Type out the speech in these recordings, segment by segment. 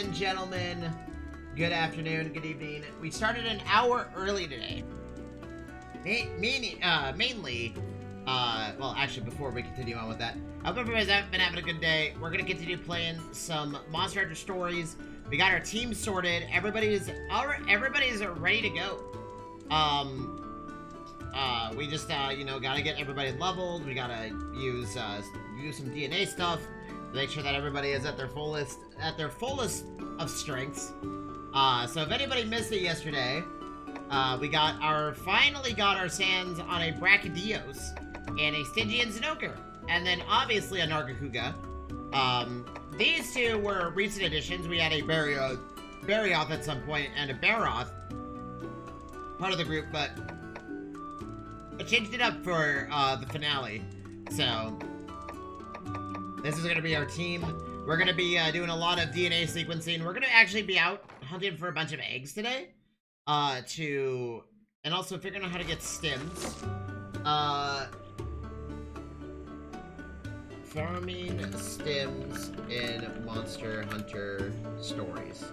and gentlemen, good afternoon, good evening. We started an hour early today. Mainly, well, actually, before we continue on with that, I hope everybody's been having a good day. We're gonna continue playing some Monster Hunter Stories. We got our team sorted. Everybody's ready to go. We just, you know, gotta get everybody leveled. We gotta use, do some DNA stuff. Make sure that everybody is at their fullest of strengths. So if anybody missed it yesterday, we finally got our hands on a Brachydios and a Stygian Zenoker, and then obviously a Nargacuga. These two were recent additions. We had a Barioth at some point and a Baroth, part of the group, but I changed it up for the finale. So this is gonna be our team. We're gonna be doing a lot of DNA sequencing. We're gonna actually be out hunting for a bunch of eggs today. And also figuring out how to get stems. Farming stems in Monster Hunter Stories.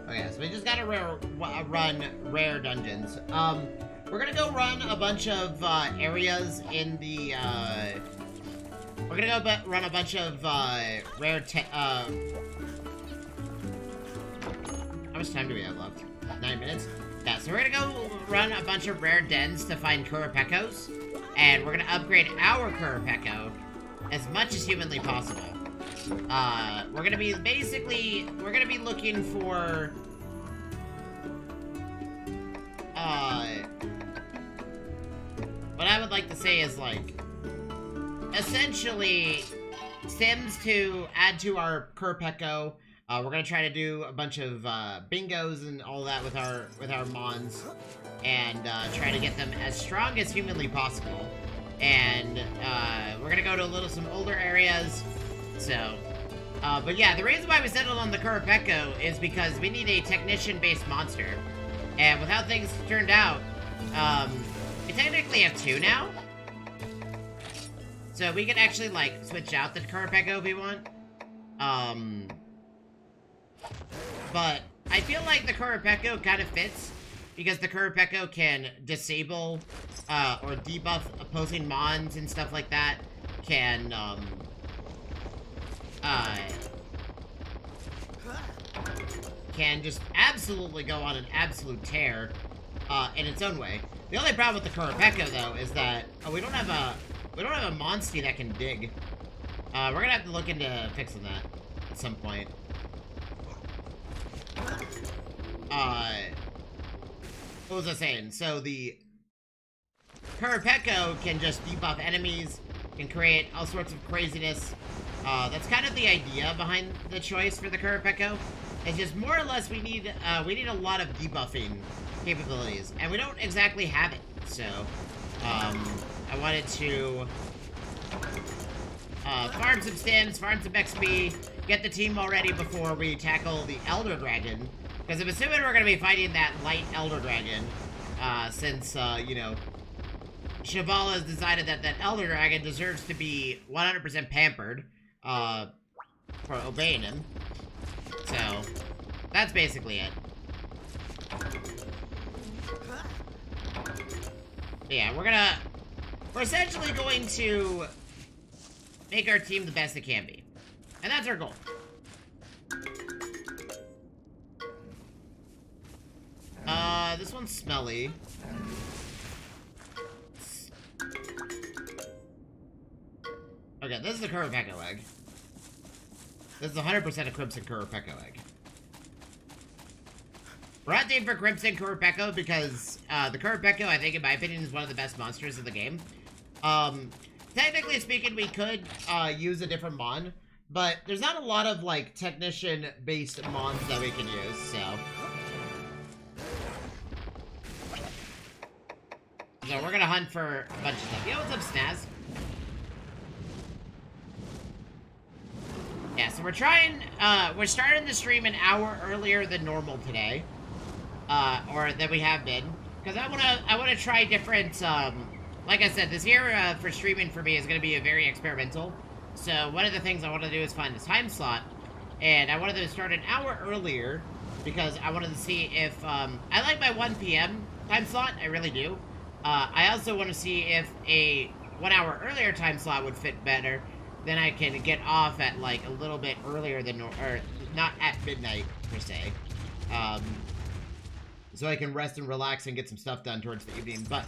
Okay, so we just gotta run rare dungeons. We're gonna go run a bunch of areas in the we're gonna go run a bunch of rare how much time do we have left? 9 minutes? Yeah, so we're gonna go run a bunch of rare dens to find Kurapekos, and we're gonna upgrade our Kurapeko as much as humanly possible. We're gonna be looking for what I would like to say is, like, essentially sims to add to our Kurapeko. We're gonna try to do a bunch of bingos and all that with our mons, and try to get them as strong as humanly possible. And we're gonna go to some older areas. So, but yeah, the reason why we settled on the Kurapeko is because we need a technician-based monster. And with how things turned out, we technically have 2 now. So we can actually, like, switch out the Kurapeko if we want. But I feel like the Kurapeko kind of fits, because the Kurapeko can disable or debuff opposing mons and stuff like that. Can just absolutely go on an absolute tear in its own way. The only problem with the Kurapeko, though, is that we don't have a Monstie that can dig. We're gonna have to look into fixing that at some point. What was I saying? So the Kurapeko can just debuff enemies, can create all sorts of craziness. That's kind of the idea behind the choice for the Kurapeko. It's just more or less we need a lot of debuffing capabilities, and we don't exactly have it. So I wanted to farm some stems, farm some XP, get the team all ready before we tackle the Elder Dragon. Because I'm assuming we're going to be fighting that light Elder Dragon, since, you know, Cheval has decided that that Elder Dragon deserves to be 100% pampered, for obeying him. So, that's basically it. Yeah, we're essentially going to make our team the best it can be. And that's our goal. This one's smelly. Okay, this is a Kurapeko egg. This is 100% a Crimson Kurapeko egg. We're not named for Crimson Kurapeko because, the Kurapeko, I think, in my opinion, is one of the best monsters in the game. Technically speaking, we could, use a different mon, but there's not a lot of, like, technician-based mons that we can use, so. So we're gonna hunt for a bunch of stuff. Yo, what's up, Snaz? Yeah, so we're starting the stream an hour earlier than normal today. Or than we have been. Because I wanna try different, like I said, this year for streaming for me is gonna be a very experimental. So one of the things I want to do is find a time slot, and I wanted to start an hour earlier because I wanted to see if, I like my 1 p.m. time slot, I really do. I also want to see if a 1 hour earlier time slot would fit better. Then I can get off at like a little bit earlier than, or not at midnight per se. So I can rest and relax and get some stuff done towards the evening. But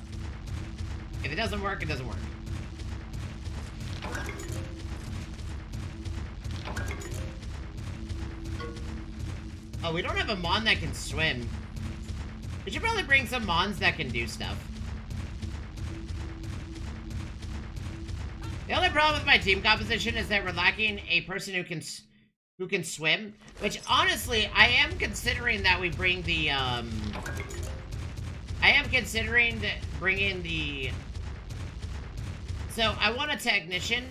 if it doesn't work, it doesn't work. Oh, we don't have a Mon that can swim. We should probably bring some Mons that can do stuff. The only problem with my team composition is that we're lacking a person who can swim. Which, honestly, I am considering that we bring the, I am considering bringing the... So, I want a technician.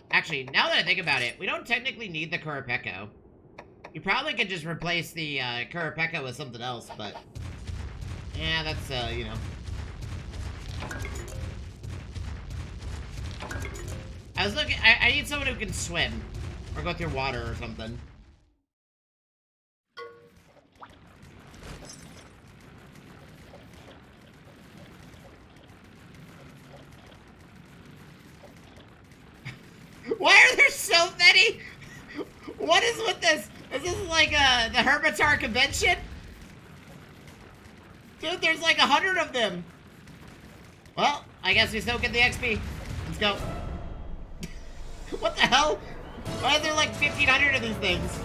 Actually, now that I think about it, we don't technically need the Kurapeko. You probably could just replace the Kurapeko with something else, but... Yeah, that's, you know... I was looking... I need someone who can swim. Or go through water or something. Why are there so many? What is with this? Is this like the Hermitaur convention? Dude, there's like 100 of them. Well, I guess we still get the XP. Let's go. What the hell? Why are there like 1,500 of these things?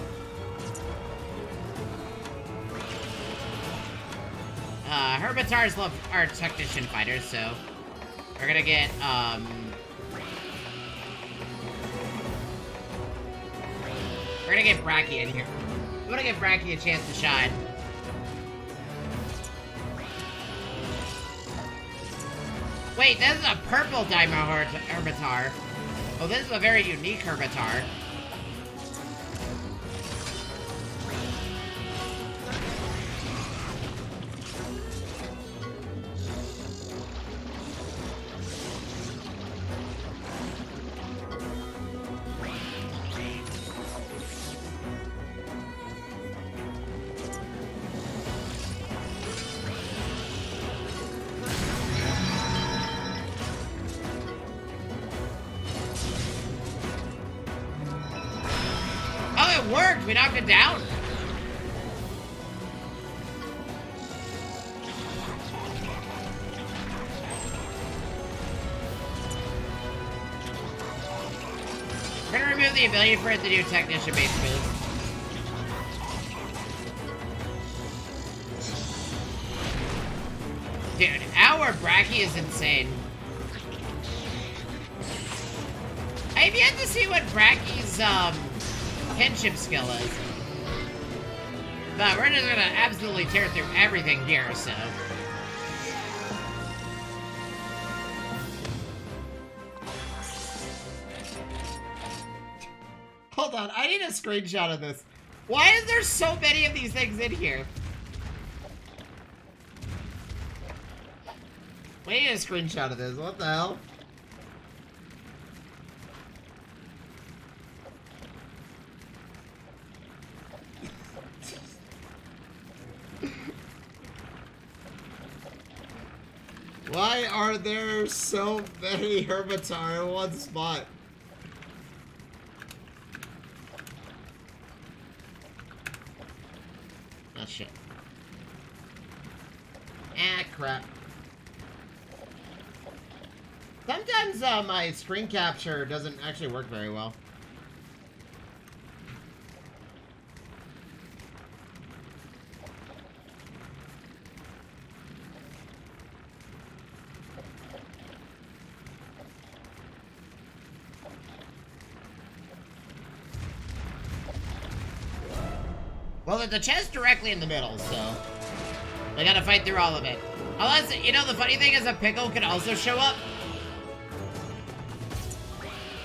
Hermitaurs love our technician fighters, so we're gonna get, we're gonna get Bracky in here. We wanna give Bracky a chance to shine. Wait, this is a purple Daimyo Hermitaur. Oh, this is a very unique Hermitaur. We knocked it down. We're gonna remove the ability for it to do technician-based moves. Dude, our Bracky is insane. I have yet to see what Bracky's, kinship skill is. But we're just gonna absolutely tear through everything here, so. Hold on, I need a screenshot of this. Why is there so many of these things in here? We need a screenshot of this, what the hell? Why are there so many Hermitaur in one spot? Ah, shit. Ah, crap. Sometimes my screen capture doesn't actually work very well. Well, there's a chest directly in the middle, so we gotta fight through all of it. Unless, you know, the funny thing is a pickle can also show up.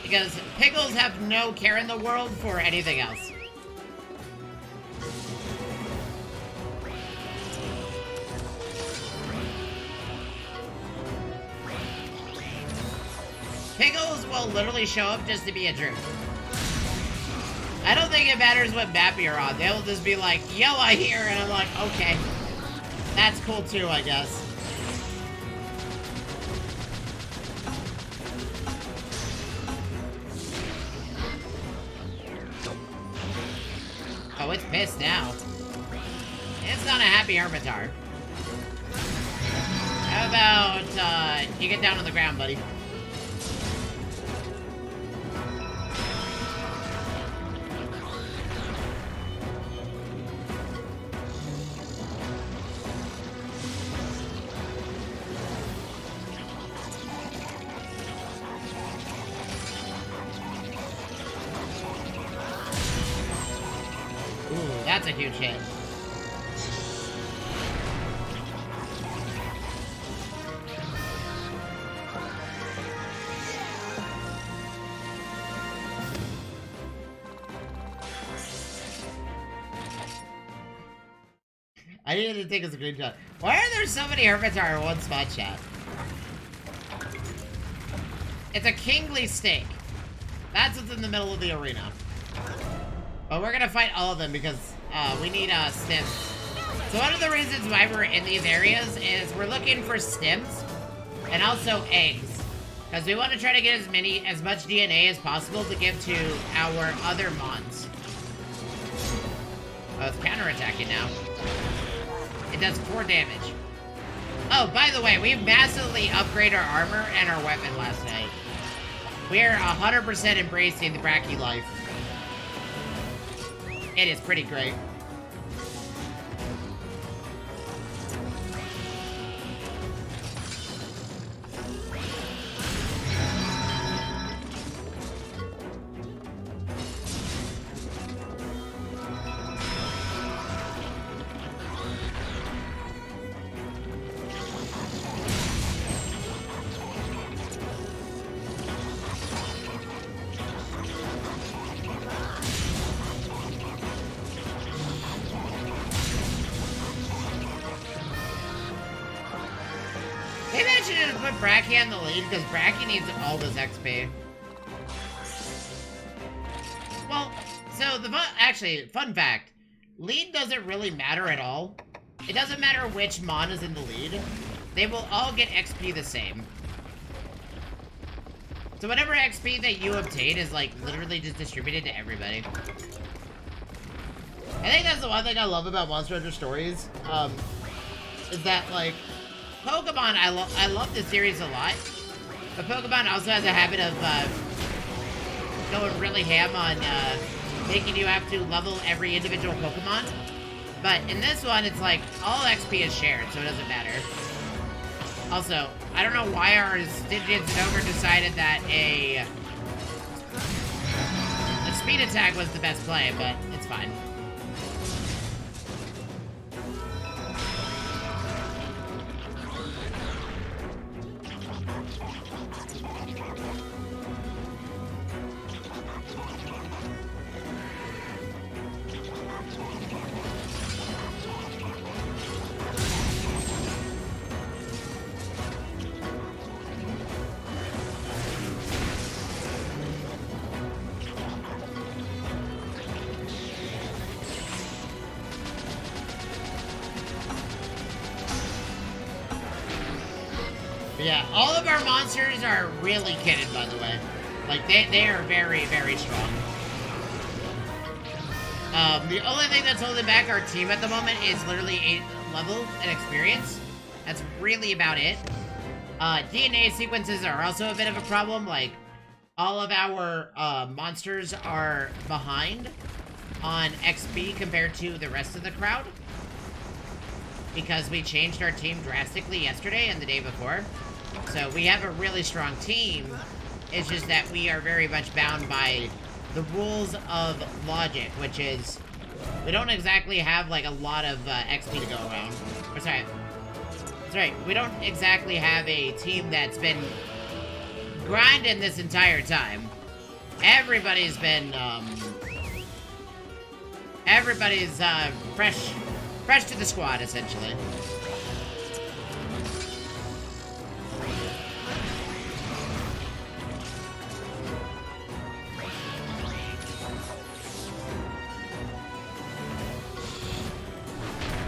Because pickles have no care in the world for anything else. Pickles will literally show up just to be a jerk. I don't think it matters what map you're on. They'll just be like, Yella here, and I'm like, okay. That's cool too, I guess. Oh, it's pissed now. It's not a happy Hermitar. How about, you get down on the ground, buddy? Ooh, that's a huge hit. I needed to take a screenshot. Why are there so many Hermitar in one spot, chat? It's a kingly stake. That's what's in the middle of the arena. But we're gonna fight all of them because we need stims. So one of the reasons why we're in these areas is we're looking for stims and also eggs. Because we want to try to get as much DNA as possible to give to our other mons. Oh, it's counterattacking now. It does 4 damage. Oh, by the way, we've massively upgraded our armor and our weapon last night. We are 100% embracing the Bracky life. It is pretty great. Maybe I should have put Bracky on the lead, because Bracky needs all this XP. Well, so actually, fun fact. Lead doesn't really matter at all. It doesn't matter which mon is in the lead. They will all get XP the same. So whatever XP that you obtain is, like, literally just distributed to everybody. I think that's the one thing I love about Monster Hunter Stories, is that, like, Pokemon, I love this series a lot, but Pokemon also has a habit of going really ham on making you have to level every individual Pokemon. But in this one, it's like all XP is shared, so it doesn't matter. Also, I don't know why our Stygians and Ogre decided that a speed attack was the best play, but it's fine. Yeah, all of our monsters are really kitted, by the way. Like, they are very, very strong. The only thing that's holding back our team at the moment is literally 8 level and experience. That's really about it. DNA sequences are also a bit of a problem. Like, all of our monsters are behind on XP compared to the rest of the crowd. Because we changed our team drastically yesterday and the day before. So we have a really strong team. It's just that we are very much bound by the rules of logic, which is we don't exactly have like a lot of XP to go around. Or sorry, that's right. We don't exactly have a team that's been grinding this entire time. Everybody's been fresh to the squad essentially.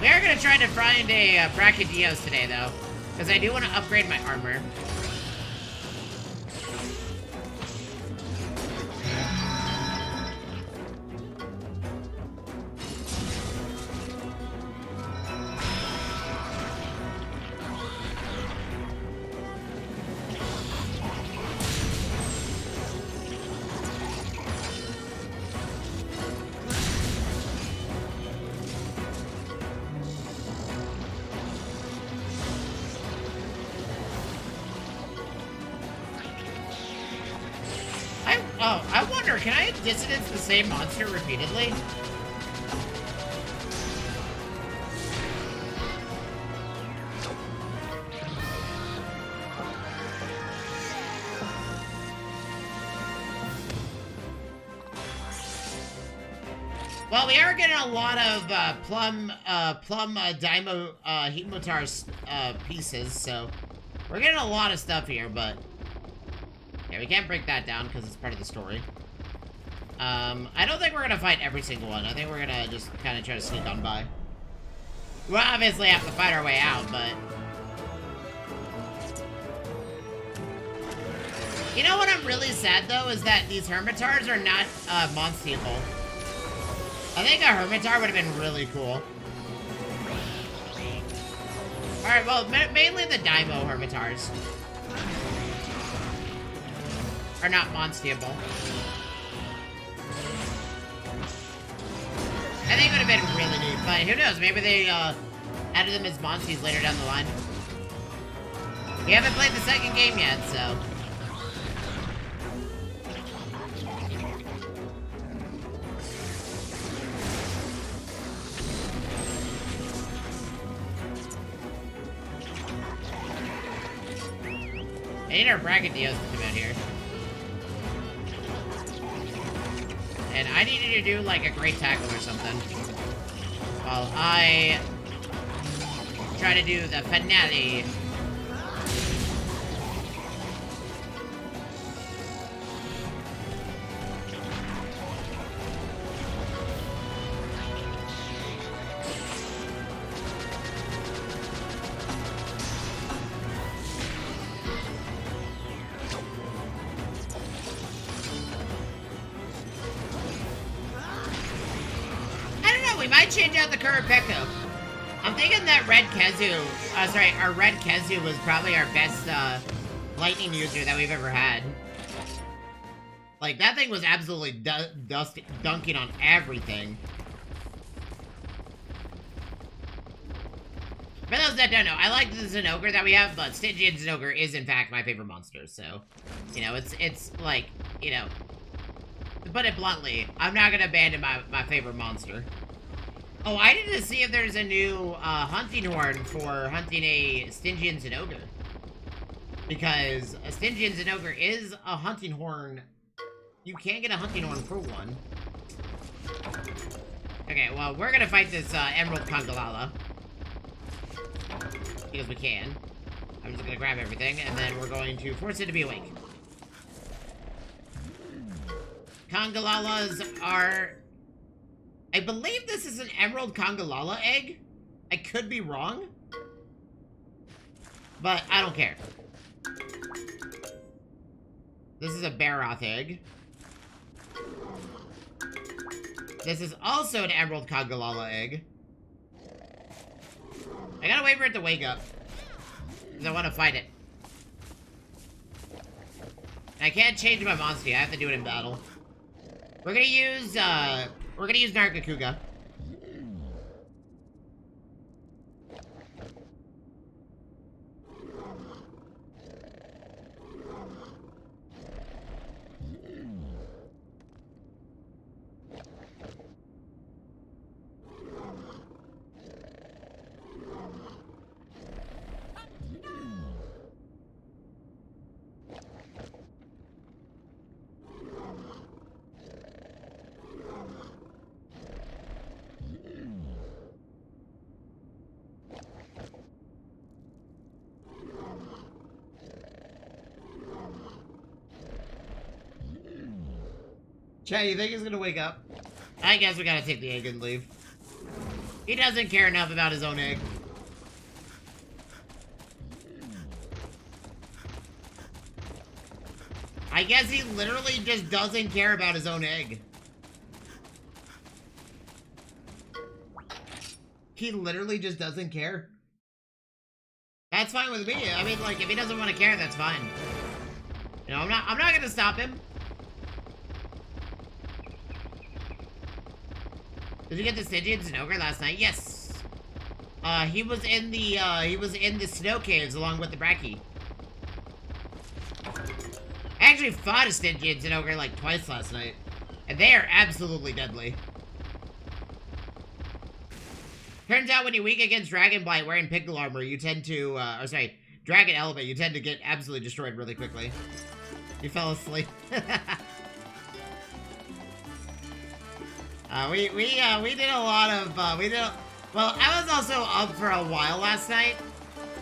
We are gonna try to find a Brachydios today, though, because I do want to upgrade my armor. I wonder, can I dissonance the same monster repeatedly? Well, we are getting a lot of Plum Daimo Hemotar pieces, so we're getting a lot of stuff here, but yeah, we can't break that down because it's part of the story. I don't think we're gonna fight every single one. I think we're gonna just kind of try to sneak on by. We'll obviously have to fight our way out, but you know what I'm really sad though is that these Hermitars are not Monsteable. I think a Hermitar would have been really cool. Alright, well, mainly the Daimo Hermitars are not Monsteable. I think it would have been really neat, but who knows? Maybe they added them as Monsties later down the line. We haven't played the second game yet, so... I need our Brachydios to come out here. And I need you to do, like, a great tackle or something. While I try to do the finale. Change out the current Peko. I'm thinking that Red Kezu, our Red Kezu was probably our best lightning user that we've ever had. Like, that thing was absolutely dunking on everything. For those that don't know, I like the Zinogre that we have, but Stygian Zinogre is in fact my favorite monster, so, you know, it's like, you know, to put it bluntly, I'm not gonna abandon my favorite monster. Oh, I need to see if there's a new hunting horn for hunting a Stygian Zinogre. Because a Stygian Zinogre is a hunting horn. You can get a hunting horn for one. Okay, well, we're gonna fight this Emerald Congalala. Because we can. I'm just gonna grab everything, and then we're going to force it to be awake. Congalalas are... I believe this is an Emerald Congalala egg. I could be wrong. But I don't care. This is a Barroth egg. This is also an Emerald Congalala egg. I gotta wait for it to wake up. Because I want to fight it. I can't change my monster. I have to do it in battle. We're gonna use Nargacuga. Chat, you think he's gonna wake up? I guess we gotta take the egg and leave. He doesn't care enough about his own egg. I guess he literally just doesn't care about his own egg. He literally just doesn't care. That's fine with me. I mean, like, if he doesn't want to care, that's fine. You know, I'm not gonna stop him. Did you get the Stygian Zinogre last night? Yes. He was in the snow caves along with the Bracky. I actually fought a Stygian Zinogre like twice last night, and they are absolutely deadly. Turns out when you weak against Dragon Blight wearing Pickle Armor, you tend to, Dragon Element, you tend to get absolutely destroyed really quickly. You fell asleep. We did a lot of, well, I was also up for a while last night.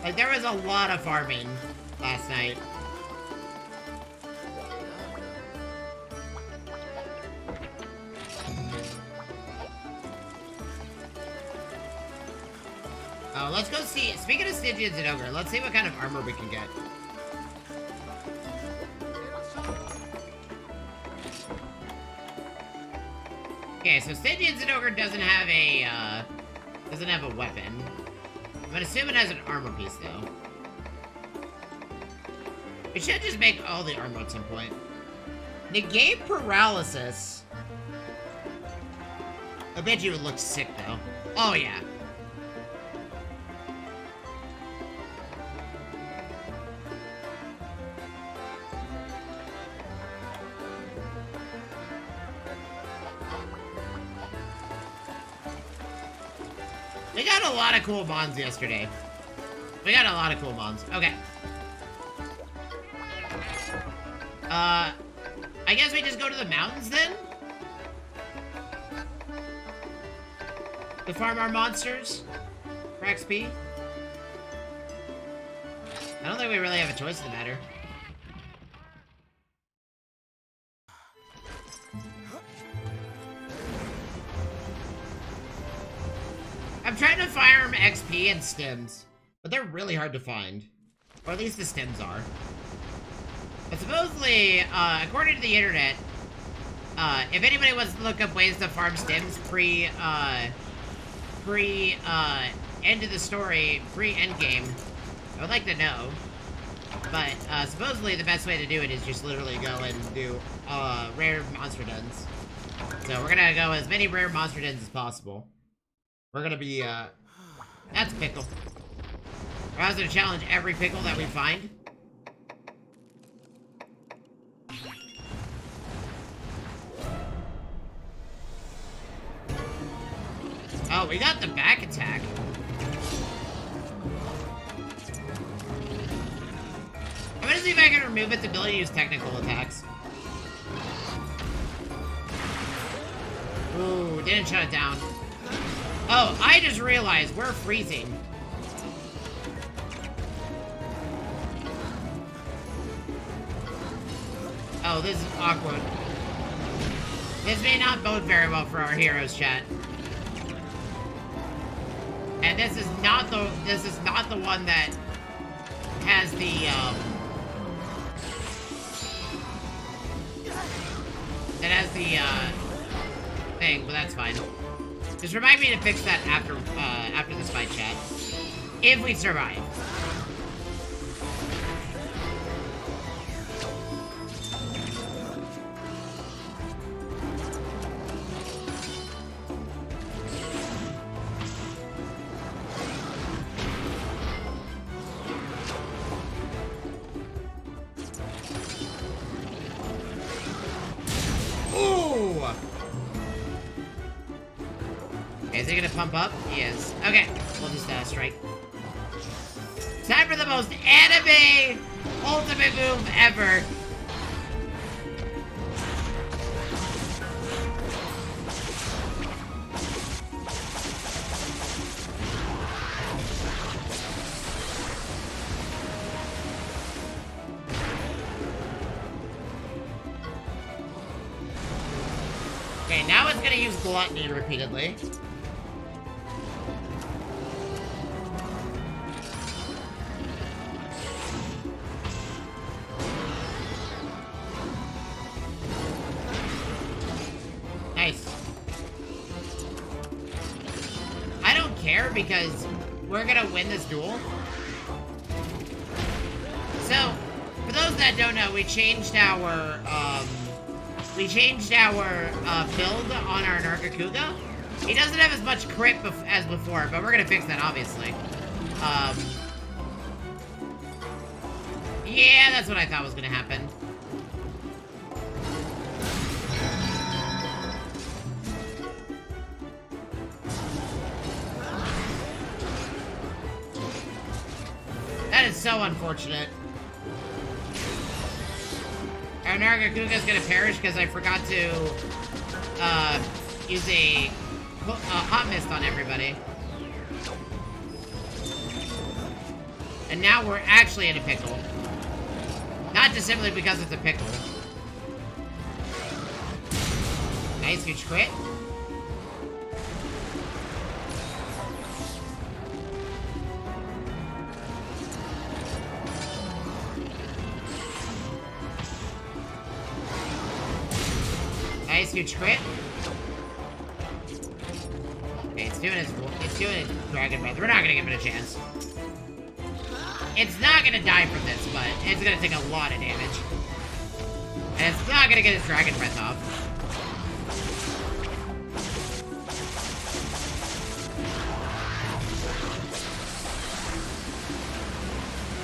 Like, there was a lot of farming last night. Let's go see, speaking of Stygian Zinogre, let's see what kind of armor we can get. Okay, so Stygian Zinogre doesn't have a weapon. I'm gonna assume it has an armor piece, though. We should just make all the armor at some point. Negate paralysis. I bet you it looks sick, though. Oh, yeah. We got a lot of cool mons yesterday. We got a lot of cool mons. Okay. I guess we just go to the mountains then? To farm our monsters? For XP? I don't think we really have a choice in the matter. I'm trying to farm XP and stems, but they're really hard to find. Or at least the stems are. But supposedly, according to the internet, if anybody wants to look up ways to farm stems end of the story, pre-end game, I would like to know. But supposedly the best way to do it is just literally go and do rare monster dens. So we're gonna go as many rare monster dens as possible. We're gonna be, that's a pickle. We're also gonna challenge every pickle that we find. Oh, we got the back attack. I'm gonna see if I can remove its ability to use technical attacks. Ooh, didn't shut it down. Oh, I just realized we're freezing. Oh, this is awkward. This may not bode very well for our heroes, chat. And this is not the one that has the thing, but that's fine. Just remind me to fix that after this fight, chat. If we survive. Is he gonna pump up? He is. Okay, we'll just strike. Time for the most anime ultimate move ever. Okay, now it's gonna use Gluttony repeatedly. care because we're gonna win this duel. So, for those that don't know, we changed our build on our Nargacuga. He doesn't have as much crit as before, but we're gonna fix that, obviously. Yeah, that's what I thought was gonna happen. That is so unfortunate. Our Nargacuga's gonna perish because I forgot to use a hot mist on everybody. And now we're actually in a pickle. Not just simply because it's a pickle. Nice, huge crit. Nice, huge crit. Okay, it's doing its Dragon Breath. We're not gonna give it a chance. It's not gonna die from this, but it's gonna take a lot of damage. And it's not gonna get its Dragon Breath off.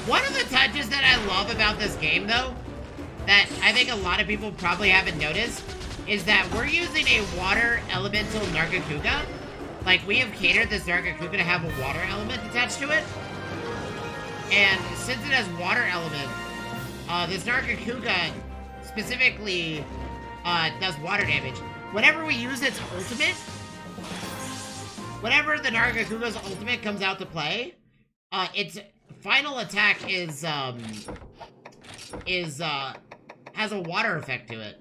One of the touches that I love about this game, though, that I think a lot of people probably haven't noticed, is that we're using a water elemental Nargacuga. Like, we have catered this Nargacuga to have a water element attached to it. And since it has water element, this Nargacuga specifically does water damage. Whenever we use its ultimate, whenever the Nargacuga's ultimate comes out to play, its final attack has a water effect to it.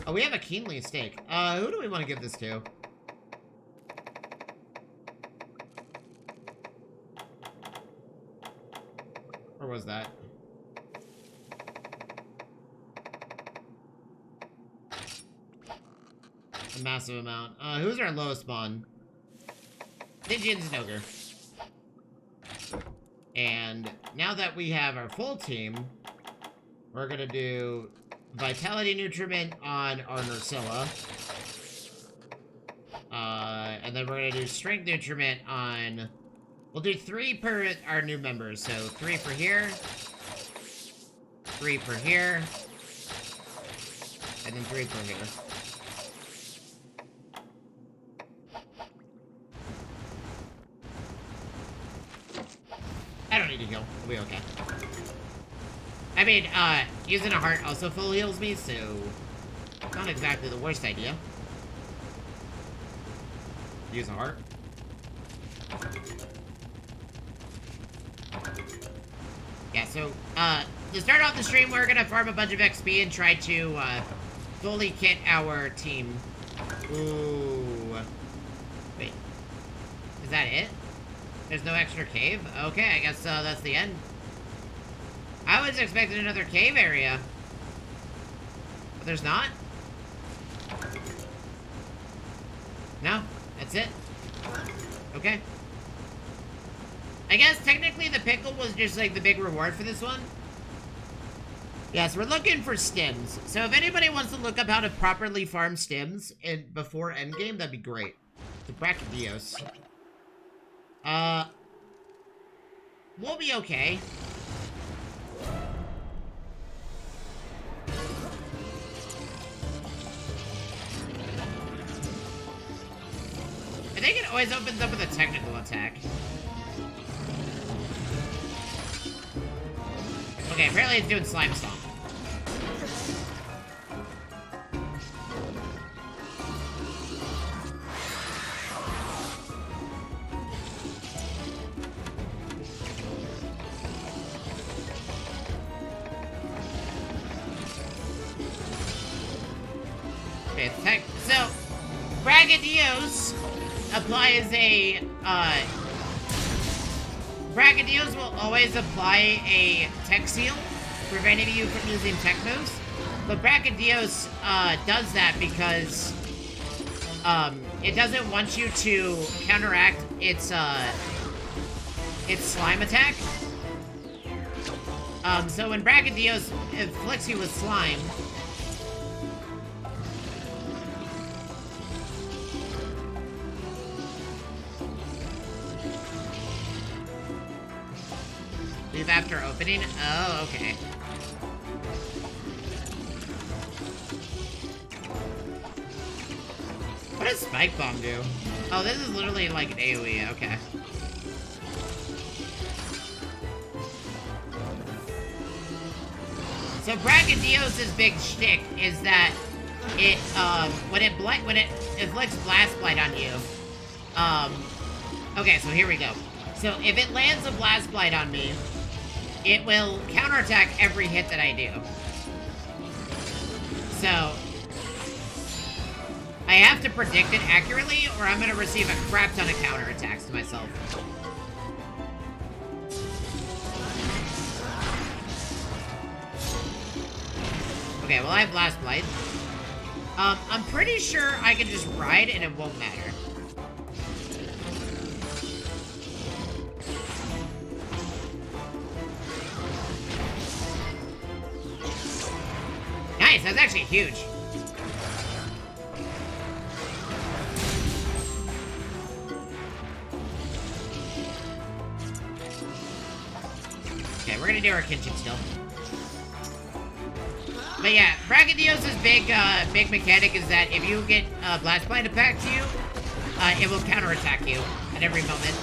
Oh, we have a Keenly steak. Who do we want to give this to? Where was that? A massive amount. Who's our lowest spawn? Stygian Ogre. And now that we have our full team, we're gonna do Vitality Nutriment on our Nursilla. And then we're gonna do Strength Nutriment on... We'll do 3 per our new members. So 3 for here. 3 for here. And then 3 for here. I don't need to heal. We'll be okay. I mean, using a heart also full heals me, so... It's not exactly the worst idea. Use a heart. Yeah, so, to start off the stream, we're gonna farm a bunch of XP and try to, fully kit our team. Ooh. Wait. Is that it? There's no extra cave? Okay, I guess, that's the end. I was expecting another cave area. But there's not? No, that's it. Okay. I guess technically the pickle was just like the big reward for this one. Yes, we're looking for stims. So if anybody wants to look up how to properly farm stims before endgame, that'd be great. The Brachydios. We'll be okay. I think it always opens up with a technical attack. Okay, apparently it's doing Slime Stomp. Okay, so, Brachydios applies a, Brachydios will always apply a tech seal, preventing you from using tech moves. But Brachydios, does that because it doesn't want you to counteract its slime attack. So when Brachydios inflicts you with slime, leave after opening? Oh, okay. What does Spike Bomb do? Oh, this is literally like an AoE, okay. So Brachydios' big shtick is that it, when it inflicts Blast Blight on you, okay, so here we go. So if it lands a Blast Blight on me, it will counterattack every hit that I do. So I have to predict it accurately, or I'm gonna receive a crap ton of counterattacks to myself. Okay, well I have Blast Blight. I'm pretty sure I can just ride and it won't matter. Nice, that's actually huge. Okay, we're gonna do our Kinship still. But yeah, Brachydios' big mechanic is that if you get Blast Blight attack to you, it will counterattack you at every moment.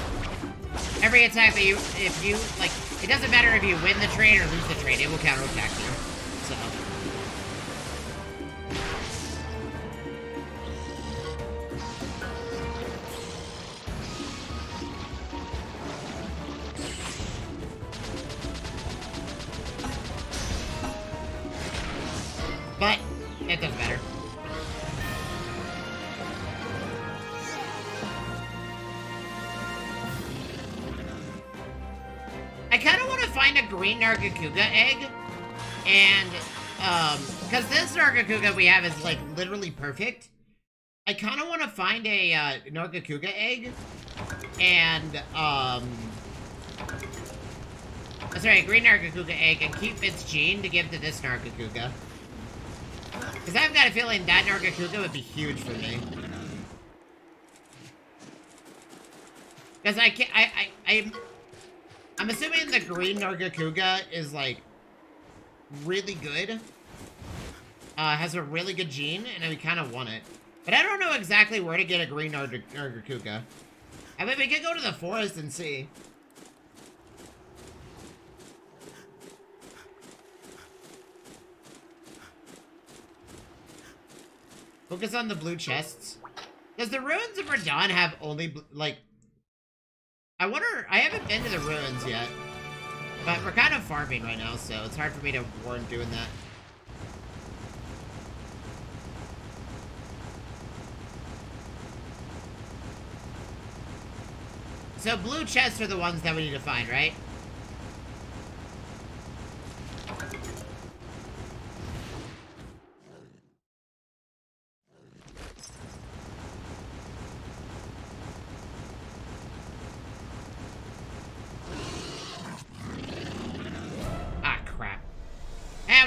Every attack that if you, like, it doesn't matter if you win the trade or lose the trade, it will counterattack you. So. But, it doesn't matter. I kind of want to find a green Nargacuga egg. And, because this Nargacuga we have is, like, literally perfect. I kind of want to find a, Nargacuga egg. And, sorry, a green Nargacuga egg and keep its gene to give to this Nargacuga. Because I've got a feeling that Nargacuga would be huge for me. Because I can't, I'm assuming the green Nargacuga is, like, really good. Has a really good gene, and we kind of want it. But I don't know exactly where to get a green Nargacuga. I mean, we could go to the forest and see. Focus on the blue chests. Does the Ruins of Radahn have only, like... I wonder... I haven't been to the ruins yet. But we're kind of farming right now, so it's hard for me to warrant doing that. So blue chests are the ones that we need to find, right?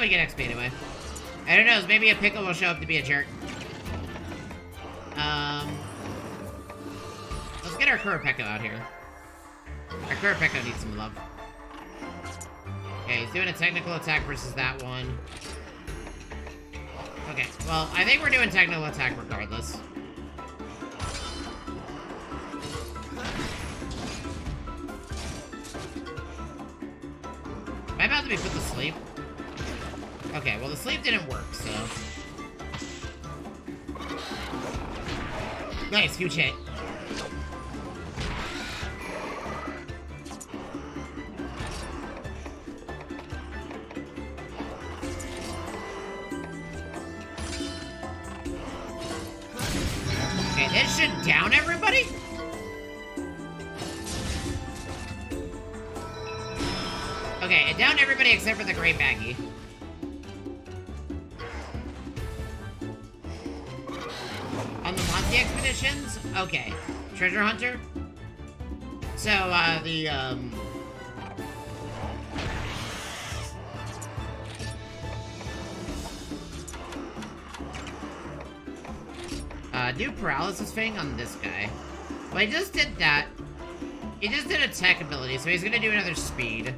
We get XP anyway. I don't know, maybe a pickle will show up to be a jerk. Let's get our Kurapeko out here. Our Kurapeko needs some love. Okay, he's doing a technical attack versus that one. Okay, well, I think we're doing technical attack regardless. Am I about to be put to sleep? Okay, well, the sleep didn't work, so... Nice, huge hit. Okay, this should down everybody? Okay, it downed everybody except for the Great Baggy. On the Monty expeditions? Okay. Treasure hunter? So, do paralysis thing on this guy. Well, he just did that. He just did a tech ability, so he's gonna do another speed.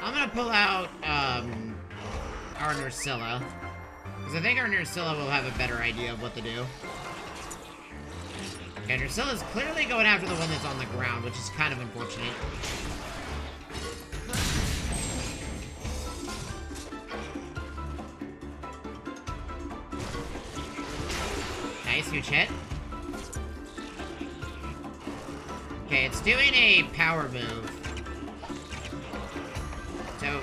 I'm gonna pull out, our Nursilla. Because I think our Nursilla will have a better idea of what to do. Okay, Nursilla's clearly going after the one that's on the ground, which is kind of unfortunate. Nice, huge hit. Okay, it's doing a power move. So,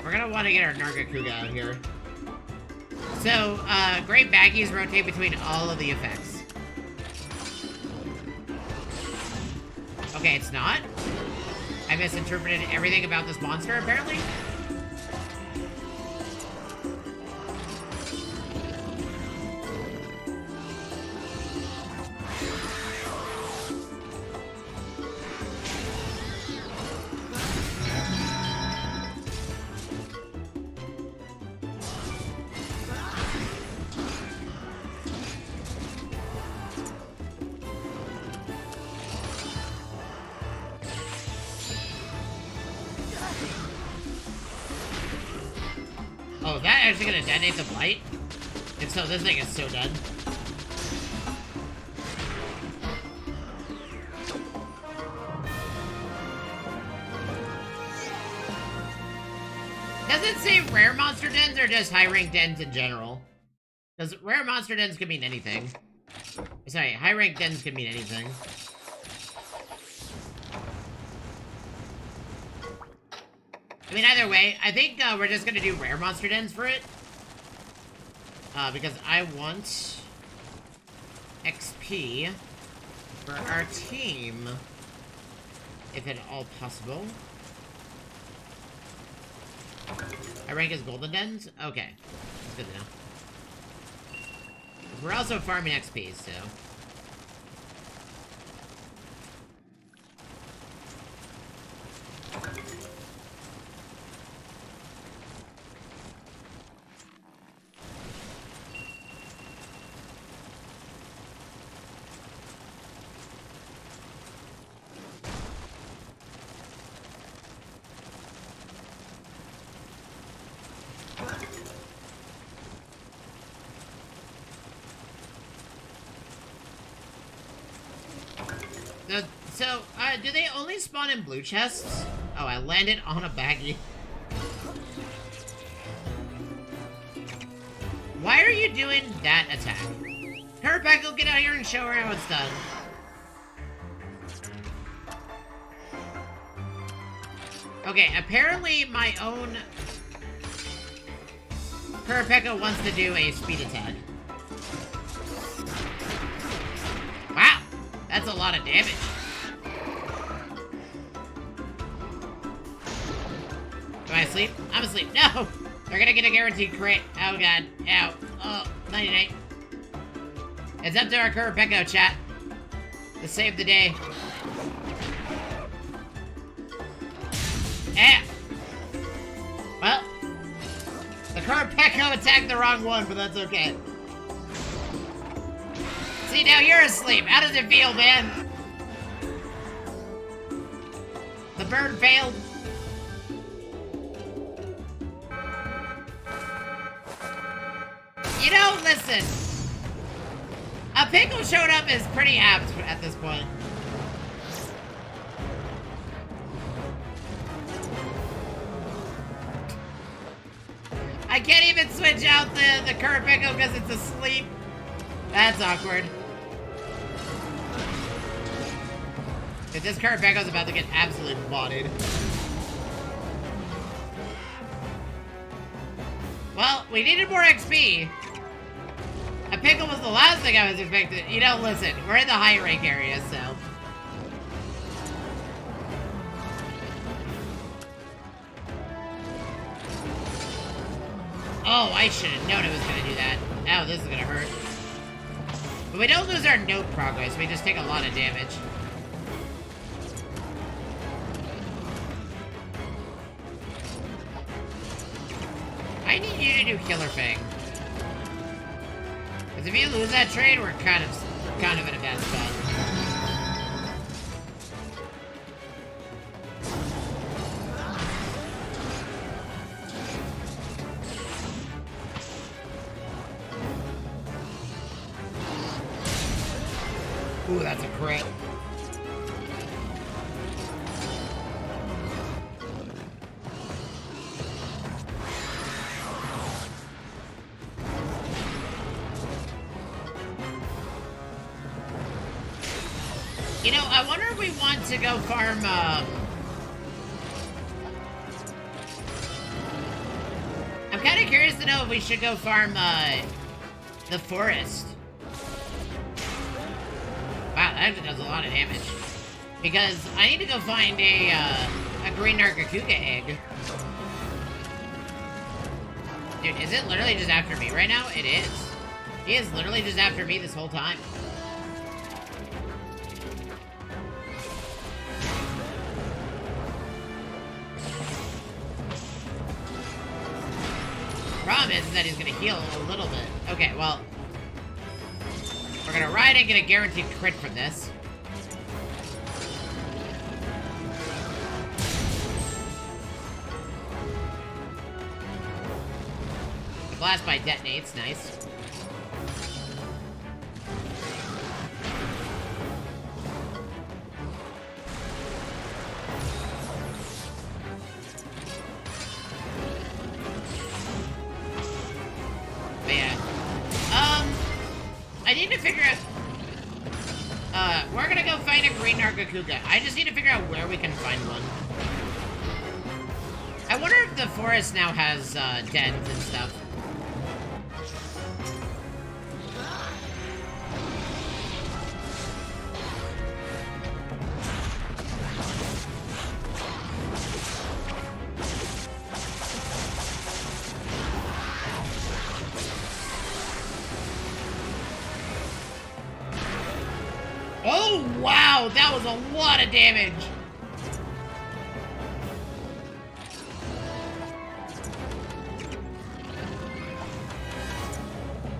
we're gonna want to get our Nargacuga out here. So, Great Baggies rotate between all of the effects. Okay, it's not. I misinterpreted everything about this monster, apparently. Oh, is that actually gonna detonate the blight? If so, this thing is so dead. Does it say rare monster dens or just high rank dens in general? Because rare monster dens could mean anything. Sorry, high rank dens could mean anything. I mean, either way, I think we're just gonna do rare monster dens for it. Because I want XP for our team, if at all possible. I rank as golden dens? Okay, that's good to know. We're also farming XP, so... So, do they only spawn in blue chests? Oh, I landed on a baggie. Why are you doing that attack? Kurapeko, get out here and show her how it's done. Okay, apparently my own Kurapeko wants to do a speed attack. Wow, that's a lot of damage. Am I asleep? I'm asleep. No! They're gonna get a guaranteed crit. Oh god. Ow. Oh, 99. It's up to our Kurapeko, chat, to save the day. Eh! Well, the Kurapeko attacked the wrong one, but that's okay. See, now you're asleep. How does it feel, man? The bird failed. You know, listen. A pickle showed up is pretty apt at this point. I can't even switch out the Kurapeko because it's asleep. That's awkward. Because this Kurapeko's about to get absolutely bodied. Well, we needed more XP. A pickle was the last thing I was expecting. You know, listen, we're in the high rank area, so. Oh, I should have known it was gonna do that. Oh, this is gonna hurt. But we don't lose our note progress, we just take a lot of damage. I need you to do Killer Fang. Because if you lose that trade, we're kind of in a bad spot. Ooh, that's a crit. You know, I wonder if we want to go farm, I'm kind of curious to know if we should go farm, the forest. Wow, that actually does a lot of damage. Because I need to go find a green Nargacuga egg. Dude, is it literally just after me right now? It is. He is literally just after me this whole time. Problem is that he's gonna heal a little bit. Okay, well, we're gonna ride and get a guaranteed crit from this. The blast by detonates, nice. I need to figure out... we're gonna go find a green Nargacuga. I just need to figure out where we can find one. I wonder if the forest now has, dens and stuff. Oh, wow! That was a lot of damage!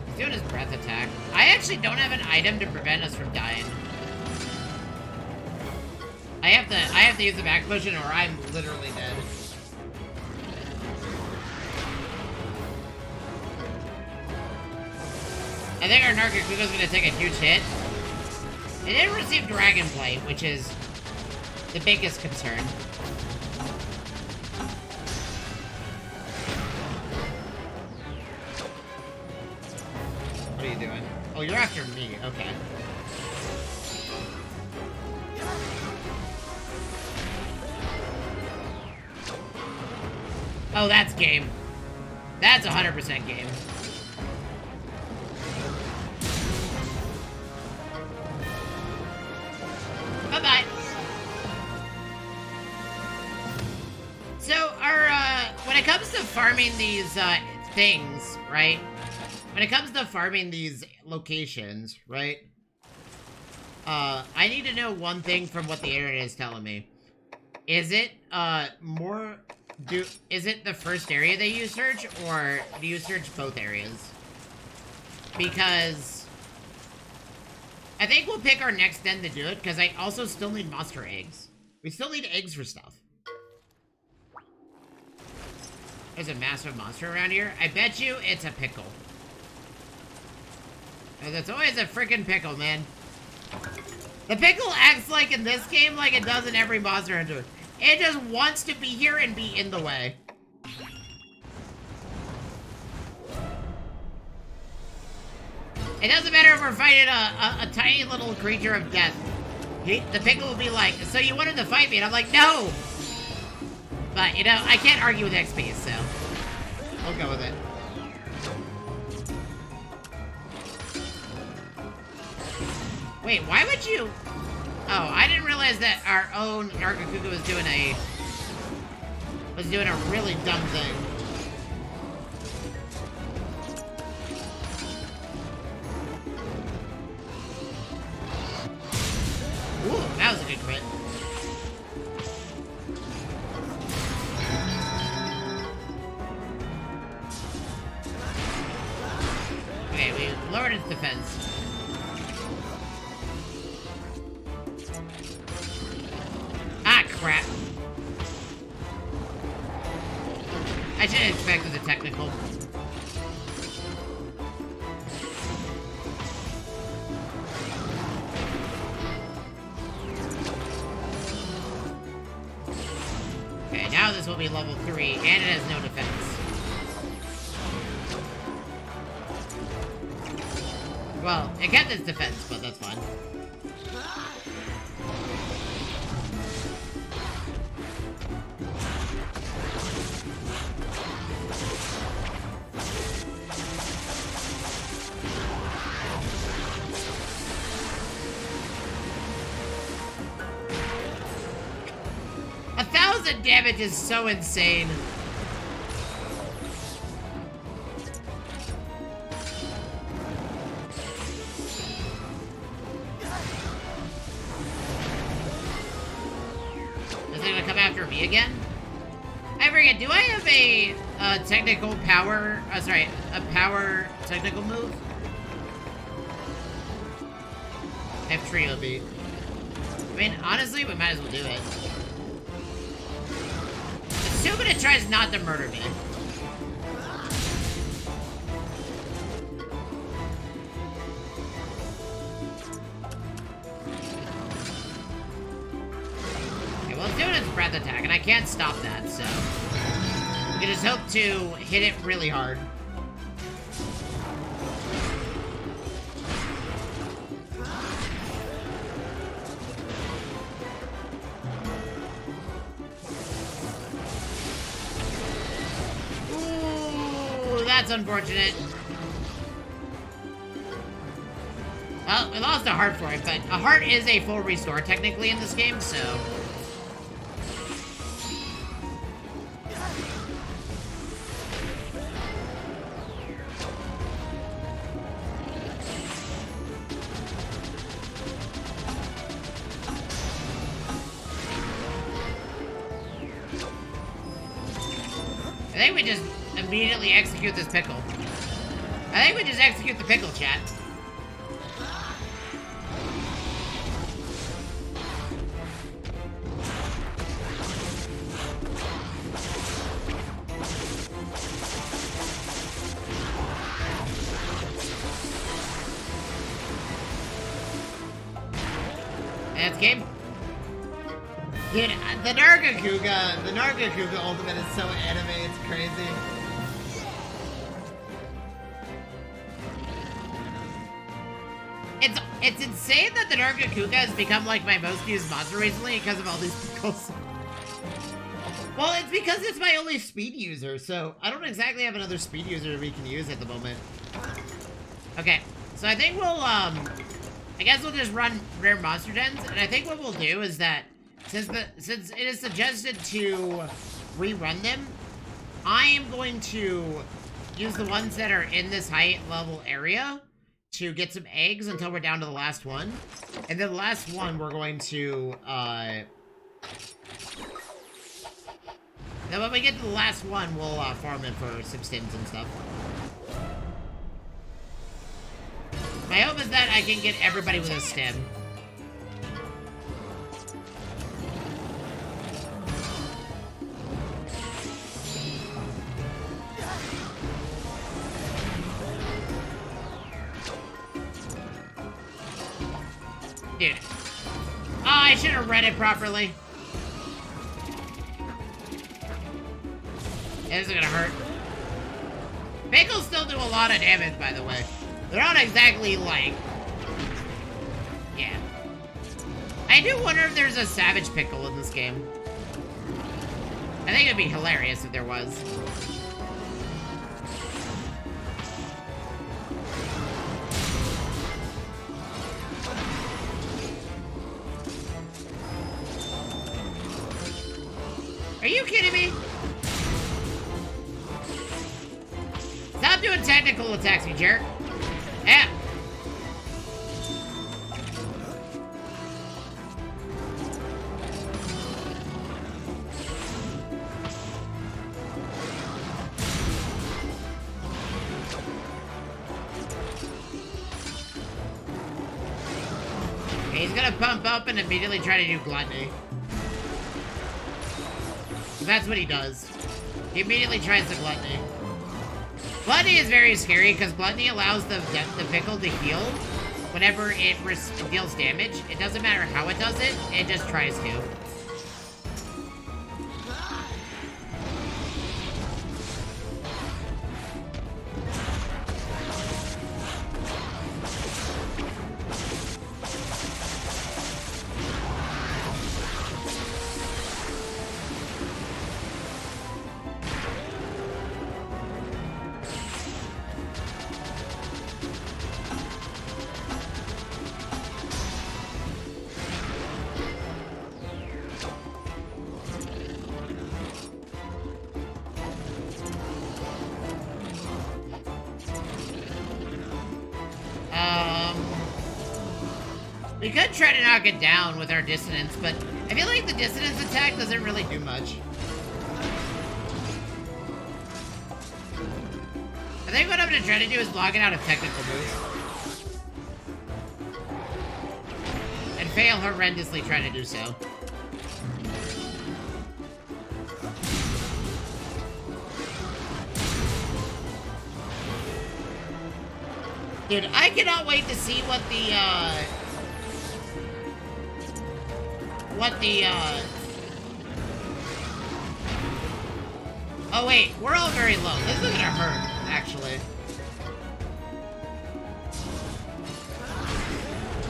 He's doing his breath attack. I actually don't have an item to prevent us from dying. I have to use the back potion or I'm literally dead. I think our Nargacuga's gonna take a huge hit. It didn't receive Dragon Blight, which is the biggest concern. What are you doing? Oh, you're after me. Okay. Oh, that's game. That's 100% game. Bye-bye. So, when it comes to farming these, things, right? When it comes to farming these locations, right? I need to know one thing from what the internet is telling me. Is it, is it the first area that you search, or do you search both areas? Because I think we'll pick our next den to do it, because I also still need monster eggs. We still need eggs for stuff. There's a massive monster around here. I bet you it's a pickle. Because it's always a freaking pickle, man. The pickle acts like in this game like it does in every Monster Hunter. It just wants to be here and be in the way. It doesn't matter if we're fighting a tiny little creature of death. The pickle will be like, so you wanted to fight me? And I'm like, no! But, you know, I can't argue with XP, so we'll go with it. Wait, why would you... Oh, I didn't realize that our own Nargacuga was doing a really dumb thing. lowered its defense. Ah, crap. I should have expected the technical. Okay, now this will be level 3, and it has no defense. Well, it kept its defense, but that's fine. Damage is so insane. Is it gonna come after me again? I forget, do I have a technical power, sorry, a power technical move? I have Trio Beat. I mean, honestly, we might as well do it. Assuming it tries not to murder me. Okay, well, it's doing its breath attack, and I can't stop that, so... we can just hope to hit it really hard. That's unfortunate. Well, we lost a heart for it, but a heart is a full restore technically in this game, so... I think we just immediately execute this pickle. I think we just execute the pickle, chat. That's game. Dude, the Nargacuga ultimate is so anime, it's crazy. It's insane that the Nargacuga has become like my most used monster recently because of all these pickles. Well, it's because it's my only speed user, so I don't exactly have another speed user we can use at the moment. Okay, so I think we'll, I guess we'll just run rare monster dens, and I think what we'll do is that since it is suggested to rerun them, I am going to use the ones that are in this height level area to get some eggs until we're down to the last one. And then the last one we're going to, then when we get to the last one, we'll farm it for some stims and stuff. My hope is that I can get everybody with a stim. Dude. Oh, I should have read it properly. Yeah, this is gonna hurt. Pickles still do a lot of damage, by the way. They're not exactly, like... yeah. I do wonder if there's a Savage Pickle in this game. I think it'd be hilarious if there was. Are you kidding me? Stop doing technical attacks, you jerk. Yeah. He's gonna pump up and immediately try to do Gluttony. That's what he does. He immediately tries to Gluttony. Gluttony is very scary because Gluttony allows the Pickle to heal whenever it deals damage. It doesn't matter how it does it, it just tries to. We could try to knock it down with our dissonance, but I feel like the dissonance attack doesn't really do much. I think what I'm gonna try to do is block it out of technical moves. And fail horrendously trying to do so. Dude, I cannot wait to see what oh wait, we're all very low. This is gonna hurt, actually.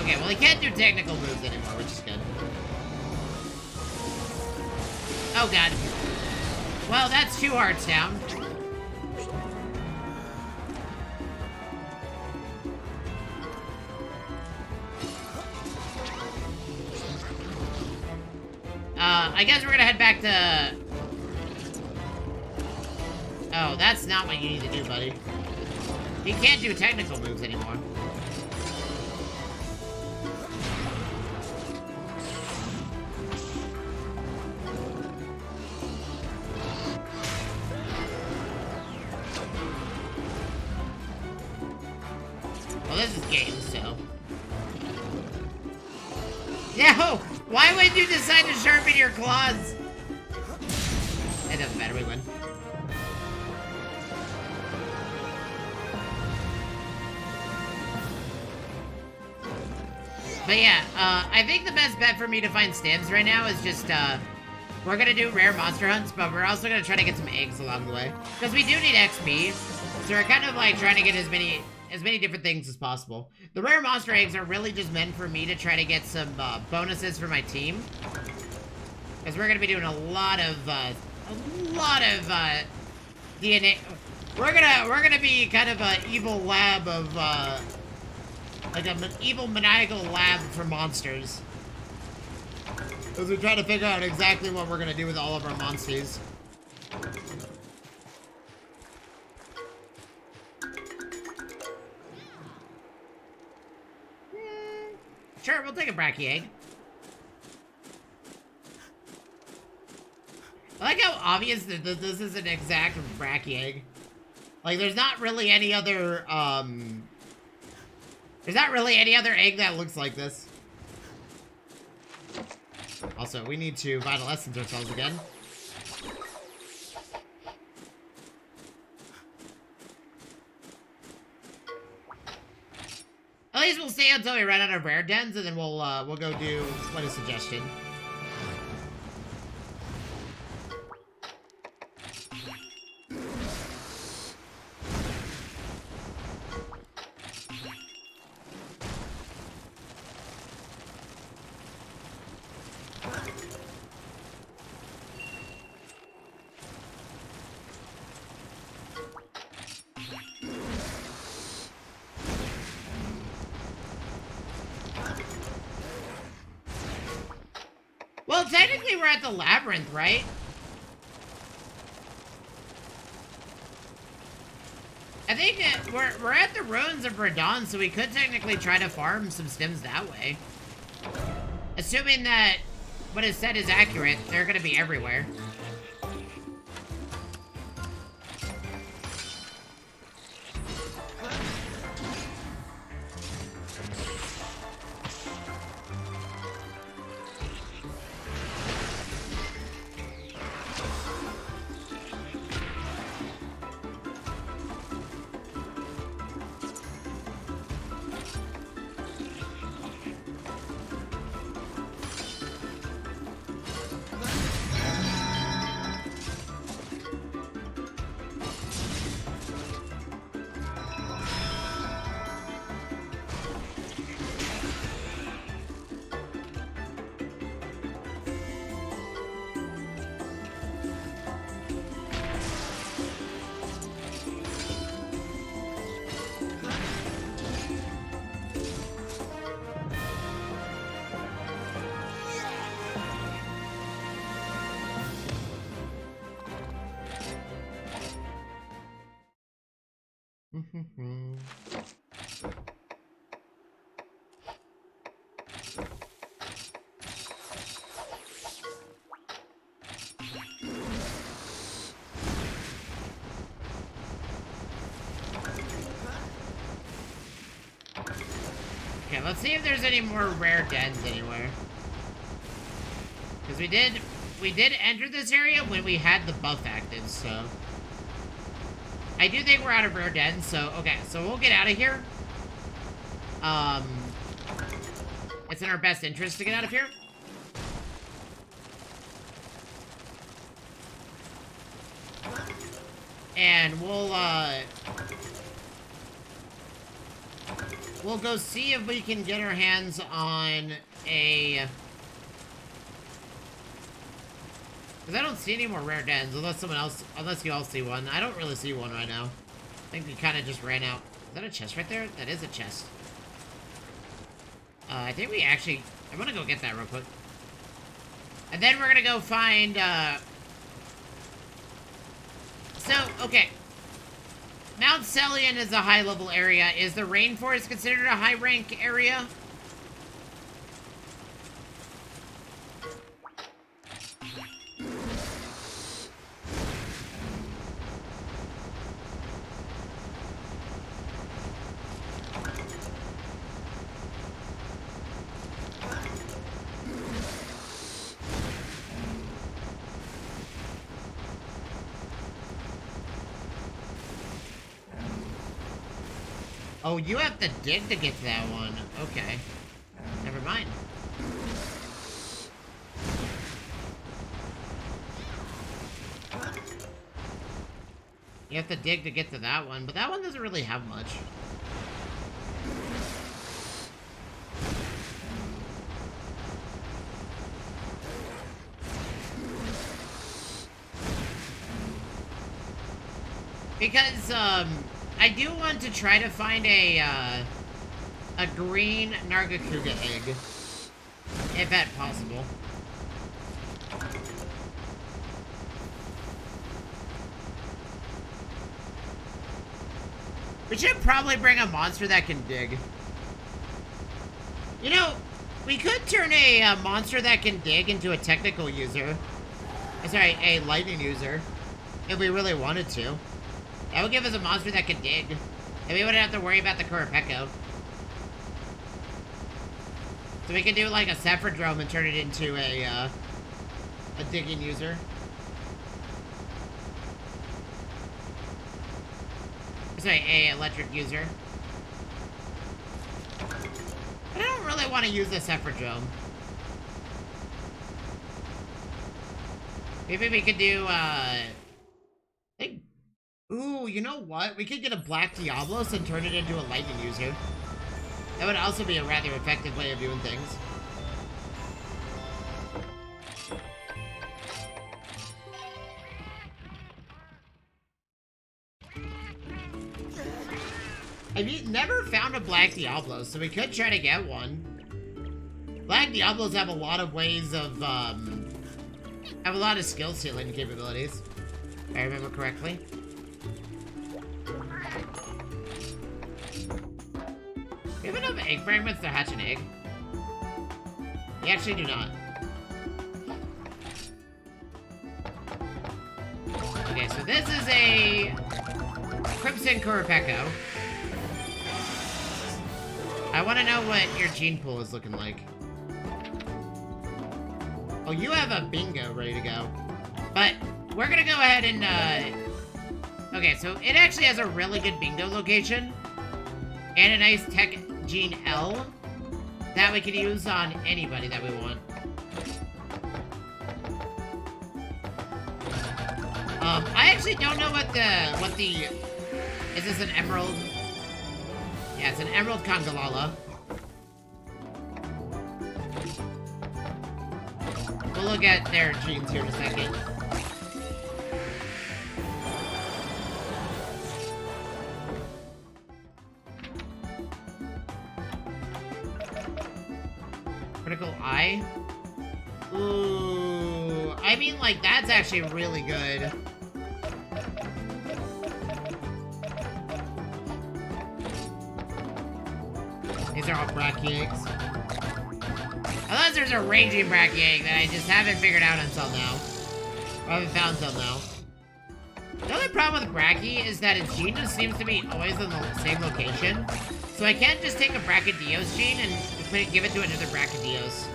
Okay, well he can't do technical moves anymore, which is good. Oh god. Well, that's 2 hearts down. I guess we're gonna head back to... Oh, that's not what you need to do, buddy. He can't do technical moves anymore. Well, this is game, so... No! Why would you decide to sharpen your claws? It doesn't matter, we win. But yeah, I think the best bet for me to find stims right now is just, we're gonna do rare monster hunts, but we're also gonna try to get some eggs along the way. Because we do need XP, so we're kind of like trying to get as many different things as possible. The rare monster eggs are really just meant for me to try to get some bonuses for my team. Because we're gonna be doing a lot of DNA. We're gonna be kind of an evil lab of like an evil maniacal lab for monsters. As we try to figure out exactly what we're gonna do with all of our monsters. Sure, we'll take a Bracky egg. I like how obvious that this is an exact Bracky egg. Like, there's not really any other, there's not really any other egg that looks like this. Also, we need to Vital Essence ourselves again. At least we'll stay until we run out of rare dens, and then we'll go do what is suggestion. Well, technically we're at the labyrinth, right? I think we're at the ruins of Radon, so we could technically try to farm some stims that way. Assuming that what is said is accurate, they're gonna be everywhere. Okay, let's see if there's any more rare dens anywhere. Because we did enter this area when we had the buff active, so... I do think we're out of rare dens, so... Okay, so we'll get out of here. It's in our best interest to get out of here. And we'll go see if we can get our hands on a... Because I don't see any more rare dens, unless you all see one. I don't really see one right now. I think we kind of just ran out. Is that a chest right there? That is a chest. I think we actually... I'm gonna go get that real quick. And then we're gonna go find, So, okay. Mount Celion is a high-level area. Is the rainforest considered a high-rank area? Oh, you have to dig to get to that one. Okay. Never mind. You have to dig to get to that one, but that one doesn't really have much. Because, I do want to try to find a green Nargacuga egg, if at possible. We should probably bring a monster that can dig. You know, we could turn a monster that can dig into a technical user. Sorry, a lightning user, if we really wanted to. That would give us a monster that could dig. And we wouldn't have to worry about the Kurapeko. So we could do like a Sephrodrome and turn it into a digging user. Sorry, a electric user. But I don't really want to use the Sephrodrome. Maybe we could do, ooh, you know what? We could get a Black Diablos and turn it into a lightning user. That would also be a rather effective way of doing things. I've never found a Black Diablos, so we could try to get one. Black Diablos have a lot of ways of, have a lot of skill ceiling capabilities, if I remember correctly. Do we have enough egg fragments to hatch an egg? We actually do not. Okay, so this is a Crimson Kurapeko. I want to know what your gene pool is looking like. Oh, you have a bingo ready to go. But we're gonna go ahead and, okay, so it actually has a really good bingo location. And a nice tech gene L that we can use on anybody that we want. I actually don't know what the, is this an emerald? Yeah, it's an Emerald Congalala. We'll look at their genes here in a second. Critical Eye? Ooh, I mean, like, that's actually really good. These are all Bracky eggs. Unless there's a raging Bracky egg that I just haven't figured out until now. Or haven't found until now. The other problem with Bracky is that its gene just seems to be always in the same location. So I can't just take a Brachydios gene and give it to another Brachydios.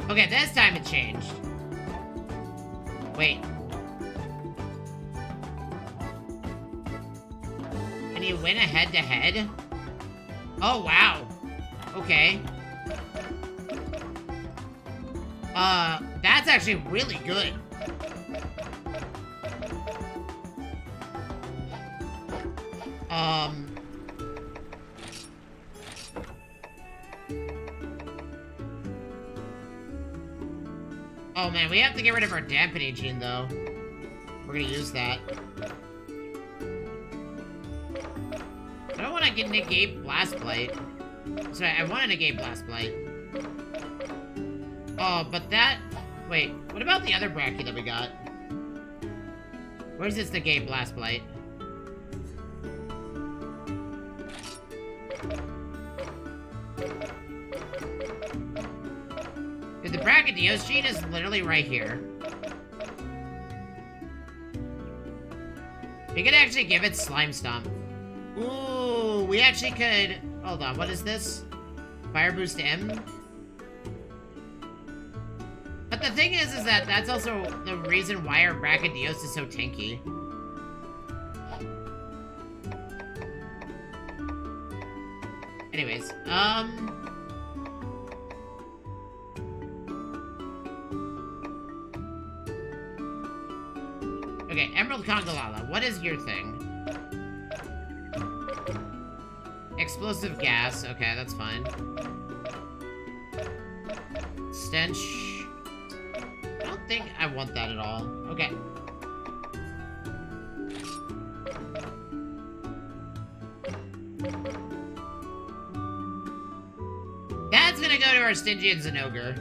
Okay, this time it changed. Wait. Can you win a head-to-head? Oh, wow. Okay. That's actually really good. Oh man, we have to get rid of our dampening gene though. We're gonna use that. I don't want to negate Blast Blight. Sorry, I want to negate Blast Blight. Oh, but that... Wait, what about the other Bracky that we got? Where's this negate Blast Blight? Dude, the Brachydios gene is literally right here. We could actually give it Slime Stomp. Ooh, we actually could... Hold on, what is this? Fire Boost M? But the thing is that that's also the reason why our Brachydios is so tanky. Anyways, okay, Emerald Congalala, what is your thing? Explosive gas, okay, that's fine. Stench. I don't think I want that at all. Okay. That's gonna go to our Stygian Zinogre.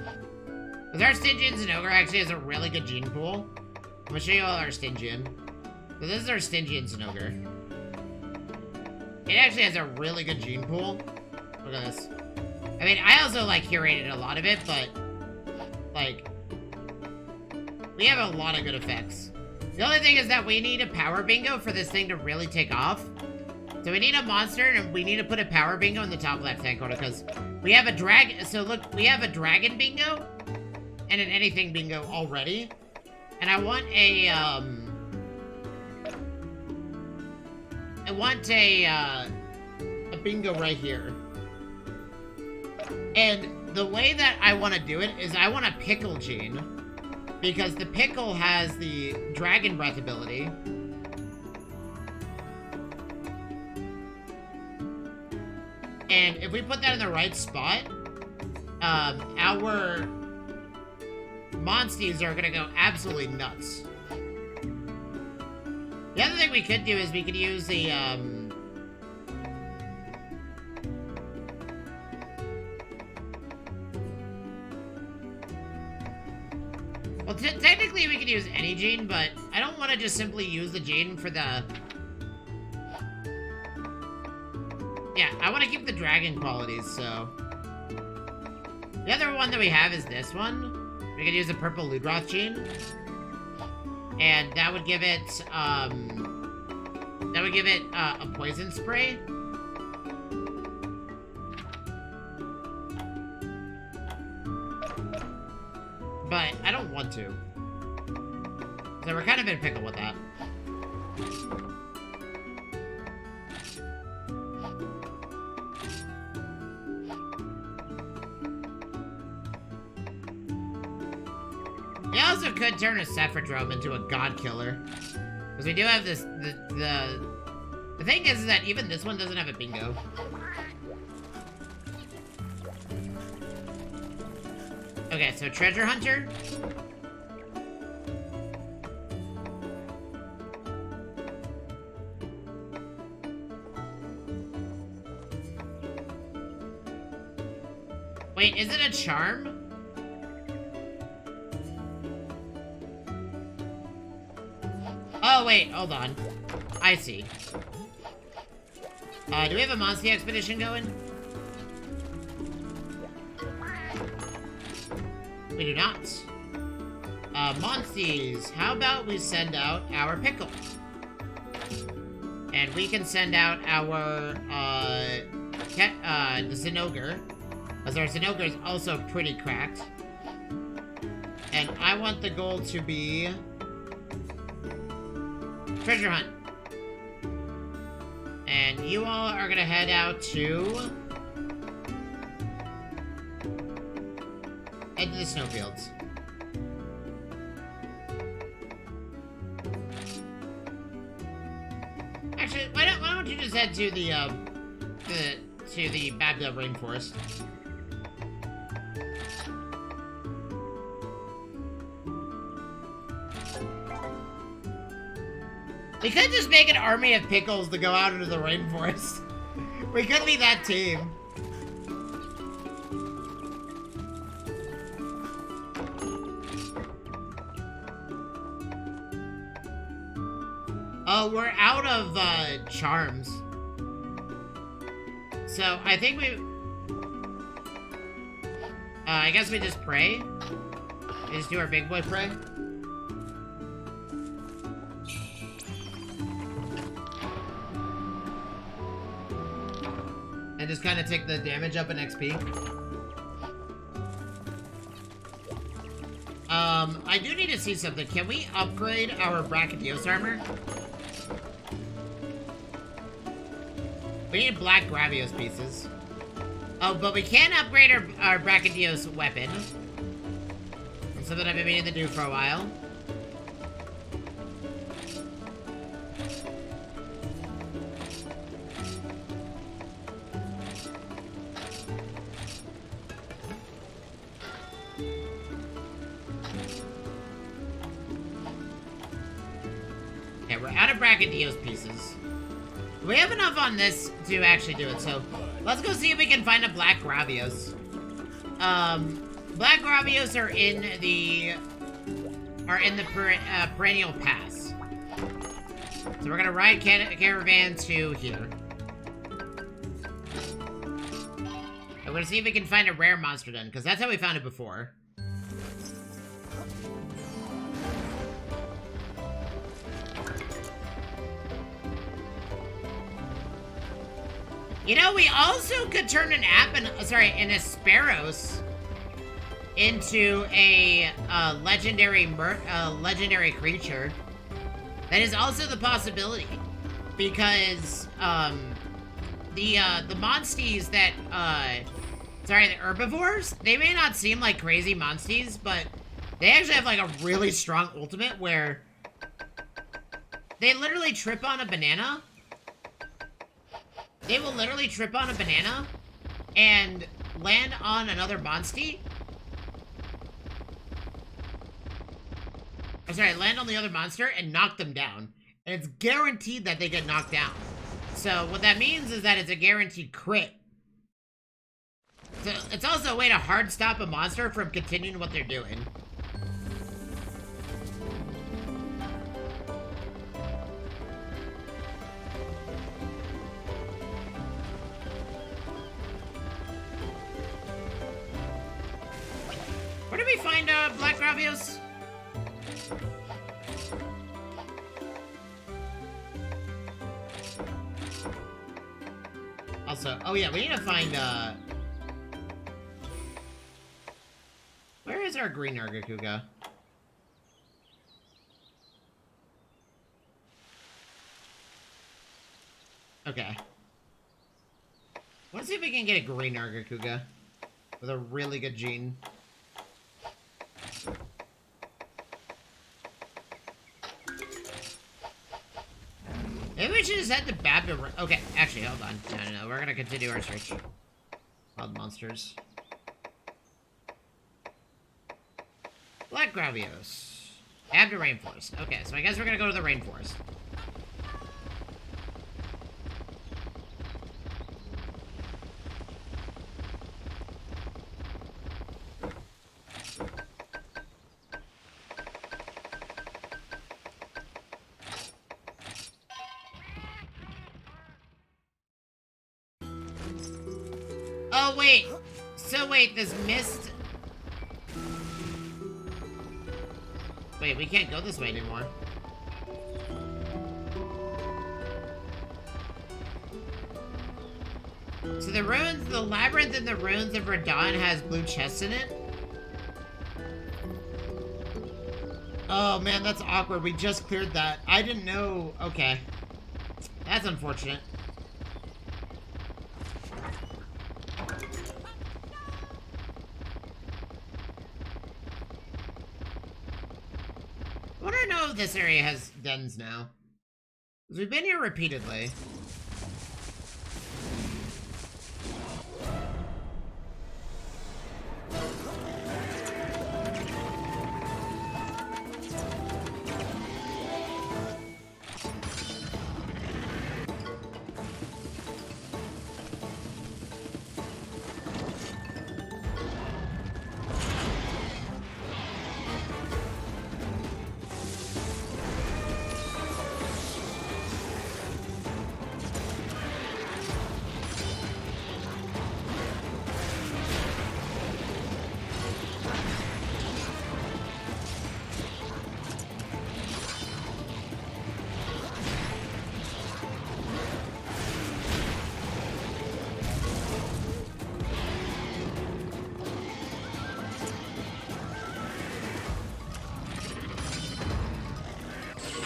Because our Stygian Zinogre actually has a really good gene pool. I'm gonna show you all our Stygian. So this is our Stygian Zinogre. It actually has a really good gene pool. Look at this. I mean, I also, like, curated a lot of it, but, like, we have a lot of good effects. The only thing is that we need a power bingo for this thing to really take off. So we need a monster, and we need to put a power bingo in the top left-hand corner, because we have a dragon. So look, we have a dragon bingo and an anything bingo already. And I want a, a bingo right here. And the way that I want to do it is I want a pickle gene. Because the pickle has the dragon breath ability. And if we put that in the right spot, our monsties are gonna go absolutely nuts. The other thing we could do is we could use the, well, technically we could use any gene, but I don't want to just simply use the gene for the... Yeah, I want to keep the dragon qualities, so... The other one that we have is this one. We could use the purple Ludroth gene. And that would give it, a poison spray. But I don't want to. So we're kind of in a pickle with that. We also could turn a Cephadrome into a God Killer. Because we do have this, the thing is that even this one doesn't have a bingo. Okay, so Treasure Hunter. Wait, is it a charm? Oh, wait, hold on. I see. Do we have a Monstie expedition going? We do not. Monsties, how about we send out our Pickle? And we can send out our, the Zinogre. Because our Zinogre is also pretty cracked. And I want the goal to be... treasure hunt. And you all are gonna head out to... head to the snowfields. Actually, why don't you just head to the Babdale Rainforest? We could just make an army of pickles to go out into the rainforest. We could be that team. Oh, we're out of charms. So I think we... I guess we just pray. We just do our big boy pray. And just kind of take the damage up in XP. I do need to see something. Can we upgrade our Brachydios armor? We need black Gravios pieces. Oh, but we can upgrade our Brachydios weapon. That's something I've been meaning to do for a while. Okay, we're out of Brachydios pieces. We have enough on this to actually do it, so let's go see if we can find a black Gravios. Black Gravios are in the perennial pass. So we're gonna ride caravan to here. And we're gonna see if we can find a rare monster den, because that's how we found it before. You know, we also could turn an Asperos into a legendary creature. That is also the possibility, because the monsties that the herbivores, they may not seem like crazy monsties, but they actually have like a really strong ultimate where they literally trip on a banana. They will literally trip on a banana and land on another monstie. Land on the other monster and knock them down. And it's guaranteed that they get knocked down. So what that means is that it's a guaranteed crit. So it's also a way to hard stop a monster from continuing what they're doing. Where did we find black Gravios? Also, oh yeah, we need to find where is our green Nargacuga? Okay. Let's see if we can get a green Nargacuga with a really good gene. Maybe we should just head to Babdale. Okay, actually, hold on. No, we're gonna continue our search. Wild monsters. Black Gravios. Babdale Rainforest. Okay, so I guess we're gonna go to the rainforest. Oh, wait. So, wait, this mist... Wait, we can't go this way anymore. So the ruins, the labyrinth in the ruins of Radahn has blue chests in it? Oh man, that's awkward. We just cleared that. I didn't know. Okay. That's unfortunate. I wonder if this area has dens now. Because we've been here repeatedly.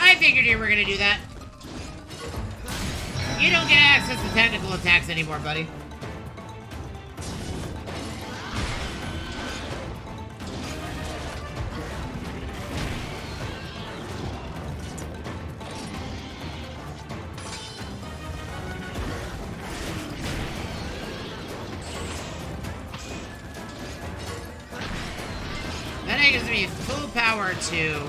I figured you were gonna do that. You don't get access to technical attacks anymore, buddy. That gives me full power to...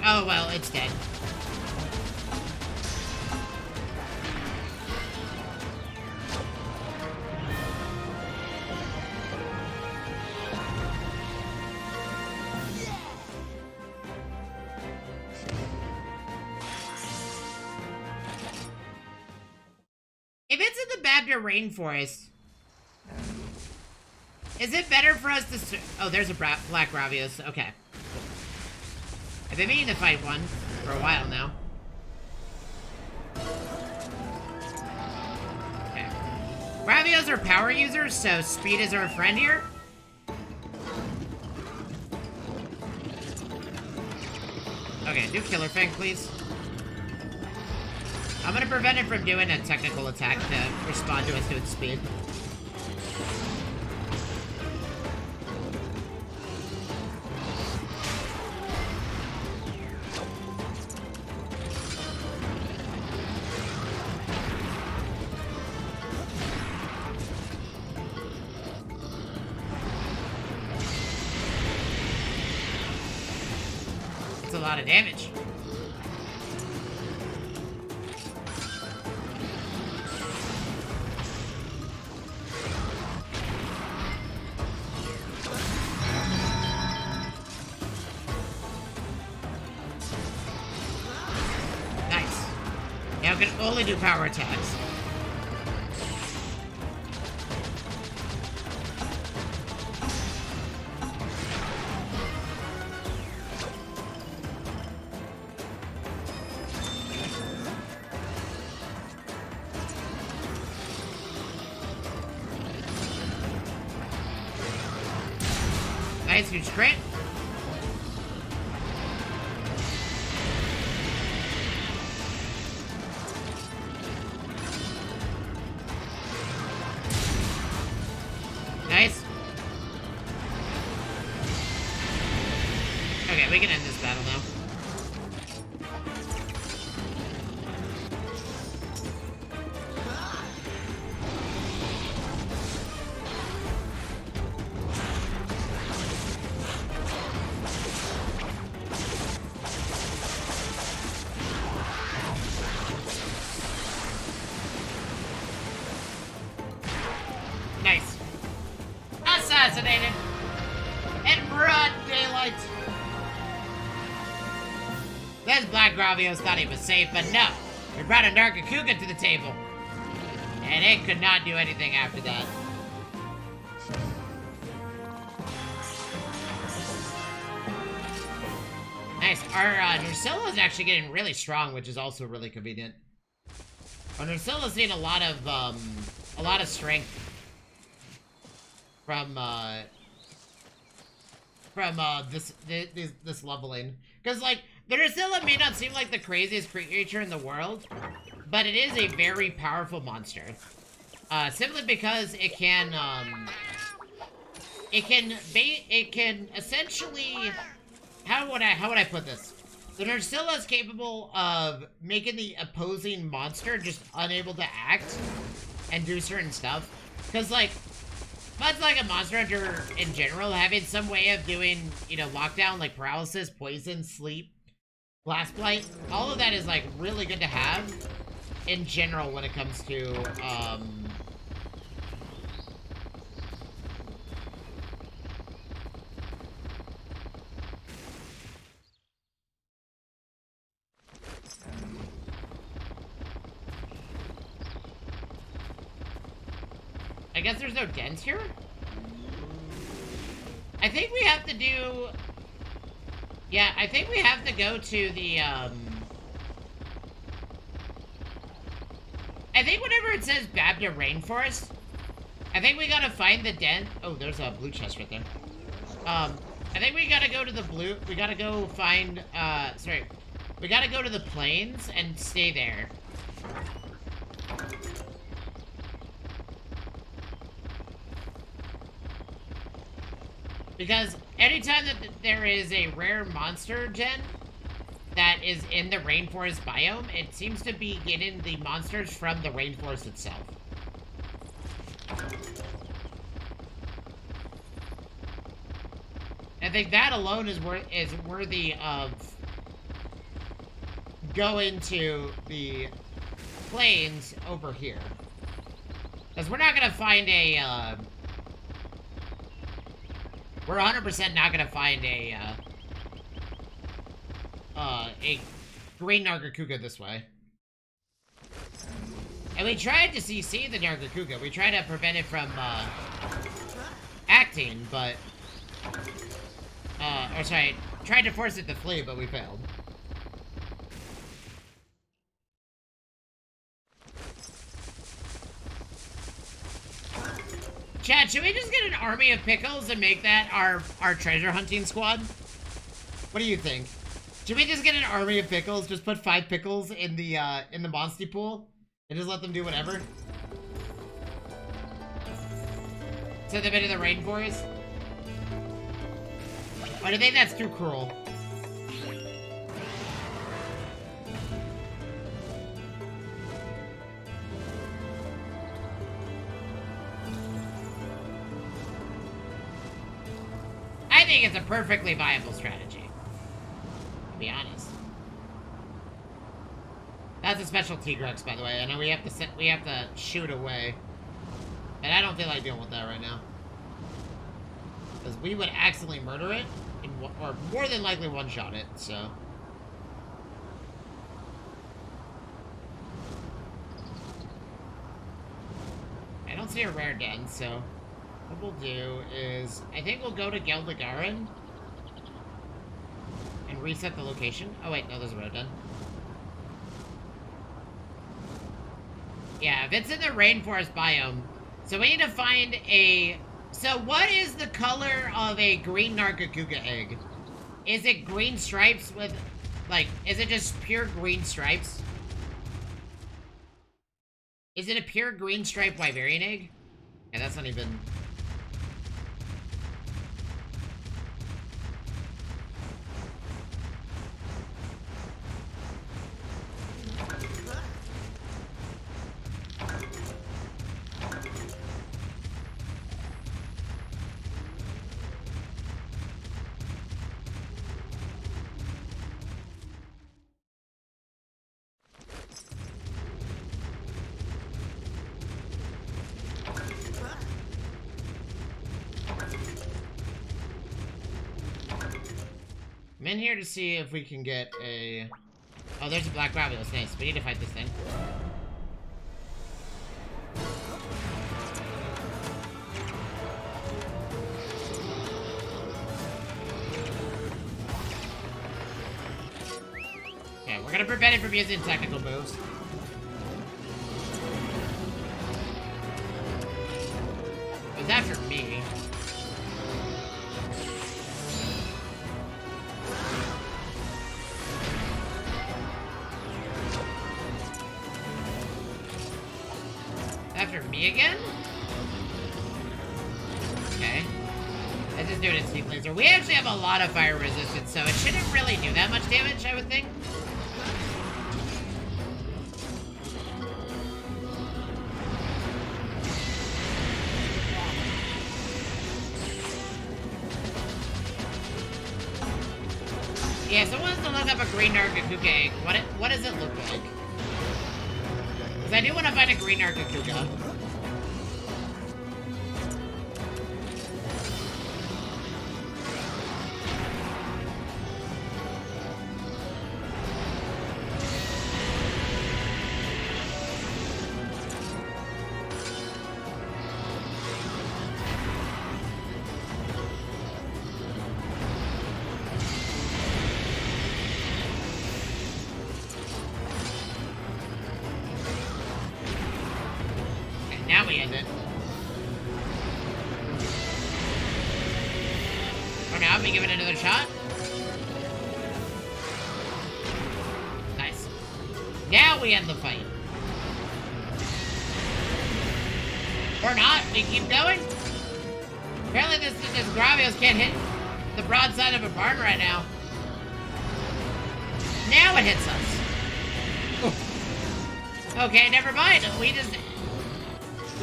Oh, well, it's dead. If it's in the Babda Rainforest, is it better for us to... Oh, there's a Black Ravios. Okay. I've been meaning to fight one for a while now. Okay. Ravios are power users, so speed is our friend here. Okay, do Killer Fang, please. I'm gonna prevent it from doing a technical attack to respond to us to its speed. A lot of damage. Nice. Now we can only do power attacks. Nice, huge crit. Nice. Okay, we can end this battle now. Nice. Assassinated. In broad daylight. This Black Gravios thought he was safe, but no. We brought a Nargacuga to the table. And it could not do anything after that. Nice. Our Nursilla is actually getting really strong, which is also really convenient. Our Nursilla's seen a lot of strength from this leveling. Because like the Nursilla may not seem like the craziest creature in the world, but it is a very powerful monster. Simply because it can essentially, how would I put this? The Nursilla is capable of making the opposing monster just unable to act and do certain stuff. Because, like, much like a Monster Hunter in general, having some way of doing, you know, lockdown, like paralysis, poison, sleep, blast blight, all of that is, like, really good to have in general when it comes to, I guess there's no dents here? I think we have to do... Yeah, I think we have to go to the, I think whenever it says Babda Rainforest, I think we gotta find the dent... Oh, there's a blue chest right there. I think we gotta go to the blue... We gotta go find, sorry. We gotta go to the plains and stay there. Because anytime that there is a rare monster gen that is in the rainforest biome, it seems to be getting the monsters from the rainforest itself. I think that alone is worthy of going to the plains over here. Because we're not going to find a... We're 100% not gonna find a green Nargacuga this way. And we tried to CC the Nargacuga. We tried to prevent it from, acting, but... or sorry, tried to force it to flee, but we failed. Chad, should we just get an army of pickles and make that our treasure hunting squad? What do you think? Should we just get an army of pickles? Just put 5 pickles in the Monsty pool and just let them do whatever? Send them into the rainforest? Or do you think that's too cruel? I think it's a perfectly viable strategy, to be honest. That's a special Tigrex, by the way. I know we have to shoot away, and I don't feel like dealing with that right now, because we would accidentally murder it, or more than likely one-shot it. So. I don't see a rare den, so. What we'll do is, I think we'll go to Geldagarin and reset the location. Oh wait, no, there's a road done. Yeah, if it's in the rainforest biome, so we need to find a... So what is the color of a green Nargacuga egg? Is it green stripes with, like, is it just pure green stripes? Is it a pure green striped Wyverian egg? Yeah, that's not even... I'm in here to see if we can get a... Oh, there's a black rabbit. That's nice. We need to fight this thing. Okay, we're gonna prevent it from using technical moves. It's after me. After me again? Okay. Let's just do it in Steam Laser. We actually have a lot of fire resistance, so it shouldn't really do that much damage, I would think. Yeah, someone wants to look up a green Nargacuga egg. What does it look like? Because I do want to find a green Nargacuga. Now we end it. For now, we give it another shot. Nice. Now we end the fight. Or not. We keep going. Apparently this Gravios can't hit the broadside of a barn right now. Now it hits us. Okay, never mind. We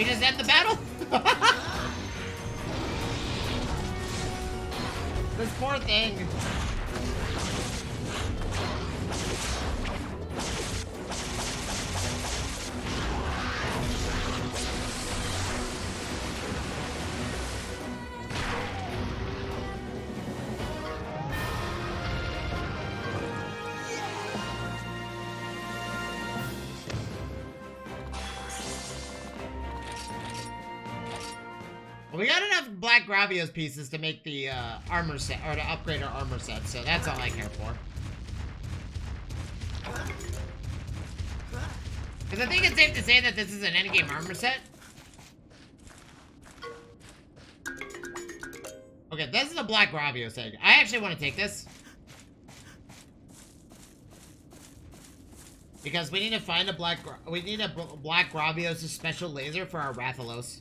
just end the battle? This poor thing. We got enough Black Gravios pieces to make the armor set, or to upgrade our armor set, so that's all I care for. Because I think it's safe to say that this is an endgame armor set. Okay, this is a Black Gravios egg. I actually want to take this. Because we need to find a Black Gravios special laser for our Rathalos.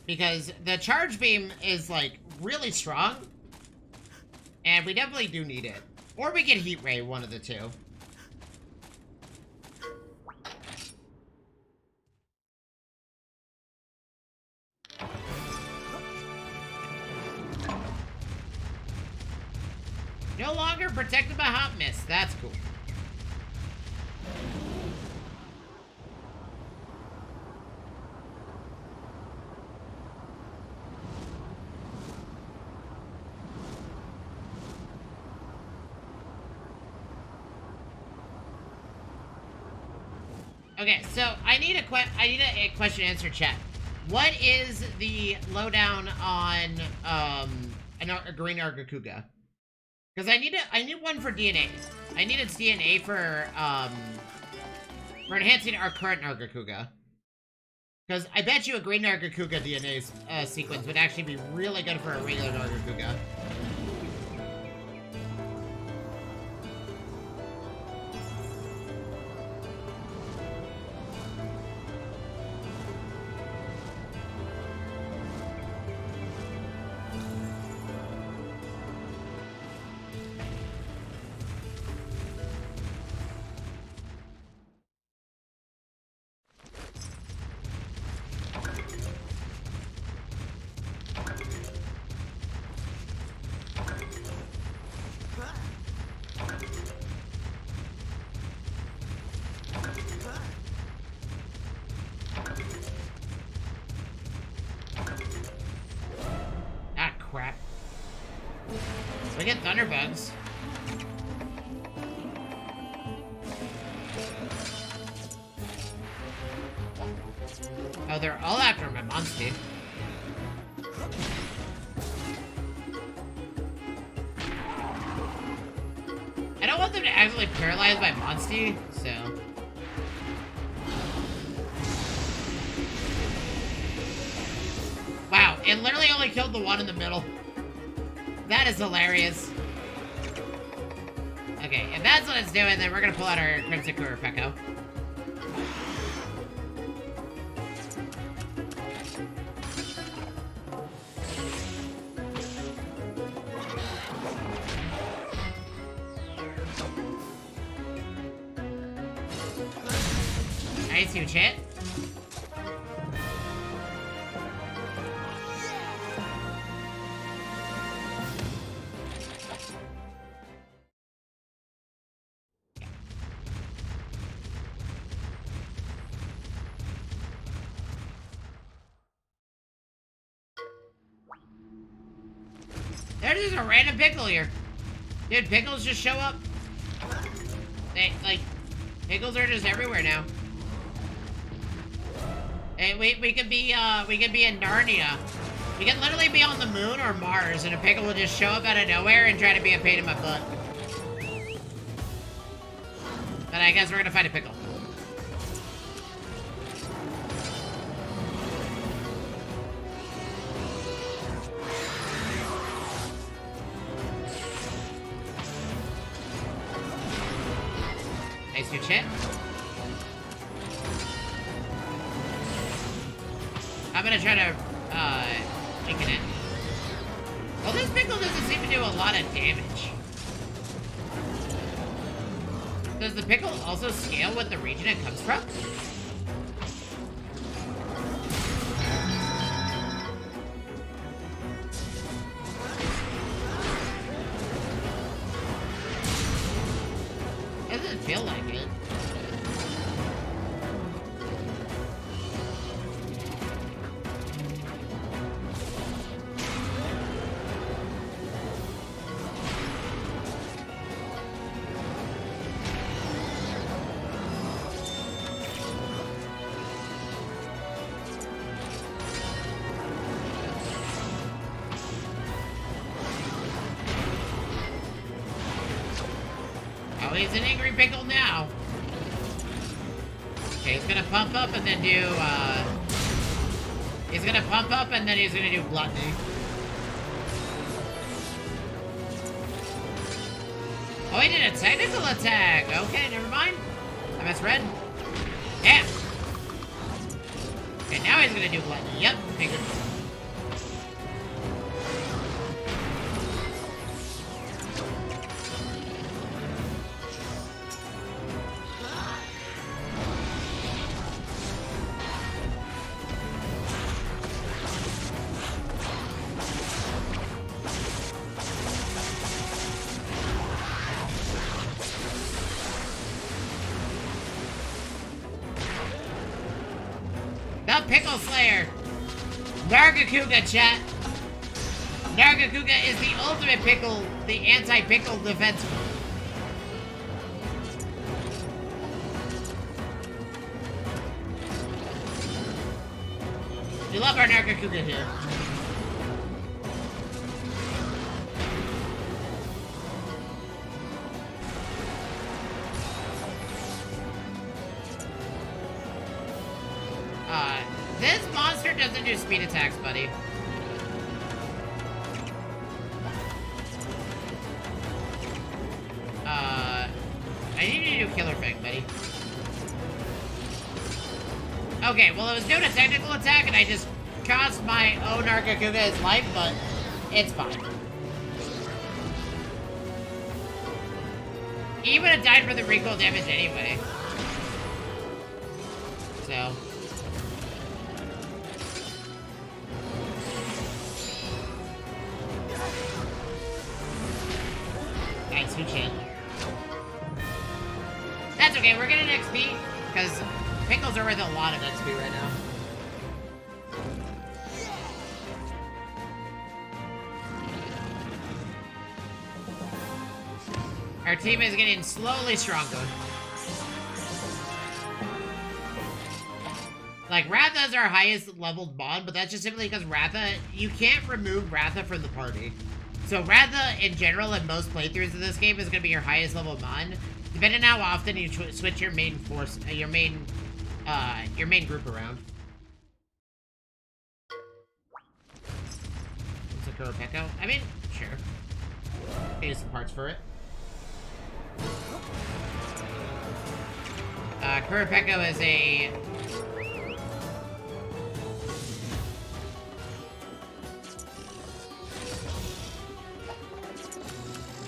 Because the charge beam is, like, really strong. And we definitely do need it. Or we get Heat Ray, one of the two. No longer protected by Hot Mist. That's cool. Okay, so I need a question answer chat. What is the lowdown on a green Nargacuga? Because I need one for DNA. I need its DNA for enhancing our current Nargacuga. Because I bet you a green Nargacuga DNA sequence would actually be really good for a regular Nargacuga. Crap. So we get Thunderbugs. Oh, they're all after my monster. I don't don't want them to actually paralyze my Monstie, so... Wow, it literally only killed the one in the middle. That is hilarious. Okay, if that's what it's doing, then we're gonna pull out our Crimson Kurapeko. Nice, you chat. There's just a random pickle here. Dude, pickles just show up. They, like, pickles are just everywhere now. Hey, we could be in Narnia. We could literally be on the moon or Mars, and a pickle will just show up out of nowhere and try to be a pain in my butt. But I guess we're gonna fight a pickle. Nice new chip. I'm gonna try to, weaken it. Well, this pickle doesn't seem to do a lot of damage. Does the pickle also scale with the region it comes from? It doesn't feel like it. Oh, he's an angry pickle now. Okay, he's gonna pump up and then do, he's gonna pump up and then he's gonna do gluttony. Oh, he did a technical attack. Okay, never mind. I misread. Yeah. Okay, now he's gonna do gluttony. Yep, figured. The Pickle Slayer! Nargacuga, chat! Nargacuga is the ultimate pickle, the anti-pickle defense. We love our Nargacuga here. This monster doesn't do speed attacks, buddy. I need you to do Killer Fang, buddy. Okay, well, it was doing a technical attack, and I just cost my own Nargacuga his life, but it's fine. He would have died for the recoil damage anyway. So... Nice, who chin. That's okay, we're getting XP, because pickles are worth a lot of XP right now. Our team is getting slowly stronger. Like, Ratha is our highest leveled mod, but that's just simply because Ratha, you can't remove Ratha from the party. So Radha, in general, in most playthroughs of this game, is going to be your highest level mon. Depending on how often you switch your main force, your main group around. It's a Kurapeko. I mean, sure. Use some parts for it. Kurapeko is a...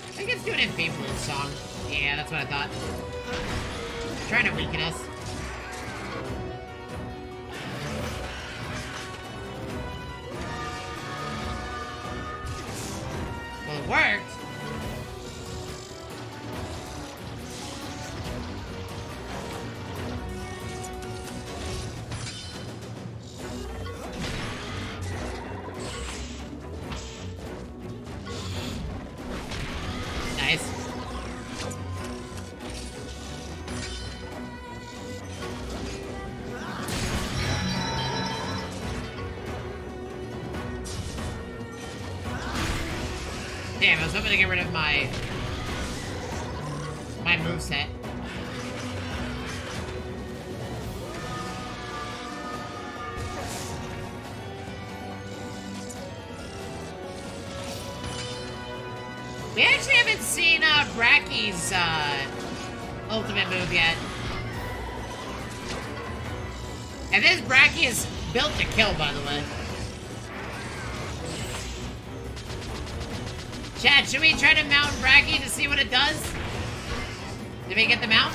I think it's doing a Fabled song. Yeah, that's what I thought. Trying to weaken us. Well, it worked. Nice. Damn, I was hoping to get rid of my moveset. We actually haven't seen Bracky's ultimate move yet. And this Bracky is built to kill, by the way. Chat, should we try to mount Bracky to see what it does? Did we get the mount?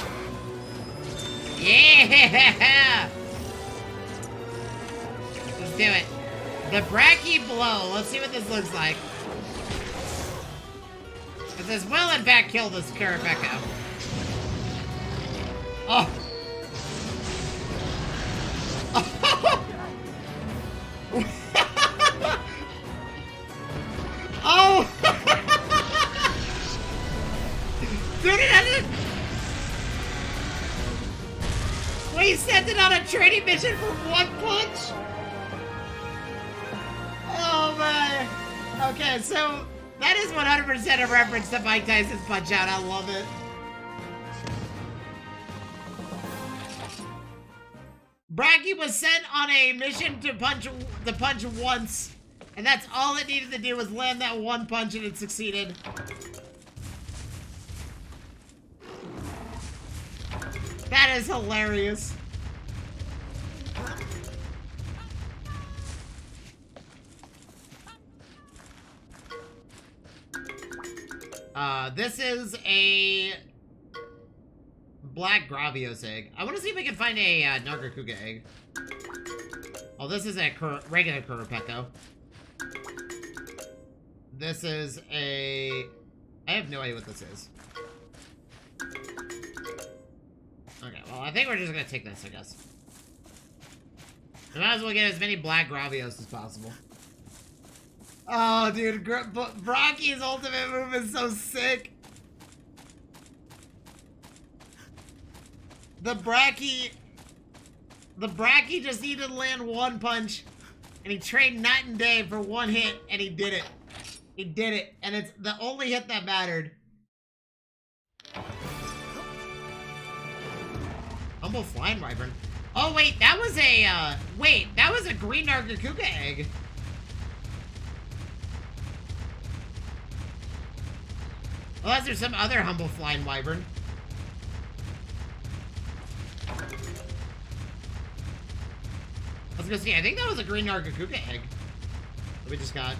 Yeah! Let's do it. The Bracky blow. Let's see what this looks like. But this will, in fact, kill this Kurapeko. Oh! Oh! Dude, it hasn't... We sent it on a training mission for one punch? Oh, man. Okay, so... That is 100% a reference to Mike Tyson's Punch-Out. I love it. Bracky was sent on a mission to punch once, and that's all it needed to do was land that one punch, and it succeeded. That is hilarious. This is a black Gravios egg. I want to see if I can find a Nargacuga egg. Oh, this is a regular Kurapeko. This is a... I have no idea what this is. Okay, well, I think we're just gonna take this, I guess. We might as well get as many black Gravios as possible. Oh, dude, Bracky's ultimate move is so sick. The Bracky just needed to land one punch, and he trained night and day for one hit, and he did it. He did it, and it's the only hit that mattered. Humble Flying Wyvern. Oh, wait, that was a, that was a green Nargacuga egg. Unless there's some other Humble Flying Wyvern. I was gonna say, I think that was a green Nargacuga egg that we just got.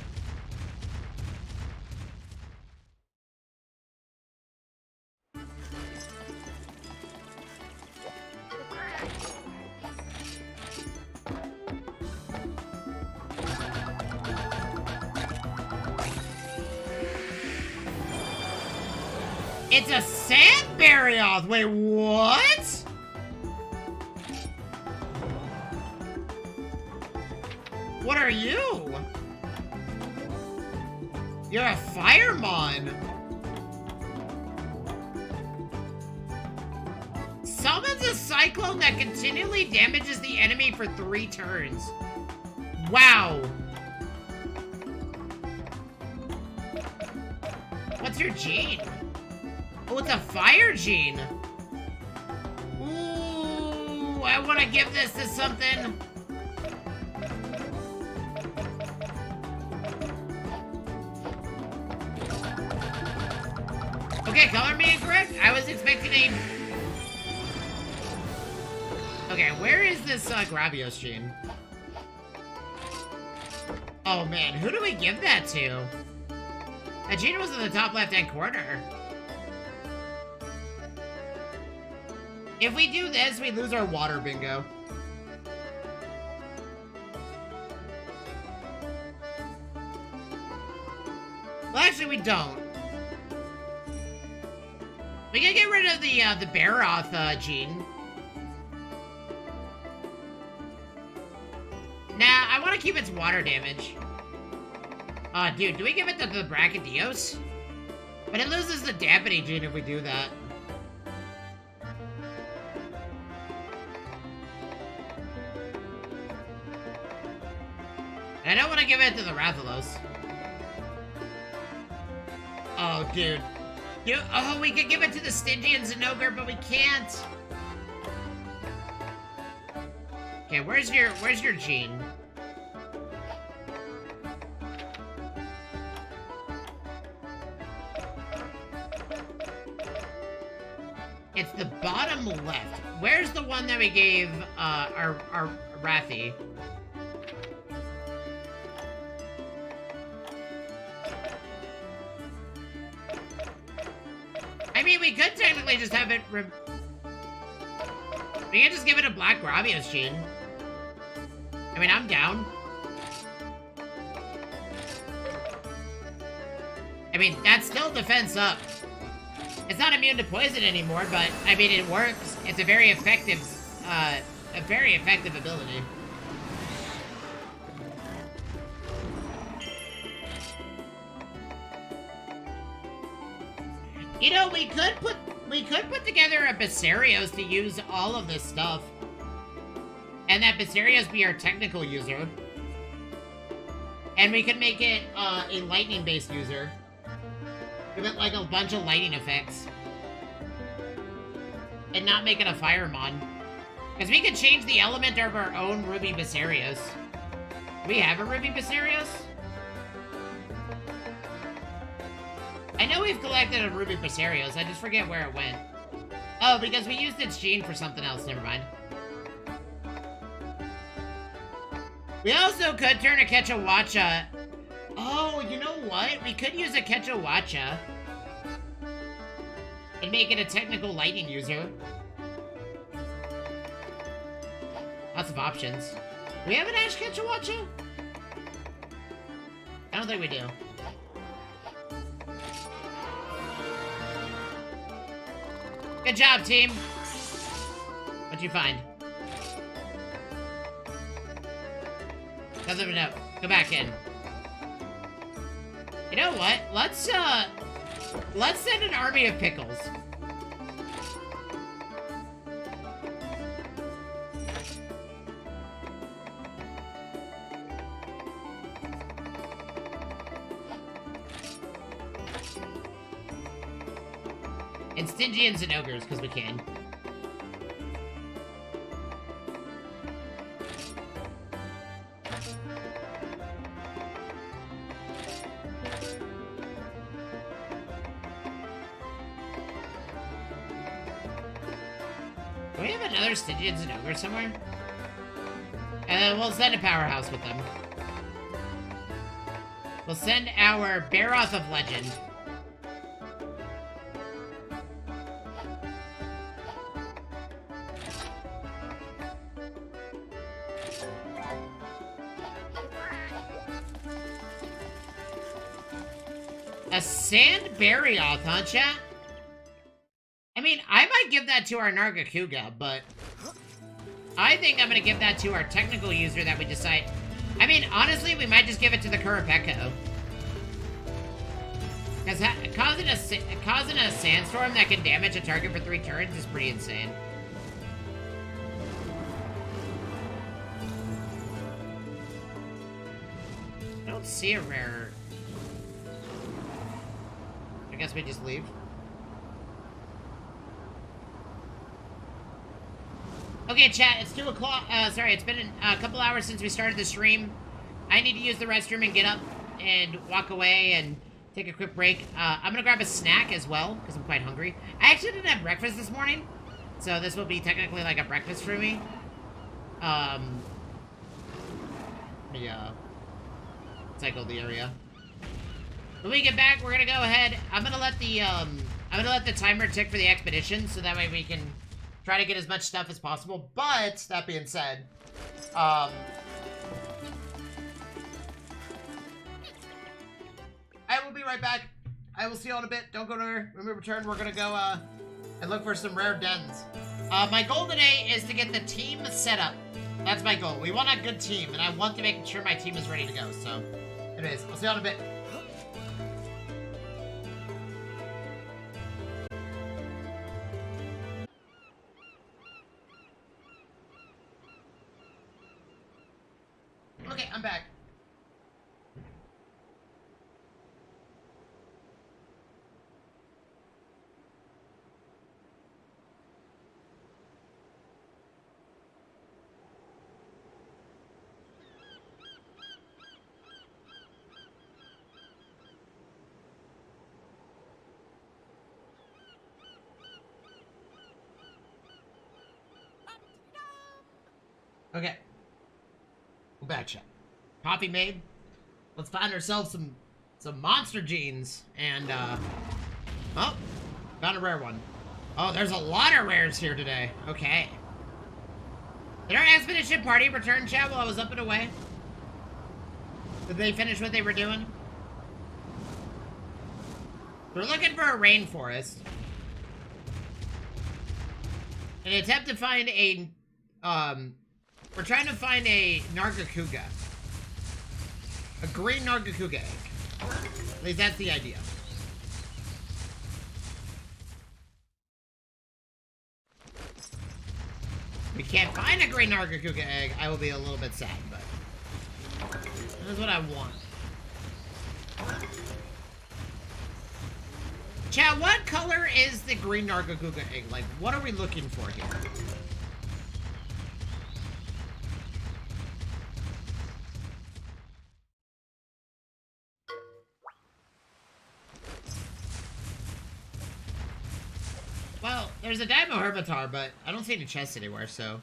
It's a Sand Barioth! Wait, what? What are you? You're a Firemon. Summons a Cyclone that continually damages the enemy for 3 turns. Wow. What's your gene? Oh, it's a fire gene. Ooh, I want to give this to something. Okay, color me incorrect. I was expecting a... Okay, where is this Gravios gene? Oh man, who do we give that to? That gene was in the top left-hand corner. If we do this, we lose our water bingo. Well, actually, we don't. We can get rid of the Barroth gene. Nah, I want to keep its water damage. Dude, do we give it to the Brachydios? But it loses the dampening gene if we do that. And I don't want to give it to the Rathalos. Oh, dude. Oh, we could give it to the Stygian Zinogre, but we can't. Okay, where's your gene? It's the bottom left. Where's the one that we gave our Rathy? I mean, we could technically just have it... We can just give it a Black Gravios gene. I mean, I'm down. I mean, that's still defense up. It's not immune to poison anymore, but, I mean, it works. It's a very effective ability. You know, we could put together a Basarios to use all of this stuff. And that Basarios be our technical user. And we could make it a lightning-based user. Give it like a bunch of lightning effects. And not make it a Firemon. Because we could change the element of our own Ruby Basarios. Do we have a Ruby Basarios? I know we've collected a Ruby Basarios, I just forget where it went. Oh, because we used its gene for something else, never mind. We also could turn a Quetzalwacha. Oh, you know what? We could use a Quetzalwacha. And make it a technical lightning user. Lots of options. Do we have an Ash Quetzalwacha? I don't think we do. Good job, team. What'd you find? Doesn't even know. Go back in. You know what? Let's send an army of pickles. And Stygians and Ogres, because we can. Do we have another Stygians and Ogres somewhere? And then we'll send a powerhouse with them. We'll send our Barroth of Legend. A Sand Barioth, huh, chat? I mean, I might give that to our Nargacuga, but I think I'm gonna give that to our technical user that we decide. I mean, honestly, we might just give it to the Kurapeko. Because causing a sandstorm that can damage a target for 3 turns is pretty insane. I don't see a rare. guess we just leave. Okay, chat, it's 2 o'clock. Sorry, it's been a couple hours since we started the stream. I need to use the restroom and get up and walk away and take a quick break. I'm gonna grab a snack as well, because I'm quite hungry. I actually didn't have breakfast this morning, so this will be technically like a breakfast for me. Yeah. Cycle the area. When we get back, we're gonna go ahead. I'm gonna let the timer tick for the expedition, so that way we can try to get as much stuff as possible. But that being said, I will be right back. I will see you all in a bit. Don't go nowhere. When we return, we're gonna go and look for some rare dens. My goal today is to get the team set up. That's my goal. We want a good team, and I want to make sure my team is ready to go. So, anyways, I'll see you all in a bit. Okay, I'm back. Okay. We're back, chat. Coffee made. Let's find ourselves some monster genes and oh, found a rare one. Oh, there's a lot of rares here today. Okay. Did our expedition party return, chat, while I was up and away? Did they finish what they were doing? We're looking for a rainforest. An attempt to find a we're trying to find a Nargacuga. A green Nargacuga egg. At least that's the idea. We can't find a green Nargacuga egg. I will be a little bit sad, but that's what I want. Chat, what color is the green Nargacuga egg? Like, what are we looking for here? Well, there's a Daimo Hermitaur, but I don't see any chests anywhere, so...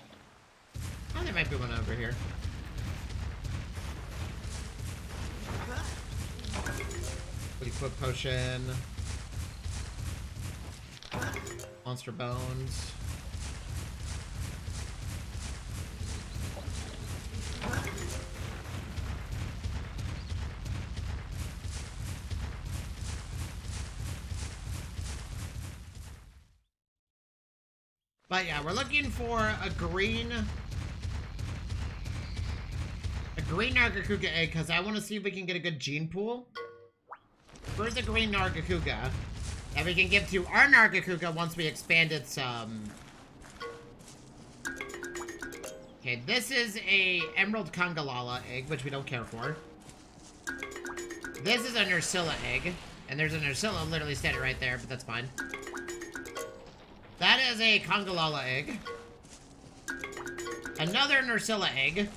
Oh, there might be one over here. Quick potion. Monster bones. But yeah, we're looking for a green Nargacuga egg, because I want to see if we can get a good gene pool. Where's the green Nargacuga that we can give to our Nargacuga once we expand its, Okay, this is a Emerald Congalala egg, which we don't care for. This is a Nursilla egg, and there's a Nursilla literally standing right there, but that's fine. That is a Congalala egg. Another Nursilla egg.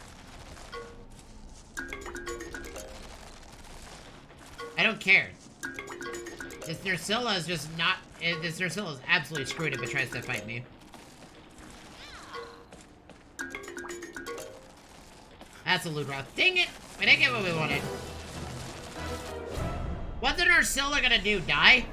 I don't care. This Nursilla is just not... This Nursilla is absolutely screwed if it tries to fight me. That's a Ludroth. Dang it! We didn't get what we wanted. What's the Nursilla gonna do? Die?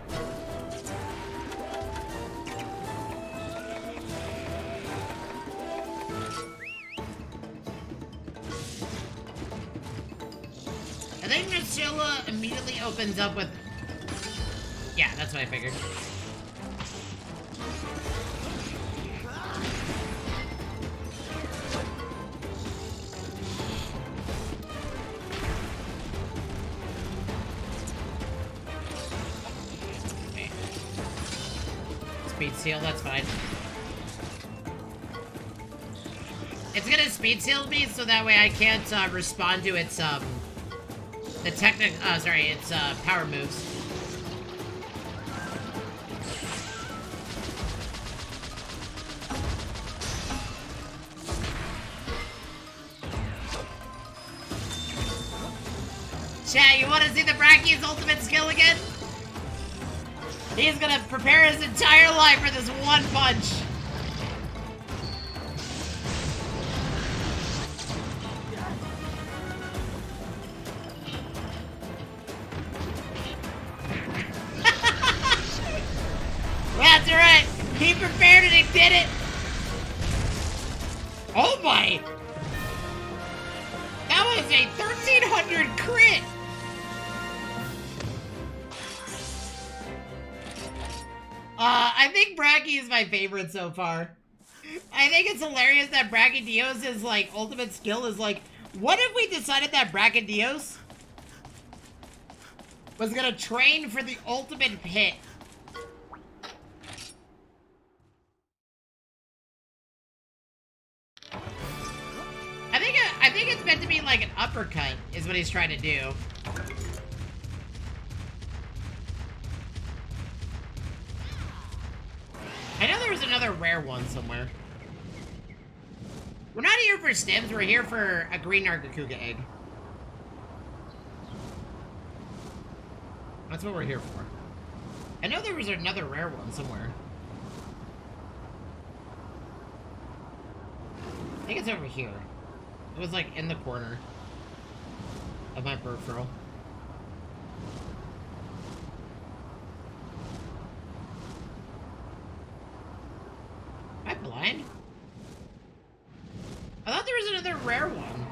I think Nursilla immediately opens up with... Yeah, that's what I figured. Okay. Speed seal, that's fine. It's gonna speed seal me, so that way I can't respond to its its power moves. Chat, you want to see the Brachy's ultimate skill again? He's gonna prepare his entire life for this one punch. That's right. He prepared it. He did it. Oh my. That was a 1300 crit. I think Brachy is my favorite so far. I think it's hilarious that Brachydios' like ultimate skill is like, what if we decided that Brachydios was gonna train for the ultimate pit? I think it's meant to be like an uppercut is what he's trying to do. I know there was another rare one somewhere. We're not here for stims, we're here for a green Nargacuga egg. That's what we're here for. I know there was another rare one somewhere. I think it's over here. It was like in the corner of my peripheral. Am I blind? I thought there was another rare one.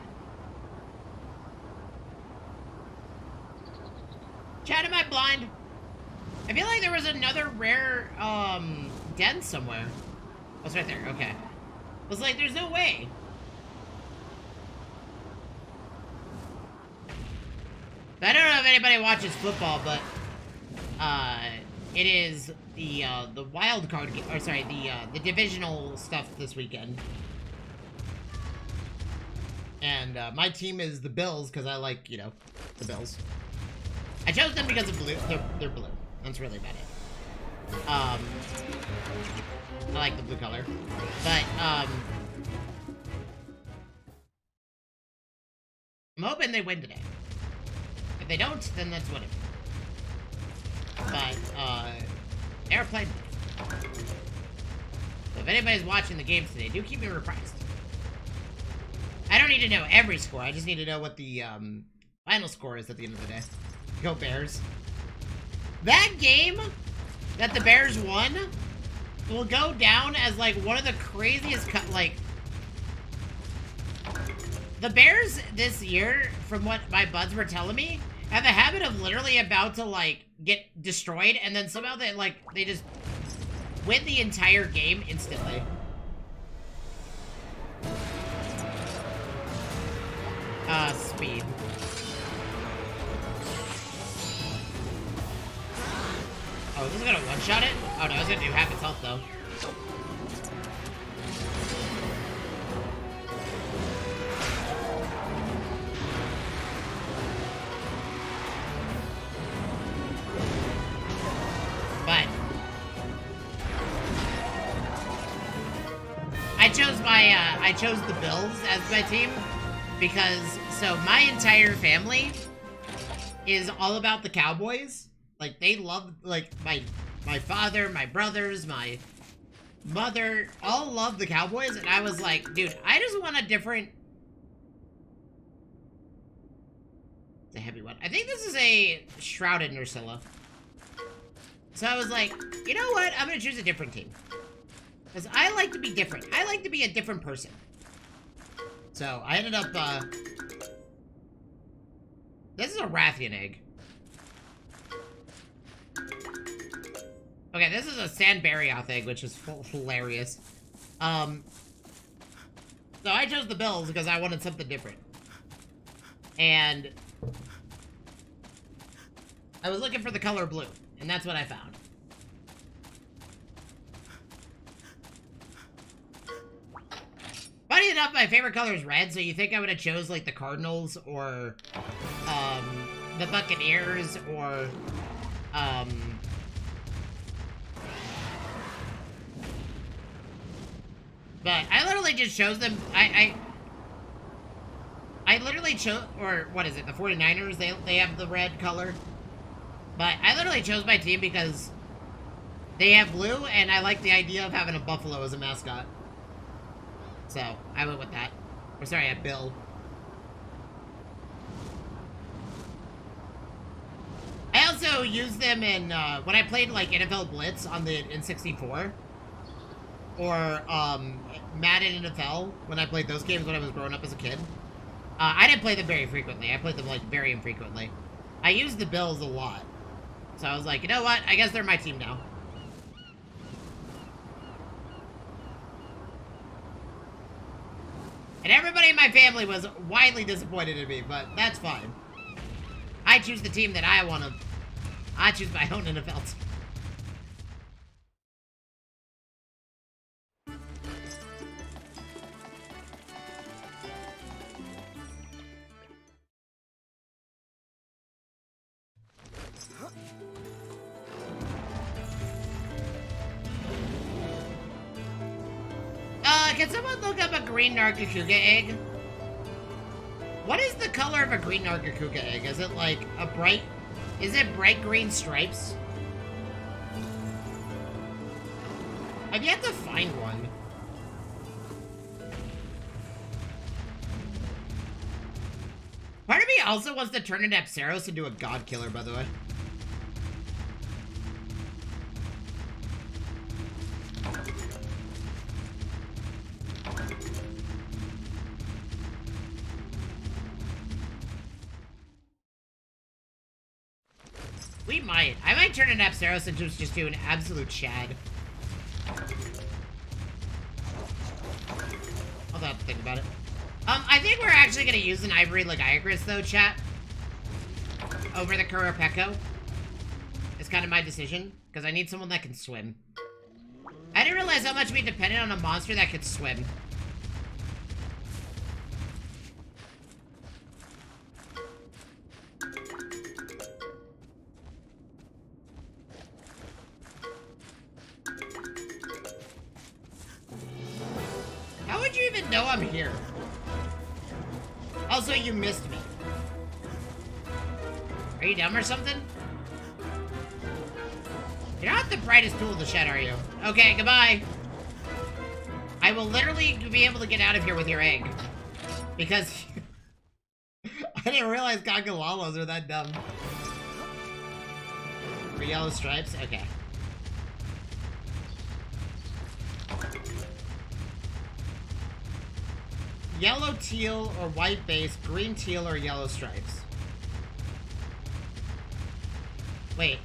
Chat, am I blind? I feel like there was another rare, den somewhere. Oh, it's right there, okay. I was like, there's no way. I don't know if anybody watches football, but, it is the wild card, or sorry, the divisional stuff this weekend. And, my team is the Bills, because I like, you know, the Bills. I chose them because of blue. They're blue. That's really about it. I like the blue color. But, I'm hoping they win today. If they don't, then that's whatever. But, they're playing today. So if anybody's watching the games today, do keep me apprised. I don't need to know every score. I just need to know what the, final score is at the end of the day. Go Bears. That game that the Bears won will go down as, like, one of the craziest the Bears this year, from what my buds were telling me, have a habit of literally about to, like, get destroyed, and then somehow they just win the entire game instantly. Speed. Oh, is this gonna one-shot it? Oh no, it's gonna do half its health though. But I chose the Bills as my team because so my entire family is all about the Cowboys. Like, they love, like, my father, my brothers, my mother, all love the Cowboys, and I was like, dude, I just want a different... It's a heavy one. I think this is a Shrouded Nursilla. So I was like, you know what? I'm gonna choose a different team. Because I like to be different. I like to be a different person. So, I ended up, this is a Rathian egg. Okay, this is a Sandbarioth egg, which is hilarious. So I chose the Bills because I wanted something different. And I was looking for the color blue, and that's what I found. Funny enough, my favorite color is red, so you think I would have chose, like, the Cardinals, or, the Buccaneers, or, But I literally just chose them. I I literally chose, or what is it, the 49ers, they have the red color. But I literally chose my team because they have blue, and I like the idea of having a buffalo as a mascot. So, I went with that. Or sorry, a Bill. I also used them in, when I played, like, NFL Blitz on the N64. Or, Madden NFL, when I played those games when I was growing up as a kid. I didn't play them very frequently. I played them, like, very infrequently. I used the Bills a lot. So I was like, you know what? I guess they're my team now. And everybody in my family was widely disappointed in me, but that's fine. I choose the team that I want to. I choose my own NFL team. Can someone look up a green Nargacuga egg? What is the color of a green Nargacuga egg? Is it like a bright... Is it bright green stripes? I've yet to find one. Part of me also wants to turn an Apsaros into a god killer, by the way. We might. I might turn an Apsaros into just do an absolute Chad. I'll have to think about it. I think we're actually gonna use an Ivory Lagiacrus though, chat. Over the Kurapeko. It's kind of my decision, because I need someone that can swim. I didn't realize how much we depended on a monster that could swim. How would you even know I'm here? Also, you missed me. Are you dumb or something? You're not the brightest tool in the shed, are you? Okay, goodbye. I will literally be able to get out of here with your egg. Because... I didn't realize Gogolalos are that dumb. For yellow stripes? Okay. Yellow teal or white base, green teal or yellow stripes. Wait,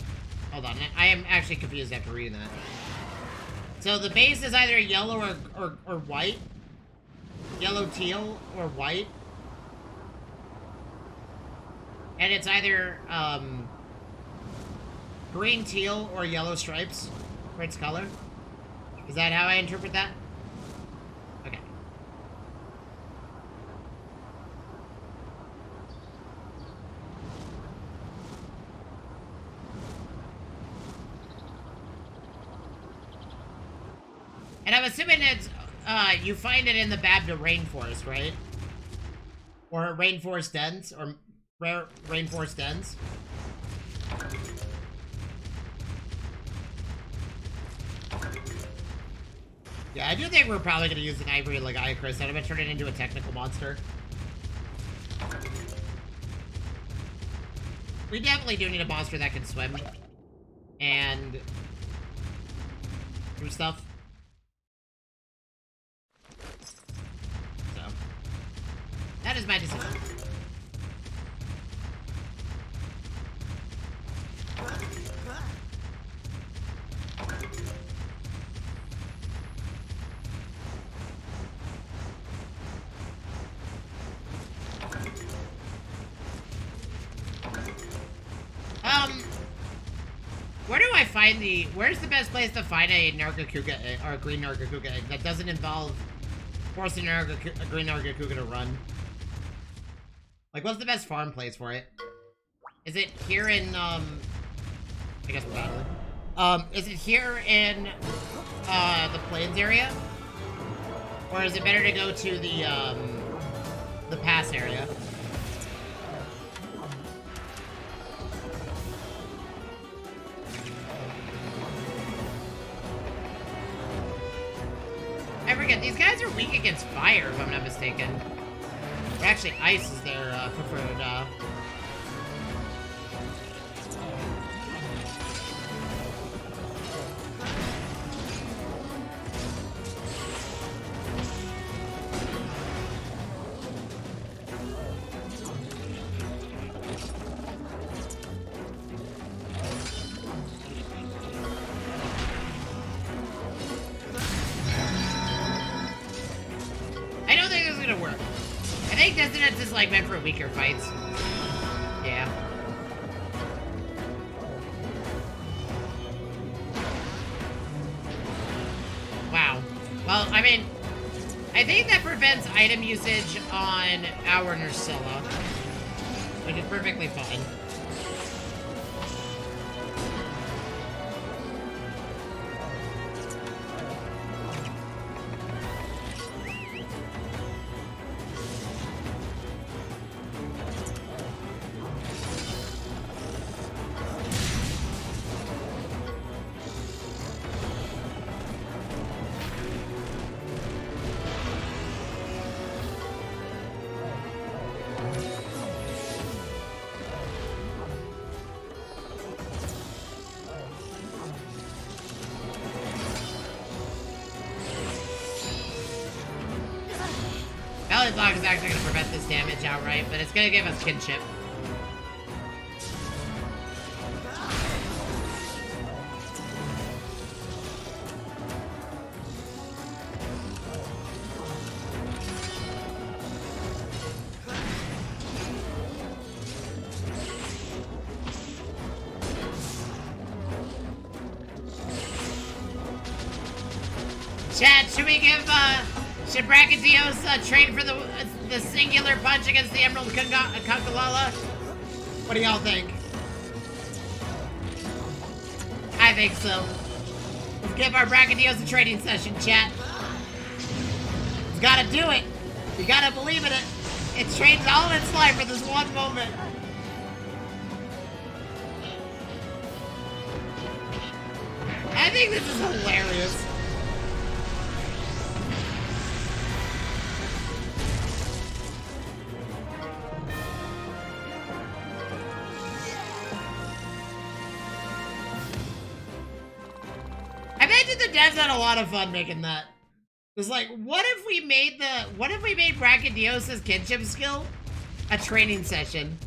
hold on. I am actually confused after reading that. So the base is either yellow or white. Yellow teal or white. And it's either green teal or yellow stripes for its color. Is that how I interpret that? Okay. And I'm assuming it's, you find it in the Babda rainforest, right? Or rainforest dens, or rare rainforest dens. Yeah, I do think we're probably going to use an Ivory Lagiacrus, and I'm going to turn it into a technical monster. We definitely do need a monster that can swim. And... do stuff. So. That is my decision. Where do I find the... Where's the best place to find a Nargacuga egg, or a green Nargacuga egg that doesn't involve forcing a green Nargacuga to run? Like, what's the best farm place for it? Is it here in, I guess we're battling. Is it here in, the Plains area? Or is it better to go to the, the pass area. I forget, these guys are weak against fire, if I'm not mistaken. Or actually, ice is their preferred, I don't think this is gonna work. I think Dissonance is like meant for weaker fights. Yeah. Wow. Well, I mean, I think that prevents item usage on our Nursilla, which is perfectly fine. Belly Block is actually going to prevent this damage outright, but it's going to give us kinship. Chat, should we give, should Brachydios trade for the singular punch against the Emerald Conkalala? What do y'all think? I think so. Let's give our Brachydios a trading session, chat. You gotta do it. You gotta believe in it. It trades all of its life for this one moment. I think this is hilarious. I imagine the devs had a lot of fun making that. It's like, what if we made Brachydios' kinship skill a training session?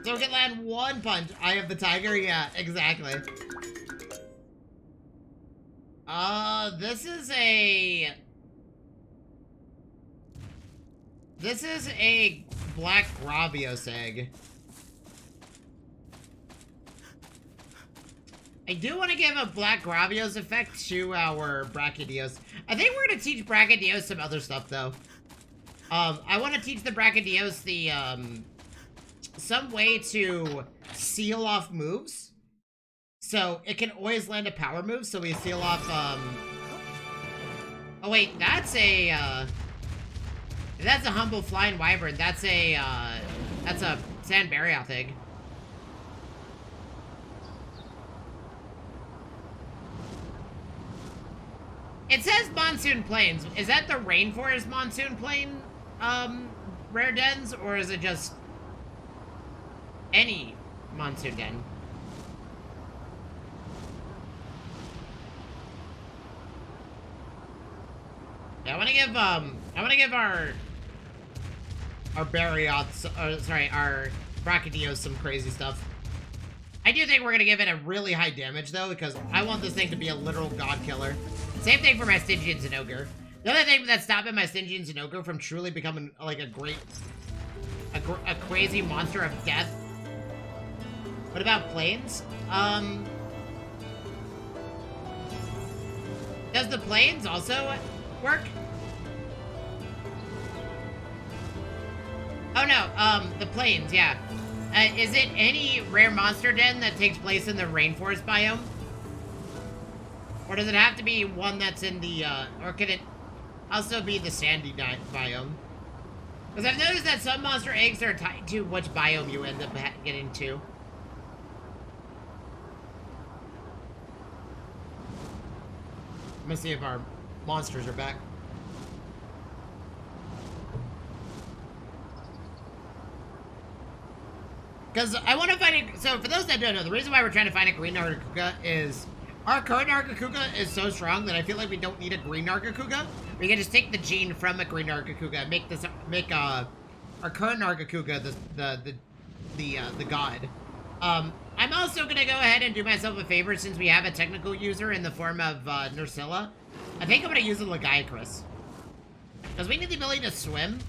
So we can land one punch. Eye of the Tiger? Yeah, exactly. This is a Black Gravios egg. I do want to give a Black Gravios effect to our Brachydios. I think we're going to teach Brachydios some other stuff, though. I want to teach the Brachydios the, some way to seal off moves. So it can always land a power move, so we seal off, oh wait, that's a Humble Flying Wyvern. That's a Sand Barioth egg. It says Monsoon Plains. Is that the Rainforest Monsoon Plain, rare dens, or is it just any Monsoon Den? Yeah, I want to give our Barioths, sorry, our Brachydios some crazy stuff. I do think we're gonna give it a really high damage though, because I want this thing to be a literal god killer. Same thing for my Stygian Zinogre. The other thing that's stopping my Stygian Zinogre from truly becoming like a crazy monster of death. What about Plains? Does the Plains also work? Oh no, the Plains, yeah. Is it any rare monster den that takes place in the rainforest biome? Or does it have to be one that's in the, or could it also be the sandy biome? Because I've noticed that some monster eggs are tied to which biome you end up getting to. Let me see if our monsters are back. Because I want to find it. So, for those that don't know, the reason why we're trying to find a green Nargacuga is our current Nargacuga is so strong that I feel like we don't need a green Nargacuga. We can just take the gene from a green Nargacuga and make our current Nargacuga the god. I'm also gonna go ahead and do myself a favor since we have a technical user in the form of Nursilla. I think I'm gonna use a Lagiacrus. Because we need the ability to swim.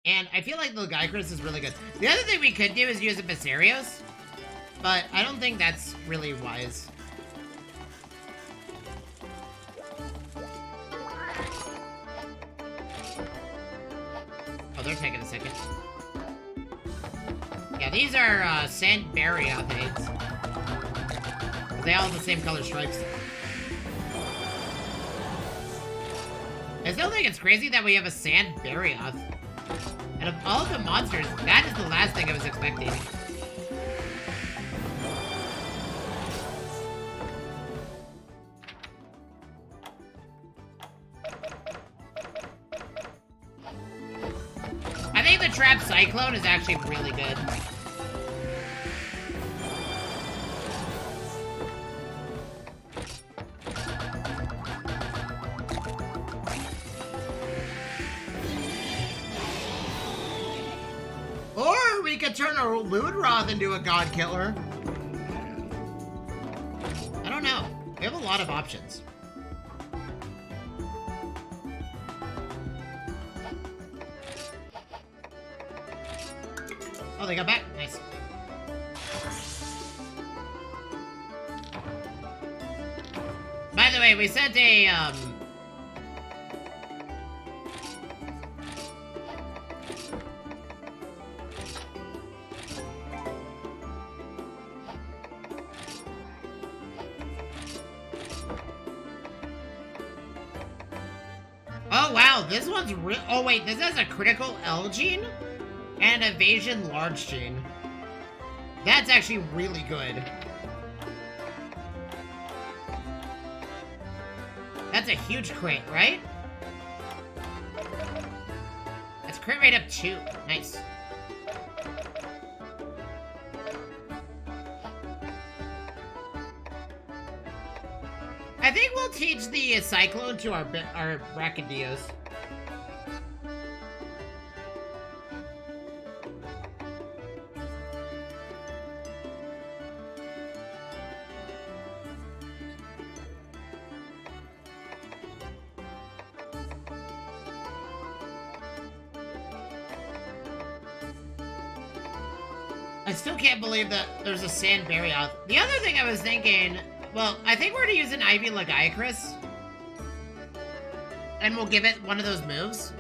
And I feel like the Lagiacrus is really good. The other thing we could do is use a Basarios, but I don't think that's really wise. Oh, they're taking a second. Yeah, these are Sandbarioth eggs. They all have the same color stripes. I still think it's crazy that we have a Sandbarioth. And of all the monsters, that is the last thing I was expecting. I think the Trap Cyclone is actually really good. Or we could turn a Ludroth into a god killer. I don't know. We have a lot of options. Oh, they got back. Nice. By the way, we sent a, Oh, wow, this one's real. Oh, wait, this has a critical L gene and evasion large gene. That's actually really good. That's a huge crit, right? That's crit rate up 2. Nice. I think we'll teach the Cyclone to our Brachydios. I still can't believe that there's a Sandbarioth. The other thing I was thinking... Well, I think we're gonna use an Ivy Lagiacrus. And we'll give it one of those moves.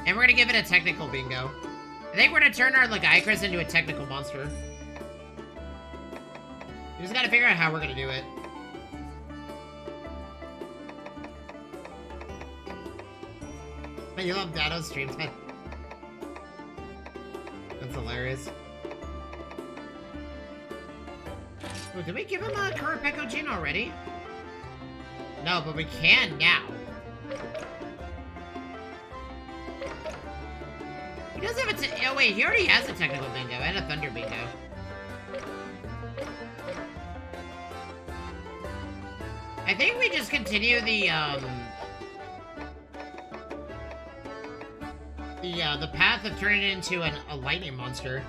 And we're gonna give it a technical bingo. I think we're gonna turn our Lagiacrus into a technical monster. We just gotta figure out how we're gonna do it. But you love Dato's streams, man. That's hilarious. Oh, did we give him a Kurapeko Jin already? No, but we can now. He does have a oh wait, he already has a technical bingo and a thunder bingo. I think we just continue the path of turning it into a lightning monster.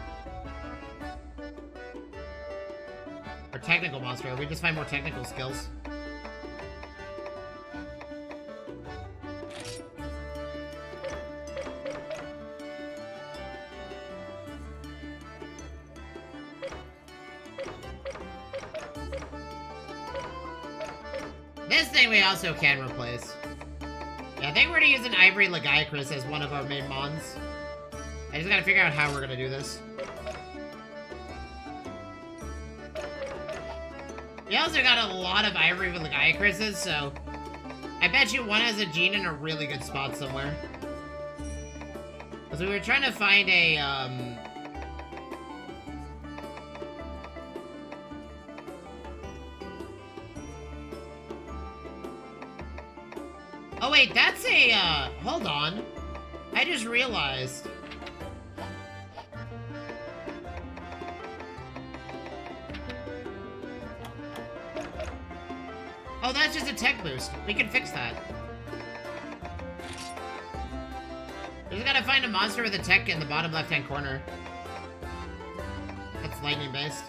Or technical monster. We just find more technical skills. This thing we also can replace. Yeah, I think we're gonna use an Ivory Lagiacrus as one of our main mons. I just gotta figure out how we're gonna do this. We also got a lot of Ivory with Lagiacruses, so I bet you one has a gene in a really good spot somewhere. Because we were trying to find a, Oh wait, that's a, hold on. I just realized. Oh, that's just a tech boost. We can fix that. We just gotta find a monster with a tech in the bottom left-hand corner. That's lightning-based.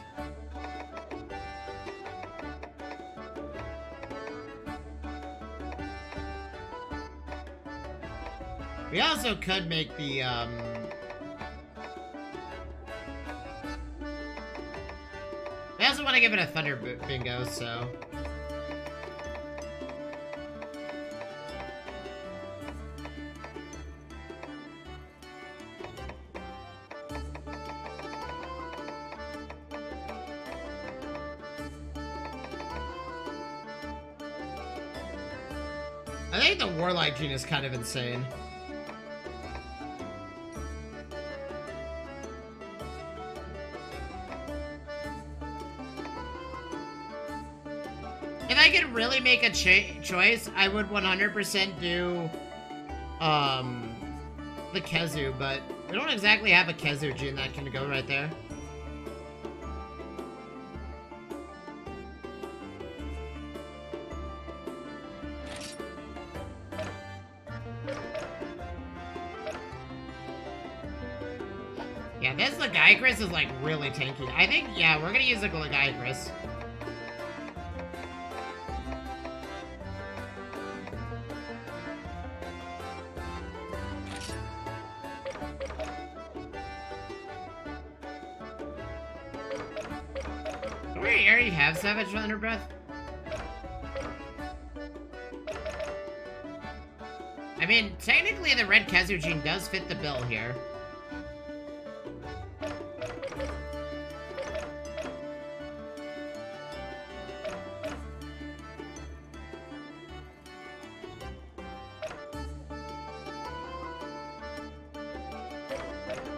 We also could make the, I also want to give it a Thunder Bingo, so... I think the Warlock gene is kind of insane. If I could really make a choice, I would 100% do, the Kezu, but we don't exactly have a Kezu gene that can go right there. Yeah, this Lagiacrus is, like, really tanky. I think, yeah, we're gonna use the Lagiacrus. Do we already have Savage Thunder Breath? I mean, technically the red Kezu gene does fit the bill here.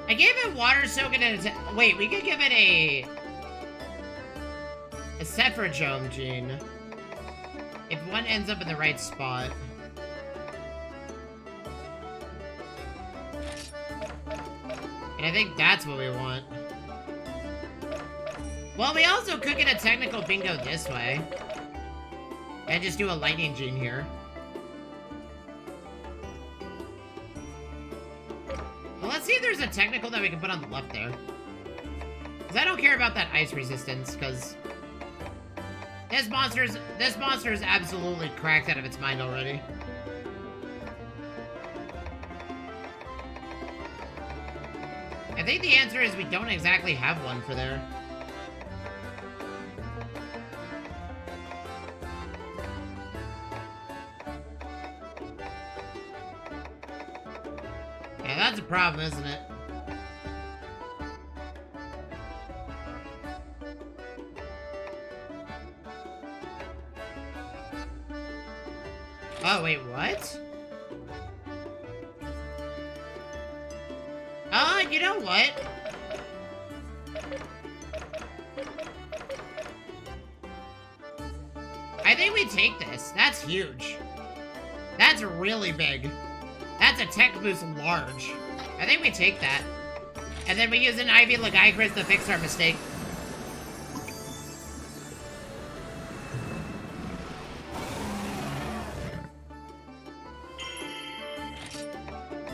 I gave it Water Soaking and wait, we could give it a Sephiroth gene if one ends up in the right spot. And I think that's what we want. Well, we also could get a technical bingo this way. And just do a lightning gene here. Well, let's see if there's a technical that we can put on the left there. Because I don't care about that ice resistance, because this monster is absolutely cracked out of its mind already. I think the answer is we don't exactly have one for there. Yeah, that's a problem, isn't it? Oh, wait, what? You know what? I think we take this. That's huge. That's really big. That's a tech boost large. I think we take that. And then we use an Ivy Lagiacrus to fix our mistake.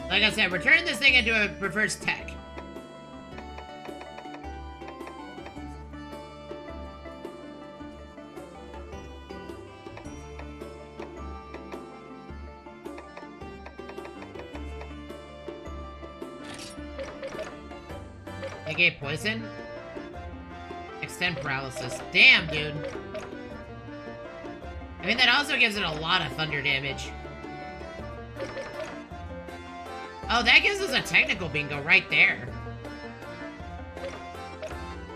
Like I said, we're turning this thing into a reverse tech. Negate poison? Extend paralysis. Damn, dude. I mean, that also gives it a lot of thunder damage. Oh, that gives us a technical bingo right there.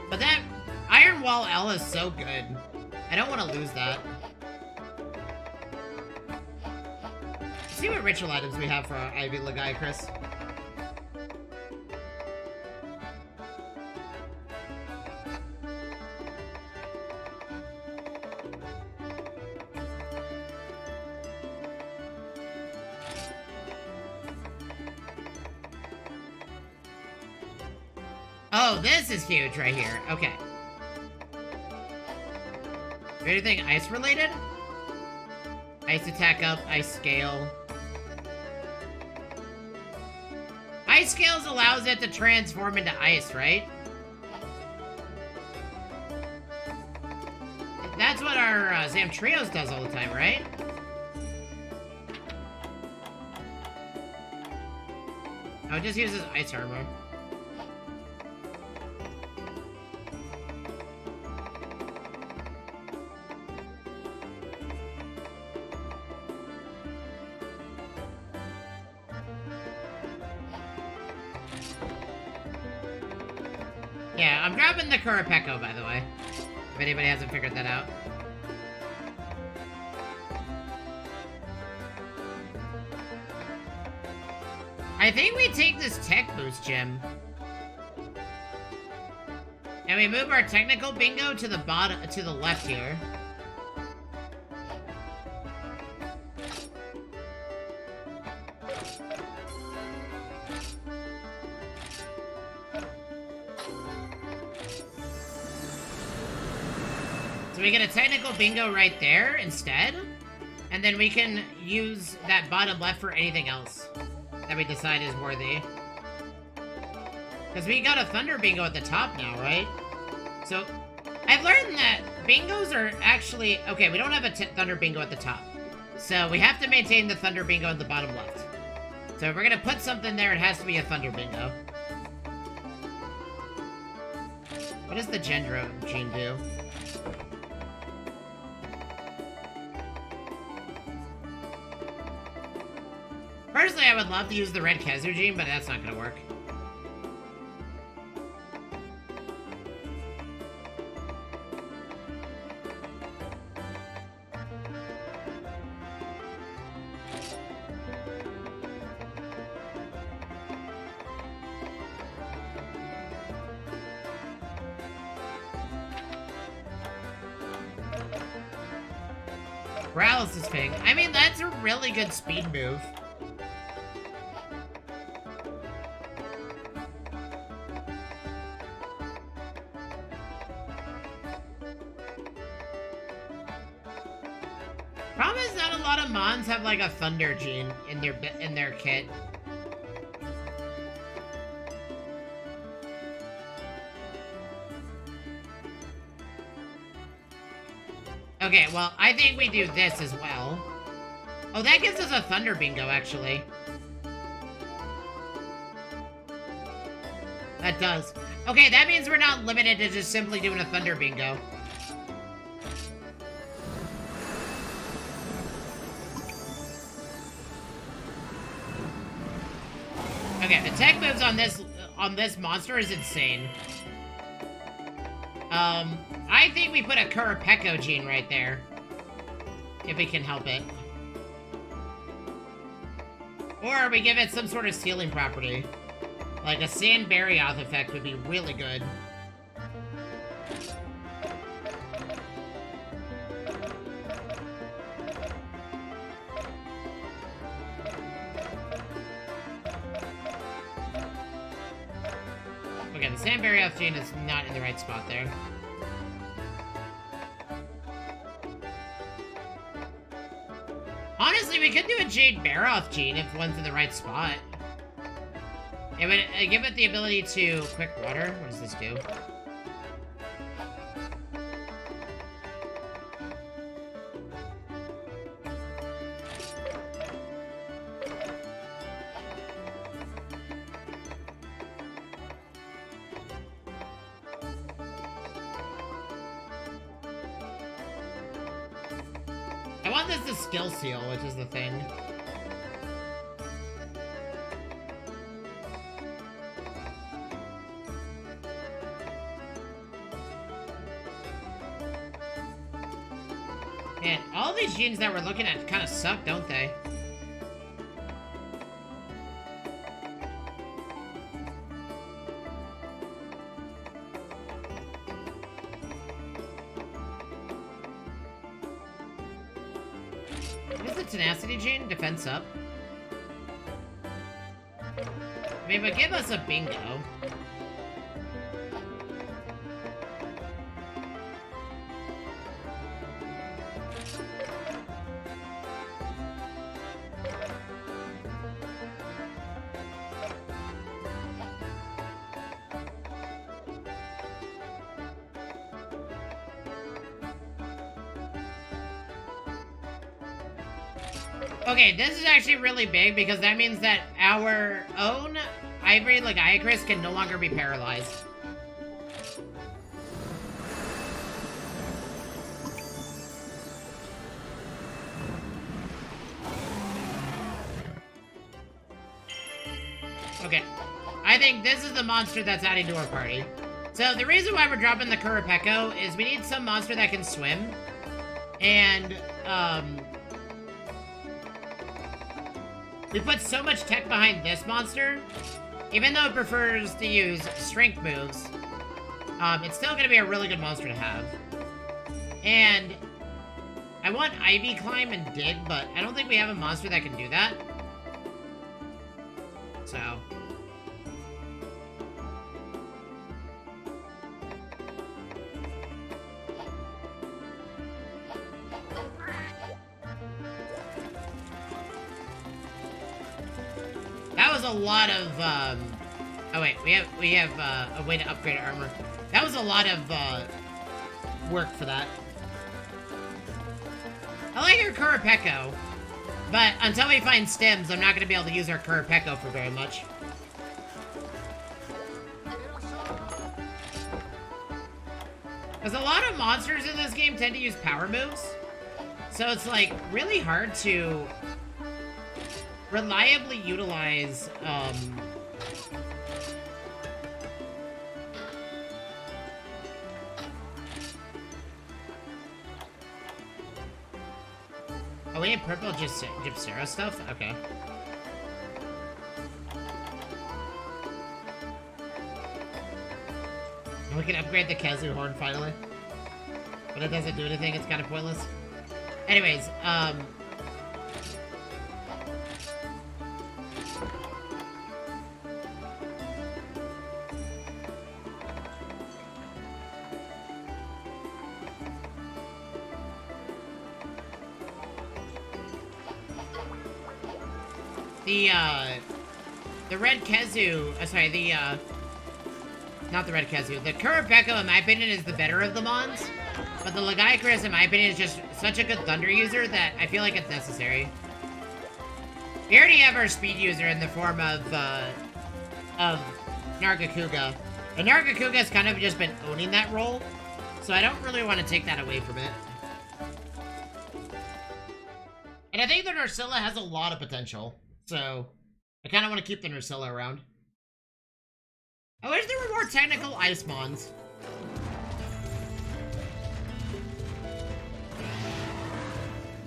But that Iron Wall L is so good. I don't want to lose that. Let's see what ritual items we have for our Ivy Lagiacrus. Oh, this is huge right here. Okay. Anything ice related? Ice attack up, ice scale. Ice scales allows it to transform into ice, right? That's what our Zamtrios does all the time, right? Oh, it just uses ice armor. Yeah, I'm grabbing the Kurapeko, by the way. If anybody hasn't figured that out. I think we take this Tech Boost gem. And we move our technical bingo to the bottom, to the left here. So we get a technical bingo right there instead. And then we can use that bottom left for anything else that we decide is worthy. Because we got a Thunder Bingo at the top now, right? So, I've learned that bingos are actually... Okay, we don't have a Thunder Bingo at the top. So, we have to maintain the Thunder Bingo in the bottom left. So, if we're gonna put something there, it has to be a Thunder Bingo. What does the Gendro gene do? Personally, I would love to use the red Kezu gene, but that's not gonna work. Paralysis Ping. I mean, that's a really good speed move. Problem is not a lot of Mons have like a Thunder gene in their kit. Okay, well, I think we do this as well. Oh, that gives us a Thunder Bingo, actually. That does. Okay, that means we're not limited to just simply doing a Thunder Bingo. Okay, the tech moves on this monster is insane. I think we put a Kurapeko gene right there. If we can help it. Or we give it some sort of sealing property. Like a Sand Barioth effect would be really good. Okay, the Sand Barioth gene is not in the right spot there. Honestly, we could do a Jade Barioth gene if one's in the right spot. It would give it the ability to quick water. What does this do? I want this to skill seal, which is the thing. And all these genes that we're looking at kind of suck, don't they? What is the tenacity gene? Defense up. I mean, but give us a bingo. Okay, this is actually really big because that means that our own Ivory Lagiacrus can no longer be paralyzed. Okay, I think this is the monster that's adding to our party. So the reason why we're dropping the Kurapeko is we need some monster that can swim. And, we put so much tech behind this monster, even though it prefers to use strength moves, it's still gonna be a really good monster to have. And I want Ivy Climb and Dig, but I don't think we have a monster that can do that. So. That was a lot of, oh wait, we have a way to upgrade our armor. That was a lot of, work for that. I like our Kurapeko, but until we find stems, I'm not gonna be able to use our Kurapeko for very much. Because a lot of monsters in this game tend to use power moves, so it's, like, really hard to reliably utilize, Oh, we have purple Gypsera stuff? Okay. We can upgrade the Kazu Horn finally. But it doesn't do anything, it's kind of pointless. Anyways, the Red Kazu, sorry, not the Red Kazu, the Kurapeko, in my opinion, is the better of the Mons, but the Lagiacrus, in my opinion, is just such a good Thunder user that I feel like it's necessary. We already have our Speed user in the form of Nargacuga, and Nargacuga has kind of just been owning that role, so I don't really want to take that away from it. And I think the Nursilla has a lot of potential, so I kind of want to keep the Nursilla around. I wish there were more technical Ice Mons.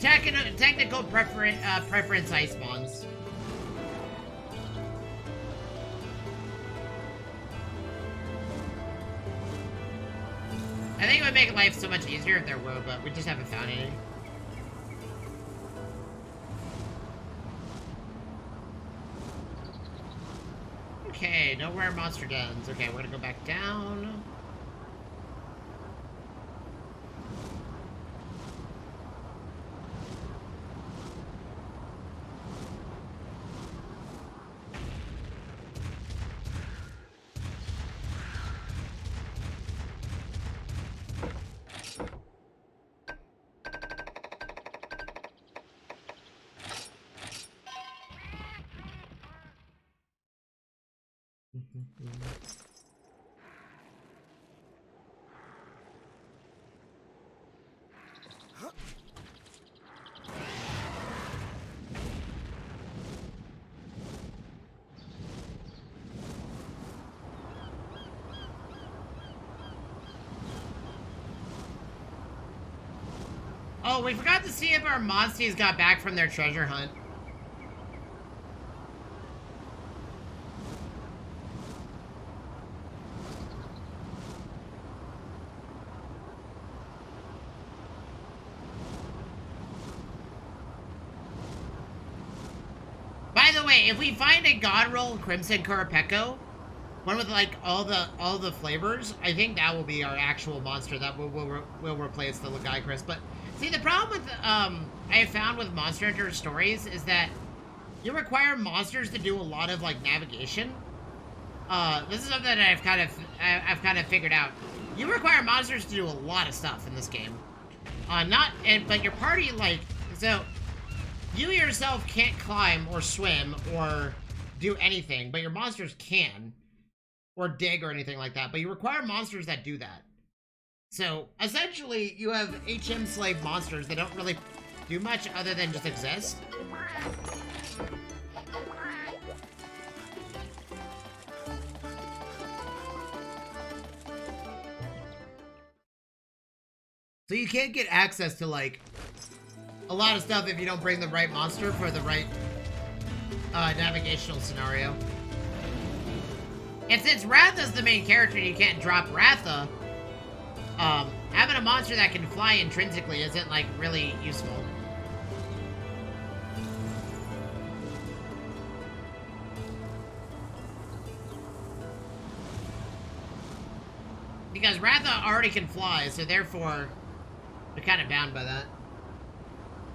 Technical preference Ice Mons. I think it would make life so much easier if there were, but we just haven't found any. Okay, no rare monster dens. Okay, we're gonna go back down. Oh Oh, we forgot to see if our Monsties got back from their treasure hunt. By the way, if we find a God Roll Crimson Kurapeko, one with like all the flavors, I think that will be our actual monster that will replace the Lagiacrus. But see, the problem with I have found with Monster Hunter stories is that you require monsters to do a lot of like navigation. This is something that I've kind of figured out. You require monsters to do a lot of stuff in this game. But your party, like, so you yourself can't climb or swim or do anything, but your monsters can. Or dig or anything like that, but you require monsters that do that. So, essentially, you have HM slave monsters that don't really do much other than just exist. So you can't get access to, like, a lot of stuff if you don't bring the right monster for the right navigational scenario. And since Ratha's the main character and you can't drop Ratha, having a monster that can fly intrinsically isn't, like, really useful. Because Ratha already can fly, so therefore, we're kind of bound by that.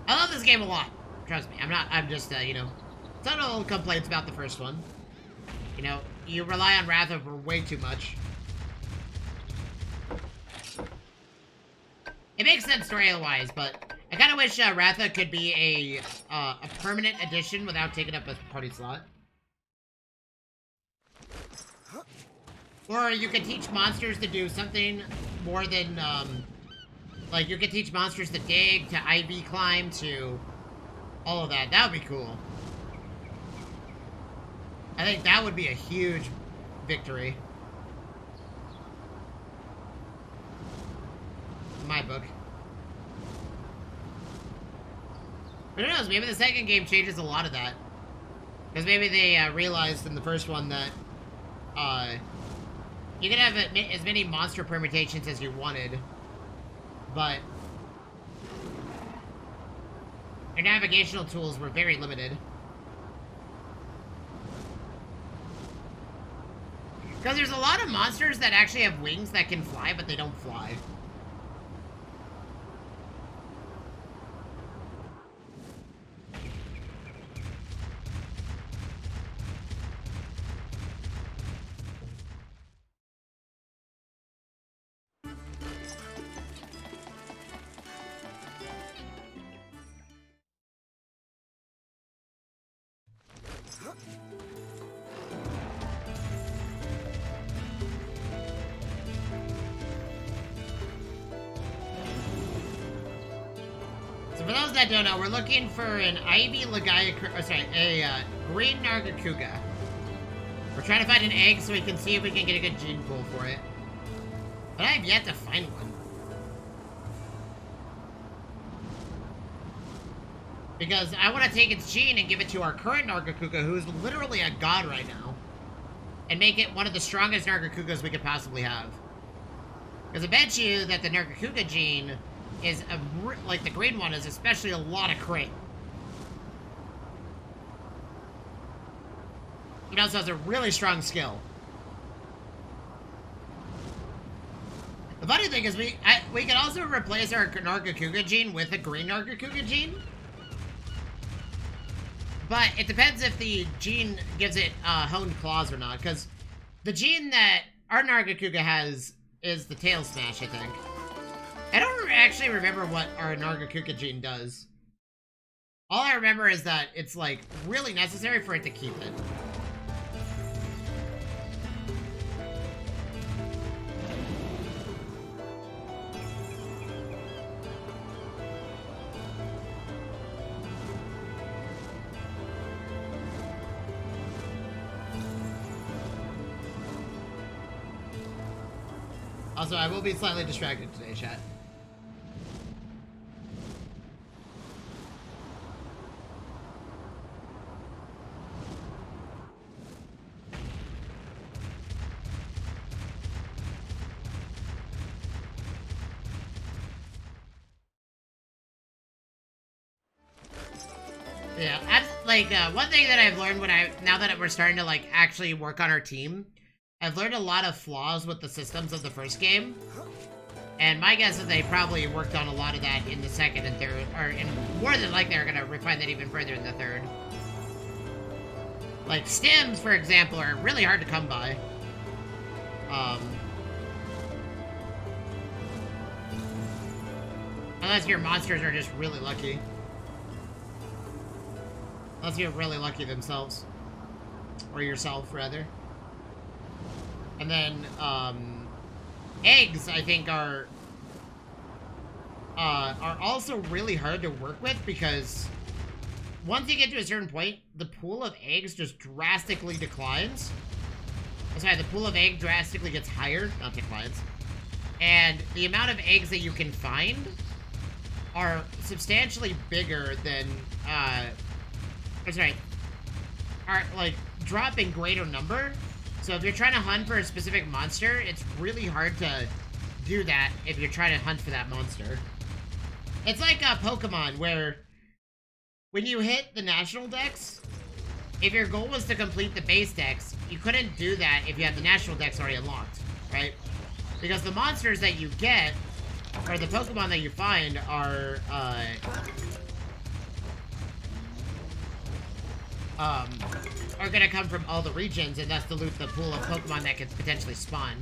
I love this game a lot. Trust me, I'm just, you know, some little complaints about the first one. You know, you rely on Ratha for way too much. It makes sense story-wise, but I kind of wish Ratha could be a permanent addition without taking up a party slot. Or you could teach monsters to do something more than, like, you could teach monsters to dig, to IV climb, to all of that. That would be cool. I think that would be a huge victory. In my book. But who knows, maybe the second game changes a lot of that. Because maybe they realized in the first one that you could have as many monster permutations as you wanted, but your navigational tools were very limited. Because there's a lot of monsters that actually have wings that can fly, but they don't fly. For those that don't know, we're looking for an Ivy Lagiacrus, a green Nargacuga. We're trying to find an egg so we can see if we can get a good gene pool for it. But I have yet to find one. Because I want to take its gene and give it to our current Nargacuga, who's literally a god right now. And make it one of the strongest Nargacugas we could possibly have. Because I bet you that the Nargacuga gene is, like the green one, is especially a lot of crit. It also has a really strong skill. The funny thing is we can also replace our Nargacuga gene with a green Nargacuga gene. But it depends if the gene gives it honed claws or not, because the gene that our Nargacuga has is the tail smash, I think. I don't actually remember what our Nargacuga gene does. All I remember is that it's, like, really necessary for it to keep it. Also, I will be slightly distracted today, chat. Yeah, like, one thing that I've learned now that we're starting to, like, actually work on our team, I've learned a lot of flaws with the systems of the first game. And my guess is they probably worked on a lot of that in the second and third, or in more than likely they're gonna refine that even further in the third. Like, stems, for example, are really hard to come by. Unless your monsters are just really lucky. Unless you're really lucky themselves. Or yourself, rather. And then, eggs, I think, are also really hard to work with because once you get to a certain point, the pool of eggs just drastically declines. Sorry, the pool of egg drastically gets higher, not declines. And the amount of eggs that you can find are substantially bigger than, are, like, drop in greater number. So if you're trying to hunt for a specific monster, it's really hard to do that if you're trying to hunt for that monster. It's like a Pokemon where when you hit the national dex, if your goal was to complete the base dex, you couldn't do that if you had the national dex already unlocked, right? Because the monsters that you get, or the Pokemon that you find, are gonna come from all the regions, and thus dilute the pool of Pokemon that could potentially spawn.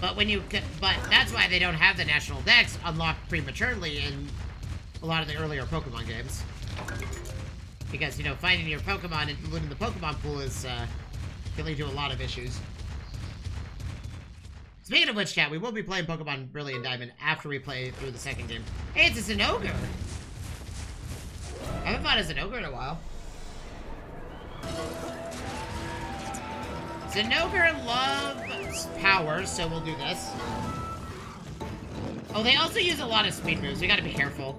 But but that's why they don't have the national dex unlocked prematurely in a lot of the earlier Pokemon games. Because, you know, finding your Pokemon and diluting the Pokemon pool is, can lead to a lot of issues. Speaking of which, chat, we will be playing Pokemon Brilliant Diamond after we play through the second game. Hey, it's a Zinogre! I haven't fought a Zinogre in a while. Zinogre loves power, so we'll do this. Oh, they also use a lot of speed moves. We gotta be careful.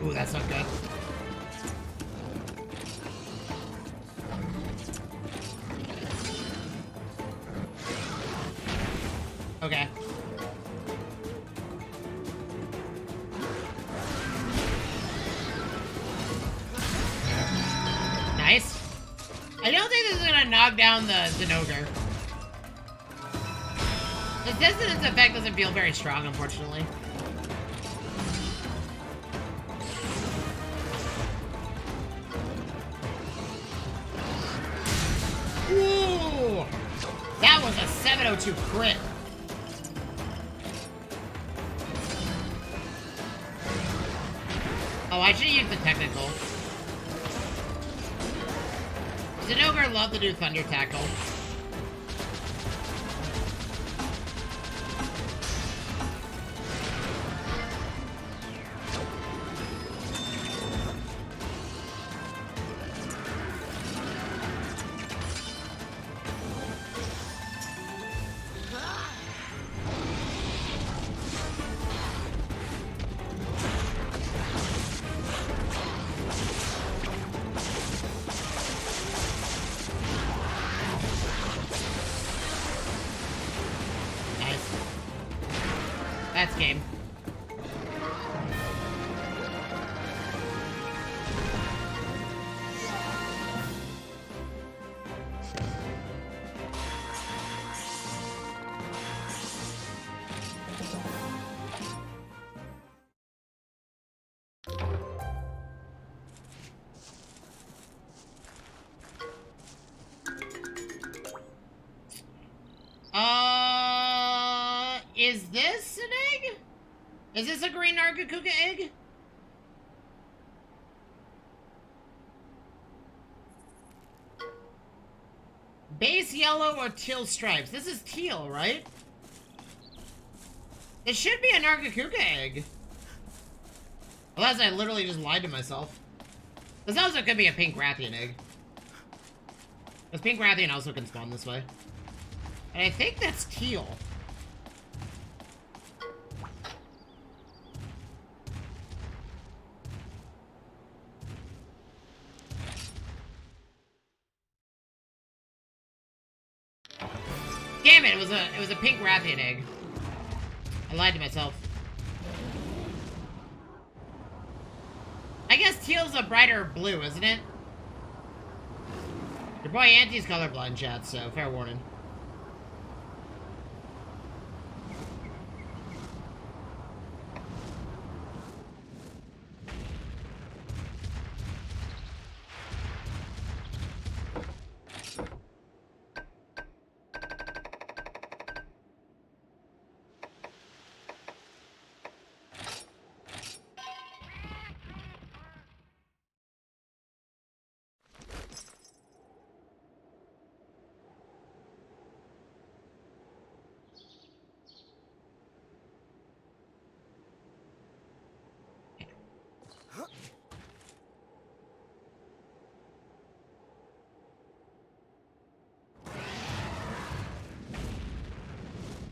Ooh, that's not good. Okay. Nice. I don't think this is gonna knock down the Zinogre. The dissonance effect doesn't feel very strong, unfortunately. Ooh! That was a 702 crit. Oh, I should use the technical. Zinogre love to do Thunder Tackle. That's game. Is this an egg? Is this a green Nargacuga egg? Base yellow or teal stripes? This is teal, right? This should be a Nargacuga egg. Unless I literally just lied to myself. This also could be a pink Rathian egg. Because pink Rathian also can spawn this way. And I think that's teal. damn it, it was a pink Rathian egg. I lied to myself. I guess teal's a brighter blue, isn't it? Your boy Auntie's colorblind, chat, so fair warning.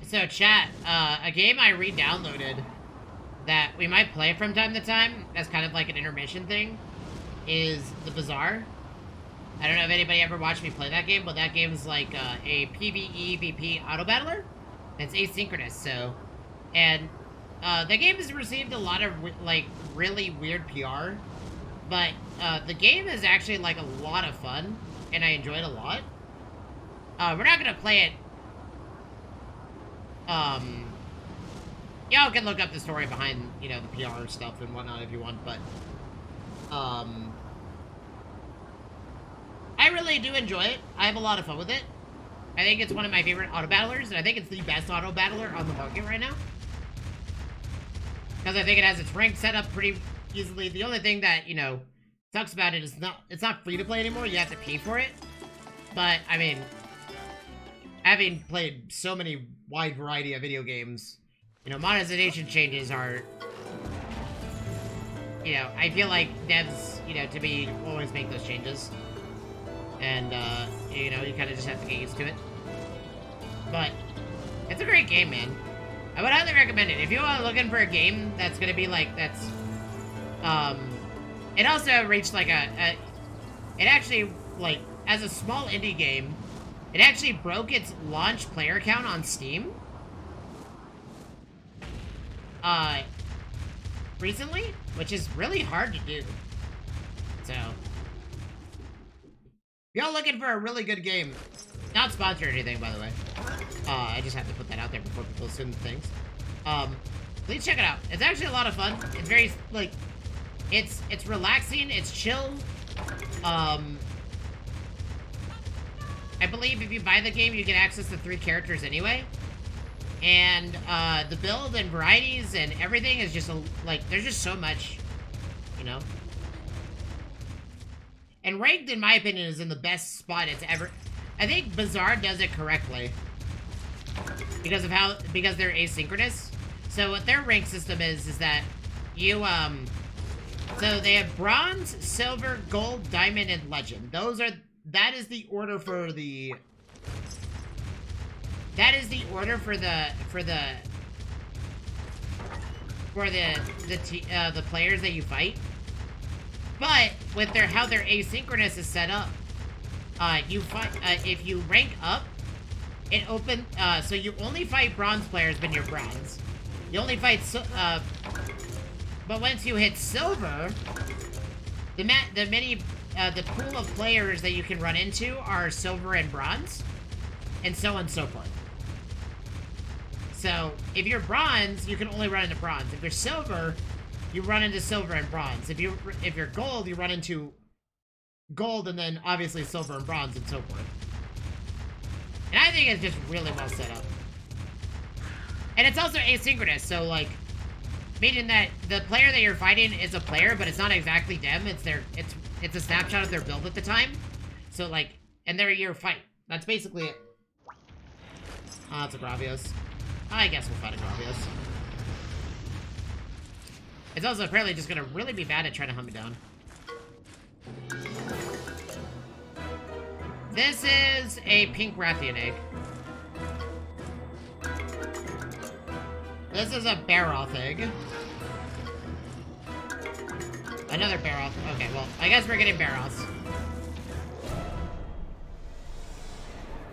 So chat, a game I re-downloaded that we might play from time to time, as kind of like an intermission thing, is The Bazaar. I don't know if anybody ever watched me play that game, but that game is like a PvE/VP auto battler. It's asynchronous, so, and the game has received a lot of like really weird PR, but the game is actually like a lot of fun, and I enjoy it a lot. We're not gonna play it. Y'all can look up the story behind, you know, the PR stuff and whatnot if you want, but, I really do enjoy it. I have a lot of fun with it. I think it's one of my favorite auto battlers, and I think it's the best auto battler on the market right now. Because I think it has its rank set up pretty easily. The only thing that, you know, sucks about it is it's not free to play anymore. You have to pay for it. But, I mean, having played so many wide variety of video games, you know, monetization changes are, you know, I feel like devs, you know, to me, always make those changes. And, you know, you kind of just have to get used to it. But, it's a great game, man. I would highly recommend it. If you are looking for a game that's gonna be like, that's, it also reached like it actually, like, as a small indie game, it actually broke its launch player count on Steam. Recently, which is really hard to do. So, if y'all looking for a really good game, not sponsored or anything, by the way. I just have to put that out there before people assume things. Please check it out. It's actually a lot of fun. It's very, like, it's relaxing, it's chill. I believe if you buy the game, you get access to 3 characters anyway. And, the build and varieties and everything is just, like, there's just so much, you know? And Ranked, in my opinion, is in the best spot it's ever... I think Bazaar does it correctly. Because they're asynchronous. So what their rank system is that you, so they have Bronze, Silver, Gold, Diamond, and Legend. That is the order for the... That is the order for the players that you fight. But with how their asynchronous is set up, you fight if you rank up, it so you only fight bronze players when you're bronze. You only fight but once you hit silver, the pool of players that you can run into are silver and bronze, and so on and so forth. So, if you're bronze, you can only run into bronze. If you're silver, you run into silver and bronze. If you're gold, you run into gold and then obviously silver and bronze and so forth. And I think it's just really well set up. And it's also asynchronous, so like, meaning that the player that you're fighting is a player, but it's not exactly them. It's a snapshot of their build at the time. So like, and they're your fight. That's basically it. Ah, it's a Gravios. I guess we'll fight a Gravios. It's also apparently just gonna really be bad at trying to hunt me down. This is a pink Rathian egg. This is a Barroth egg. Another Barroth. Okay, well, I guess we're getting Barroths.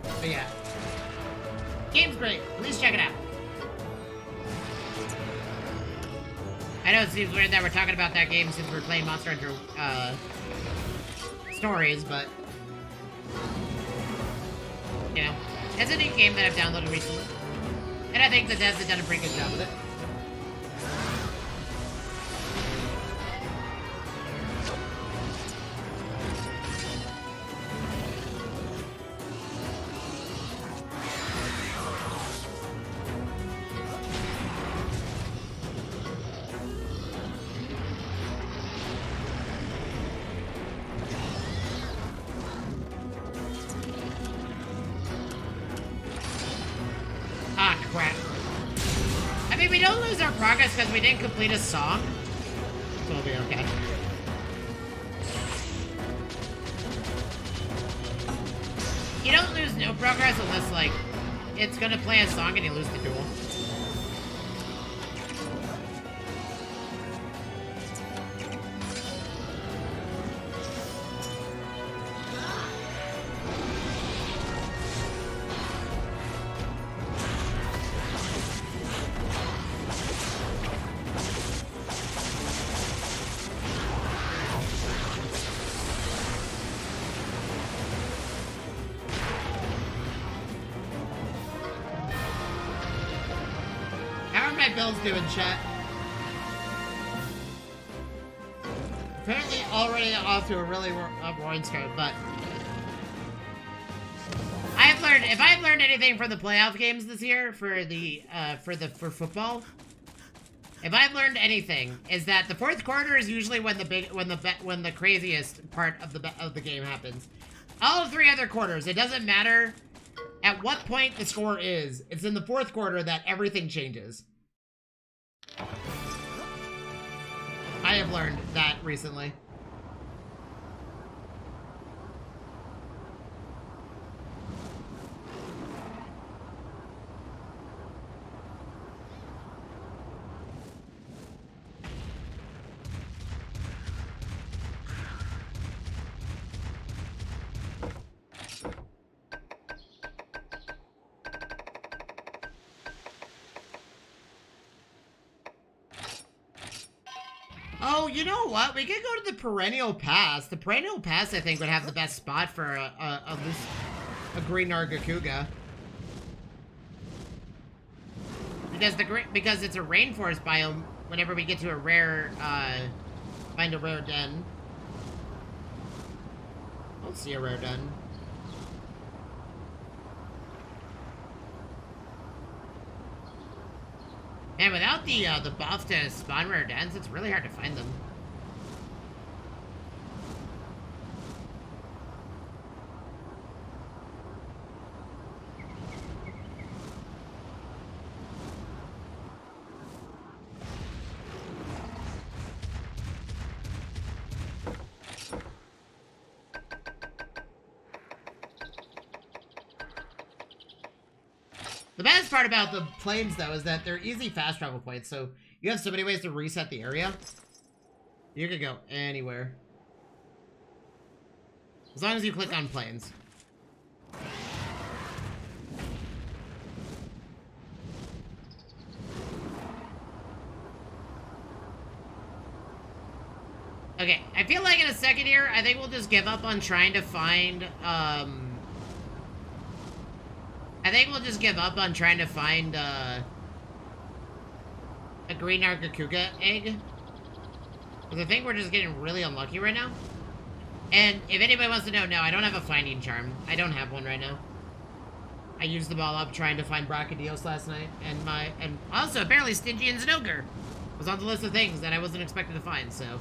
But yeah. Game's great. Please check it out. I know it seems weird that we're talking about that game since we're playing Monster Hunter, Stories, but... You know, it's a neat game that I've downloaded recently. And I think the devs have done a pretty good job with it. Progress because we didn't complete a song, so it'll be okay. You don't lose no progress unless, like, it's gonna play a song and you lose the duel. Doing chat. Apparently already off to a really roaring start, but I've learned, if I've learned anything from the playoff games this year for football, if I've learned anything, is that the fourth quarter is usually when the craziest part of the game happens. All 3 other quarters, it doesn't matter at what point the score is. It's in the fourth quarter that everything changes. I have learned that recently. Oh, you know what? We could go to the Perennial Pass. The Perennial Pass, I think, would have the best spot for a green Nargacuga. Because it's a rainforest biome. Whenever we get to a rare, find a rare den. I don't see a rare den. And without the buff to spawn rare dens, it's really hard to find them. The best part about the planes, though, is that they're easy fast travel points, so you have so many ways to reset the area. You could go anywhere. As long as you click on planes. Okay, I feel like in a second here, I think we'll just give up on trying to find, I think we'll just give up on trying to find, a green Nargacuga egg. Because I think we're just getting really unlucky right now. And if anybody wants to know, no, I don't have a finding charm. I don't have one right now. I used them all up trying to find Brachydios last night. And also, apparently Stygian Zinogre was on the list of things that I wasn't expected to find, so...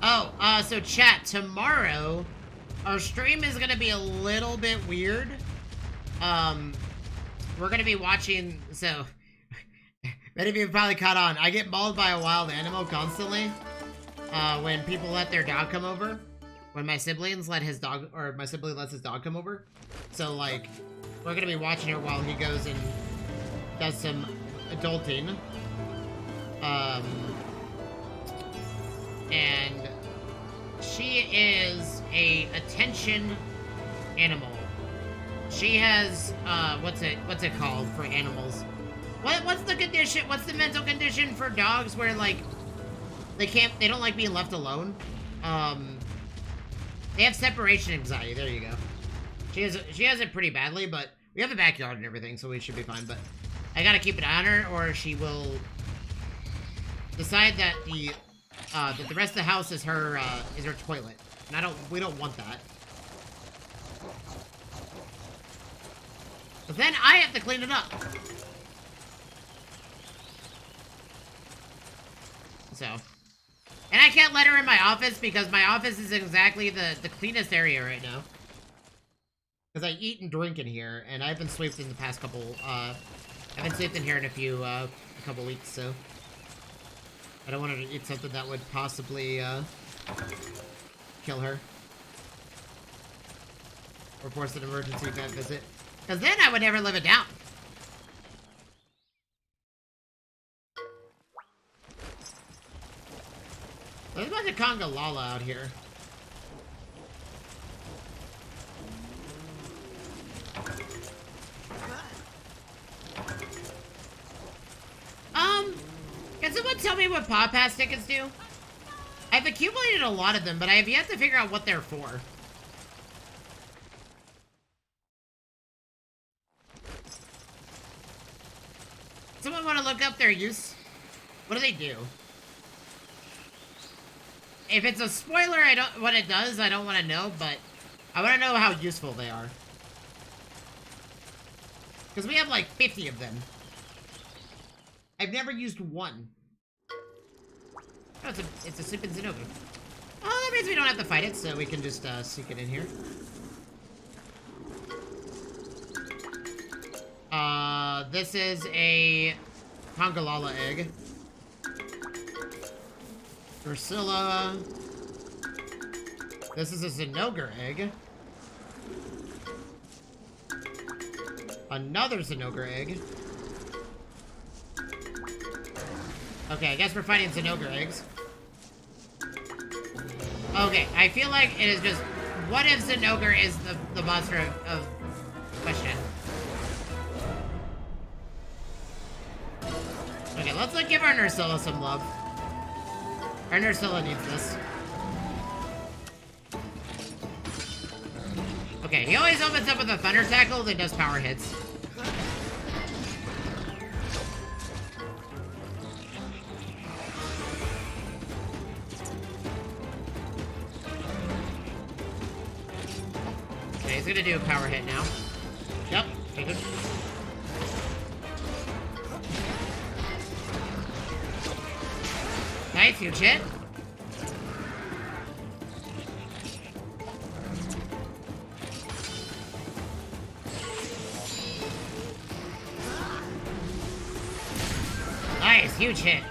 Oh, so chat, tomorrow, our stream is gonna be a little bit weird. We're gonna be watching, so, many of you have probably caught on. I get mauled by a wild animal constantly, when people let their dog come over. When my siblings let his dog, or my sibling lets his dog come over. So, like, we're gonna be watching her while he goes and does some adulting. And she is a attention animal. She has, what's it called for animals? What's the condition, what's the mental condition for dogs where, like, they don't like being left alone? They have separation anxiety, there you go. She has it pretty badly, but we have a backyard and everything, so we should be fine, but I gotta keep an eye on her, or she will decide that the rest of the house is her toilet. And we don't want that. But then I have to clean it up. So. And I can't let her in my office because my office is exactly the cleanest area right now. Because I eat and drink in here, and I haven't swept in the past couple, I haven't swept in here in a couple weeks, so. I don't want her to eat something that would possibly, kill her. Or force an emergency vet visit. Because then I would never live it down. There's a bunch of Conga Lala out here. Can someone tell me what Paw Pass tickets do? I've accumulated a lot of them, but I have yet to figure out what they're for. Someone want to look up their use? What do they do? If it's a spoiler, what it does, I don't want to know, but I want to know how useful they are. Because we have like 50 of them. I've never used one. Oh, it's a Super Zenobia. Oh, that means we don't have to fight it, so we can just sneak it in here. This is a Conga Lala egg. Ursula. This is a Zinogre egg. Another Zinogre egg. Okay, I guess we're fighting Zinogre eggs. Okay, I feel like it is just... What if Zinogre is the monster of question? Okay, let's give our Nursilla some love. Our Nursilla needs this. Okay, he always opens up with a Thunder Tackle that does power hits. Okay, he's gonna do a power hit now. Yep, take it. Nice, huge hit. Nice, huge hit.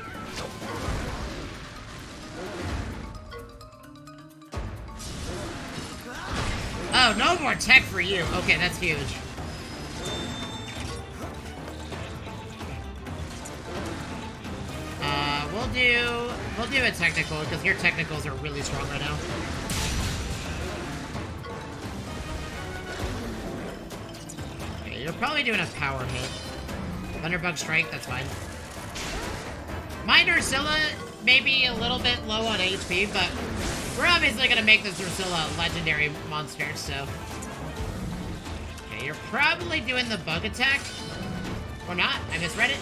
Oh, no more tech for you. Okay, that's huge. We'll do a technical, because your technicals are really strong right now. Okay, you're probably doing a power hit. Thunderbug Strike, that's fine. My Nursilla may be a little bit low on HP, but we're obviously gonna make this Nursilla a legendary monster, so... Okay, you're probably doing the bug attack. Or not, I misread it.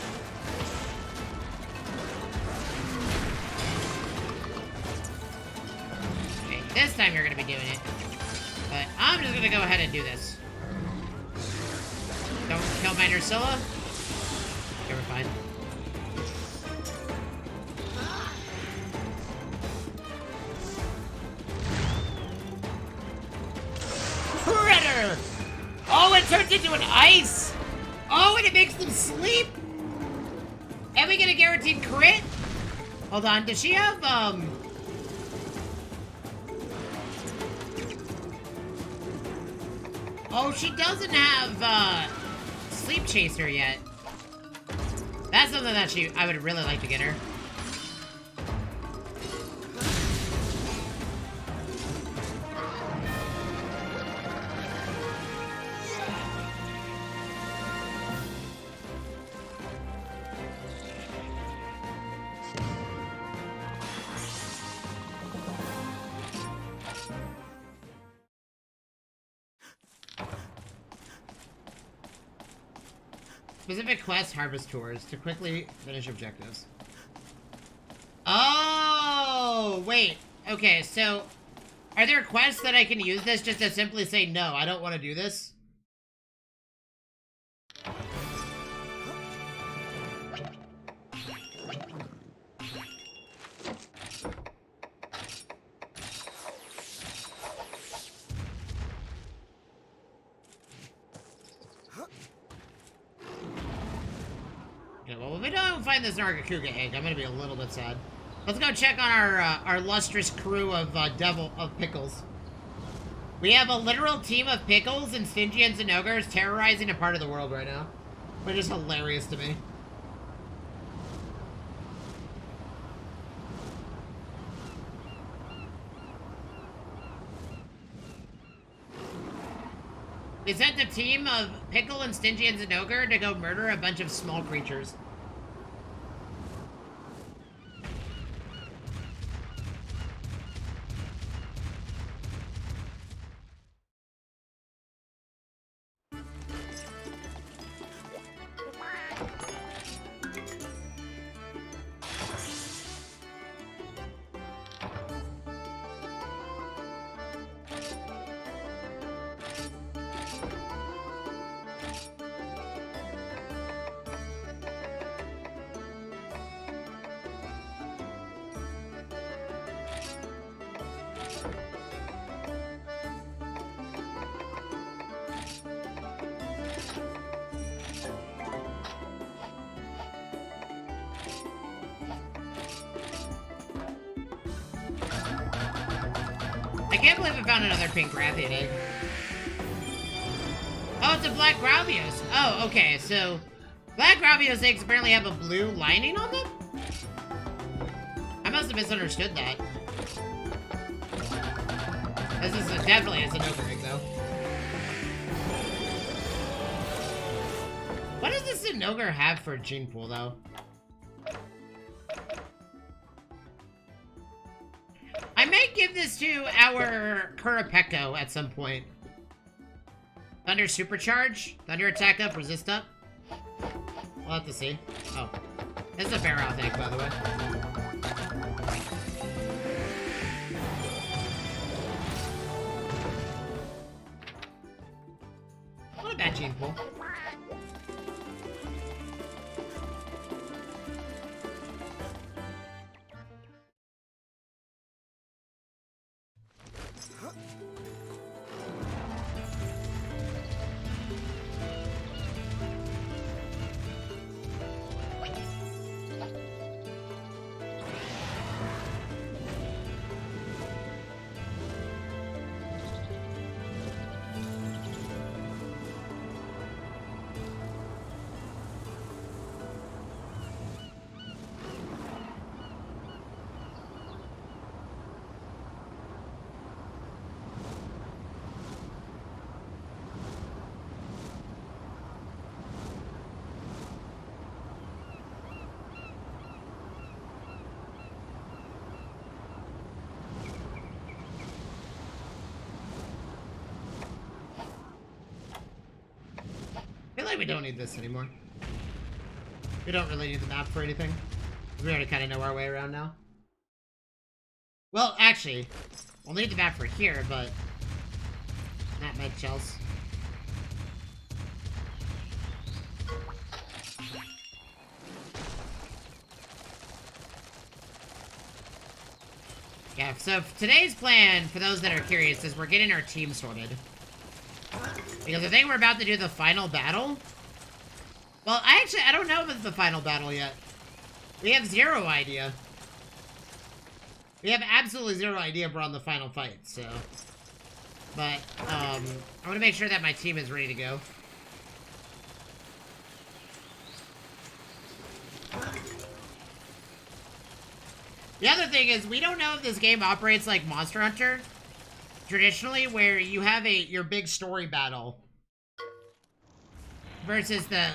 This time you're gonna be doing it. But I'm just gonna go ahead and do this. Don't kill my Nursilla. Okay, we're fine. Oh, it turns into an ice! Oh, and it makes them sleep! And we get a guaranteed crit? Hold on, does she have, Oh, she doesn't have, Sleep Chaser yet. That's something that I would really like to get her. Specific quest harvest tours to quickly finish objectives. Oh, wait. Okay, so are there quests that I can use this just to simply say, no, I don't want to do this? Okay, well, if we don't find this Nargacuga egg, I'm gonna be a little bit sad. Let's go check on our lustrous crew of pickles. We have a literal team of pickles and Stygians and ogres terrorizing a part of the world right now, which is hilarious to me. We sent a team of pickle and Stygians and ogre to go murder a bunch of small creatures. I can't believe I found another pink Rathian egg. Oh, it's a Black Gravios. Oh, okay, so Black Gravios eggs apparently have a blue lining on them? I must have misunderstood that. This is definitely a Zinogre egg, though. What does this Zinogre have for gene pool, though? I might give this to our Kurapeko at some point. Thunder Supercharge? Thunder Attack up, Resist up? We'll have to see. Oh. This is a Barrow egg, by the way. Not a bad gene pool. I feel like we don't need this anymore. We don't really need the map for anything. We already kind of know our way around now. Well, actually, we'll need the map for here, but not much else. Yeah, so today's plan, for those that are curious, is we're getting our team sorted. Because I think we're about to do the final battle. Well, I don't know if it's the final battle yet. We have zero idea. We have absolutely zero idea if we're on the final fight, so... But, I want to make sure that my team is ready to go. The other thing is, we don't know if this game operates like Monster Hunter. Traditionally, where you have your big story battle. Versus the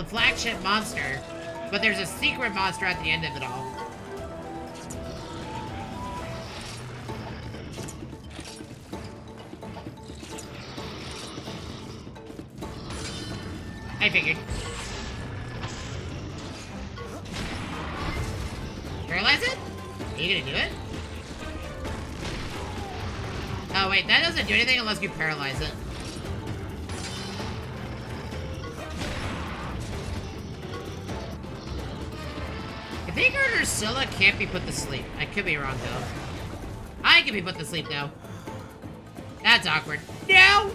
flagship monster. But there's a secret monster at the end of it all. I figured. Paralyze it? Are you gonna do it? Oh wait, that doesn't do anything unless you paralyze it. I think Ursula can't be put to sleep. I could be wrong though. I can be put to sleep though. That's awkward. No!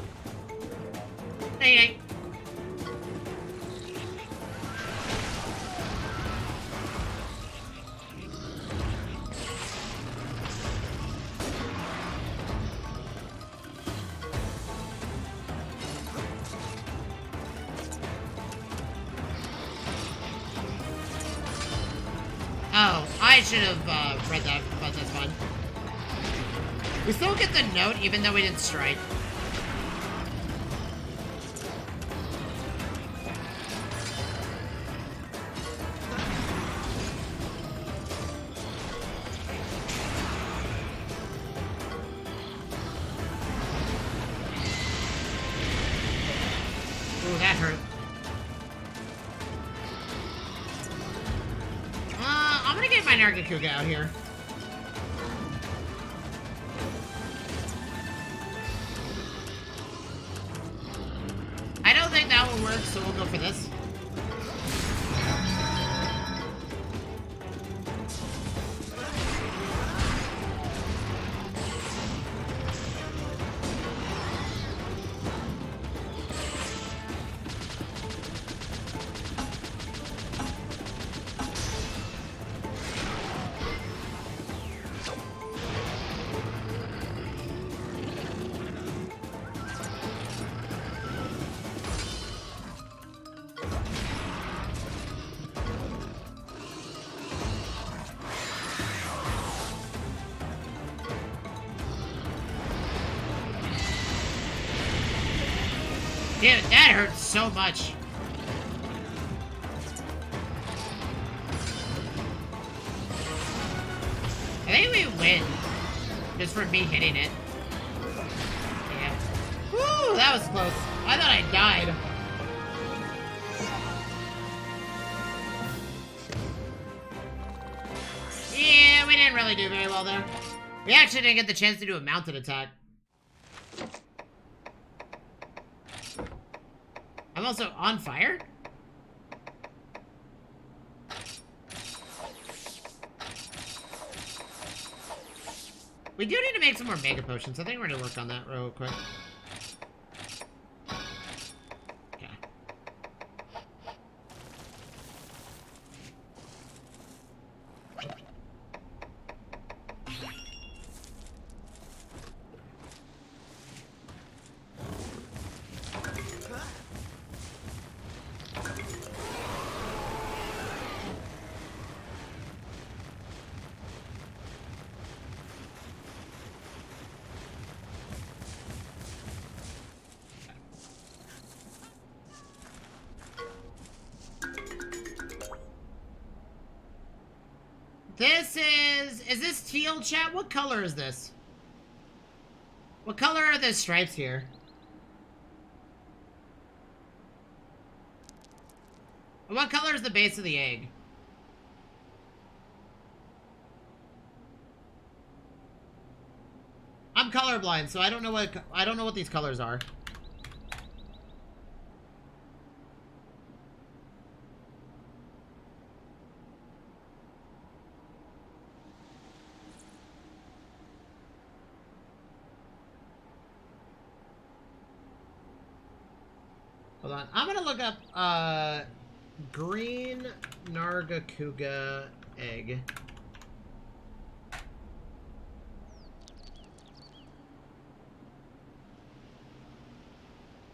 Hey. Oh, I should have read that, but that's fine. We still get the note even though we didn't strike. Ooh, that hurt. I'm gonna get my Nargacuga out here. I don't think that will work, so we'll go for this. Dude, that hurts so much. I think we win. Just for me hitting it. Yeah. Woo, that was close. I thought I died. Yeah, we didn't really do very well there. We actually didn't get the chance to do a mounted attack. I'm also on fire? We do need to make some more Mega Potions. I think we're gonna work on that real quick. Okay. This is this teal, chat? What color is this? What color are the stripes here? What color is the base of the egg? I'm colorblind, so I don't know what these colors are. Hold on. I'm gonna look up, green Nargacuga egg.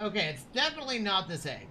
Okay, it's definitely not this egg.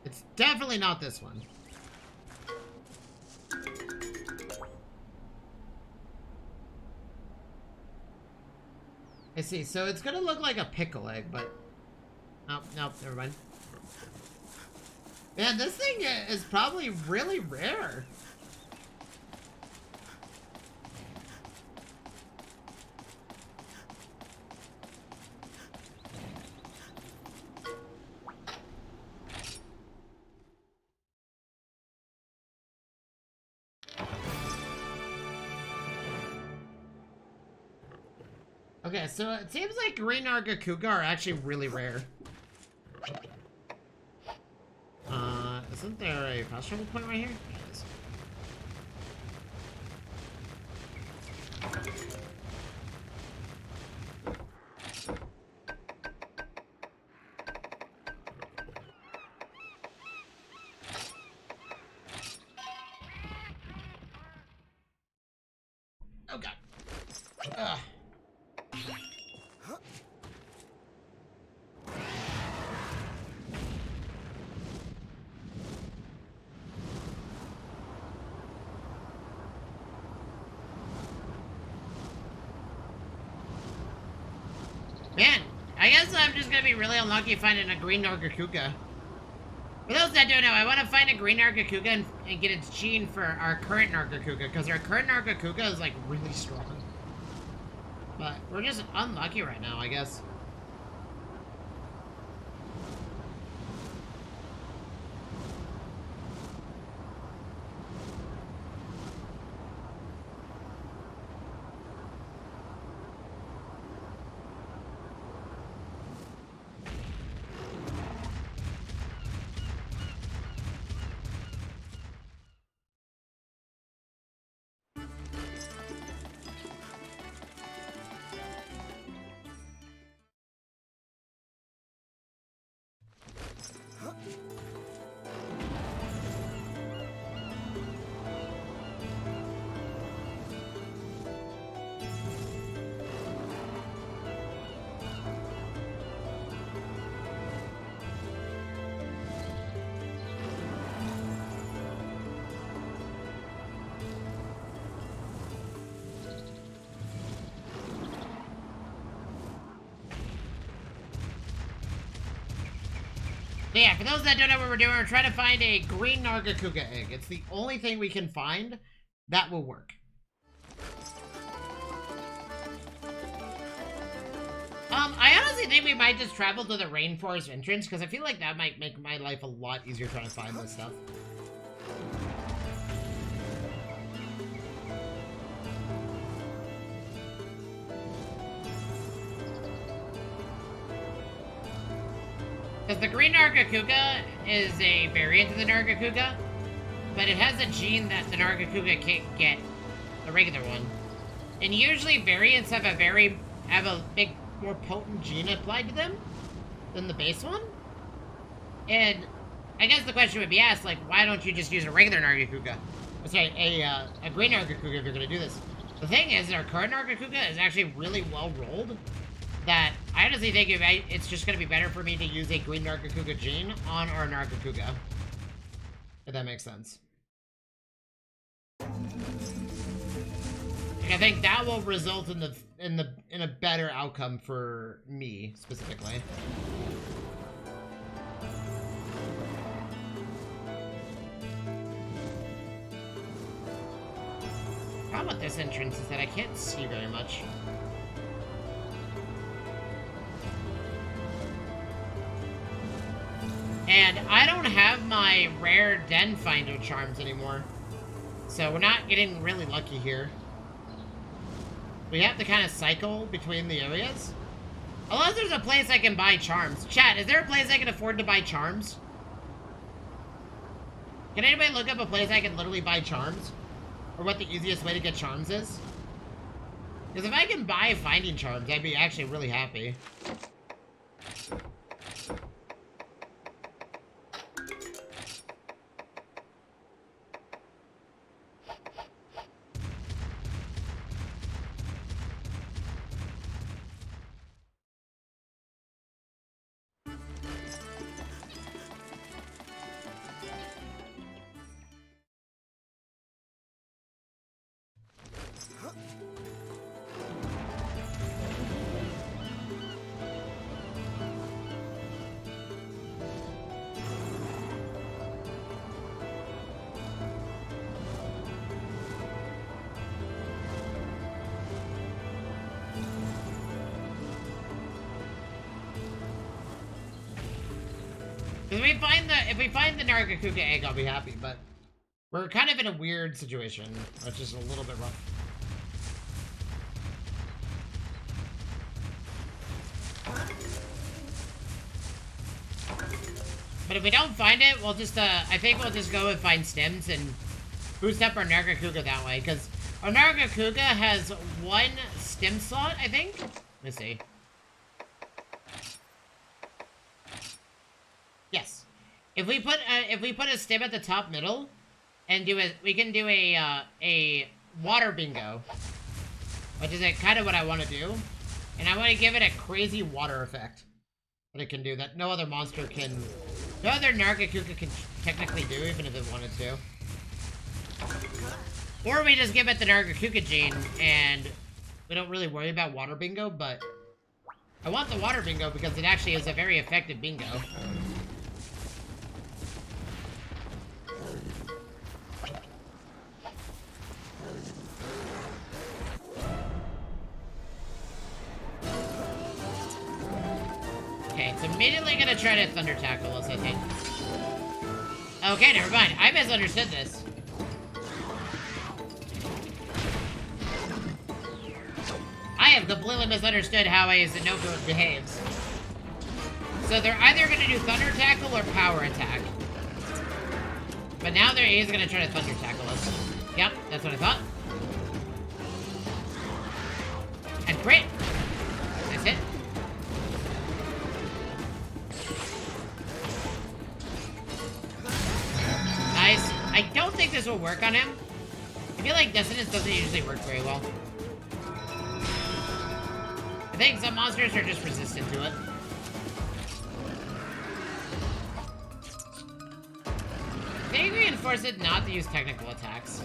It's definitely not this one. I see, so it's gonna look like a pickle egg, but... Oh, nope, never mind. Man, this thing is probably really rare. Okay, so it seems like green Nargacuga are actually really rare. Isn't there a fast travel point right here? Yeah, it is. Oh god. Ugh. Man, I guess I'm just gonna be really unlucky finding a green Nargacuga. For those that don't know, I want to find a green Nargacuga and get its gene for our current Nargacuga, because our current Nargacuga is like really strong. But we're just unlucky right now, I guess. But yeah, for those that don't know what we're doing, we're trying to find a green Nargacuga egg. It's the only thing we can find that will work. I honestly think we might just travel to the rainforest entrance, because I feel like that might make my life a lot easier trying to find this stuff. Because the green Nargacuga is a variant of the Nargacuga, but it has a gene that the Nargacuga can't get, the regular one. And usually variants have a big, more potent gene applied to them than the base one. And I guess the question would be asked, like, why don't you just use a regular Nargacuga? Sorry, a green Nargacuga if you're gonna do this. The thing is, our current Nargacuga is actually really well rolled, that I honestly think it's just going to be better for me to use a green Nargacuga gene on our Nargacuga. If that makes sense. Like, I think that will result in a better outcome for me specifically. The problem with this entrance is that I can't see very much. And I don't have my rare Den Finder charms anymore. So we're not getting really lucky here. We have to kind of cycle between the areas. Unless there's a place I can buy charms. Chat, is there a place I can afford to buy charms? Can anybody look up a place I can literally buy charms? Or what the easiest way to get charms is? Because if I can buy finding charms, I'd be actually really happy. If we find the Nargacuga egg, I'll be happy, but we're kind of in a weird situation, which is a little bit rough. But if we don't find it, we'll just, I think we'll just go and find stems and boost up our Nargacuga that way, because our Nargacuga has 1 stem slot, I think? Let me see. Yes. If we put a stem at the top middle, and we can do a water bingo, which is kind of what I want to do, and I want to give it a crazy water effect that it can do that no other monster can, no other Nargacuga can technically do, even if it wanted to. Or we just give it the Nargacuga gene, and we don't really worry about water bingo, but I want the water bingo because it actually is a very effective bingo. Okay, it's immediately gonna try to Thunder Tackle us, I think. Okay, never mind. I misunderstood this. I have completely misunderstood how a Zinogre behaves. So they're either gonna do Thunder Tackle or Power Attack. But now he's gonna try to Thunder Tackle us. Yep, that's what I thought. And crit! That's it. Nice. I don't think this will work on him. I feel like Dissonance doesn't usually work very well. I think some monsters are just resistant to it. They reinforce it not to use technical attacks.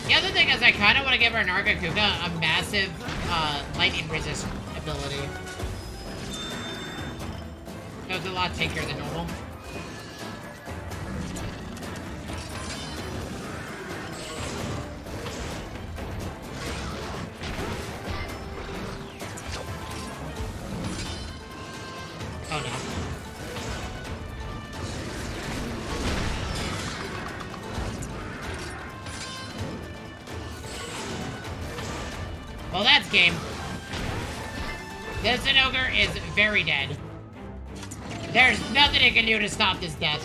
The other thing is I kind of want to give our Nargacuga a massive lightning resist ability. That was a lot tankier than normal. Oh no. Well, that's game. This Zinogre is very dead. There's nothing it can do to stop this death.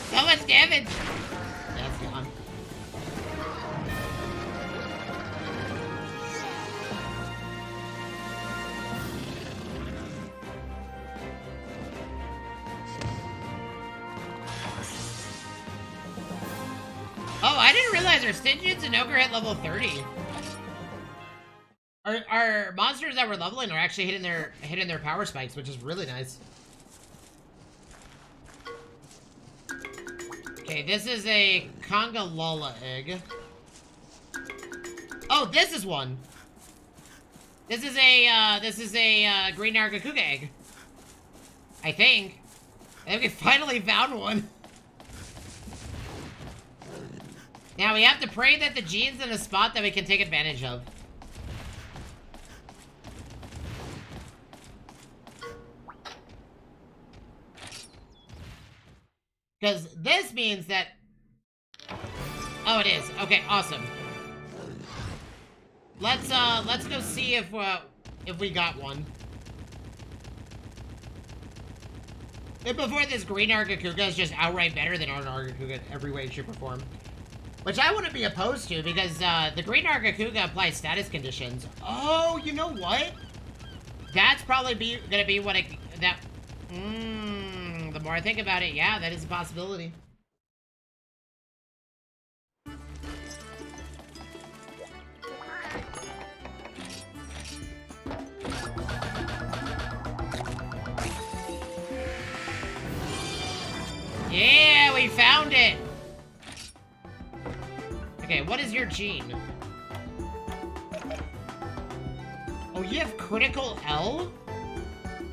So much damage! That's gone. Oh, I didn't realize our Stygian Zinogre hit level 30. Our monsters that we're leveling are actually hitting their power spikes, which is really nice. Okay, this is a Congalala egg. Oh, this is one. This is a green Nargacuga egg. I think we finally found one. Now we have to pray that the gene's in a spot that we can take advantage of. Because this means that... Oh, it is. Okay, awesome. Let's go see if we got one. And before this green Nargacuga is just outright better than our Nargacuga in every way, shape, or form. Which I wouldn't be opposed to, because the green Nargacuga applies status conditions. Oh, you know what? That's probably gonna be what the more I think about it, yeah, that is a possibility. Yeah, we found it! Okay, what is your gene? Oh, you have critical L?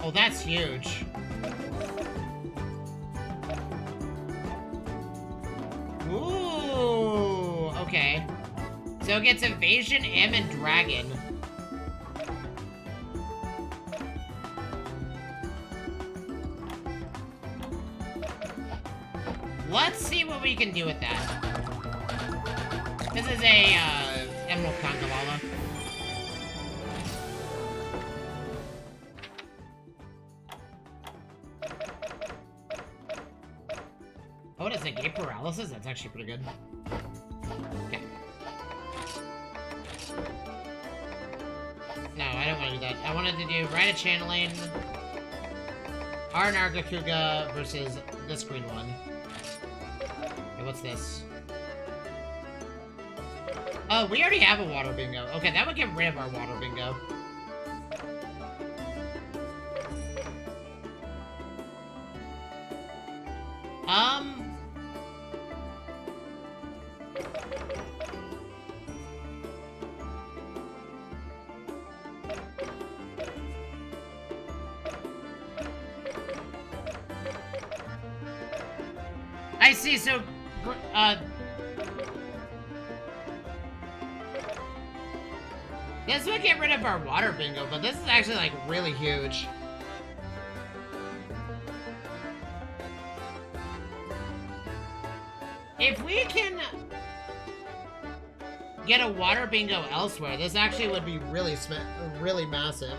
Oh, that's huge. Ooh, okay. So it gets evasion, M, and dragon. Let's see what we can do with that. This is a, Emerald Congalala. Oh, it has negate paralysis? That's actually pretty good. Okay. No, I don't want to do that. I wanted to do Rite of Channeling, our Nargacuga versus this green one. Okay, what's this? Oh, we already have a water bingo. Okay, that would get rid of our water bingo. I see, so, this would get rid of our water bingo, but this is actually, like, really huge. If we can get a water bingo elsewhere, this actually would be really massive.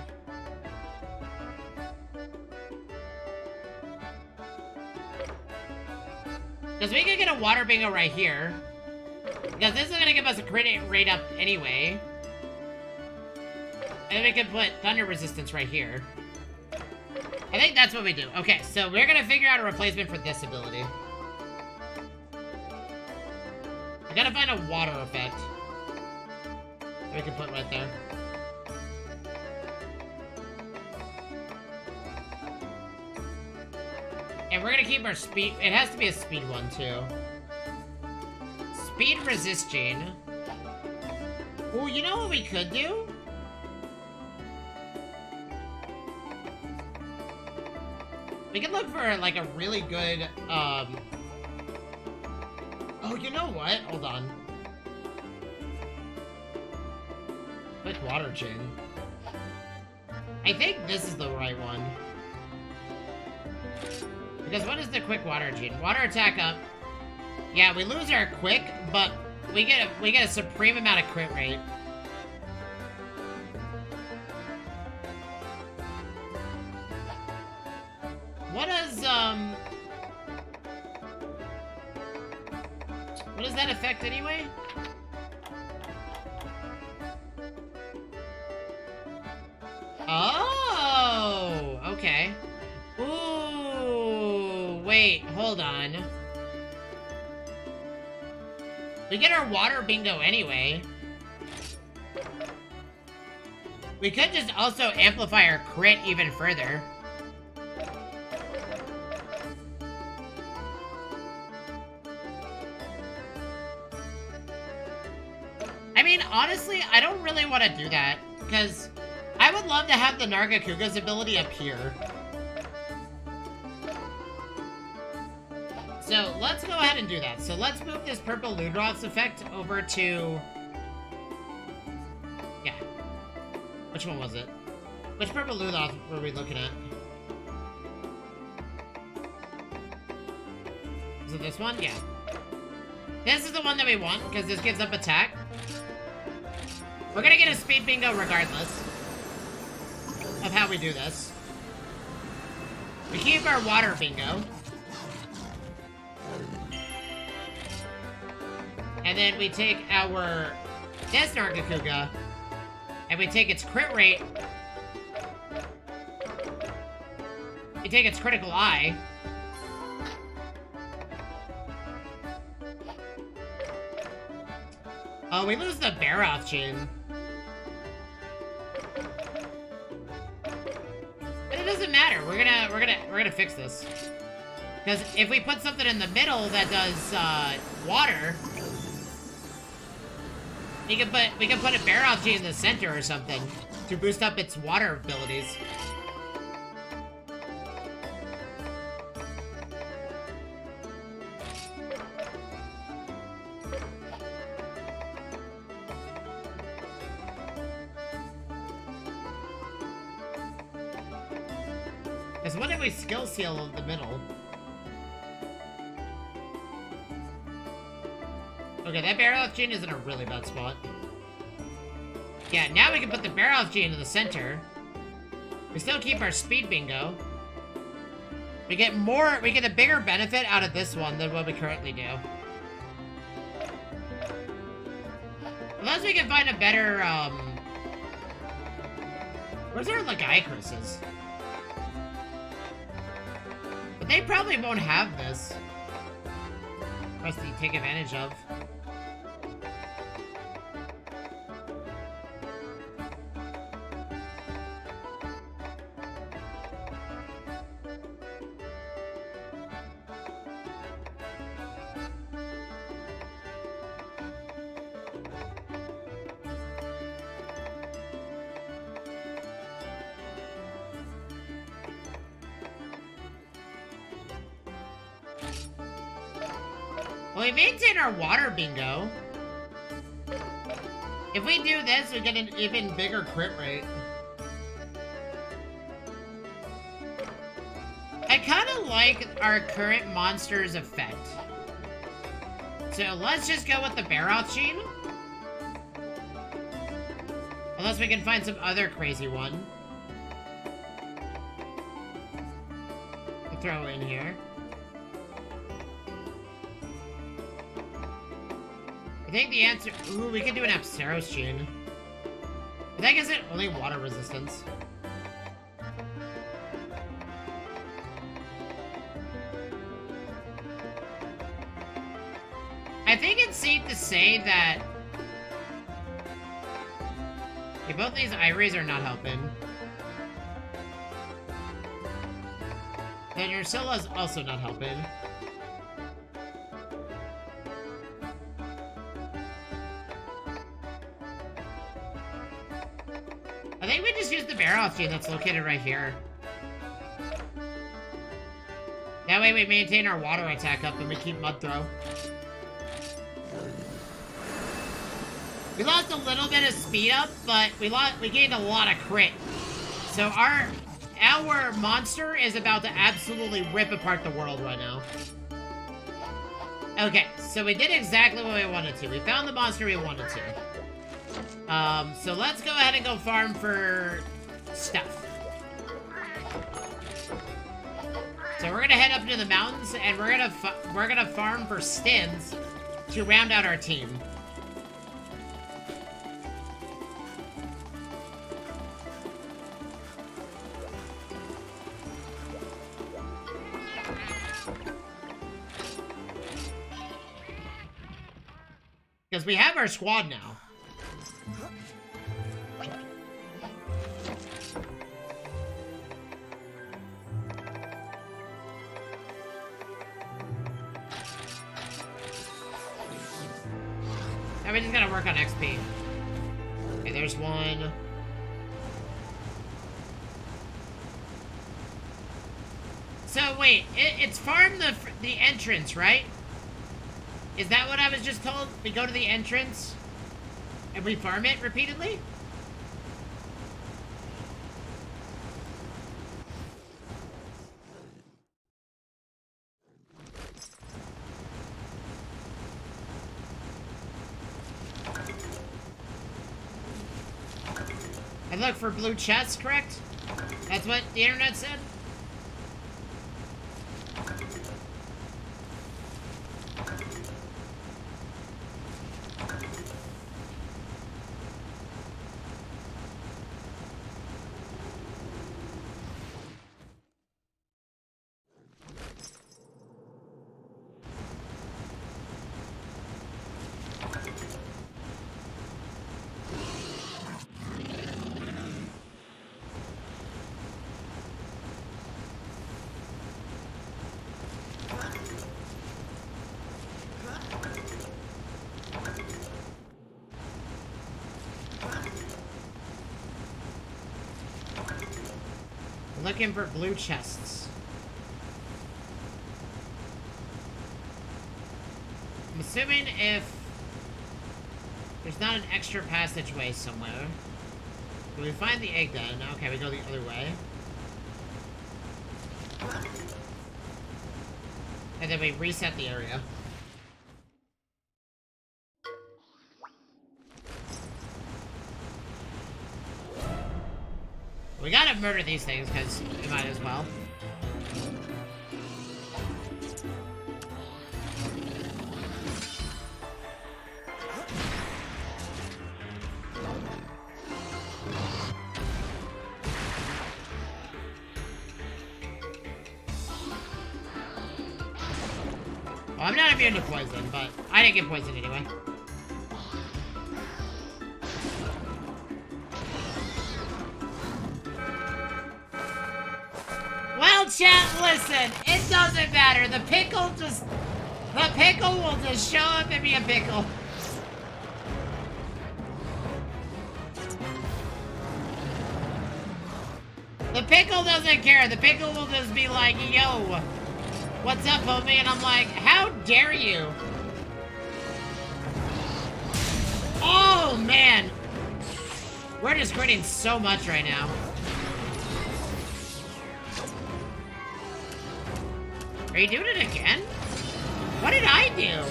Because we could get a water bingo right here. Because this is going to give us a crit rate up anyway. And then we could put thunder resistance right here. I think that's what we do. Okay, so we're going to figure out a replacement for this ability. I gotta find a water effect that we can put right there. And we're gonna keep our speed. It has to be a speed one, too. Speed resist gene. Oh, you know what we could do? We could look for, like, a really good, Oh, you know what? Hold on. Quick water gene. I think this is the right one. Because what is the quick water gene? Water attack up. Yeah, we lose our quick, but we get a supreme amount of crit rate. What does that affect anyway? Oh, okay. Ooh, wait, hold on. We get our water bingo anyway. We could just also amplify our crit even further. honestly, I don't really want to do that, because I would love to have the Nargacuga's ability up here. So let's go ahead and do that. So let's move this purple Ludroth's effect over to... Yeah. Which one was it? Which purple Ludroth were we looking at? Is it this one? Yeah. This is the one that we want, because this gives up attack. We're gonna get a speed bingo regardless of how we do this. We keep our water bingo. And then we take our this Nargacuga, and we take its crit rate. We take its critical eye. Oh, we lose the Barroth chain. But it doesn't matter. We're gonna fix this. Because if we put something in the middle that does water, we can put a Barroth chain in the center or something to boost up its water abilities. Because what if we skill seal the middle? Okay, that Barroth chain is in a really bad spot. Yeah, now we can put the Barroth chain in the center. We still keep our speed bingo. We get a bigger benefit out of this one than what we currently do. Unless we can find a better, where's our Lagiacruses? But they probably won't have this for us to take advantage of. Well, we maintain our water bingo. If we do this, we get an even bigger crit rate. I kind of like our current monster's effect. So let's just go with the Barroth chain. Unless we can find some other crazy one to throw in here. I think the answer... Ooh, we could do an Apsaros chain. But that gives it only water resistance. I think it's safe to say that... Okay, both these Iries are not helping. Then Ursilla's also not helping. I think we just use the Barroth chain that's located right here. That way we maintain our water attack up and we keep Mud Throw. We lost a little bit of speed up, but we gained a lot of crit. So our monster is about to absolutely rip apart the world right now. Okay, so we did exactly what we wanted to. We found the monster we wanted to. So let's go ahead and go farm for stuff. So we're gonna head up into the mountains and we're gonna farm for stins to round out our team. Because we have our squad now. Now we're just gonna work on XP. there's one. So wait, it's farm the entrance, right? Is that what I was just told? We go to the entrance and we farm it repeatedly? And look for blue chests, correct? That's what the internet said? Looking for blue chests. I'm assuming if there's not an extra passageway somewhere. Do we find the egg then? Okay, we go the other way. And then we reset the area. We gotta murder these things, because we might as well. Well, I'm not immune to poison, but I didn't get poisoned anyway. Well, chat, listen, it doesn't matter. The pickle will just show up and be a pickle. The pickle doesn't care. The pickle will just be like, yo, what's up, homie? And I'm like, how dare you? Oh, man. We're just critting so much right now. Are you doing it again? What did I do?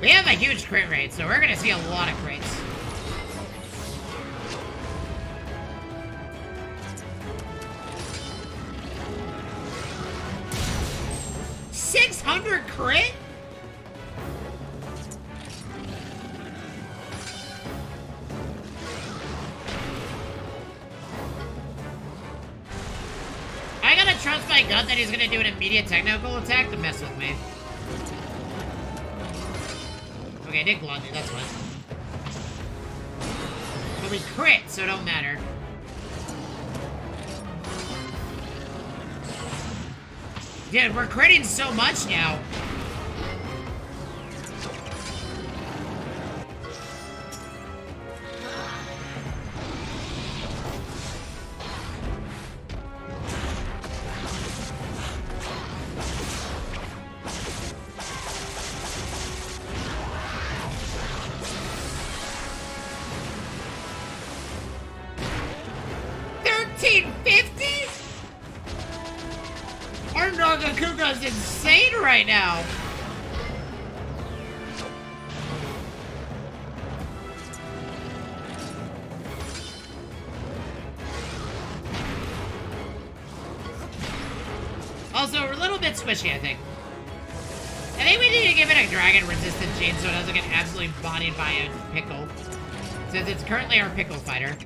We have a huge crit rate, so we're gonna see a lot of crits. 600 crit? I gotta trust my gut that he's gonna do an immediate technical attack to mess with me. Okay, I did gluttony, that's fine. But we crit, so it don't matter. Dude, we're critting so much now. Nagakuga's insane right now. Also, we're a little bit squishy, I think. I think we need to give it a dragon resistance chain so it doesn't get absolutely bodied by a pickle. Since it's currently our pickle fighter.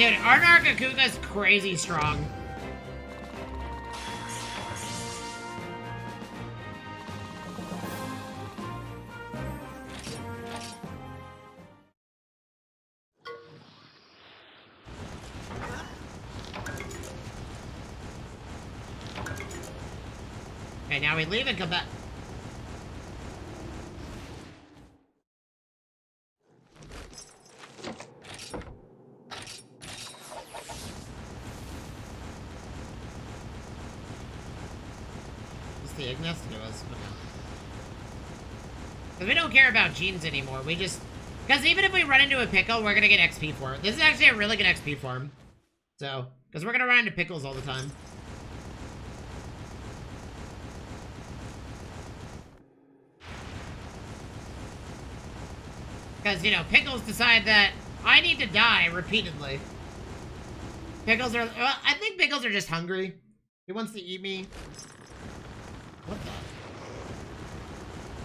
Dude, our Nargacuga's crazy strong. Okay, now we leave and come back. Is the Ignis to us? Because we don't care about genes anymore. We just... Because even if we run into a pickle, we're going to get XP for it. This is actually a really good XP for him. So, because we're going to run into pickles all the time. Because, you know, pickles decide that I need to die repeatedly. Pickles are... Well, I think pickles are just hungry. He wants to eat me. What the...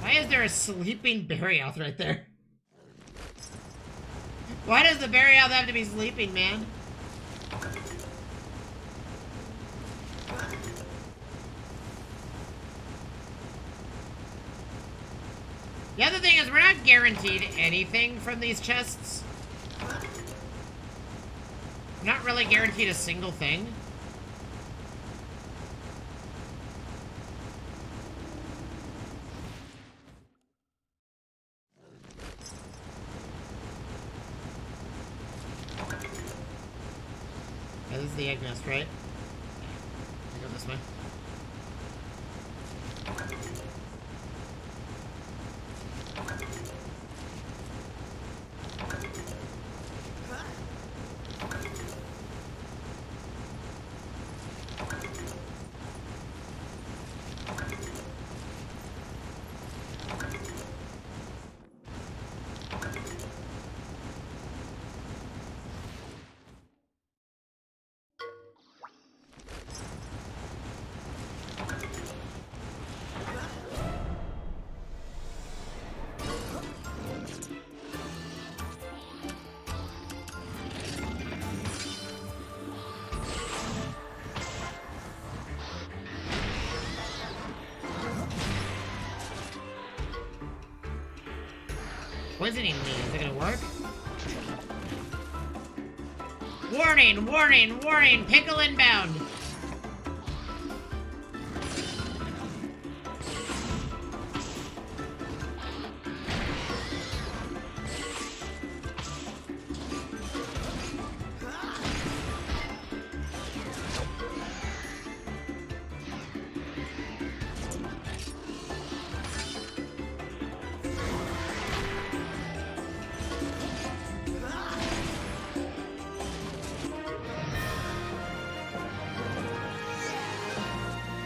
Why is there a sleeping Barioth right there? Why does the Barioth have to be sleeping, man? The other thing is we're not guaranteed anything from these chests. We're not really guaranteed a single thing. Yeah, this is the egg nest, right? I go this way. Poisoning me, is it gonna work? Warning, warning, warning, pickle inbound!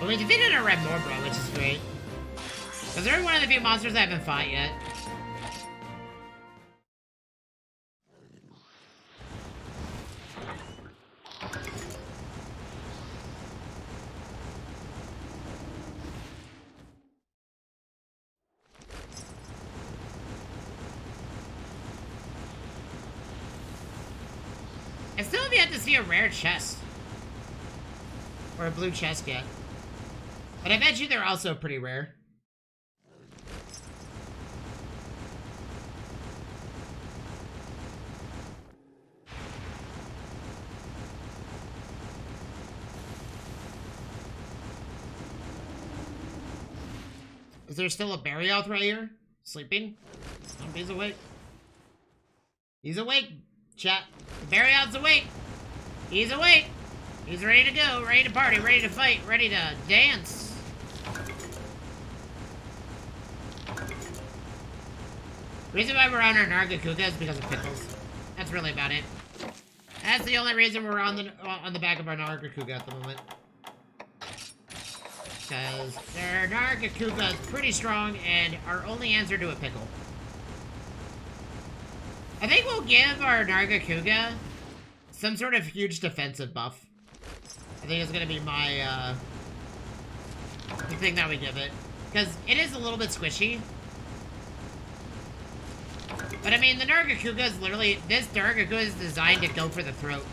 We defeated a Red Morbra, which is great. Because they're one of the few monsters I haven't fought yet. I still have yet to see a rare chest. Or a blue chest yet. But I bet you they're also pretty rare. Is there still a Barioth right here? Sleeping? Oh, he's awake. He's awake, chat. The Barioth's awake. He's awake. He's ready to go, ready to party, ready to fight, ready to dance. The reason why we're on our Nargacuga is because of pickles. That's really about it. That's the only reason we're on the back of our Nargacuga at the moment. Because their Nargacuga is pretty strong and our only answer to a pickle. I think we'll give our Nargacuga some sort of huge defensive buff. I think it's gonna be my, the thing that we give it. Because it is a little bit squishy. But I mean, the Nargacuga is literally, this Nargacuga is designed to go for the throat.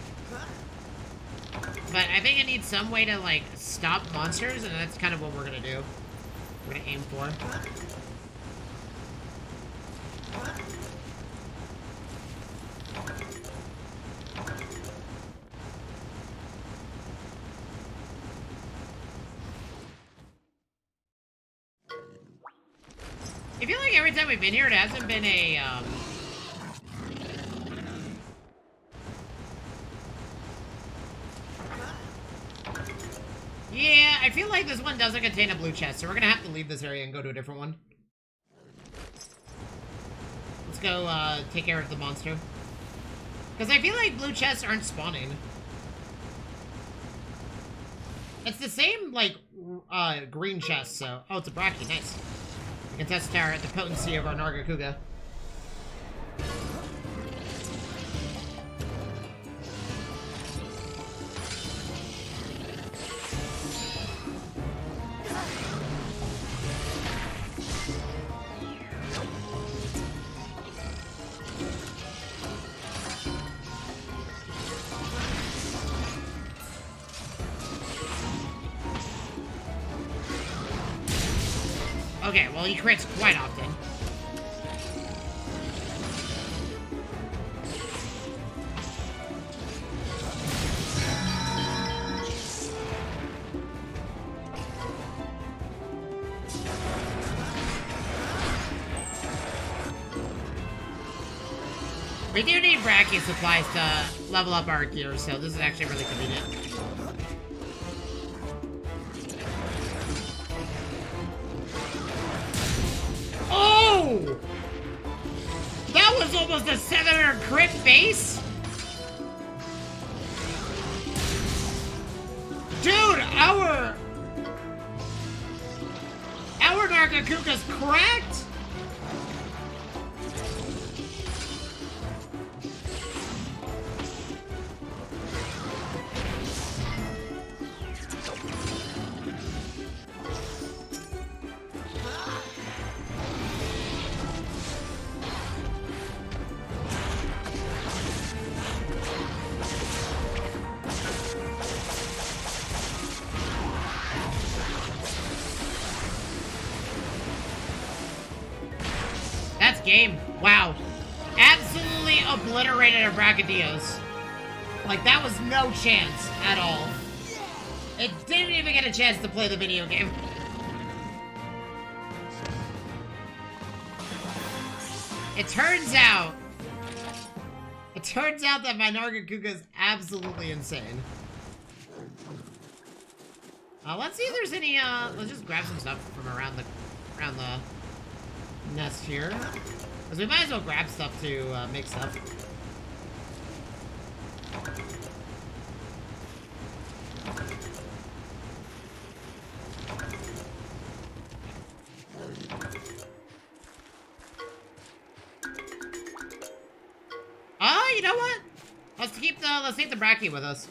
But I think it needs some way to, like, stop monsters, and that's kind of what we're gonna do. We're gonna aim for. I feel like every time we've been here, it hasn't been a, Yeah, I feel like this one doesn't contain a blue chest, so we're gonna have to leave this area and go to a different one. Let's go, take care of the monster. Because I feel like blue chests aren't spawning. It's the same, like, green chest, so... Oh, it's a Bracky, nice. We can test the potency of our Nargacuga. Okay, well, he crits quite often. We do need Bracky supplies to level up our gear, so this is actually really convenient. Oh! That was almost a 700 crit base? Dude, our Nargacuga's cracked? That's game. Wow. Absolutely obliterated our Brachydios. Like, that was no chance at all. It didn't even get a chance to play the video game. It turns out that my Nargacuga is absolutely insane. Let's see if there's any, let's just grab some stuff from around the nest here. Because we might as well grab stuff to, make stuff. You know what? Let's take the Bracky with us.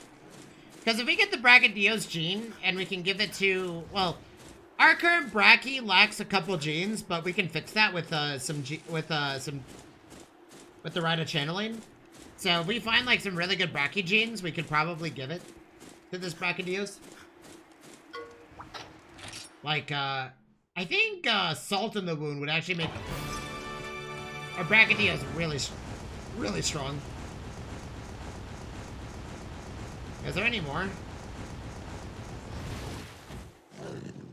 Because if we get the Brachydios gene, and we can give it to, well, our current Bracky lacks a couple genes, but we can fix that with with the Rhino channeling. So if we find like some really good Bracky genes, we could probably give it to this Brachydios. Like, I think Salt in the Wound would actually make our Brachydios really strong. Is there any more?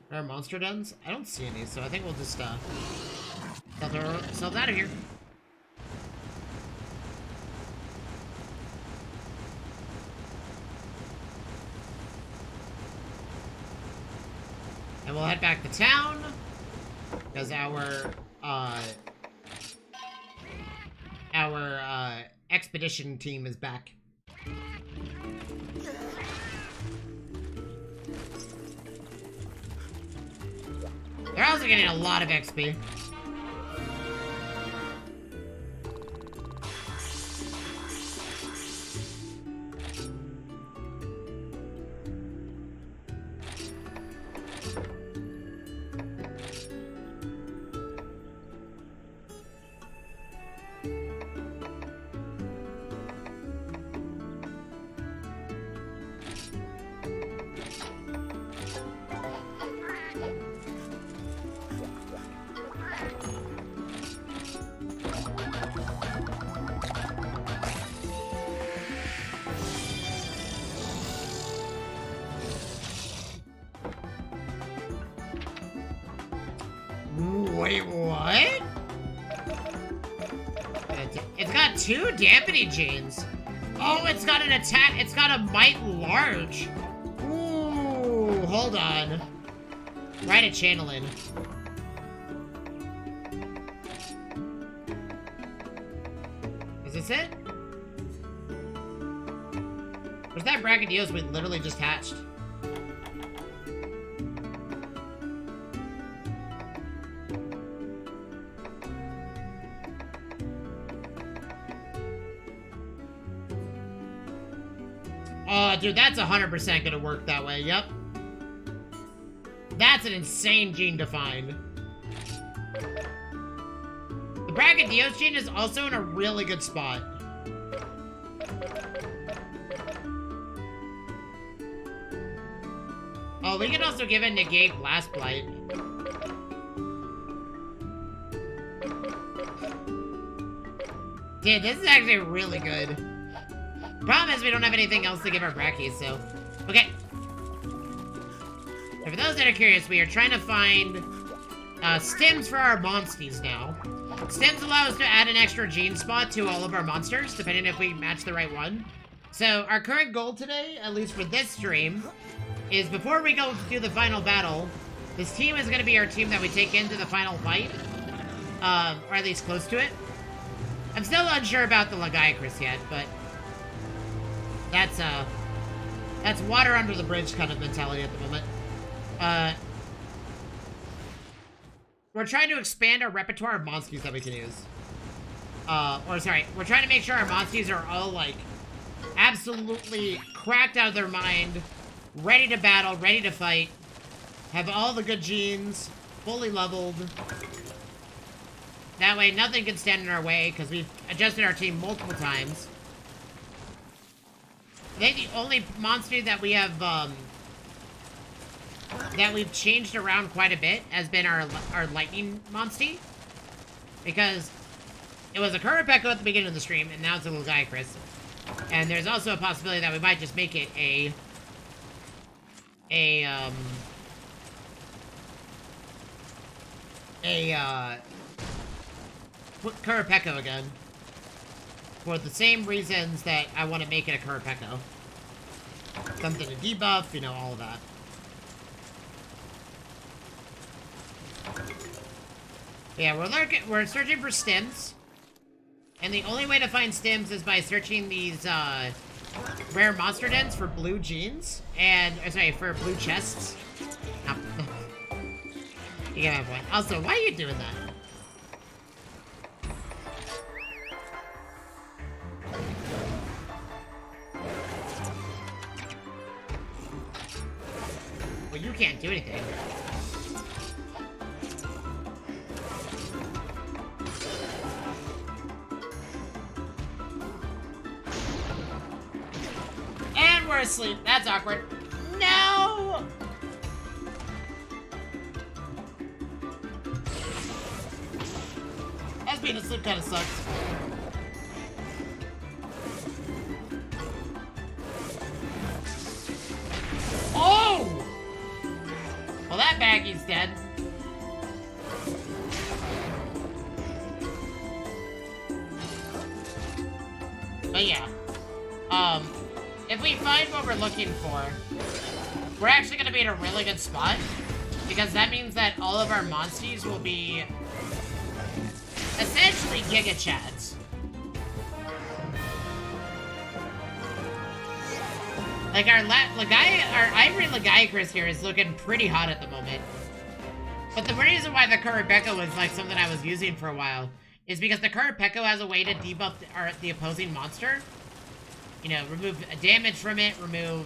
There are monster dens? I don't see any, so I think we'll just, sell ourselves out of here. And we'll head back to town, because our expedition team is back. They're also getting a lot of XP. What? It's got 2 dampening genes. Oh, it's got an attack. It's got a might large. Ooh, hold on. Write a channel in. Is this it? Was that Braggadillos we literally just hatched? Oh, dude, that's 100% gonna work that way, yep. That's an insane gene to find. The Braggadillos gene is also in a really good spot. Oh, we can also give it Negate Blast Blight. Dude, this is actually really good. Problem is we don't have anything else to give our brackies, so... Okay. So for those that are curious, we are trying to find stems for our monsties now. Stems allow us to add an extra gene spot to all of our monsters, depending if we match the right one. So our current goal today, at least for this stream, is before we go do the final battle, this team is going to be our team that we take into the final fight. Or at least close to it. I'm still unsure about the Lagiacrus yet, but... That's water under the bridge kind of mentality at the moment. We're trying to expand our repertoire of monsters that we can use. We're trying to make sure our monsters are all, like, absolutely cracked out of their mind, ready to battle, ready to fight, have all the good genes, fully leveled. That way, nothing can stand in our way, because we've adjusted our team multiple times. I think the only monster that we have, that we've changed around quite a bit has been our lightning monster. Because it was a Kurapeko at the beginning of the stream, and now it's a Lagiacrus. And there's also a possibility that we might just make it Kurapeko again. For the same reasons that I want to make it a Kurapeko. Something to debuff, you know, all of that. Yeah, we're searching for stems. And the only way to find stems is by searching these, rare monster dens for blue genes. And, for blue chests. No. You get my point. Also, why are you doing that? Well, you can't do anything. And we're asleep. That's awkward. No! Us being asleep kind of sucks. Oh! Well, that baggie's dead. But yeah. If we find what we're looking for, we're actually going to be in a really good spot. Because that means that all of our monsters will be essentially Giga Chads. Like, our Ivory Lagiacrus here is looking pretty hot at the moment. But the reason why the Kurapeko was, like, something I was using for a while is because the Kurapeko has a way to debuff the opposing monster. You know, remove damage from it, remove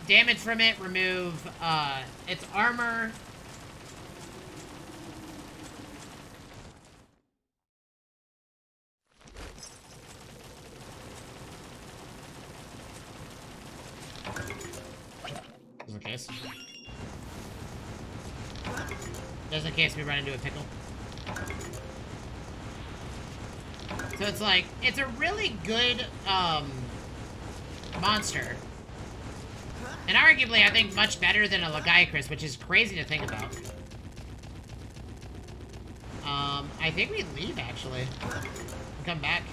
damage from it, remove, its armor. Just in case. Just in case we run into a pickle. So it's like, it's a really good, monster. And arguably, I think much better than a Lagiacrus, which is crazy to think about. I think we leave, actually. And come back.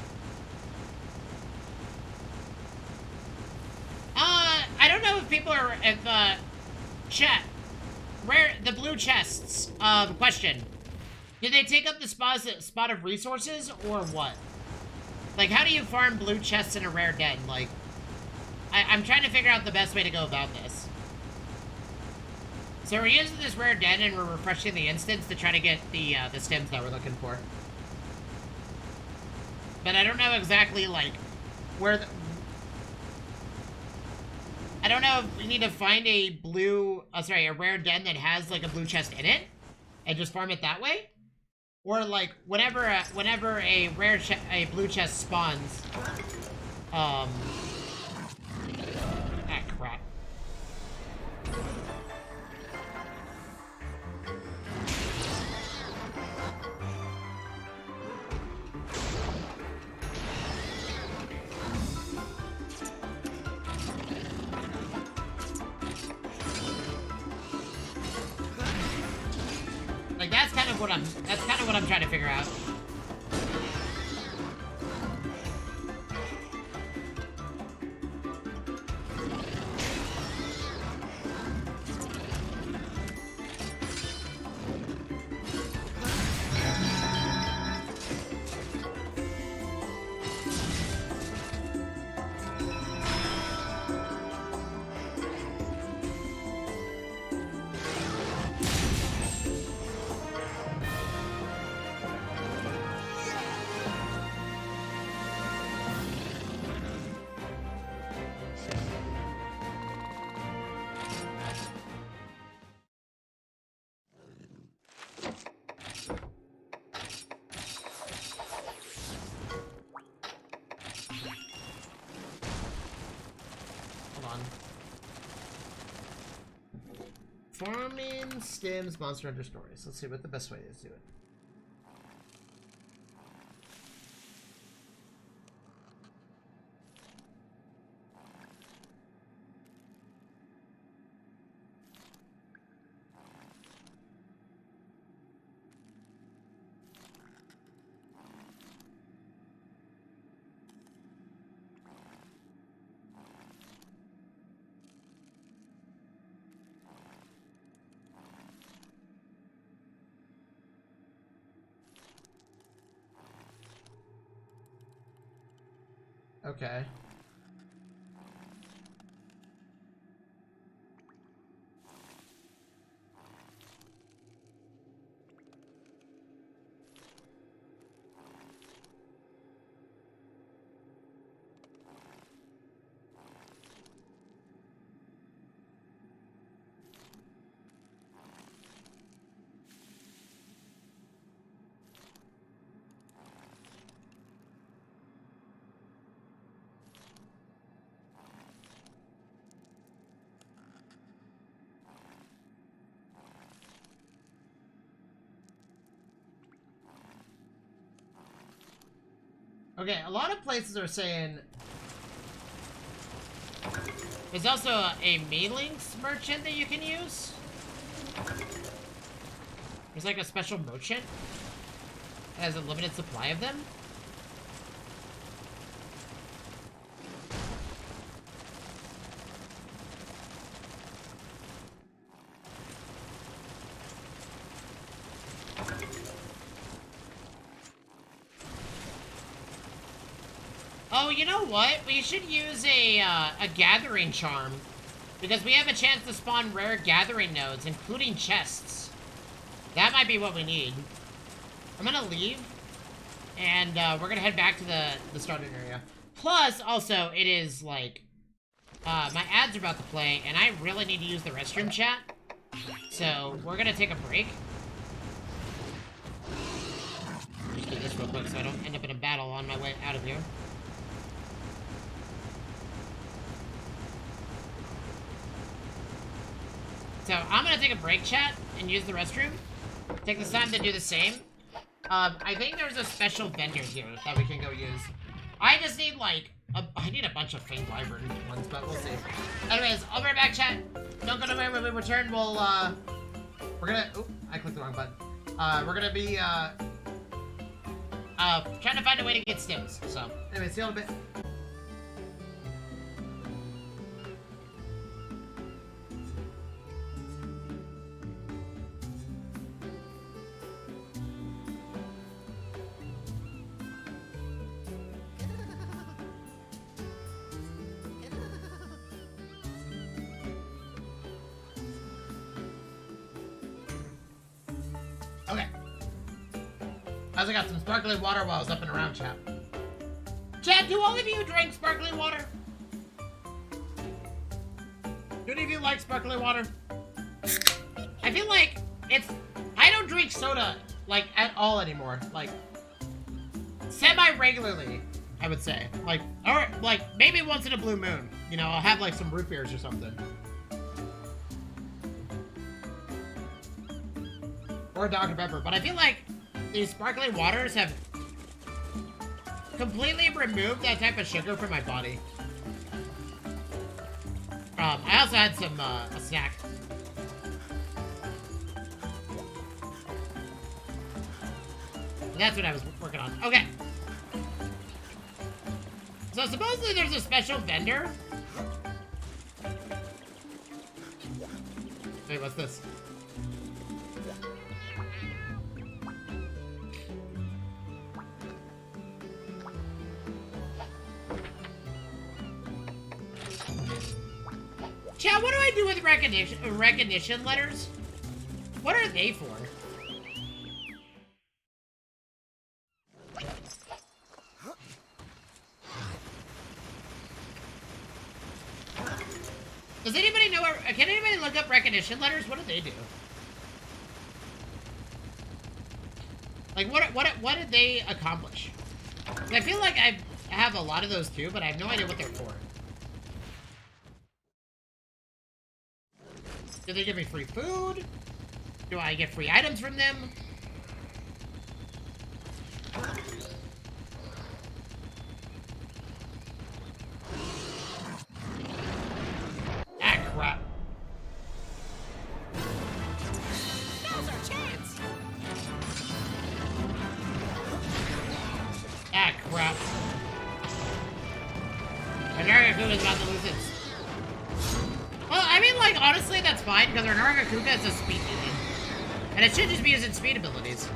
I don't know if people are, chat. Rare, the blue chests, question. Did they take up the spot of resources, or what? Like, how do you farm blue chests in a rare den? Like, I'm trying to figure out the best way to go about this. So we're using this rare den and we're refreshing the instance to try to get the stems that we're looking for. But I don't know exactly, like, where the... I don't know if we need to find a blue... a rare den that has, like, a blue chest in it. And just farm it that way. Or, like, whenever a blue chest spawns... Ah, crap. Like, that's kind of what I'm trying to figure out. Farming stems, Monster Hunter Stories. Let's see what the best way is to do it. Okay. Okay, a lot of places are saying there's also a Mealinks merchant that you can use. There's like a special merchant that has a limited supply of them. Oh, you know what? We should use a gathering charm. Because we have a chance to spawn rare gathering nodes, including chests. That might be what we need. I'm gonna leave. And we're gonna head back to the starting area. Plus, also, it is like... my ads are about to play, and I really need to use the restroom chat. So, we're gonna take a break. Just do this real quick so I don't end up in a battle on my way out of here. So, I'm gonna take a break, chat, and use the restroom. Take this time to do the same. I think there's a special vendor here that we can go use. I just need, like, I need a bunch of faint wyvern ones, but we'll see. Anyways, I'll be right back, chat. Don't go nowhere. When we return, we'll, we're gonna... Oop, I clicked the wrong button. We're gonna be, trying to find a way to get stims. So, anyway, see you in a bit. Okay. I also got some sparkling water while I was up and around, chat. Chat, do all of you drink sparkling water? Do any of you like sparkling water? I feel like it's... I don't drink soda, like, at all anymore. Like, semi-regularly, I would say. Like, or, like, maybe once in a blue moon. You know, I'll have, like, some root beers or something. Or Dr. Pepper. But I feel like these sparkling waters have completely removed that type of sugar from my body. I also had some, a snack. That's what I was working on. Okay. So supposedly there's a special vendor. Wait, what's this? Chat, what do I do with recognition letters? What are they for? Does anybody know what, can anybody look up recognition letters? What do they do? Like, what did they accomplish? 'Cause I feel like I have a lot of those too, but I have no idea what they're for. Do they give me free food? Do I get free items from them? Ah, crap. Now's our chance. Ah, crap. Nargacuga is about to lose its... Well, I mean, like, honestly, that's fine, because our Nargacuga is a speed minion. And it should just be using speed abilities.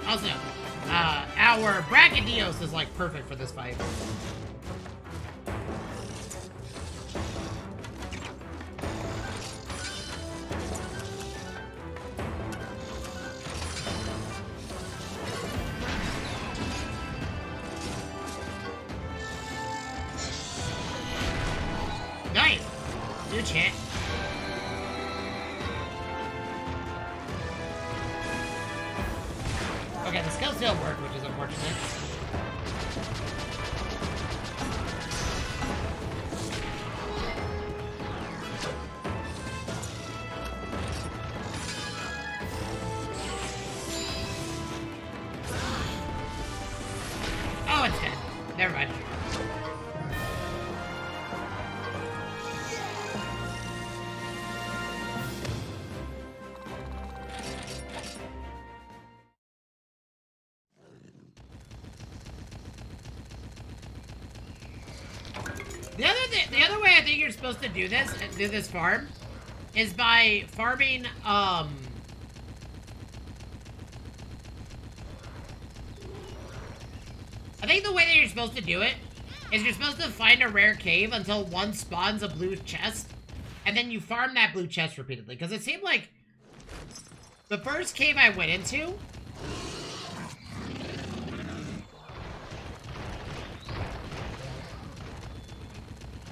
Also, our Brachydios is, like, perfect for this fight. Nice! Good shit. Okay, the skills still work, which is unfortunate. Oh, it's dead. Never mind. The other way I think you're supposed to do this farm is by farming I think the way that you're supposed to do it is you're supposed to find a rare cave until one spawns a blue chest, and then you farm that blue chest repeatedly. Because it seemed like the first cave I went into,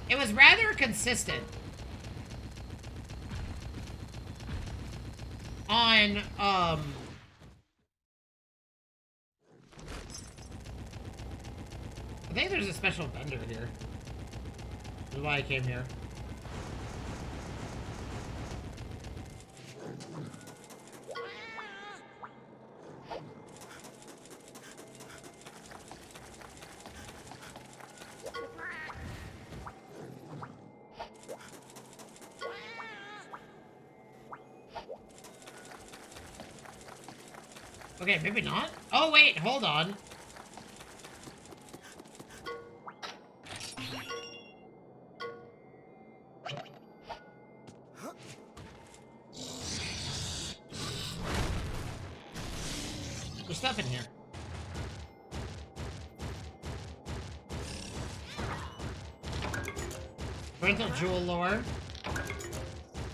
it was rather consistent on, I think there's a special vendor here. That's why I came here. Okay, maybe not. Oh, wait, hold on. There's stuff in here. Rental jewel lore.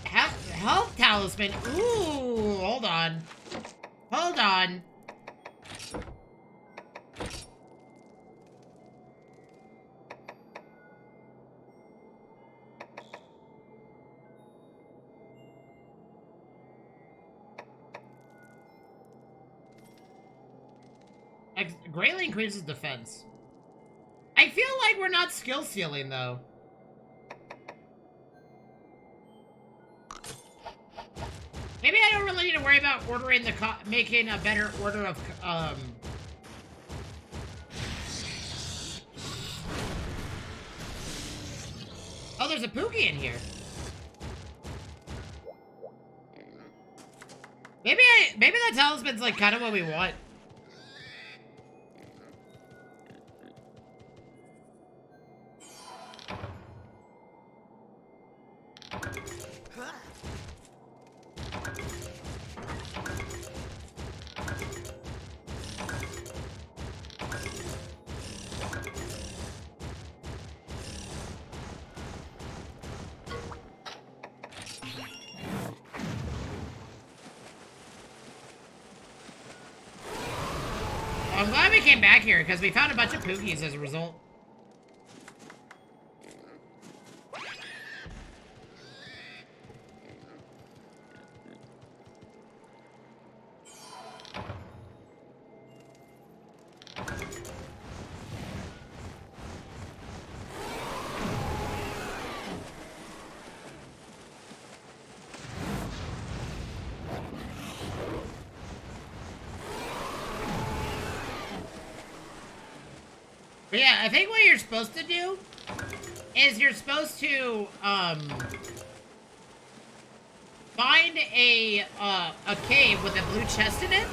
Health talisman. Ooh, hold on. Hold on. Greatly increases defense. I feel like we're not skill sealing though. Maybe I don't really need to worry about ordering the making a better order of Oh, there's a Pookie in here. Maybe that talisman's like kind of what we want. I'm glad we came back here, because we found a bunch of Pookies as a result. But yeah, I think what you're supposed to do is you're supposed to find a cave with a blue chest in it.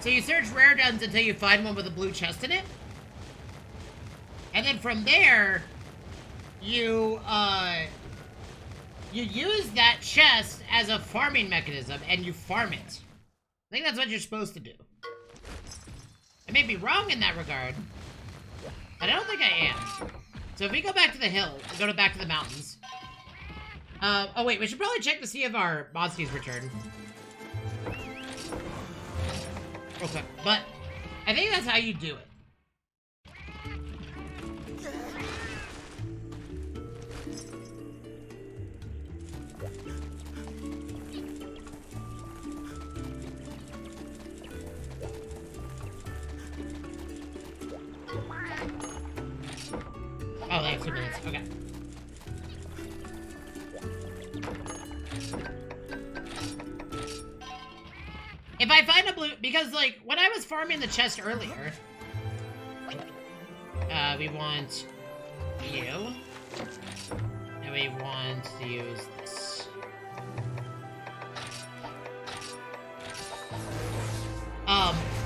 So you search rare duns until you find one with a blue chest in it. And then from there, you use that chest as a farming mechanism and you farm it. I think that's what you're supposed to do. I may be wrong in that regard. I don't think I am. So if we go back to the hill, go back to the mountains. Oh wait, we should probably check to see if our Monsters return. Okay, but I think that's how you do it. Oh, they have 2 minutes. Okay. If I find a blue... Because, like, when I was farming the chest earlier... we want you. And we want to use this.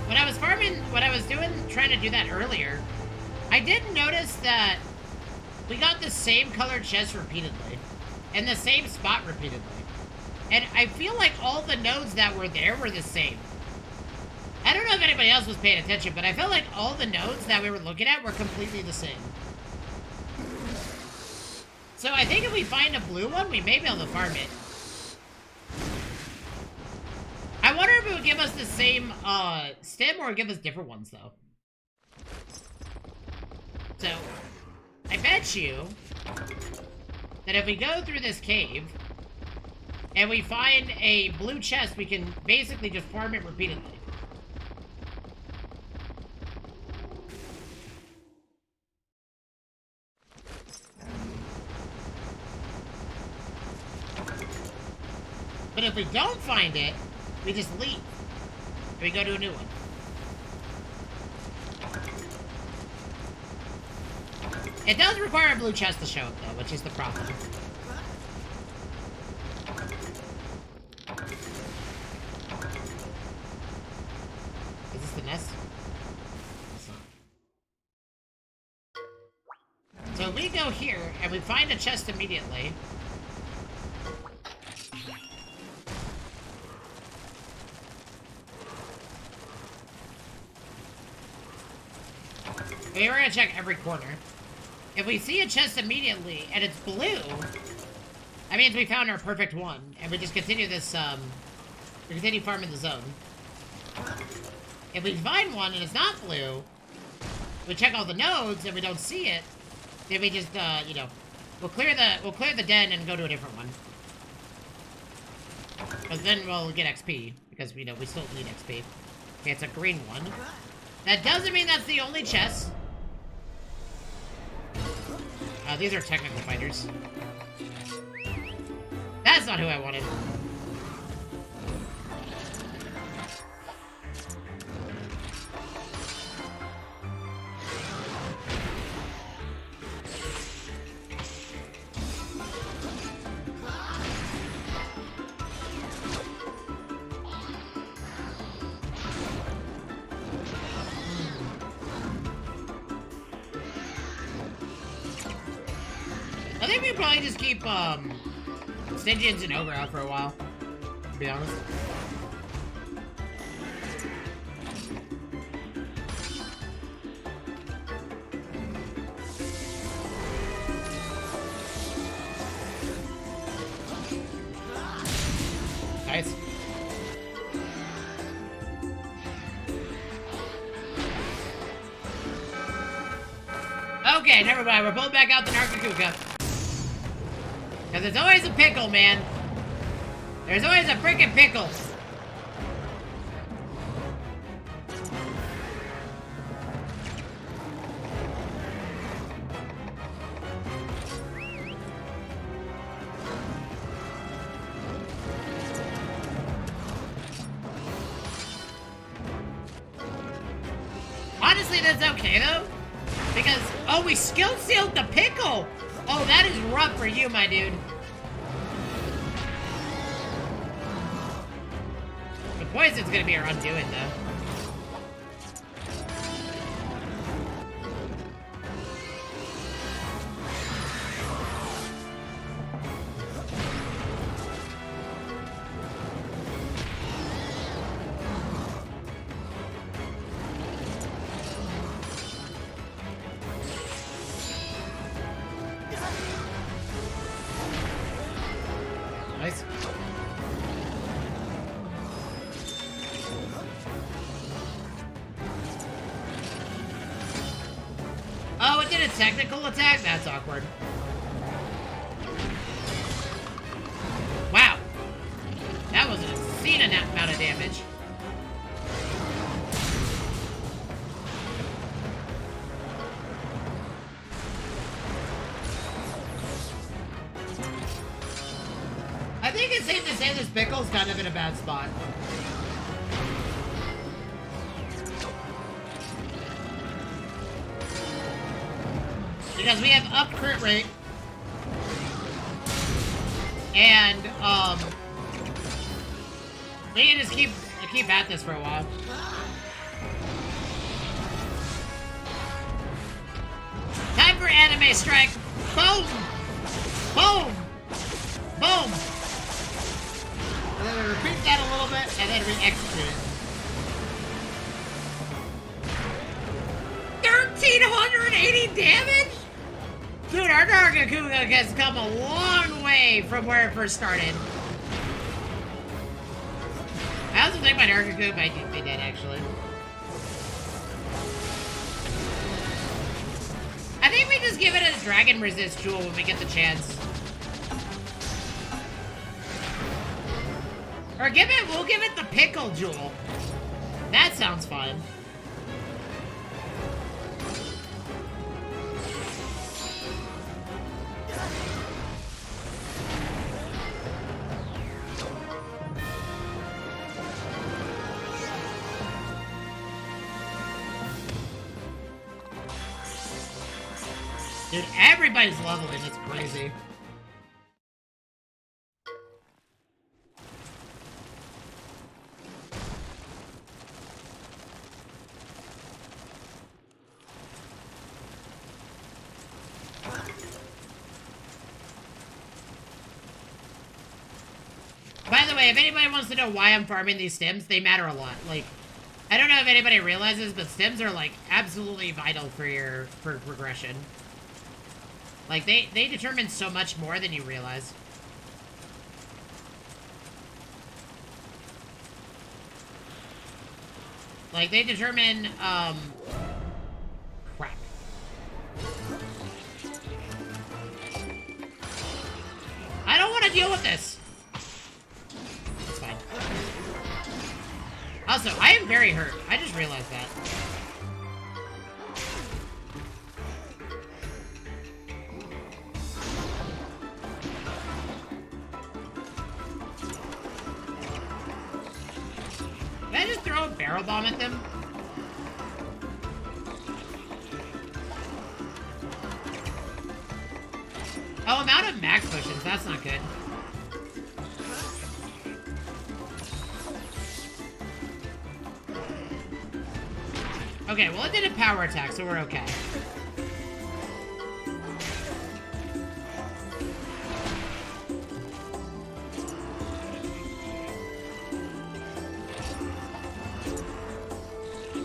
When I was farming... When I was trying to do that earlier... I did notice that... we got the same colored chest repeatedly. And the same spot repeatedly. And I feel like all the nodes that were there were the same. I don't know if anybody else was paying attention, but I felt like all the nodes that we were looking at were completely the same. So I think if we find a blue one, we may be able to farm it. I wonder if it would give us the same stem or give us different ones, though. So, I bet you that if we go through this cave and we find a blue chest, we can basically just farm it repeatedly. if we don't find it, we just leave. And we go to a new one. It does require a blue chest to show up, though, which is the problem. Is this the nest? So we go here, and we find a chest immediately. Okay, we're gonna check every corner. If we see a chest immediately, and it's blue, that means we found our perfect one, and we just continue this, we continue farming the zone. If we find one and it's not blue, we check all the nodes and we don't see it, then we just, you know, we'll clear the den and go to a different one. Because then we'll get XP, because, you know, we still need XP. Okay, it's a green one. That doesn't mean that's the only chest. These are technical fighters. That's not who I wanted. I think we probably just keep, Stygians and Ogre out for a while, to be honest. Nice. Okay, never mind. We're pulling back out the Nargacuga. Because there's always a pickle, man. There's always a freaking pickle. Honestly, that's okay, though. Because, oh, we skill sealed the pickle. Oh, that is rough for you, my dude. The poison's gonna be our undoing, though. Nice. Oh, it did a technical attack? That's awkward. Wow. That was an obscene amount of damage. I think it's safe to say this pickle's kind of in a bad spot. Because we have up crit rate. And, we can just keep at this for a while. Time for anime strike. Boom! Boom! Boom! And then we repeat that a little bit, and then we execute it. 1,380 damage? Dude, our Nargacuga has come a long way from where it first started. I also think my Nargacuga might be dead, actually. I think we just give it a Dragon Resist Jewel when we get the chance. Or we'll give it the Pickle Jewel. That sounds fine. Dude, everybody's leveling. It's crazy. By the way, if anybody wants to know why I'm farming these stems, they matter a lot. Like, I don't know if anybody realizes, but stems are, like, absolutely vital for progression. Like, they determine so much more than you realize. Like, they determine, crap. I don't want to deal with this. It's fine. Also, I am very hurt. I just realized that. Did I just throw a barrel bomb at them? Oh, I'm out of max potions. That's not good. Okay, well, it did a power attack, so we're okay.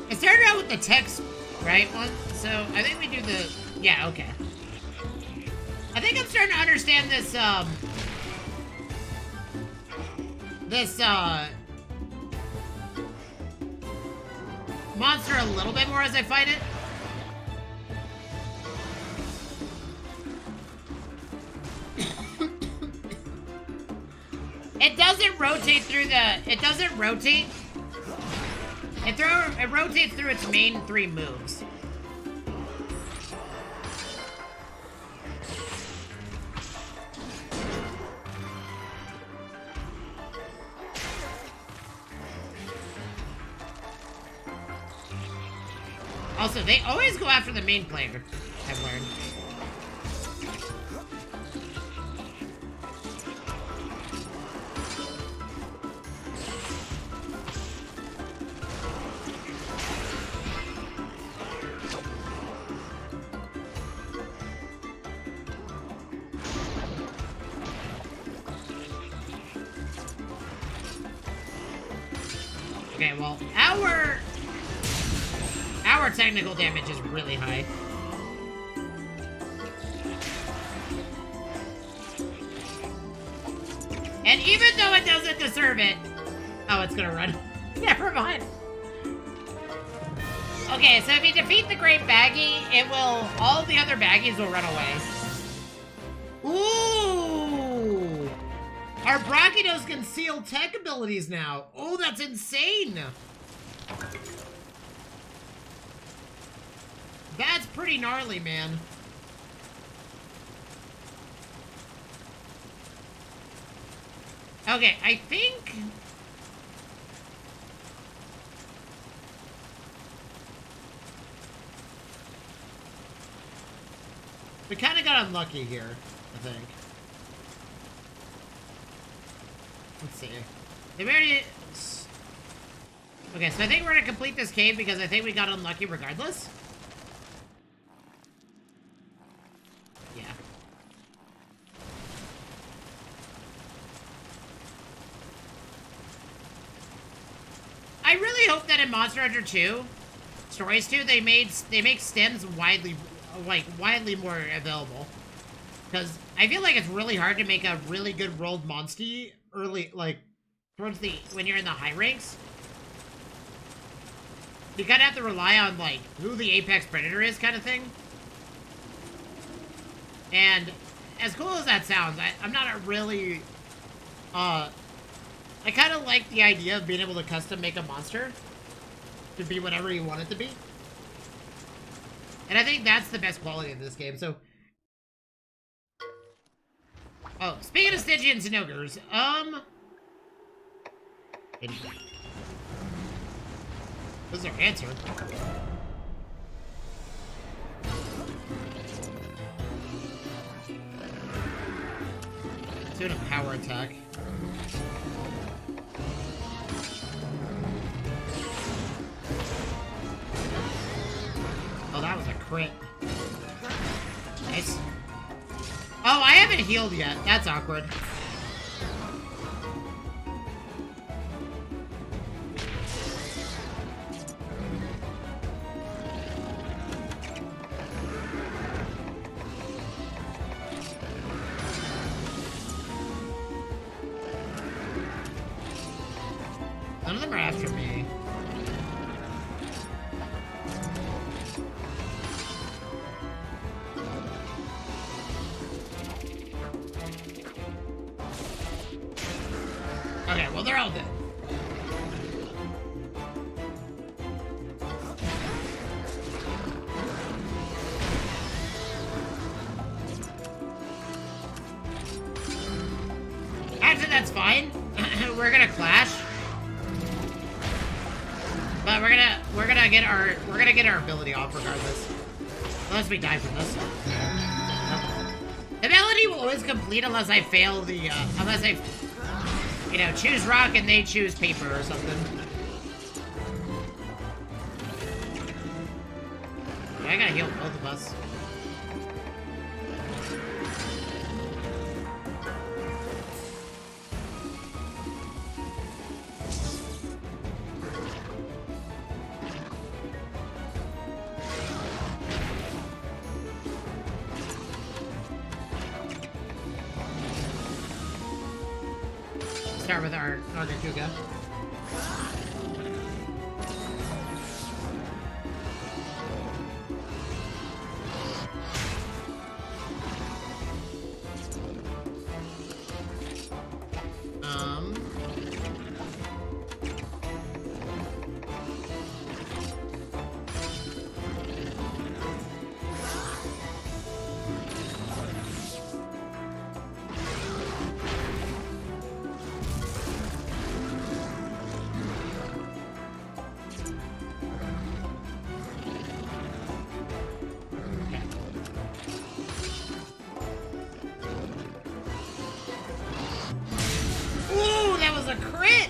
It started out with the text, right, one? So, I think we do the... Yeah, okay. I think I'm starting to understand this, monster a little bit more as I fight it. It doesn't rotate through the... It doesn't rotate. It rotates through its main 3 moves. Also, they always go after the main player, I've learned. Okay, well, our technical damage is really high. And even though it doesn't deserve it... Oh, it's gonna run. Never mind. Okay, so if you defeat the Great Baggy, it will... All the other baggies will run away. Ooh! Our Brachydos can seal tech abilities now. Oh, that's insane! That's pretty gnarly, man. Okay, I think... We kind of got unlucky here, I think. Let's see. They already... Okay, so I think we're gonna complete this cave because I think we got unlucky regardless. Yeah. I really hope that in Monster Hunter 2, Stories 2, they make stems widely more available. Because I feel like it's really hard to make a really good rolled monstie early, like, towards the, when you're in the high ranks. You kind of have to rely on, like, who the apex predator is kind of thing. And as cool as that sounds, I'm not a really, I kind of like the idea of being able to custom make a monster to be whatever you want it to be. And I think that's the best quality of this game, so... Oh, speaking of Stygians and Ogres, what's their answer? doing a power attack. Oh, that was a crit. Nice. Oh, I haven't healed yet. That's awkward. None of them are after me. Okay, well, they're all dead. Actually, that's fine. We're gonna clash. But we're gonna get our ability off regardless. Unless we die from this. Ability will always complete unless I fail the unless I choose rock and they choose paper or something. I gotta heal both of us. Start with our Nargacuga. Ooh, that was a crit!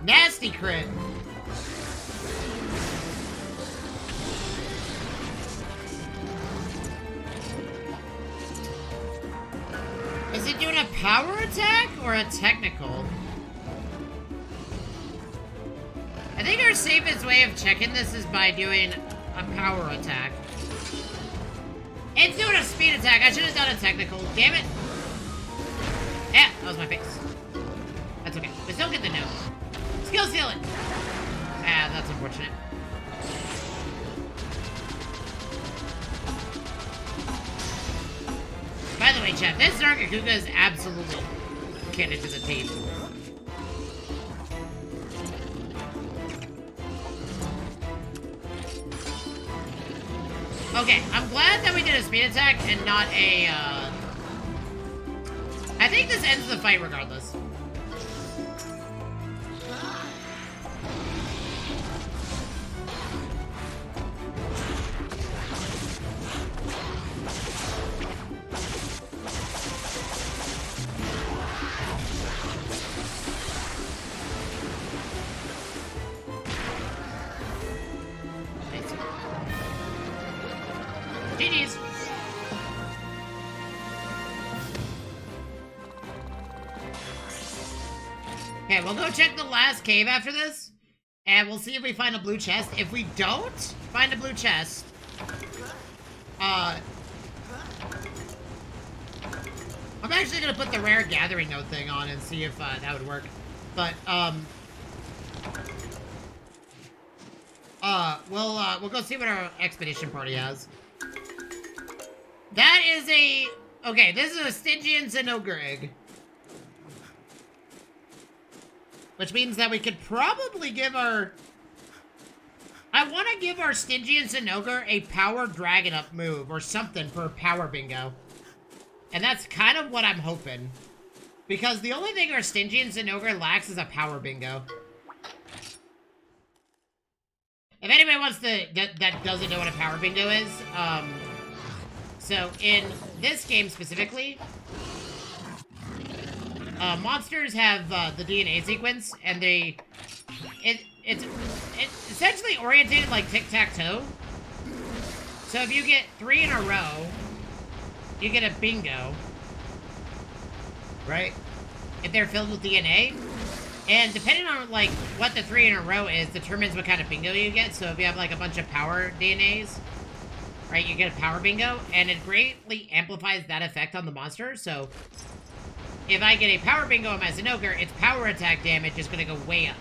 Nasty crit. Is it doing a power attack or a technical? I think our safest way of checking this is by doing a power attack. It's doing a speed attack. I should have done a technical. Damn it. Yeah, that was my face. That's okay. We still get the note. Skill seal it. Ah, that's unfortunate. By the way, chat, this Nargacuga is absolutely cannon to the teeth. Okay, I'm glad that we did a speed attack and not a, I think this ends the fight regardless. GG's. Okay, we'll go check the last cave after this, and we'll see if we find a blue chest. If we don't find a blue chest, I'm actually gonna put the rare gathering note thing on and see if that would work. But we'll go see what our expedition party has. That is a... Okay, this is a Stygian Zinogre egg. Which means that we could probably give our... I want to give our Stygian Zinogre a power dragon up move or something for power bingo. And that's kind of what I'm hoping. Because the only thing our Stygian Zinogre lacks is a power bingo. If anybody wants to... that doesn't know what a power bingo is, so in this game specifically, monsters have the DNA sequence, and it's essentially orientated like tic-tac-toe. So if you get 3 in a row, you get a bingo. Right? If they're filled with DNA. And depending on, like, what the 3 in a row is, determines what kind of bingo you get. So if you have, like, a bunch of power DNAs, right, you get a power bingo. And it greatly amplifies that effect on the monster. So if I get a power bingo on my Zinogre, its power attack damage is going to go way up.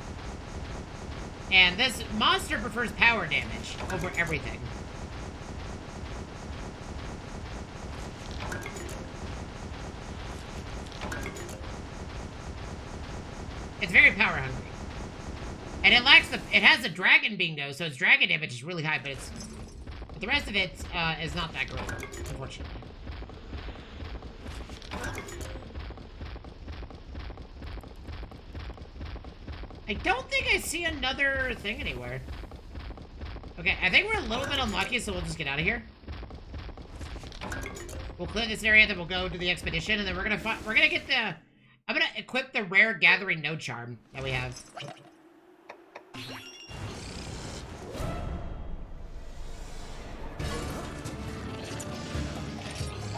And this monster prefers power damage over everything. It's very power hungry. And it lacks it has a dragon bingo, so its dragon damage is really high, but the rest of it is not that great, unfortunately. I don't think I see another thing anywhere. Okay, I think we're a little bit unlucky, so we'll just get out of here. We'll clear this area, then we'll go to the expedition, and then we're gonna get the... I'm gonna equip the rare gathering node charm that we have.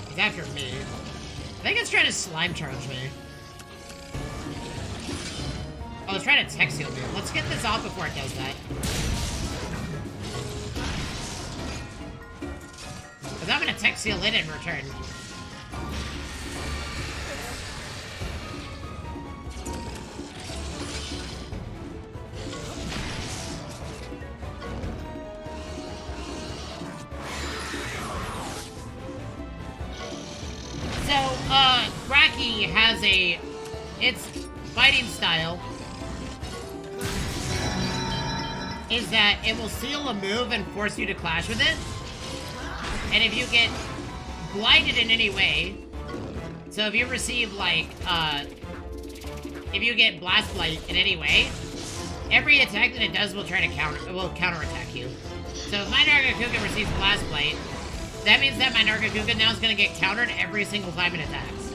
He's after me. I think it's trying to slime charge me. Oh, it's trying to tech seal me. Let's get this off before it does that. Because I'm gonna tech seal it in return. So, Bracky has its fighting style is that it will seal a move and force you to clash with it. And if you get blinded in any way, so if you receive, like, if you get Blast Blight in any way, every attack that it does will try to counterattack you. So if my Nargacuga receives Blast Blight, that means that my Nargacuga now is going to get countered every single time it attacks.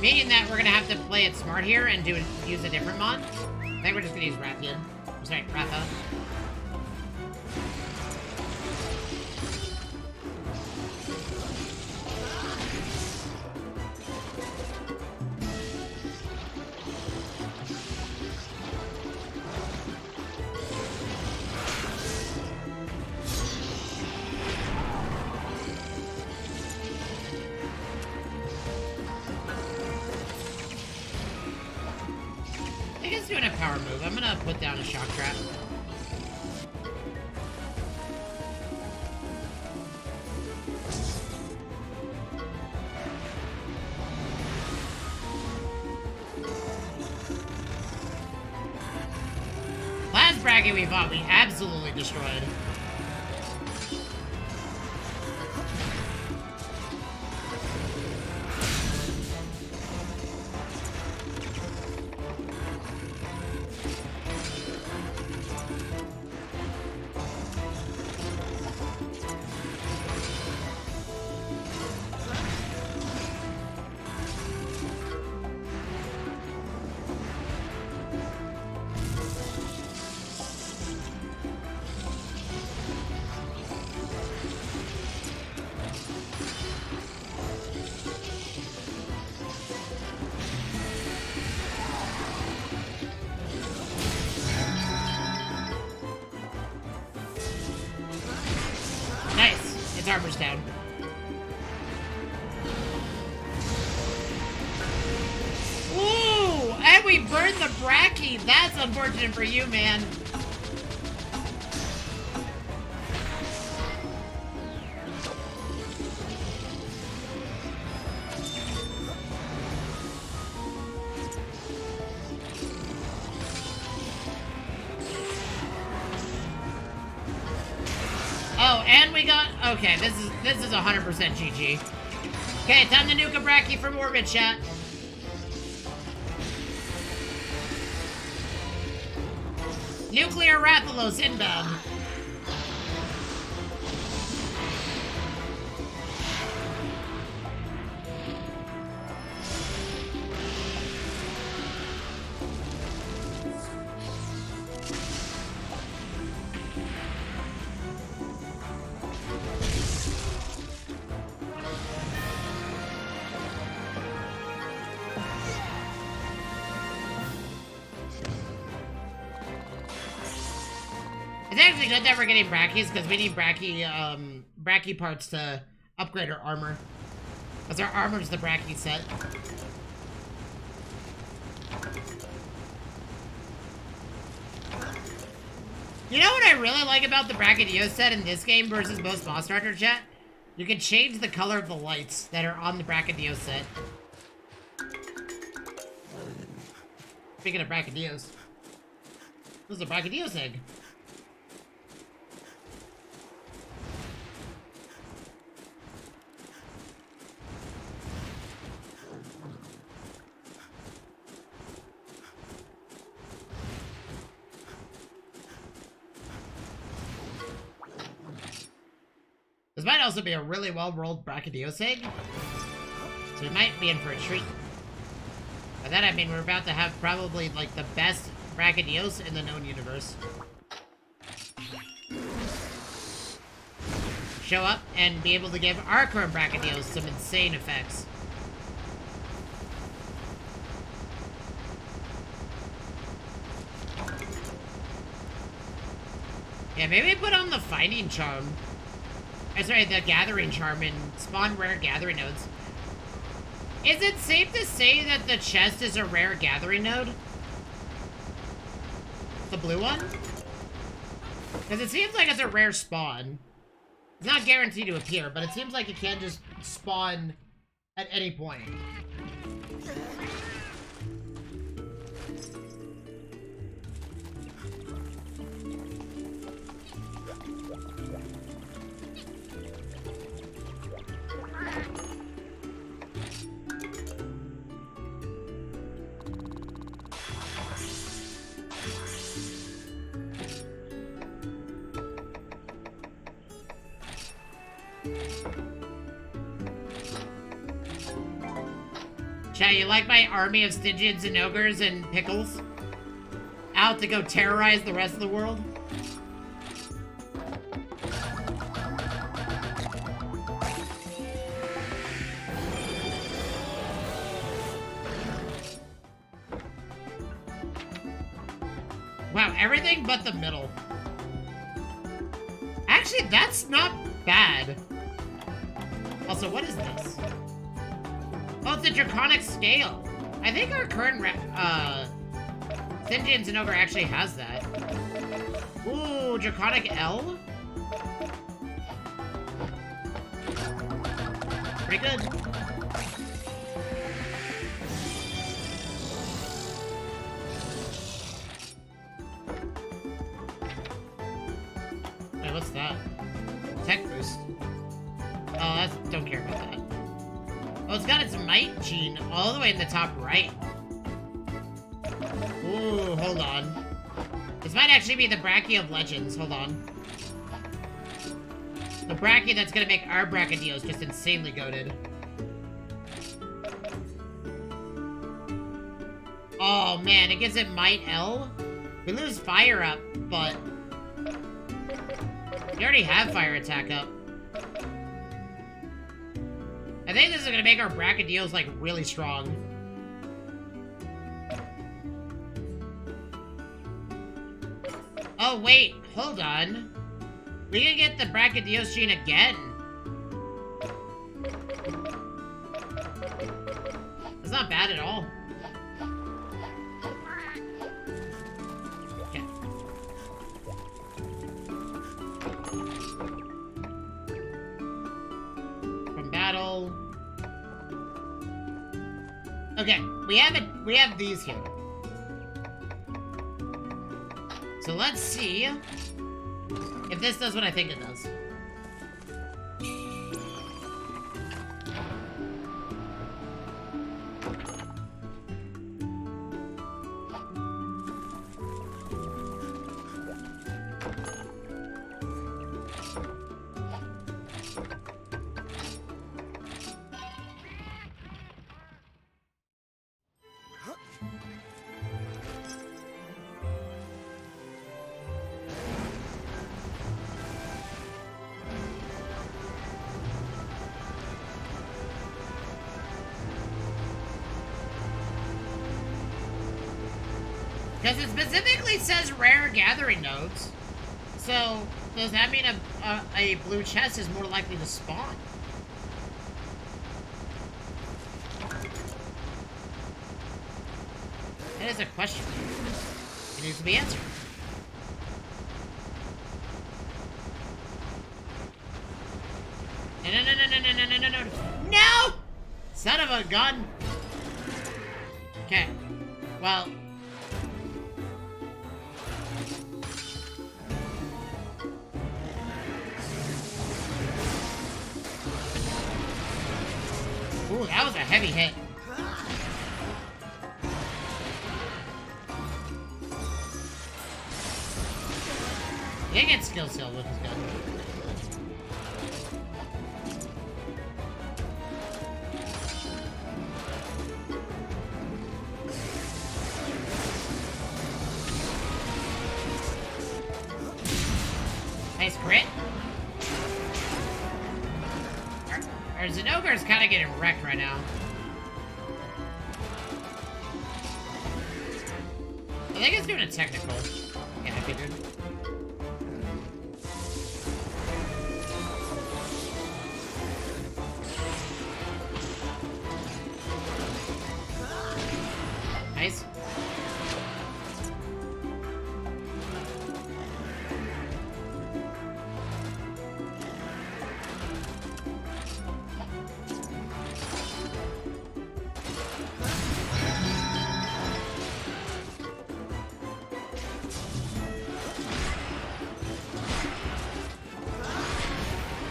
Meaning that we're going to have to play it smart here and use a different mon. I think we're just going to use Rathian. I'm sorry, Ratha. Doing a power move. I'm gonna put down a shock trap. Last bracket we fought, we absolutely destroyed. Armor's down. Ooh! And we burned the Bracky! That's unfortunate for you, man. Oh, and we got... Okay, this is 100% GG. Okay, time to nuke a Bracky from orbit, chat. Nuclear Rathalos inbound. It's actually good that we're getting Brackies, because we need Bracky parts to upgrade our armor. Because our armor's the Bracky set. You know what I really like about the Brachydio set in this game versus most Monster Hunter, chat? You can change the color of the lights that are on the Brachydio set. Speaking of Brachydios. This is a Brachydios egg. This might also be a really well-rolled Brachydios egg, so we might be in for a treat. By that I mean we're about to have probably, like, the best Brachydios in the known universe. Show up and be able to give our current Brachydios some insane effects. Yeah, maybe put on the Finding Charm. Sorry, the Gathering Charm and spawn rare Gathering nodes. Is it safe to say that the chest is a rare Gathering node? The blue one? Because it seems like it's a rare spawn. It's not guaranteed to appear, but it seems like it can just spawn at any point. Chat, you like my army of Stygians and Ogres and Pickles? Out to go terrorize the rest of the world? Wow, everything but the middle. Actually, that's not bad. Also, what is this? Oh, it's a Draconic Scale. I think our current Stygian and Ogre actually has that. Ooh, Draconic L? Pretty good. Wait, what's that? Tech boost. Oh, that's, don't care about that. Oh, it's got its might gene all the way in the top right. Ooh, hold on. This might actually be the Brachy of Legends. Hold on. The Brachy that's gonna make our Brachydios just insanely goated. Oh man, it gives it might L. We lose fire up, but we already have fire attack up. I think this is gonna make our Brachydios, like, really strong. Oh, wait, hold on. We can get the Brachydios gene again. It's not bad at all. Okay. From battle. Okay, we have these here. So let's see if this does what I think it does. Because it specifically says rare gathering nodes. So, does that mean a blue chest is more likely to spawn? That is a question. It needs to be answered. No, no, no, no, no, no, no, no, no, no! Son of a gun! Okay. Well... Ooh, that was a heavy hit. They get skill seal, which is good. Nice crit. Our Zinogre's kind of getting wrecked right now. I think it's doing a technical. Yeah, I figured. Nice.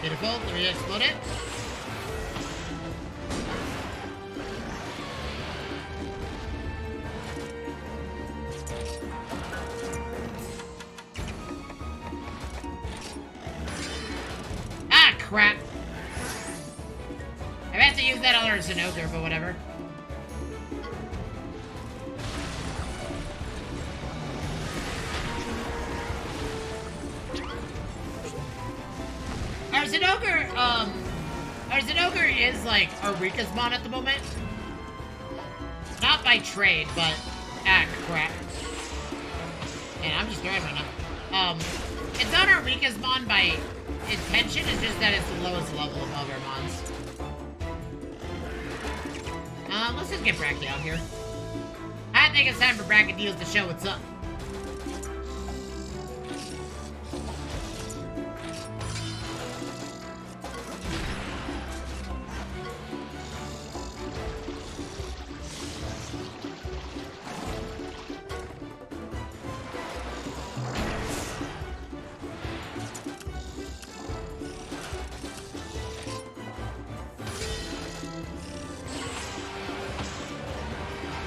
Beautiful. Let me explode it. Ah, crap. I have to use that on our Zinogre, but whatever. Our Zinogre is, like, our weakest mon at the moment. Not by trade, but... Ah, crap. Man, I'm just throwing right now. It's not our weakest mon by intention, it's just that it's the lowest level above our mons. Let's just get Bracky out here. I think it's time for Brachydios to show what's up.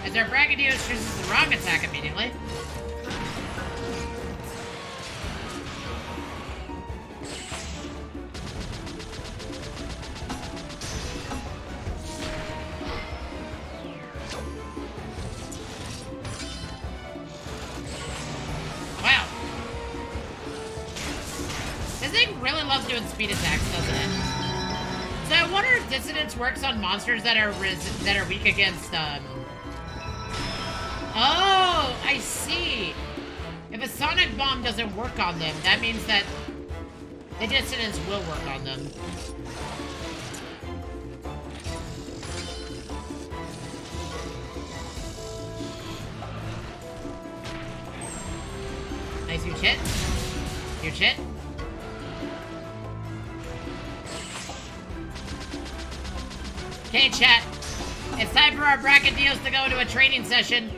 As our Brachydios chooses the wrong attack immediately. Wow. This thing really loves doing speed attacks, doesn't it? So I wonder if Dissonance works on monsters that are weak against, Oh, I see. If a Sonic Bomb doesn't work on them, that means that the Dissonance will work on them. Nice, huge hit. Huge hit. Okay, chat. It's time for our Brachydios to go into a training session.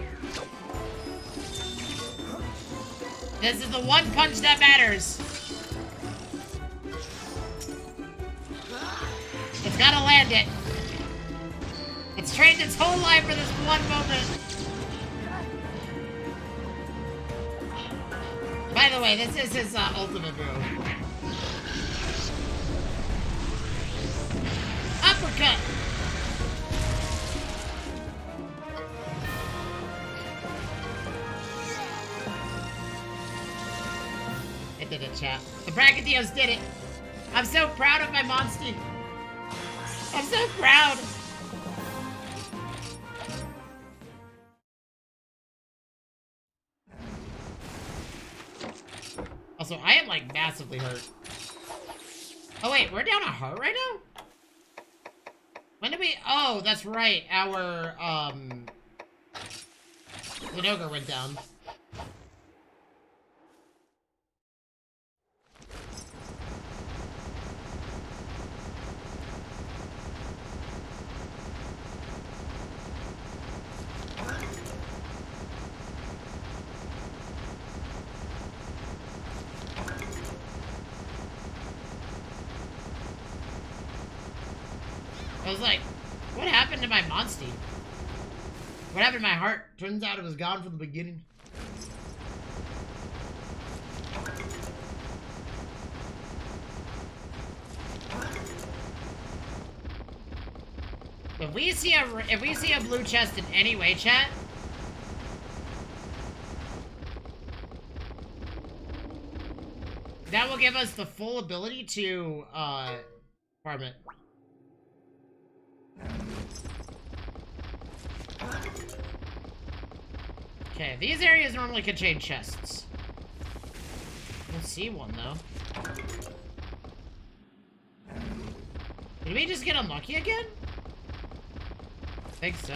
This is the one punch that matters. It's gotta land it. It's trained its whole life for this one moment. By the way, this is his ultimate move. Uppercut. It did it, chat. The Brachydios did it. I'm so proud of my Monstie. I'm so proud. Also, I am, like, massively hurt. Oh, wait, we're down a heart right now? When did we... Oh, that's right. Our, Zinogre went down. I was like, what happened to my Monstie? What happened to my heart? Turns out it was gone from the beginning. If we see a blue chest in any way, chat, that will give us the full ability to farm it. Okay, these areas normally contain chests. I don't see one, though. Did we just get unlucky again? I think so.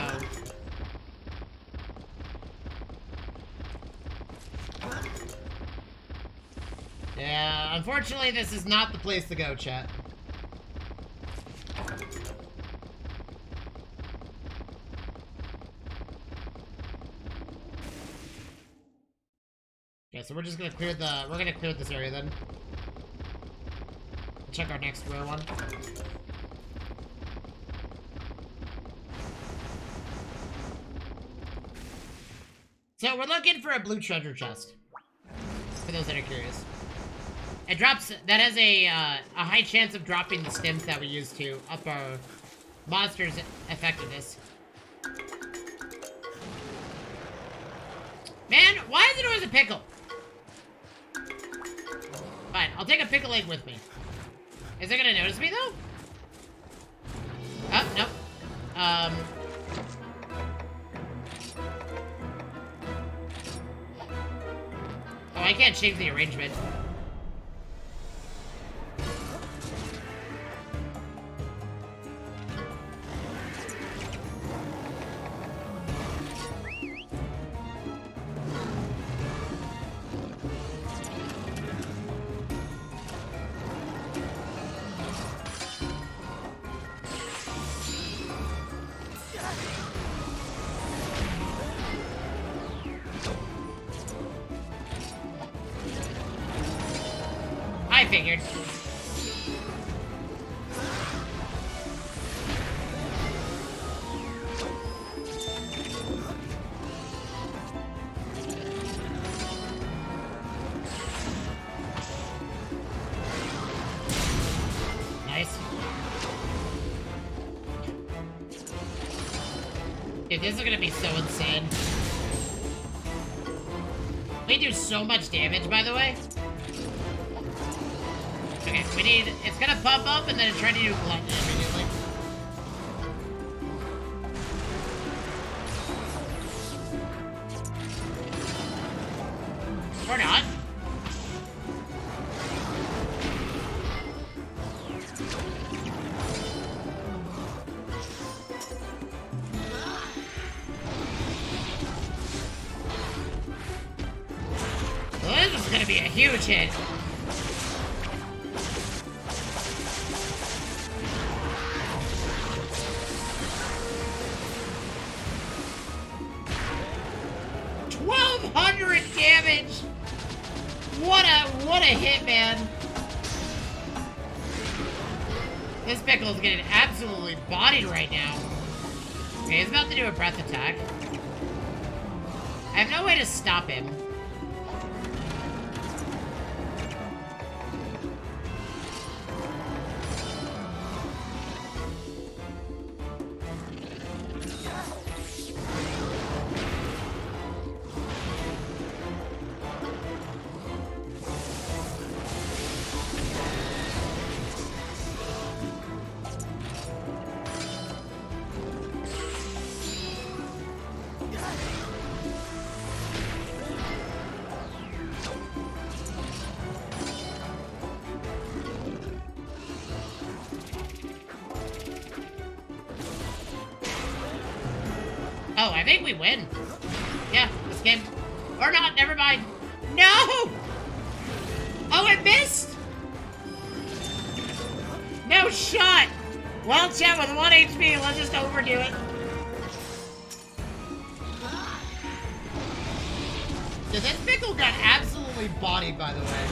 Yeah, unfortunately, this is not the place to go, chat. Okay, so we're just gonna clear this area then. Check our next rare one. So we're looking for a blue treasure chest. For those that are curious. It drops, that has a high chance of dropping the stims that we use to up our monster's effectiveness. Man, why is it always a pickle? Fine, I'll take a pickle egg with me. Is it gonna notice me, though? Oh, nope. Oh, I can't change the arrangement. I figured. Nice. Dude, this is gonna be so insane. We do so much damage, by the way. Okay, we need... It's gonna pump up and then try to do glutton immediately. Or not. Well, this is gonna be a huge hit. Damage! What a hit, man! This pickle is getting absolutely bodied right now. Okay, he's about to do a breath attack. I have no way to stop him. Oh, I think we win. Yeah, this game. Or not, never mind. No! Oh, it missed? No shot! Well, chat, with 1 HP, let's just overdo it. Yeah, that Pickle got absolutely bodied, by the way.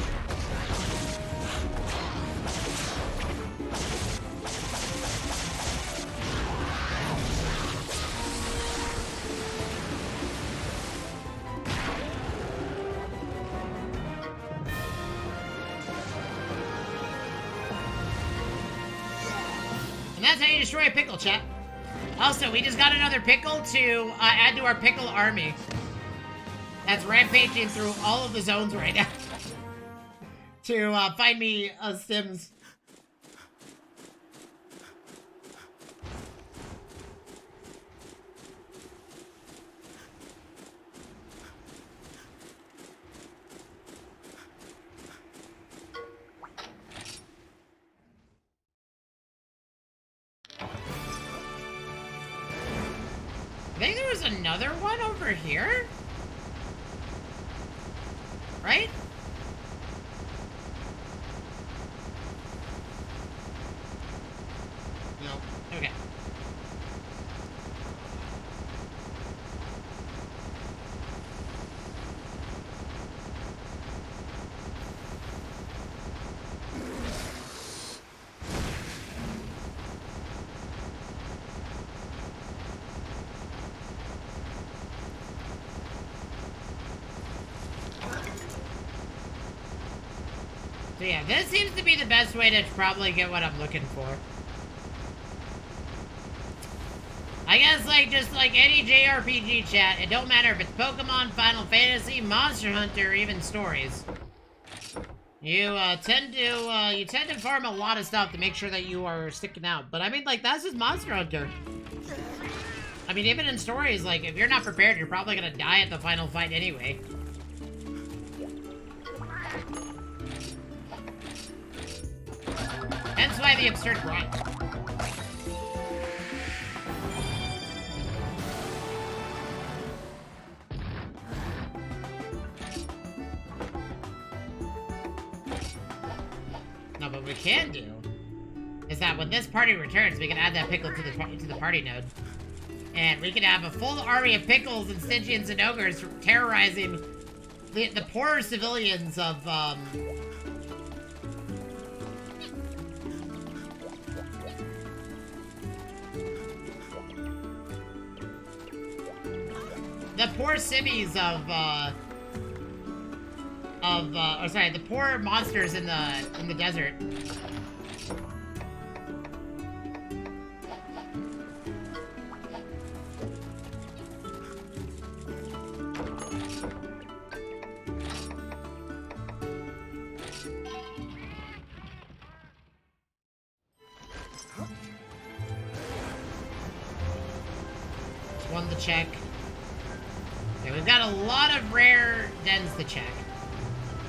And that's how you destroy a pickle, chat. Also, we just got another pickle to add to our pickle army. That's rampaging through all of the zones right now. To find me Sims. I think there was another one over here? Right? No. Okay. So yeah, this seems to be the best way to probably get what I'm looking for. I guess, like, just like any JRPG chat, it don't matter if it's Pokemon, Final Fantasy, Monster Hunter, or even stories. You tend to farm a lot of stuff to make sure that you are sticking out. But I mean, like, that's just Monster Hunter. I mean, even in stories, like, if you're not prepared, you're probably gonna die at the final fight anyway. Hence why the absurd grind. No, but what we can do is that when this party returns, we can add that pickle to the party node. And we can have a full army of pickles and Stygians and ogres terrorizing the poorer civilians of, the poor civvies the poor monsters in the desert. One to check. Okay, we've got a lot of rare dens to check.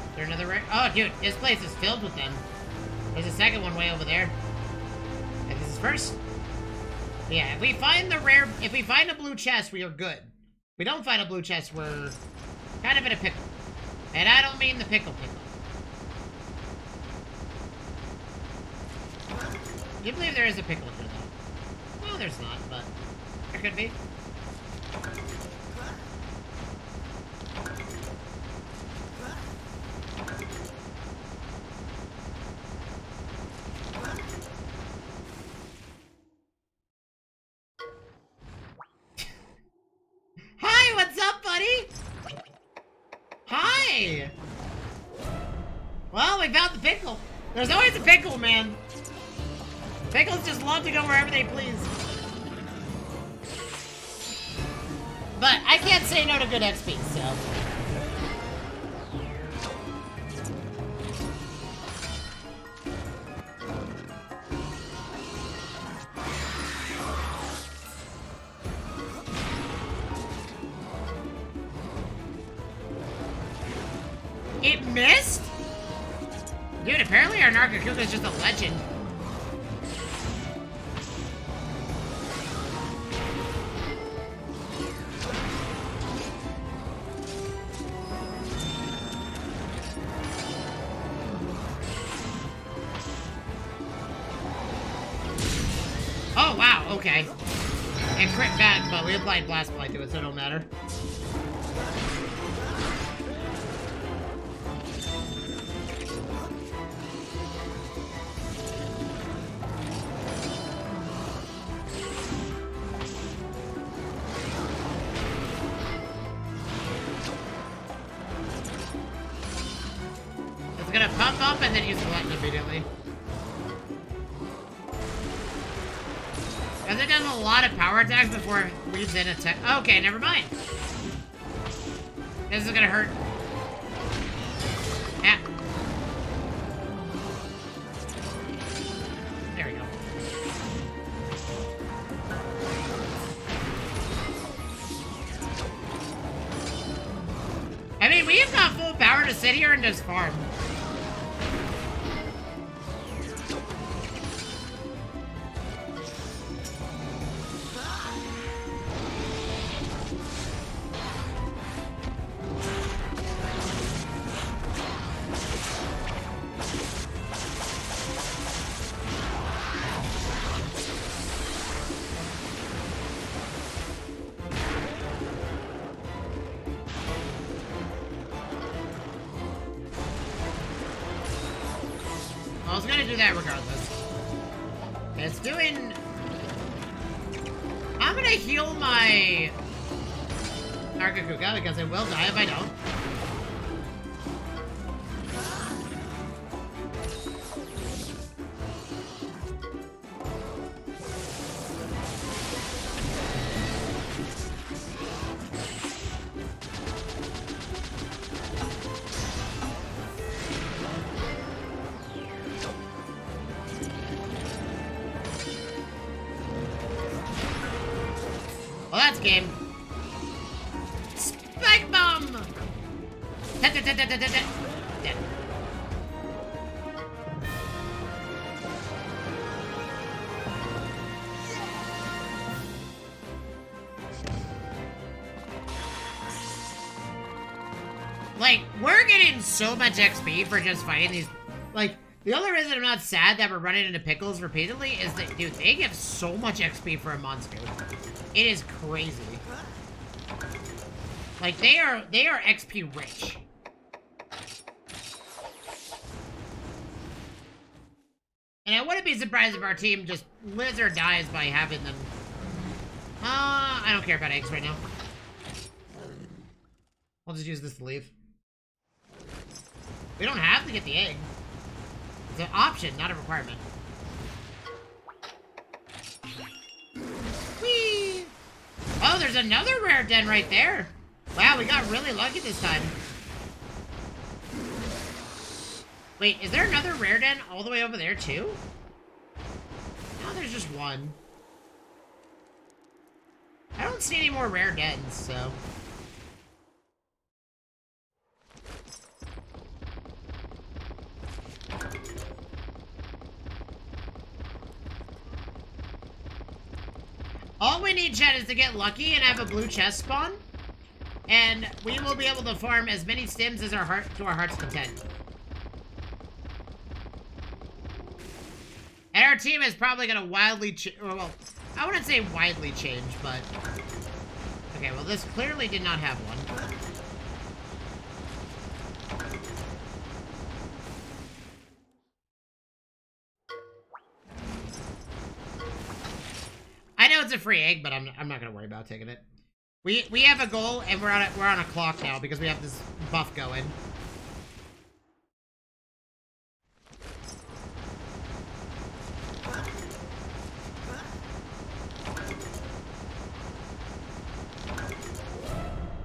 Is there another rare? Oh, dude, this place is filled with them. There's a second one way over there. And this is first. Yeah, if we find a blue chest, we are good. If we don't find a blue chest, we're kind of in a pickle. And I don't mean the pickle. Do you believe there is a pickle here, though? No, there's not, but there could be. Hi, what's up, buddy? Hi! Well, we found the pickle. There's always a pickle, man. Pickles just love to go wherever they please. But I can't say no to good XP, so. It missed? Dude, apparently our Nargacuga is just a legend. okay. It crit back, but we applied Blast Blight to it, so it don't matter. It's gonna pump up and then use the button immediately. Has it done a lot of power attacks before it weaves in attack? Okay, never mind. This is gonna hurt. Yeah. There we go. I mean, we have got full power to sit here and just farm. I was gonna do that regardless. It's doing... I'm gonna heal my... Nargacuga because it will die if I don't. Well, that's game. Spike bomb! Dead. Like, we're getting so much XP for just fighting these... Like, the only reason I'm not sad that we're running into pickles repeatedly is that, dude, they give so much XP for a monster. It is crazy. Like, they are XP rich. And I wouldn't be surprised if our team just lives or dies by having them. I don't care about eggs right now. I'll just use this to leave. We don't have to get the egg. It's an option, not a requirement. Whee! Oh, there's another rare den right there. Wow, we got really lucky this time. Wait, is there another rare den all the way over there too? No, there's just one. I don't see any more rare dens, so... All we need, Chet, is to get lucky and have a blue chest spawn, and we will be able to farm as many stims as to our heart's content. And our team is probably gonna wildly well, I wouldn't say widely change, but... Okay, well, this clearly did not have one. I know it's a free egg, but I'm not gonna worry about taking it. We have a goal, and we're on a clock now because we have this buff going.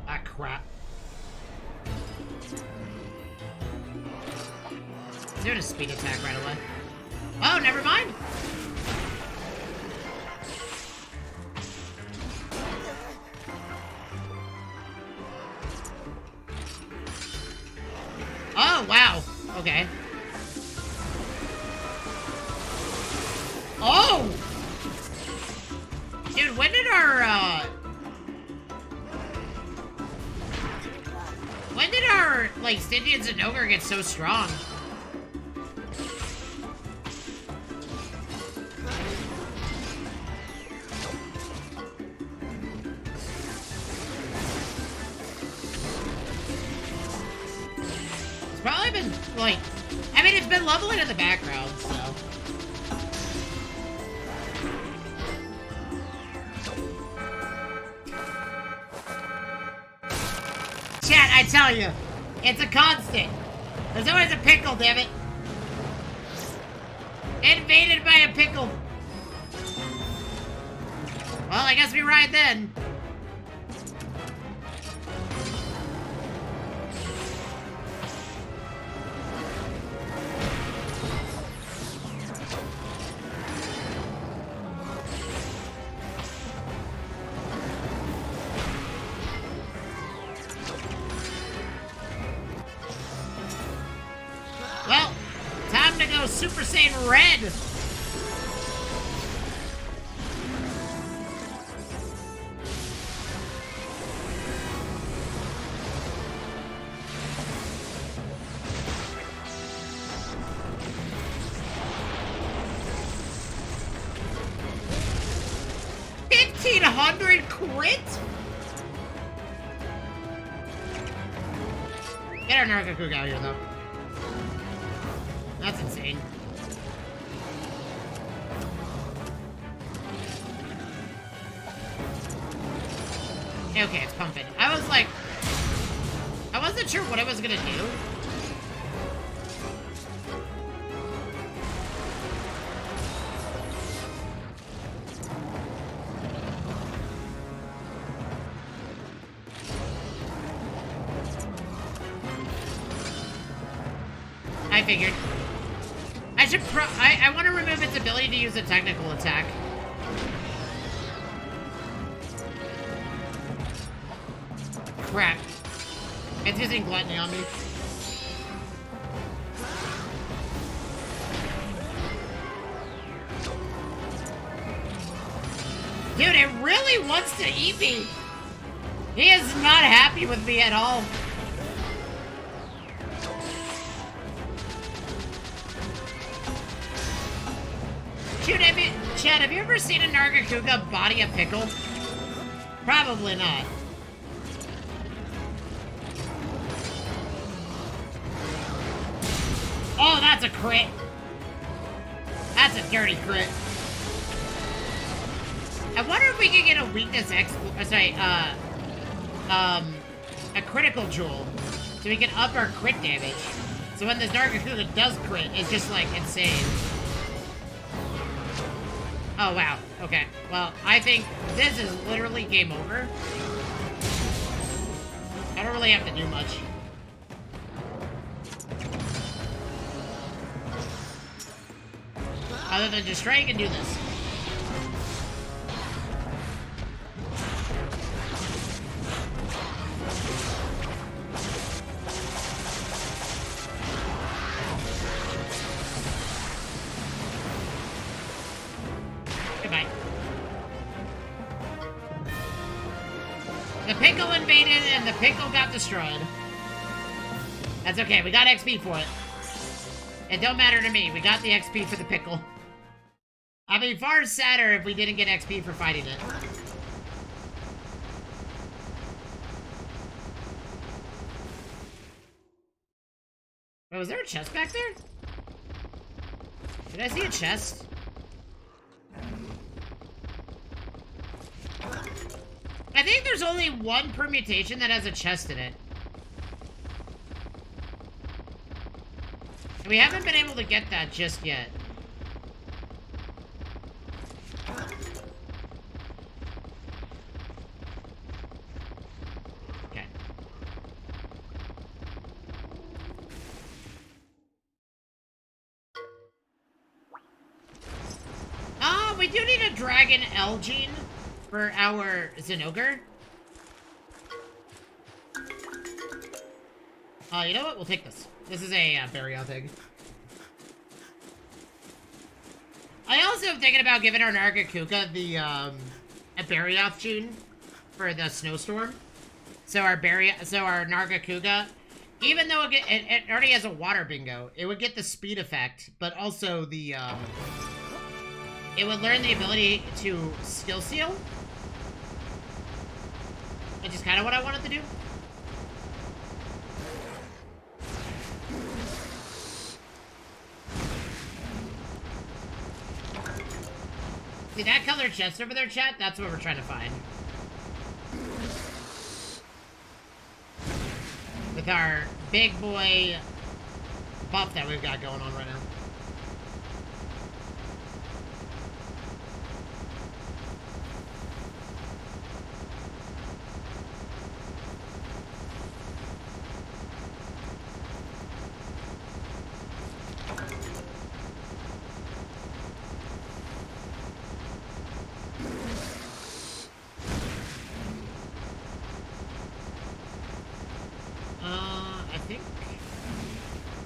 Ah, crap. Doing a speed attack right away. Oh, never mind. Oh, wow. Okay. Oh! Dude, when did our, like, Stygians and Ogre get so strong? been, like... I mean, it's been leveling in the background, so... Chat, I tell you, it's a constant. There's always a pickle, damn it. Invaded by a pickle. Well, I guess we ride then. Well, time to go Super Saiyan Red. Crit? Get our Nargacuga out here, though. That's insane. Okay, it's pumping. I was like... I wasn't sure what I was gonna do. I figured. I should I want to remove its ability to use a technical attack. Crap. It's using Gluttony on me. Dude, it really wants to eat me. He is not happy with me at all. Dude, Chad, have you ever seen a Nargacuga body a pickle? Probably not. Oh, that's a crit. That's a dirty crit. I wonder if we can get a weakness a critical jewel, so we can up our crit damage. So when this Nargacuga does crit, it's just like insane. Oh, wow. Okay. Well, I think this is literally game over. I don't really have to do much. Other than just strike and do this. Goodbye. The pickle invaded and the pickle got destroyed. That's okay, we got XP for it. It don't matter to me, we got the XP for the pickle. I'd be far sadder if we didn't get XP for fighting it. Oh, was there a chest back there? Did I see a chest? I think there's only one permutation that has a chest in it. And we haven't been able to get that just yet. Okay. We do need a Dragon L gene for our Zinogre. You know what? We'll take this. This is a Barioth egg. I also am thinking about giving our Nargacuga the a Barioth gene for the snowstorm. So our Nargacuga, even though it already has a water bingo, it would get the speed effect, but also the it would learn the ability to skill seal, which is kind of what I wanted to do. See that colored chest over there, chat? That's what we're trying to find. With our big boy buff that we've got going on right now. I think...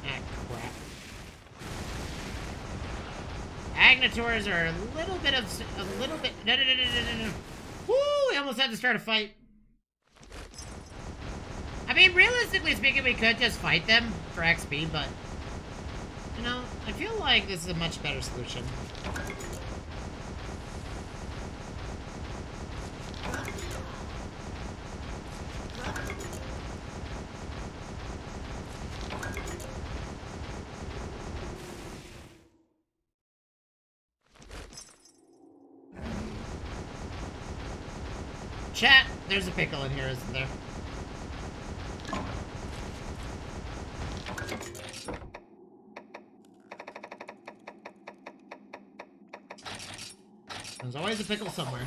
Ah, crap. Agnators are a little bit... No, no, no, no, no, no. Woo! We almost had to start a fight. I mean, realistically speaking, we could just fight them for XP, but... You know, I feel like this is a much better solution. Chat, there's a pickle in here, isn't there? There's always a pickle somewhere.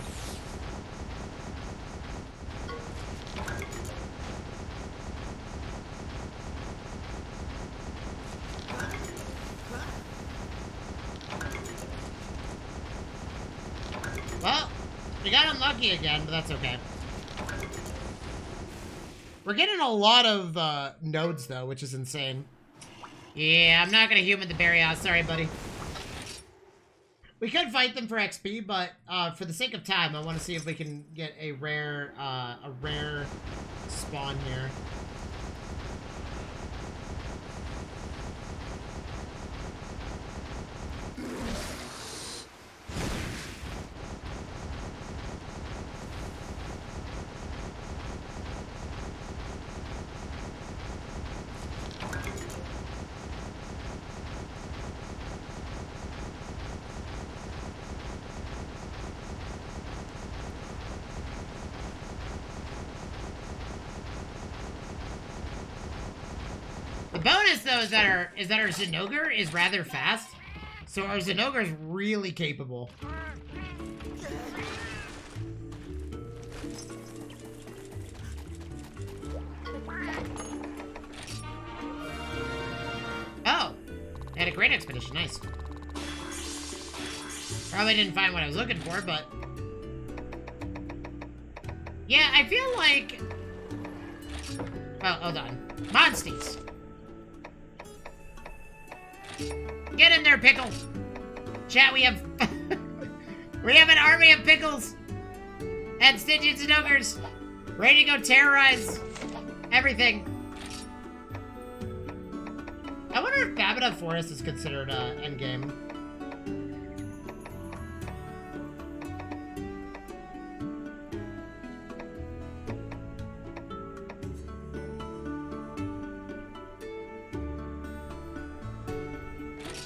Well, we got unlucky again, but that's okay. We're getting a lot of nodes, though, which is insane. Yeah, I'm not gonna human the Barrios. Sorry, buddy. We could fight them for XP, but for the sake of time, I want to see if we can get a rare spawn here. The bonus, though, is that our Zinogre is rather fast. So our Zinogre is really capable. Oh! They had a great expedition, nice. Probably didn't find what I was looking for, but... Yeah, I feel like... Well, hold on. Monsties! Get in there, Pickle! Chat, we have... we have an army of Pickles! And Stygians and Ogres! Ready to go terrorize everything. I wonder if Babida Forest is considered endgame.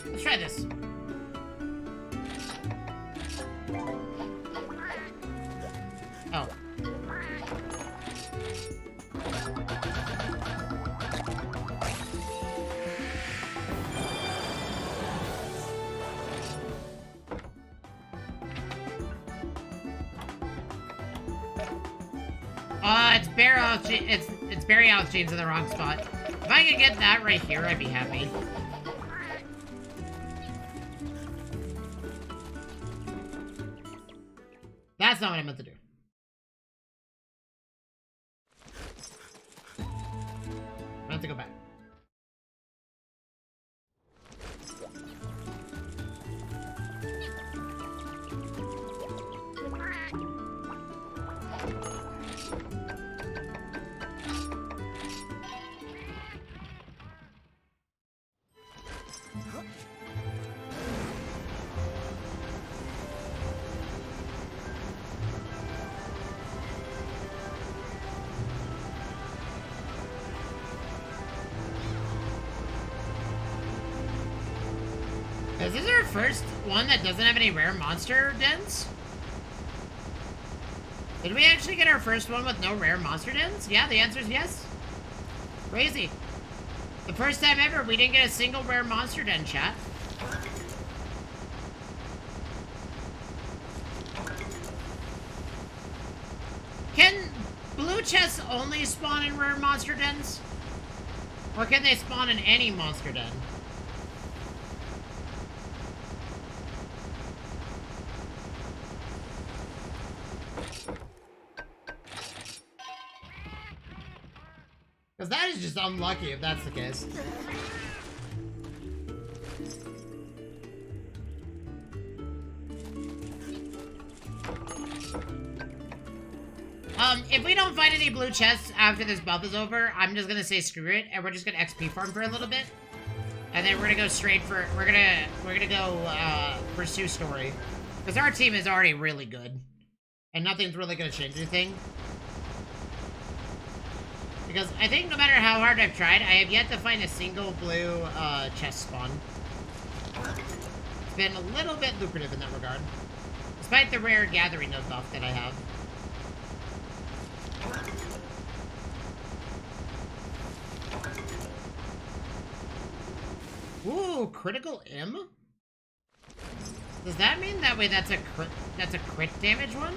Let's try this. Oh. It's Barrios Genes in the wrong spot. If I could get that right here, I'd be happy. That's not what I meant to do. I have to go back. Is this our first one that doesn't have any rare monster dens? Did we actually get our first one with no rare monster dens? Yeah, the answer is yes. Crazy. The first time ever we didn't get a single rare monster den, chat. Can blue chests only spawn in rare monster dens? Or can they spawn in any monster den? Because that is just unlucky if that's the case. If we don't find any blue chests after this buff is over, I'm just gonna say screw it, and we're just gonna XP farm for a little bit. And then we're gonna go straight for, we're gonna go, pursue story. Because our team is already really good. And nothing's really gonna change anything. Because I think no matter how hard I've tried, I have yet to find a single blue, chest spawn. It's been a little bit lucrative in that regard. Despite the rare gathering node buff that I have. Ooh, critical M? Does that mean that way that's a crit damage one?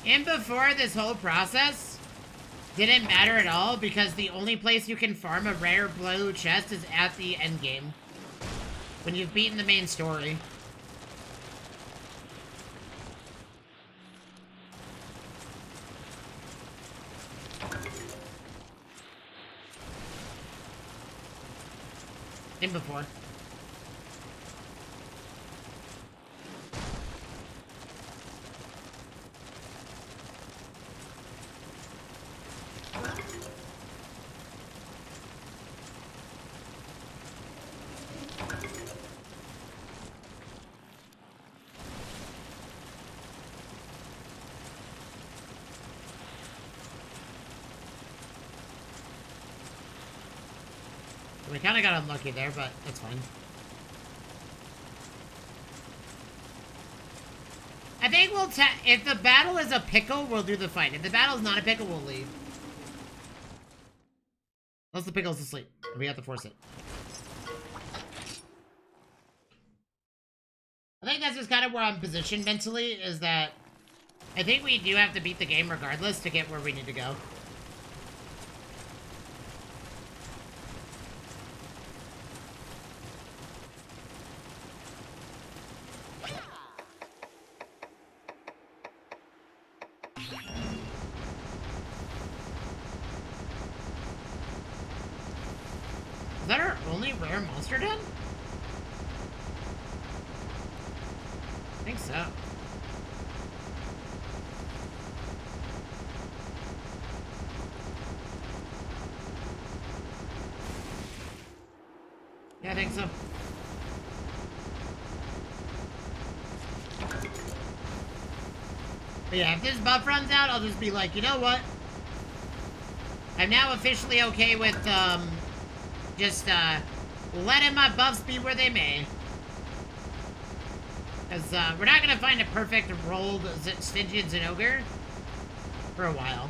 And before this whole process, didn't matter at all because the only place you can farm a rare blue chest is at the end game. When you've beaten the main story. And before. We kind of got unlucky there, but it's fine. I think we'll if the battle is a pickle, we'll do the fight. If the battle is not a pickle, we'll leave. Unless the pickle's asleep. We have to force it. I think that's just kind of where I'm positioned mentally, is that I think we do have to beat the game regardless to get where we need to go. Is that our only rare monster den? I think so. Yeah, I think so. But yeah, if this buff runs out, I'll just be like, you know what? I'm now officially okay with, just, letting my buffs be where they may. Because, we're not gonna find a perfect rolled Stygian Zinogre for a while.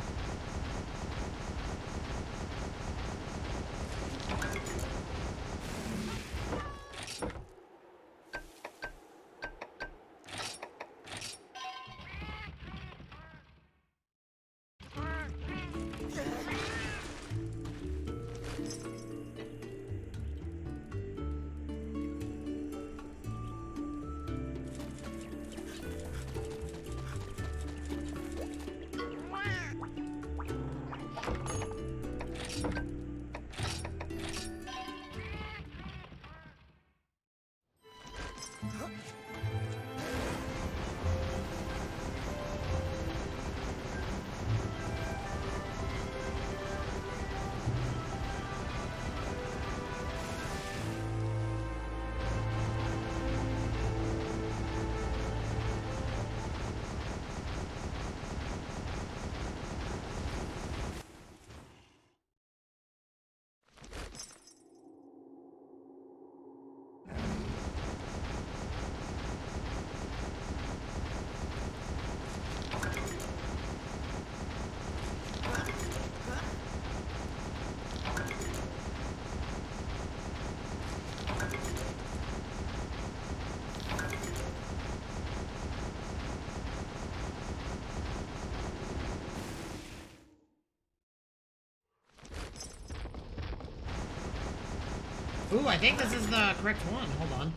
Ooh, I think this is the correct one. Hold on.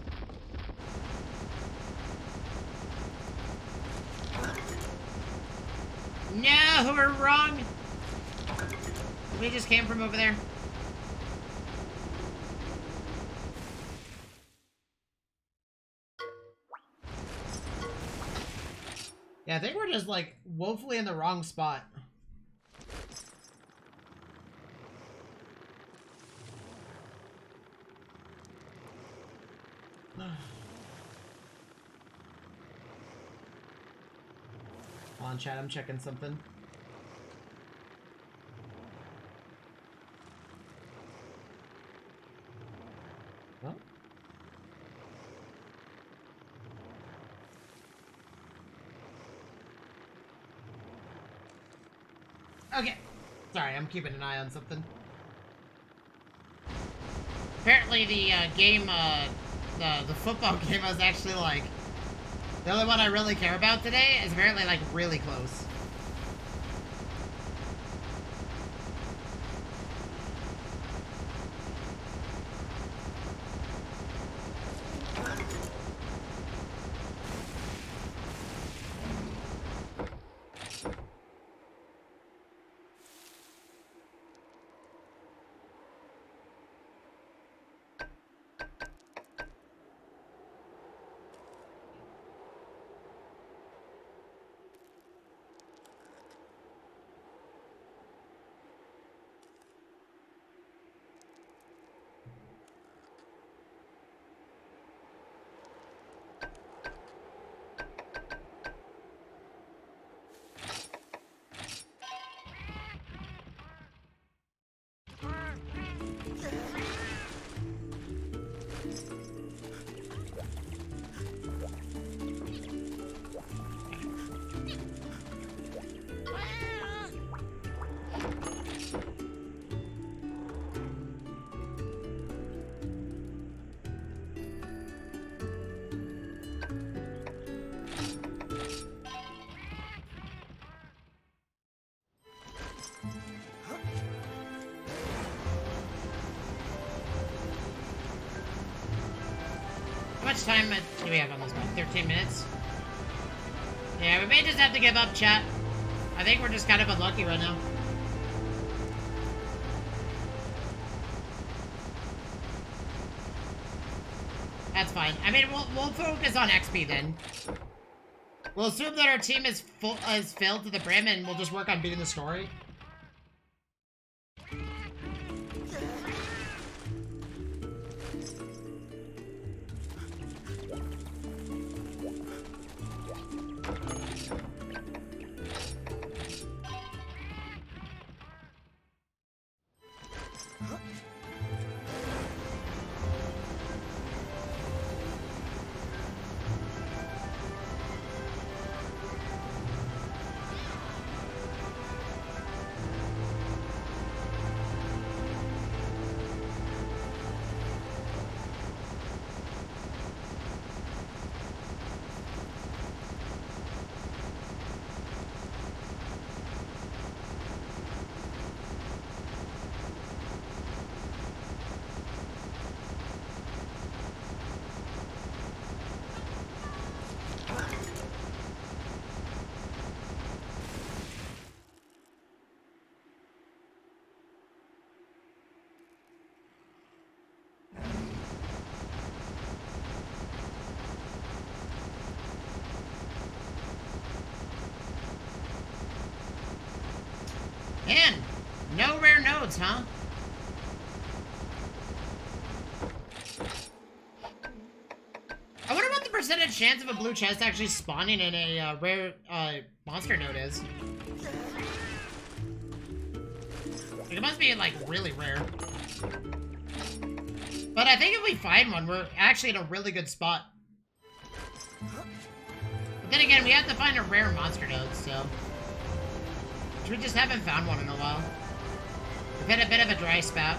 No, we're wrong. We just came from over there. Yeah, I think we're just, like, woefully in the wrong spot. Hold on, chat, I'm checking something. Well. Okay. Sorry, I'm keeping an eye on something. Apparently the game, the football game was actually, like, the only one I really care about today is apparently, like, really close. How much time do we have on this one? 13 minutes? Yeah, we may just have to give up, chat. I think we're just kind of unlucky right now. That's fine. I mean, we'll focus on XP then. We'll assume that our team is filled to the brim, and we'll just work on beating the story. Man, no rare nodes, huh? I wonder what the percentage chance of a blue chest actually spawning in a rare monster node is. Like, it must be, like, really rare. But I think if we find one, we're actually in a really good spot. But then again, we have to find a rare monster node, so... We just haven't found one in a while. We've had a bit of a dry spout.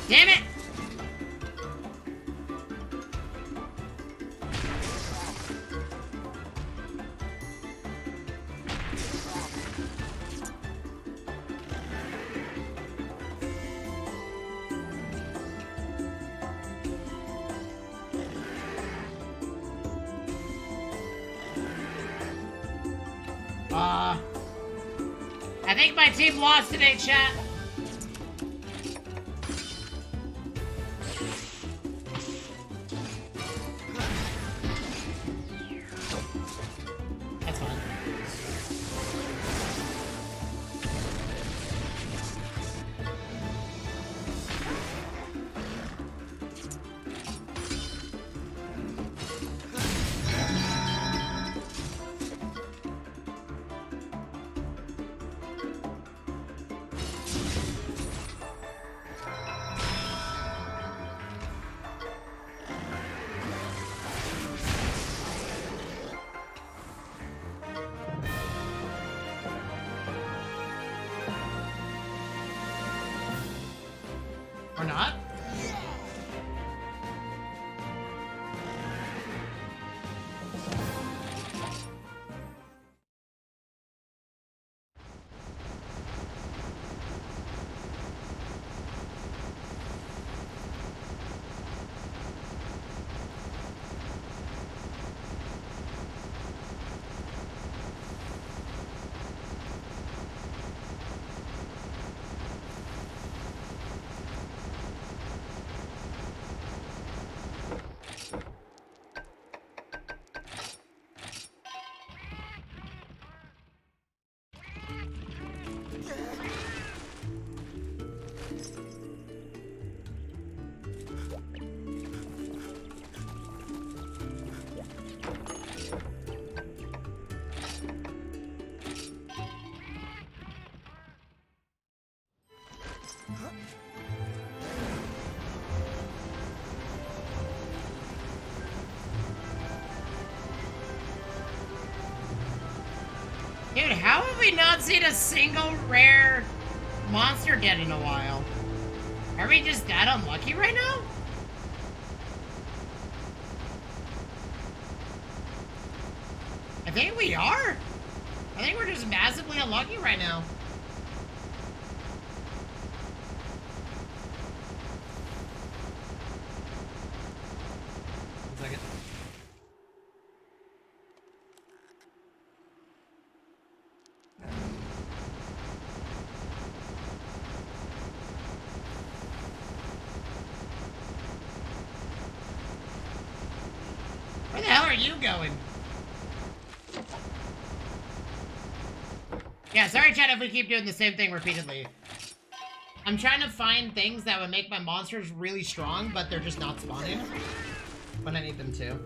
Damn it! I think my team lost today, chat. That's fine. Or not? Dude, how have we not seen a single rare monster dead in a while? Are we just that unlucky right now? I think we are. I think we're just massively unlucky right now. One second. Where the hell are you going? Yeah, sorry chat if we keep doing the same thing repeatedly. I'm trying to find things that would make my monsters really strong, but they're just not spawning when I need them to.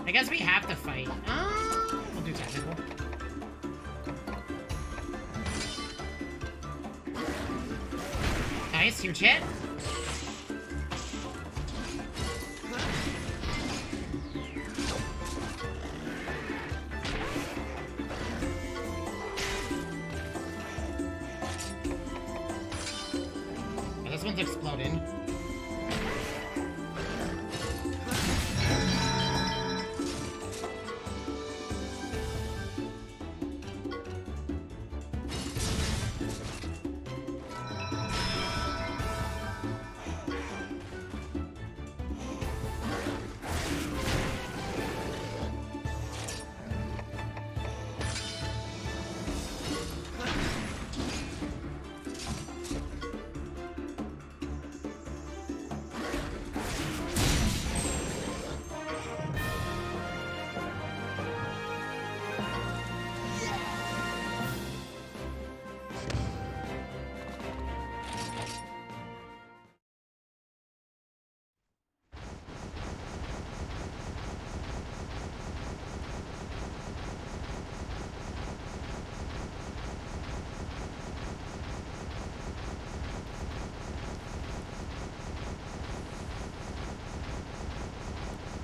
I guess we have to fight. We'll do technical. Nice, huge hit. Oh, this one's exploding.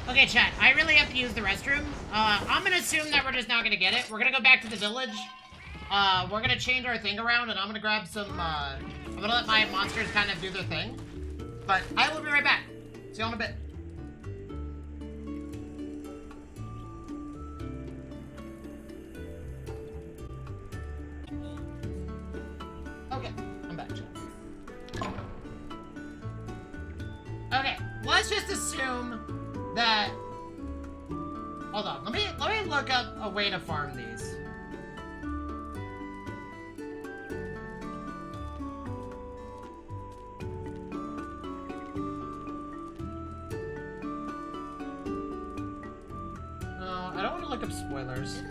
Okay, chat, I really have to use the restroom. I'm gonna assume that we're just not gonna get it. We're gonna go back to the village. We're gonna change our thing around, and I'm gonna grab some, I'm gonna let my monsters kind of do their thing. But I will be right back. See you in a bit. Okay, I'm back, chat. Okay, let's just assume that... Hold on, let me look up a way to farm these. No, I don't want to look up spoilers.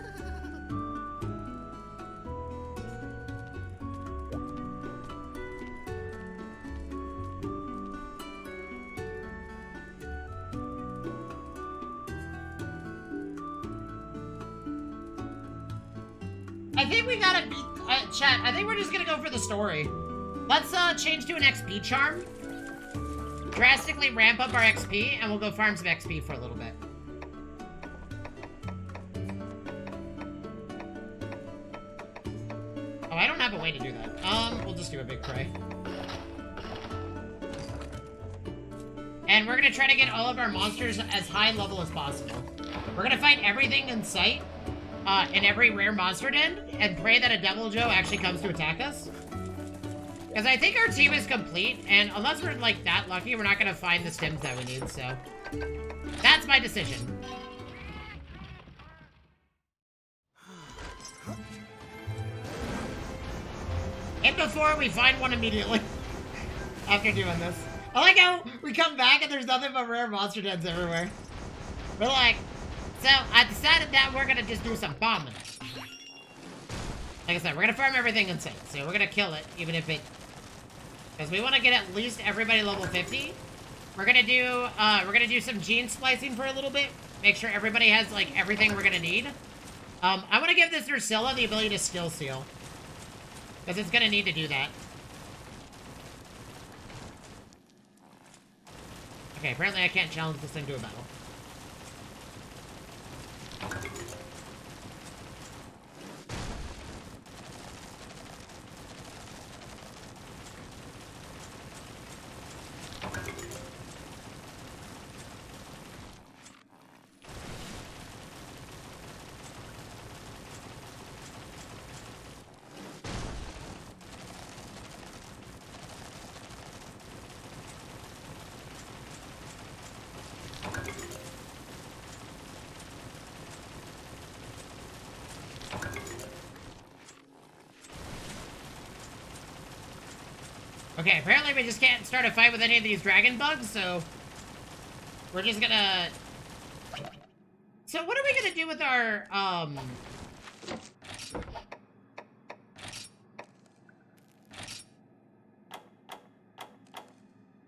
I think we gotta beat... chat, I think we're just gonna go for the story. Let's change to an XP charm. Drastically ramp up our XP, and we'll go farm some XP for a little bit. Oh, I don't have a way to do that. We'll just do a big pray. And we're gonna try to get all of our monsters as high level as possible. We're gonna fight everything in sight. In every rare monster den, and pray that a Devil Joe actually comes to attack us. Because I think our team is complete, and unless we're, like, that lucky, we're not gonna find the stims that we need, so... That's my decision. And before we find one immediately. After doing this. I like how we come back and there's nothing but rare monster dens everywhere. We're like... So, I decided that we're gonna just do some bombing. Like I said, we're gonna farm everything in sight. So we're gonna kill it, even if it... Because we want to get at least everybody level 50. We're gonna do some gene splicing for a little bit. Make sure everybody has, like, everything we're gonna need. I want to give this Ursula the ability to skill seal. Because it's gonna need to do that. Okay, apparently I can't challenge this thing to a battle. Okay, apparently we just can't start a fight with any of these dragon bugs, so... We're just gonna... So what are we gonna do with our,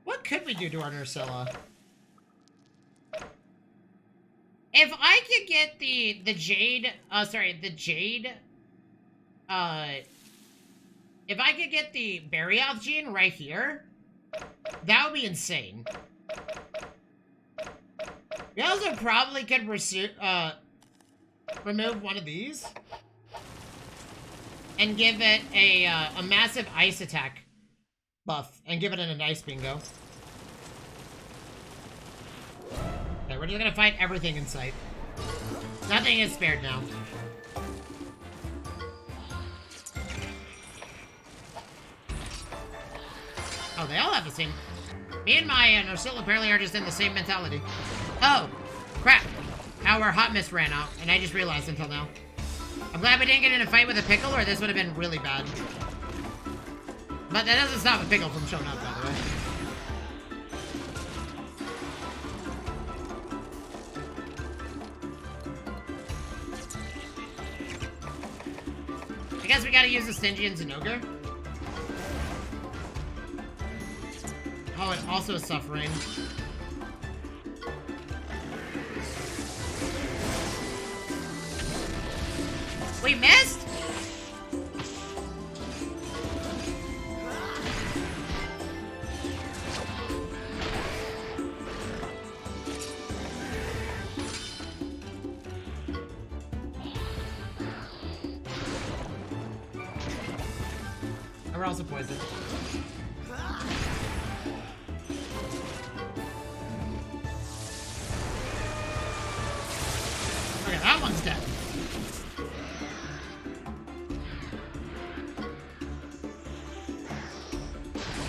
What could we do to our Ursula? If I could get the Jade, if I could get the Barioth gene right here, that would be insane. We also probably could remove one of these and give it a massive ice attack buff and give it an ice bingo. Okay, we're just gonna fight everything in sight. Nothing is spared now. Oh, they all have the same... Me and my Ursula apparently are just in the same mentality. Oh, crap. Our hot mist ran out, and I just realized until now. I'm glad we didn't get in a fight with a pickle, or this would have been really bad. But that doesn't stop a pickle from showing up, by the way. I guess we gotta use the Stygian Zinogre. Oh, it also is suffering. We missed? And we're also poisoned. Okay, that one's dead.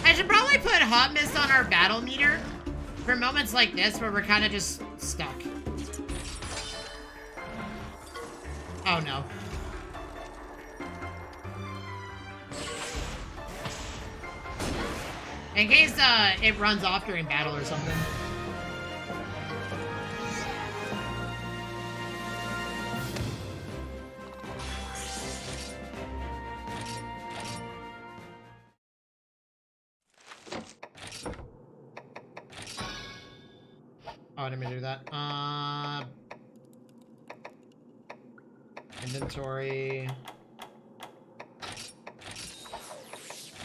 I should probably put Hot Mist on our battle meter for moments like this where we're kind of just stuck. Oh no. In case it runs off during battle or something. Oh, I didn't mean to do that. Inventory.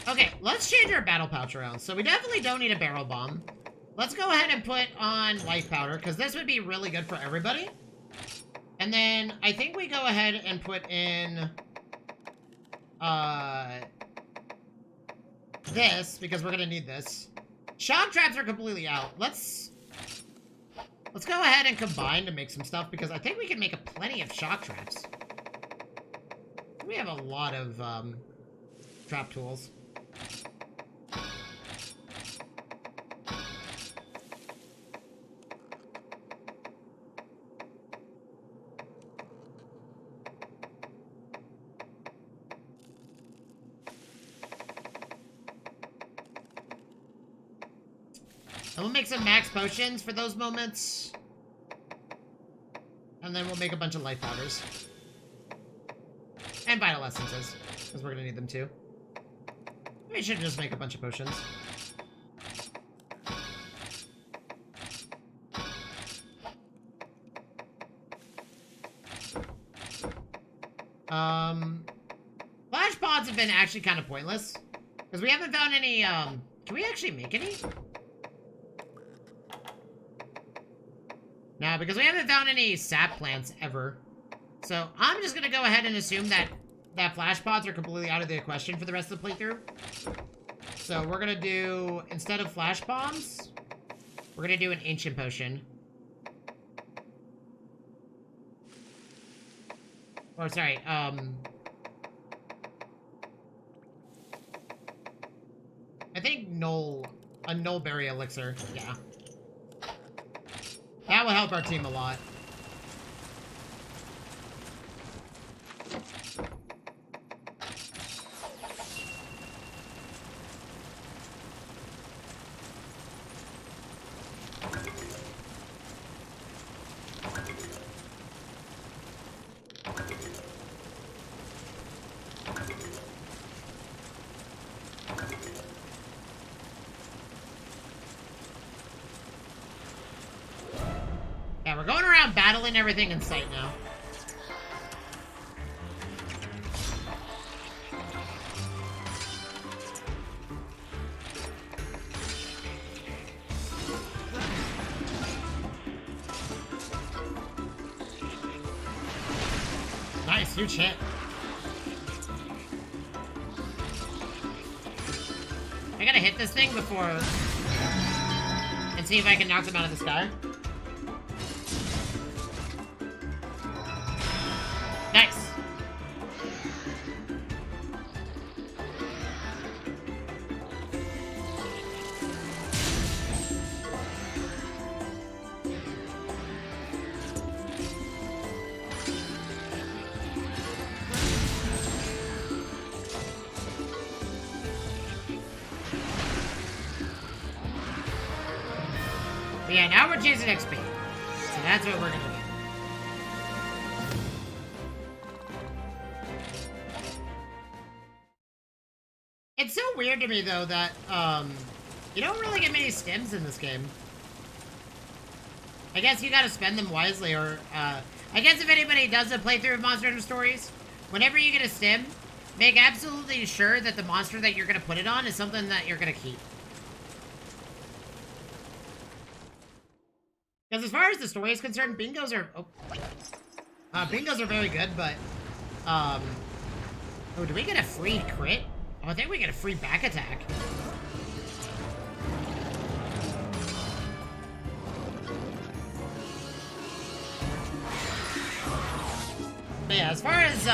Okay, let's change our battle pouch around. So we definitely don't need a barrel bomb. Let's go ahead and put on life powder, because this would be really good for everybody. And then I think we go ahead and put in this, because we're gonna need this. Shock traps are completely out. Let's go ahead and combine to make some stuff, because I think we can make plenty of shock traps. We have a lot of trap tools. And we'll make some max potions for those moments. And then we'll make a bunch of life powders. And vital essences, because we're gonna need them too. We should just make a bunch of potions. Flash pods have been actually kind of pointless. Because we haven't found any, can we actually make any? No, because we haven't found any sap plants ever. So I'm just gonna go ahead and assume that flash pods are completely out of the question for the rest of the playthrough. So we're gonna do, instead of flash bombs, we're gonna do an ancient potion. Or sorry, I think a Nullberry elixir, yeah. That will help our team a lot. Yeah, we're going around battling everything in sight now. Nice, huge hit. I gotta hit this thing before... and see if I can knock them out of the sky. Nice. But yeah, now we're chasing XP. So that's what we're gonna do. It's so weird to me, though, that, you don't really get many stims in this game. I guess you gotta spend them wisely, or, I guess if anybody does a playthrough of Monster Hunter Stories, whenever you get a stim, make absolutely sure that the monster that you're gonna put it on is something that you're gonna keep. Because as far as the story is concerned, bingos are... Oh. Bingos are very good, but... Oh, do we get a free crit Oh, I think we get a free back attack. But yeah, as far as,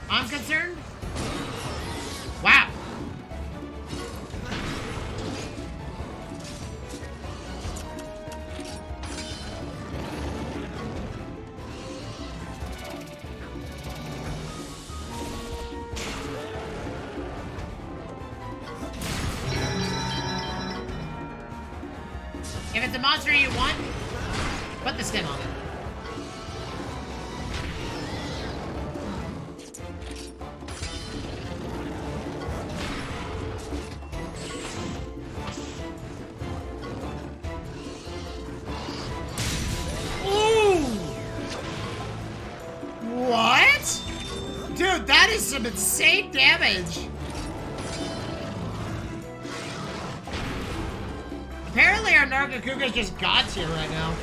I'm concerned, wow. If it's a monster you want, put the stem on it. Ooh! What? Dude, that is some insane damage. Apparently our Nargacuga's just god tier right now.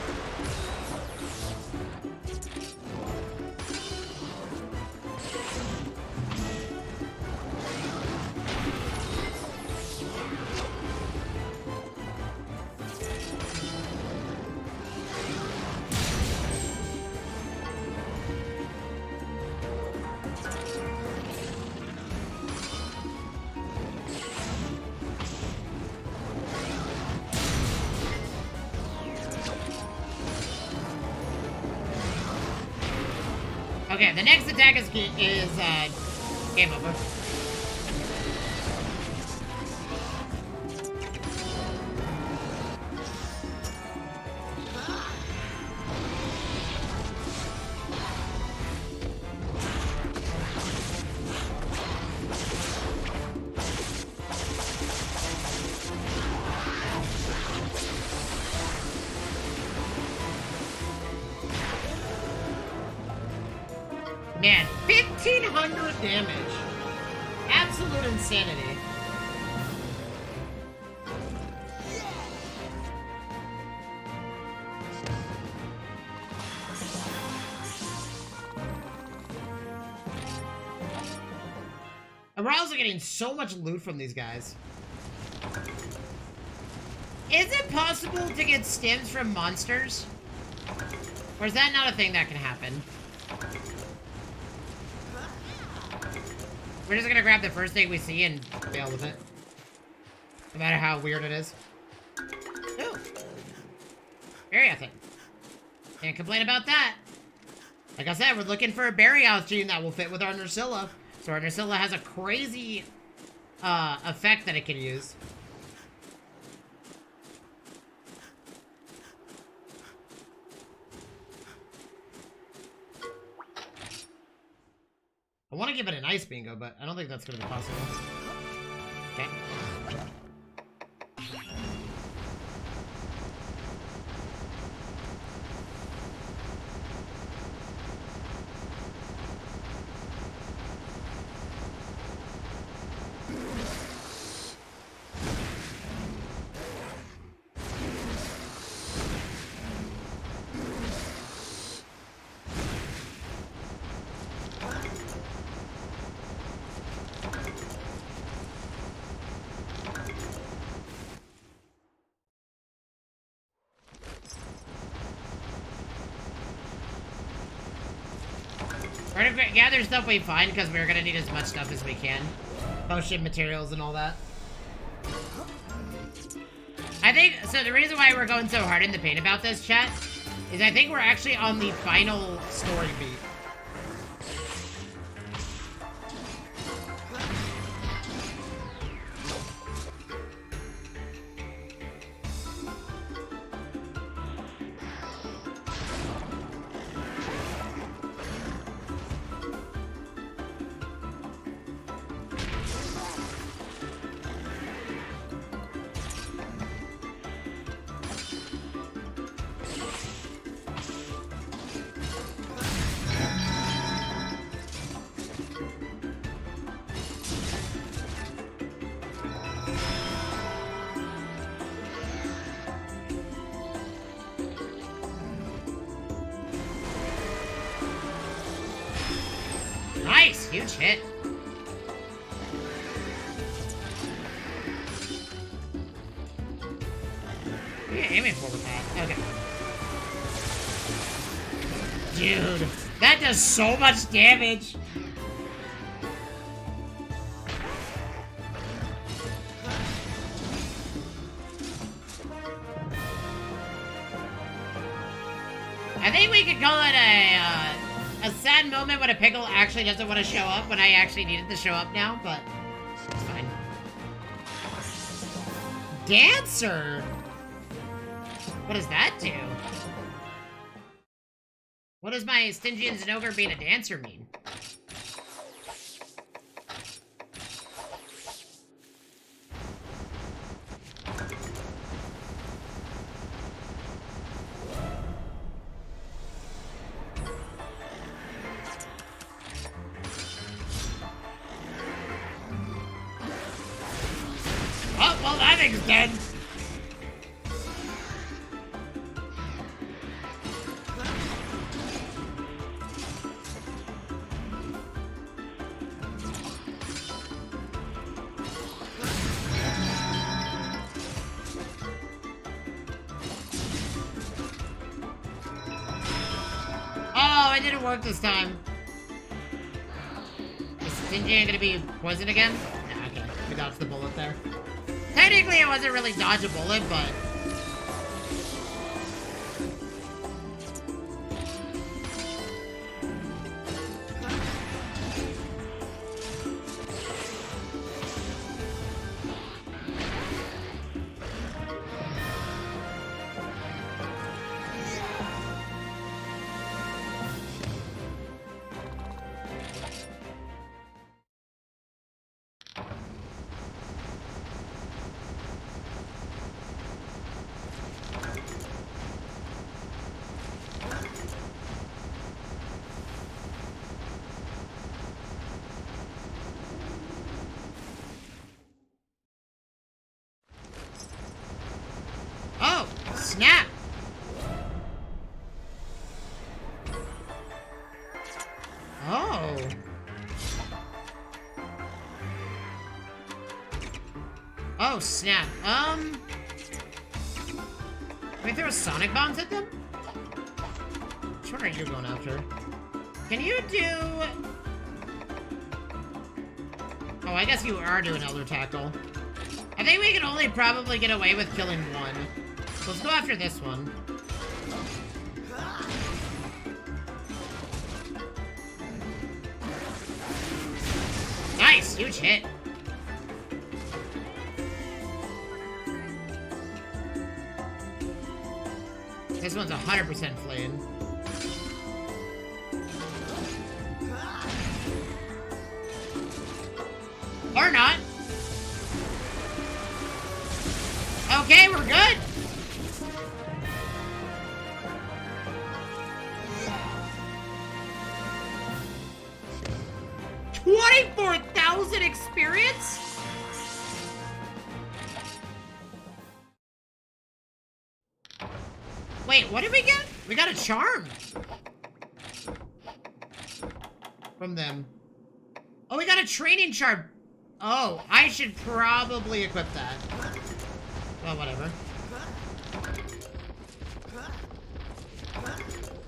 Okay, the next attack is game over. Man, 1,500 damage. Absolute insanity. And we're also getting so much loot from these guys. Is it possible to get stims from monsters? Or is that not a thing that can happen? We're just gonna grab the first thing we see and fail with it. No matter how weird it is. Ooh. Berry thing. Can't complain about that. Like I said, we're looking for a Berry House gene that will fit with our Nursilla. So our Nursilla has a crazy effect that it can use. I want to give it an ice bingo, but I don't think that's going to be possible. Okay. We're gonna gather stuff we find because we're gonna need as much stuff as we can. Potion materials and all that. I think, so the reason why we're going so hard in the paint about this, chat, is I think we're actually on the final story beat. huge hit. What are you aiming for with that? Okay. Dude, that does so much damage. I think we could call it a sad moment when a pickle actually doesn't want to show up when I actually need it to show up now, but it's fine. Dancer? What does that do? What does my Stingy and Zinogre being a dancer mean? Oh, well, that thing's dead. Oh, it didn't work this time. Is Stingy gonna be poisoned again? Nah, okay. We dodged the bullet there. Technically, it wasn't really dodge a bullet, but... Oh, snap! Oh. Oh, snap. Can we throw Sonic Bombs at them? Which one are you going after? Can you do... Oh, I guess you are doing Elder Tackle. I think we can only probably get away with killing one. So let's go after this one. Nice! Huge hit. This one's 100% flaying. Or not. Okay, we're good. $24,000 experience? Wait, what did we get? We got a charm. From them. Oh, we got a training charm. Oh, I should probably equip that. Well, whatever.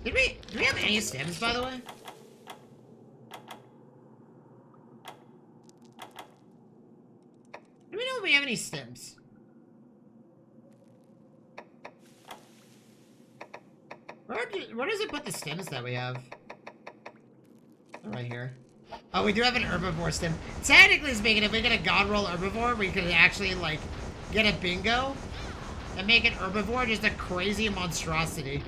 Do we have any stems, by the way? Do we know if we have any stems? Where does it put the stems that we have? Oh, right here. Oh, we do have an herbivore stem. Technically speaking, if we get a god roll herbivore, we could actually, like, get a bingo and make an herbivore just a crazy monstrosity.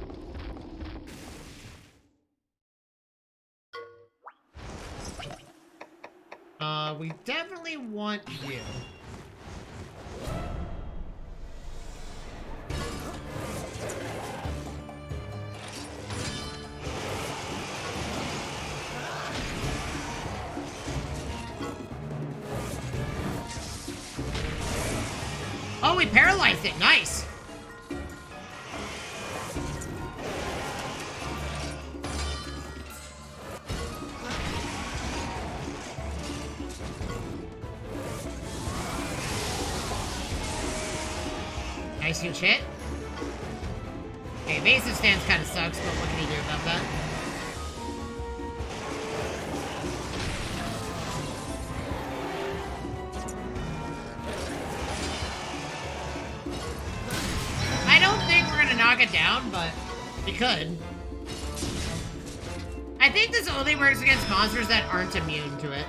We definitely want you. Oh, we paralyzed it. Nice. Nice huge hit. Okay, evasive stance kind of sucks, but what can he do about that? I don't think we're gonna knock it down, but we could. I think this only works against monsters that aren't immune to it.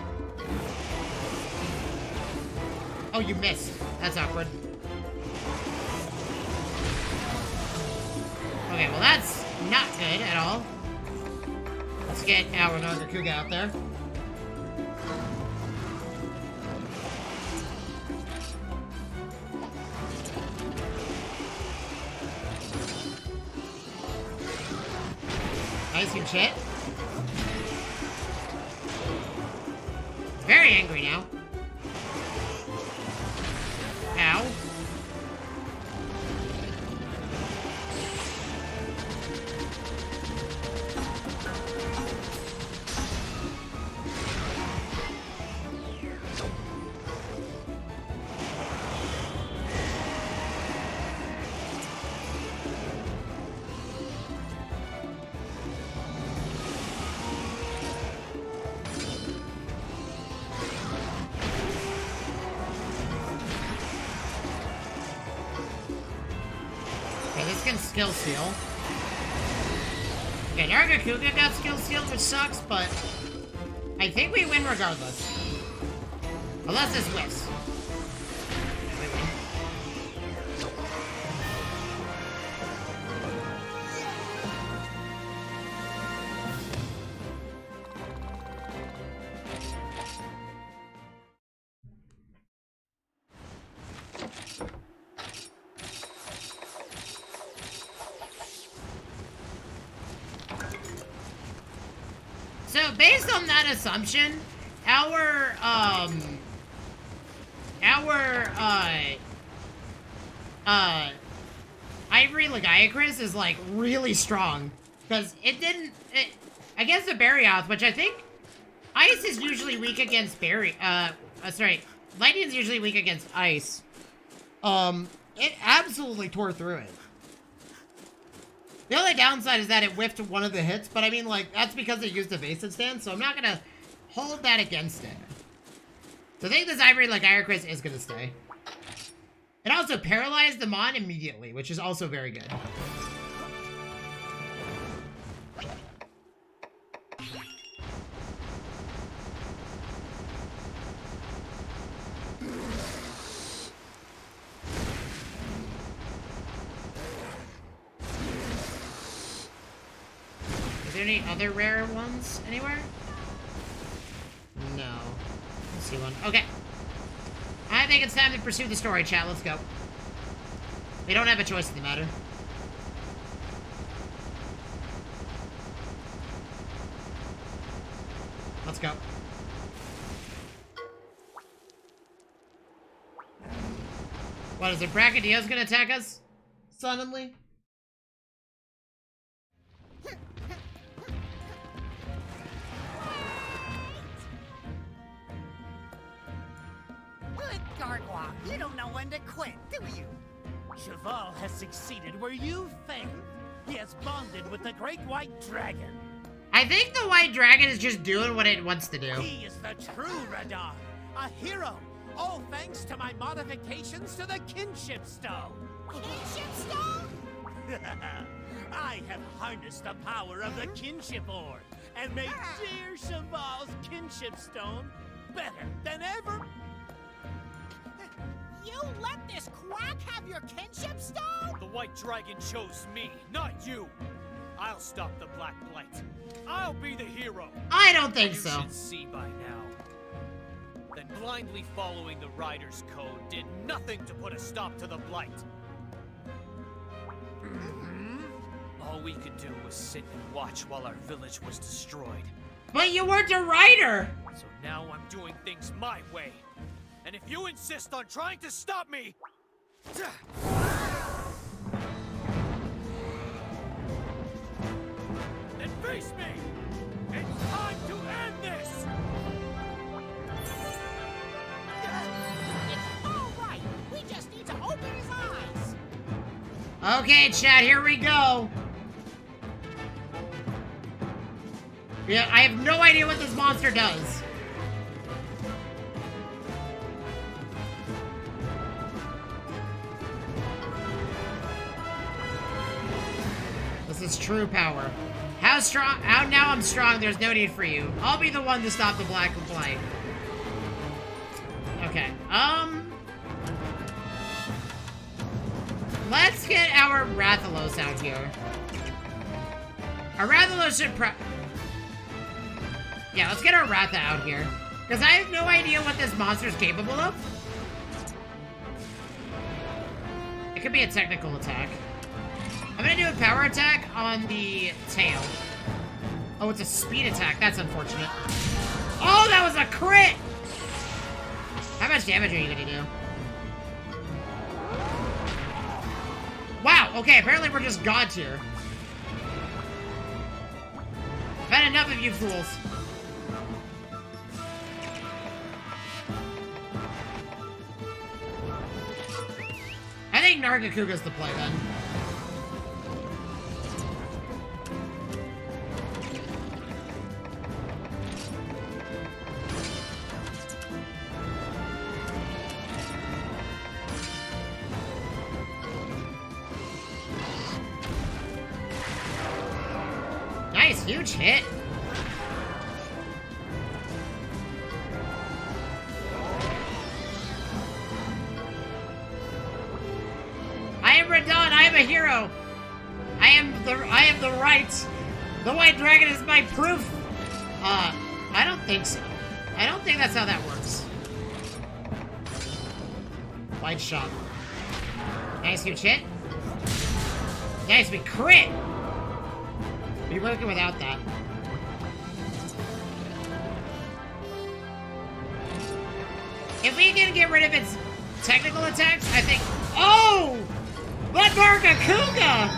Oh, you missed. That's awkward. Okay, well that's not good at all. Let's get our Nargacuga out there. Nice huge hit. Very angry now. Ow. Skill seal. Okay, Nargacuga got skill seal, which sucks, but I think we win regardless. Unless this whiffs. We win. So based on that assumption, our Ivory Lagiacrus is like really strong because against the Barioth, which I think Ice is usually weak against Lightning's usually weak against Ice. It absolutely tore through it. The only downside is that it whiffed one of the hits, but I mean, like, that's because it used evasive stance, so I'm not gonna hold that against it. So I think this Ivory Lagiacrus is gonna stay. It also paralyzed the Mon immediately, which is also very good. Is there any other rare ones anywhere? No. I see one. Okay. I think it's time to pursue the story, chat. Let's go. We don't have a choice in the matter. Let's go. What, is it Brachydios gonna attack us? Suddenly? Good Gargoyle, you don't know when to quit, do you? Cheval has succeeded where you failed. He has bonded with the Great White Dragon. I think the White Dragon is just doing what it wants to do. He is the true Radar, a hero, all thanks to my modifications to the Kinship Stone. Kinship Stone? I have harnessed the power of the Kinship Orb and made dear Cheval's Kinship Stone better than ever. You let this quack have your Kinship Stone? The White Dragon chose me, not you. I'll stop the Black Blight. I'll be the hero. I don't think You so. should see by now. Then blindly following the Rider's Code did nothing to put a stop to the Blight. All we could do was sit and watch while our village was destroyed. But you weren't a writer! So now I'm doing things my way. And if you insist on trying to stop me... then face me! It's time to end this! It's all right. We just need to open his eyes. Okay, chat, here we go. Yeah, I have no idea what this monster does. This is true power. How strong? How now I'm strong, there's no need for you. I'll be the one to stop the black light. Okay, let's get our Rathalos out here. Our Rathalos should yeah, let's get our Ratha out here. Because I have no idea what this monster's capable of. It could be a technical attack. I'm gonna do a power attack on the tail. Oh, it's a speed attack. That's unfortunate. Oh, that was a crit! How much damage are you gonna do? Wow, okay, apparently we're just god tier. I've had enough of you fools. I think Nargacuga's the play then. Nice, huge hit. I am Radon, I am a hero. I am the right. The White Dragon is my proof. I don't think so. I don't think that's how that works. White shot. Nice, huge hit. Nice, we crit. We're working without that. If we can get rid of its technical attacks, I think... Oh! But Nargacuga!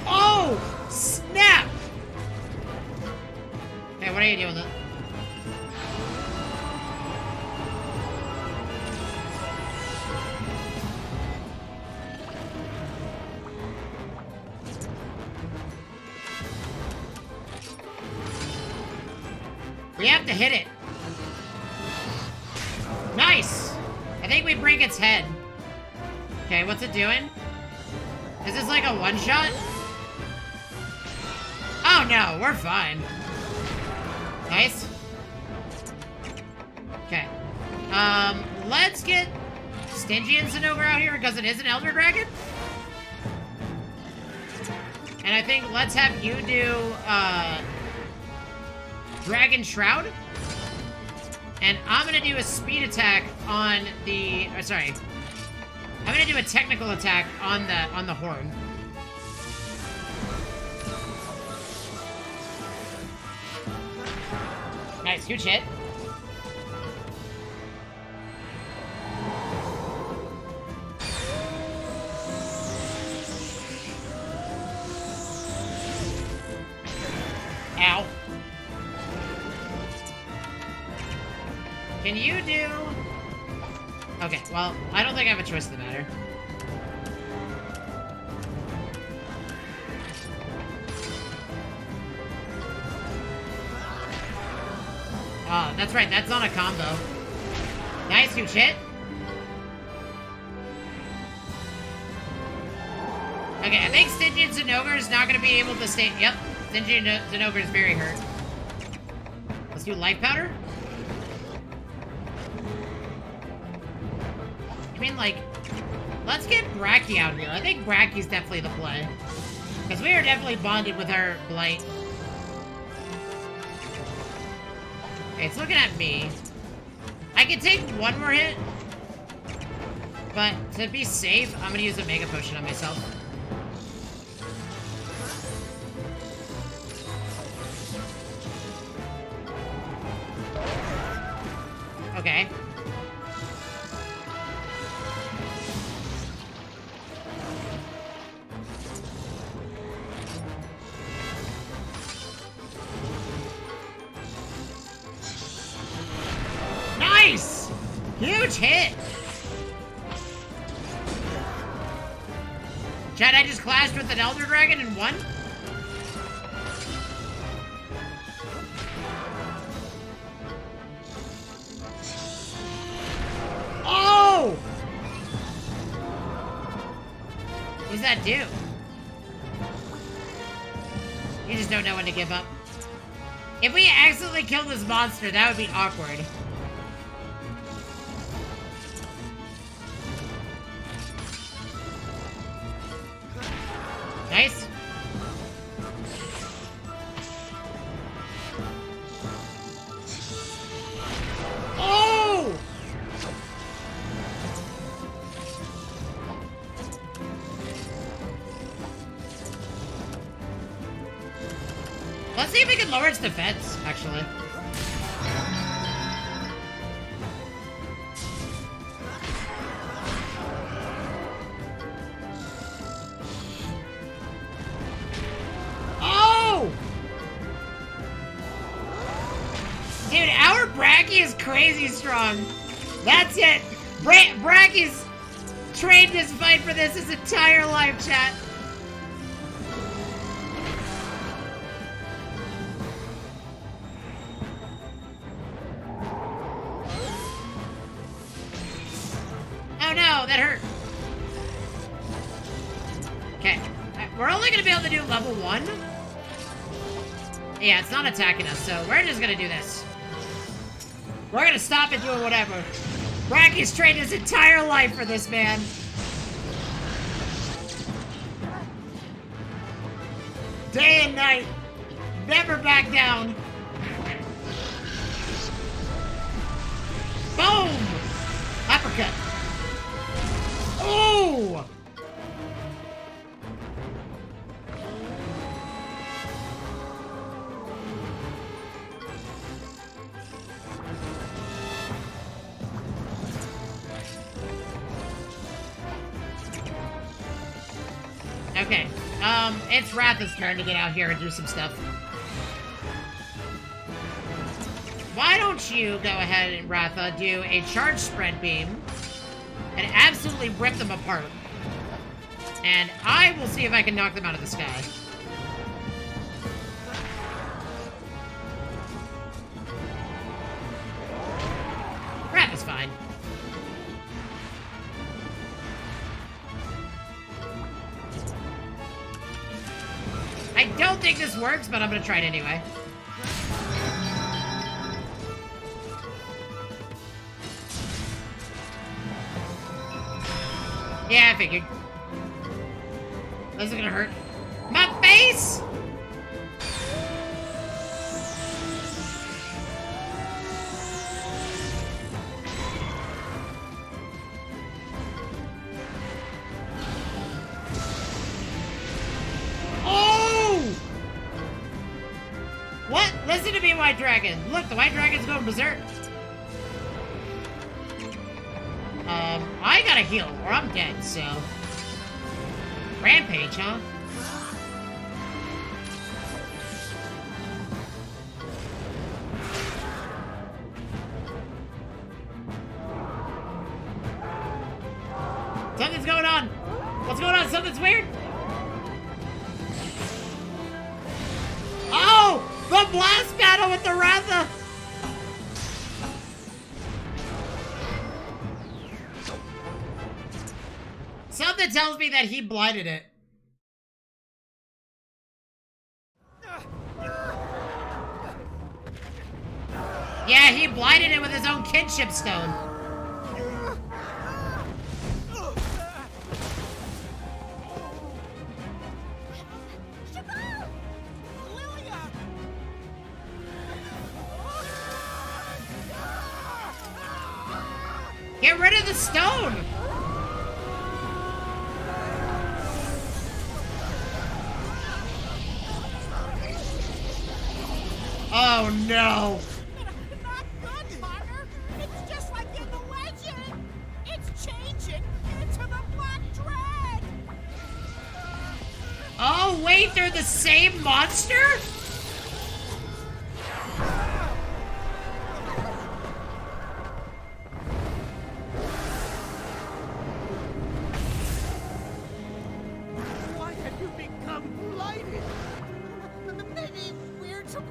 Oh! Snap! Hey, what are you doing? We have to hit it. Nice! I think we break its head. Okay, what's it doing? Is this like a one-shot? Oh no, we're fine. Nice. Okay. Let's get Stingy and Zinogre out here because it is an Elder Dragon. And I think let's have you do, Dragon Shroud. And I'm gonna do a speed attack on the... Oh, sorry. I'm gonna do a technical attack on the horn. Nice, huge hit. Ow. Can you do... Okay, well, I don't think I have a choice in the matter. Oh, that's right, that's on a combo. Nice, huge hit. Okay, I think Stingy and Zinogre is not going to be able to stay... Yep, Stingy and Zinogre is very hurt. Let's do Life Powder. I mean, like, let's get Bracky out here. I think Bracky's definitely the play. Because we are definitely bonded with our Blight. Okay, it's looking at me. I can take one more hit. But to be safe, I'm going to use a Mega Potion on myself. Okay. Nice! Huge hit! Chad, I just clashed with an Elder Dragon and won? Oh! What does that do? You just don't know when to give up. If we accidentally kill this monster, that would be awkward. Nice. Oh! Let's see if we can lower its defense, actually. Oh! Dude, our Bracky is crazy strong. That's it. Bracky's trained this fight for this his entire life, chat. Oh no, that hurt. Okay. We're only gonna be able to do level 1. Yeah, it's not attacking us, so we're just gonna do this. We're gonna stop it doing whatever. Bracky's trained his entire life for this, man. Day and night. Never back down. Boom! Uppercut. Ooh! Okay, it's Ratha's turn to get out here and do some stuff. Why don't you go ahead and, Ratha, do a charge spread beam and absolutely rip them apart. And I will see if I can knock them out of the sky. Ratha's fine. I don't think this works, but I'm gonna try it anyway. Yeah, I figured. This is gonna hurt. My face! Oh! What? Listen to me, White Dragon. Look, the White Dragon's going berserk. I gotta heal, or I'm dead, so... Rampage, huh? Something's going on! What's going on? Something's weird? Oh! The blast battle with the Ratha! Something tells me that he blinded it. Yeah, he blinded it with his own kinship stone. Get rid of the stone! Oh no! Not good, partner. It's just like in the legend. It's changing into the Black Dread. Oh wait, they're the same monster?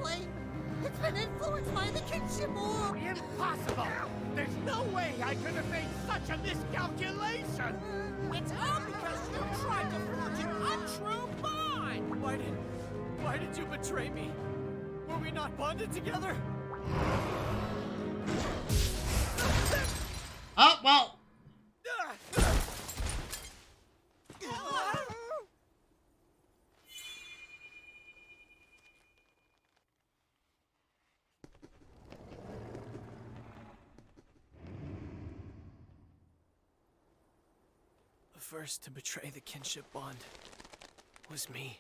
family. It's been influenced by the kinship war. Impossible! There's no way I could have made such a miscalculation! It's all because you tried to forge an untrue bond. Why did you betray me? Were we not bonded together? Oh, well. The first to betray the kinship bond was me.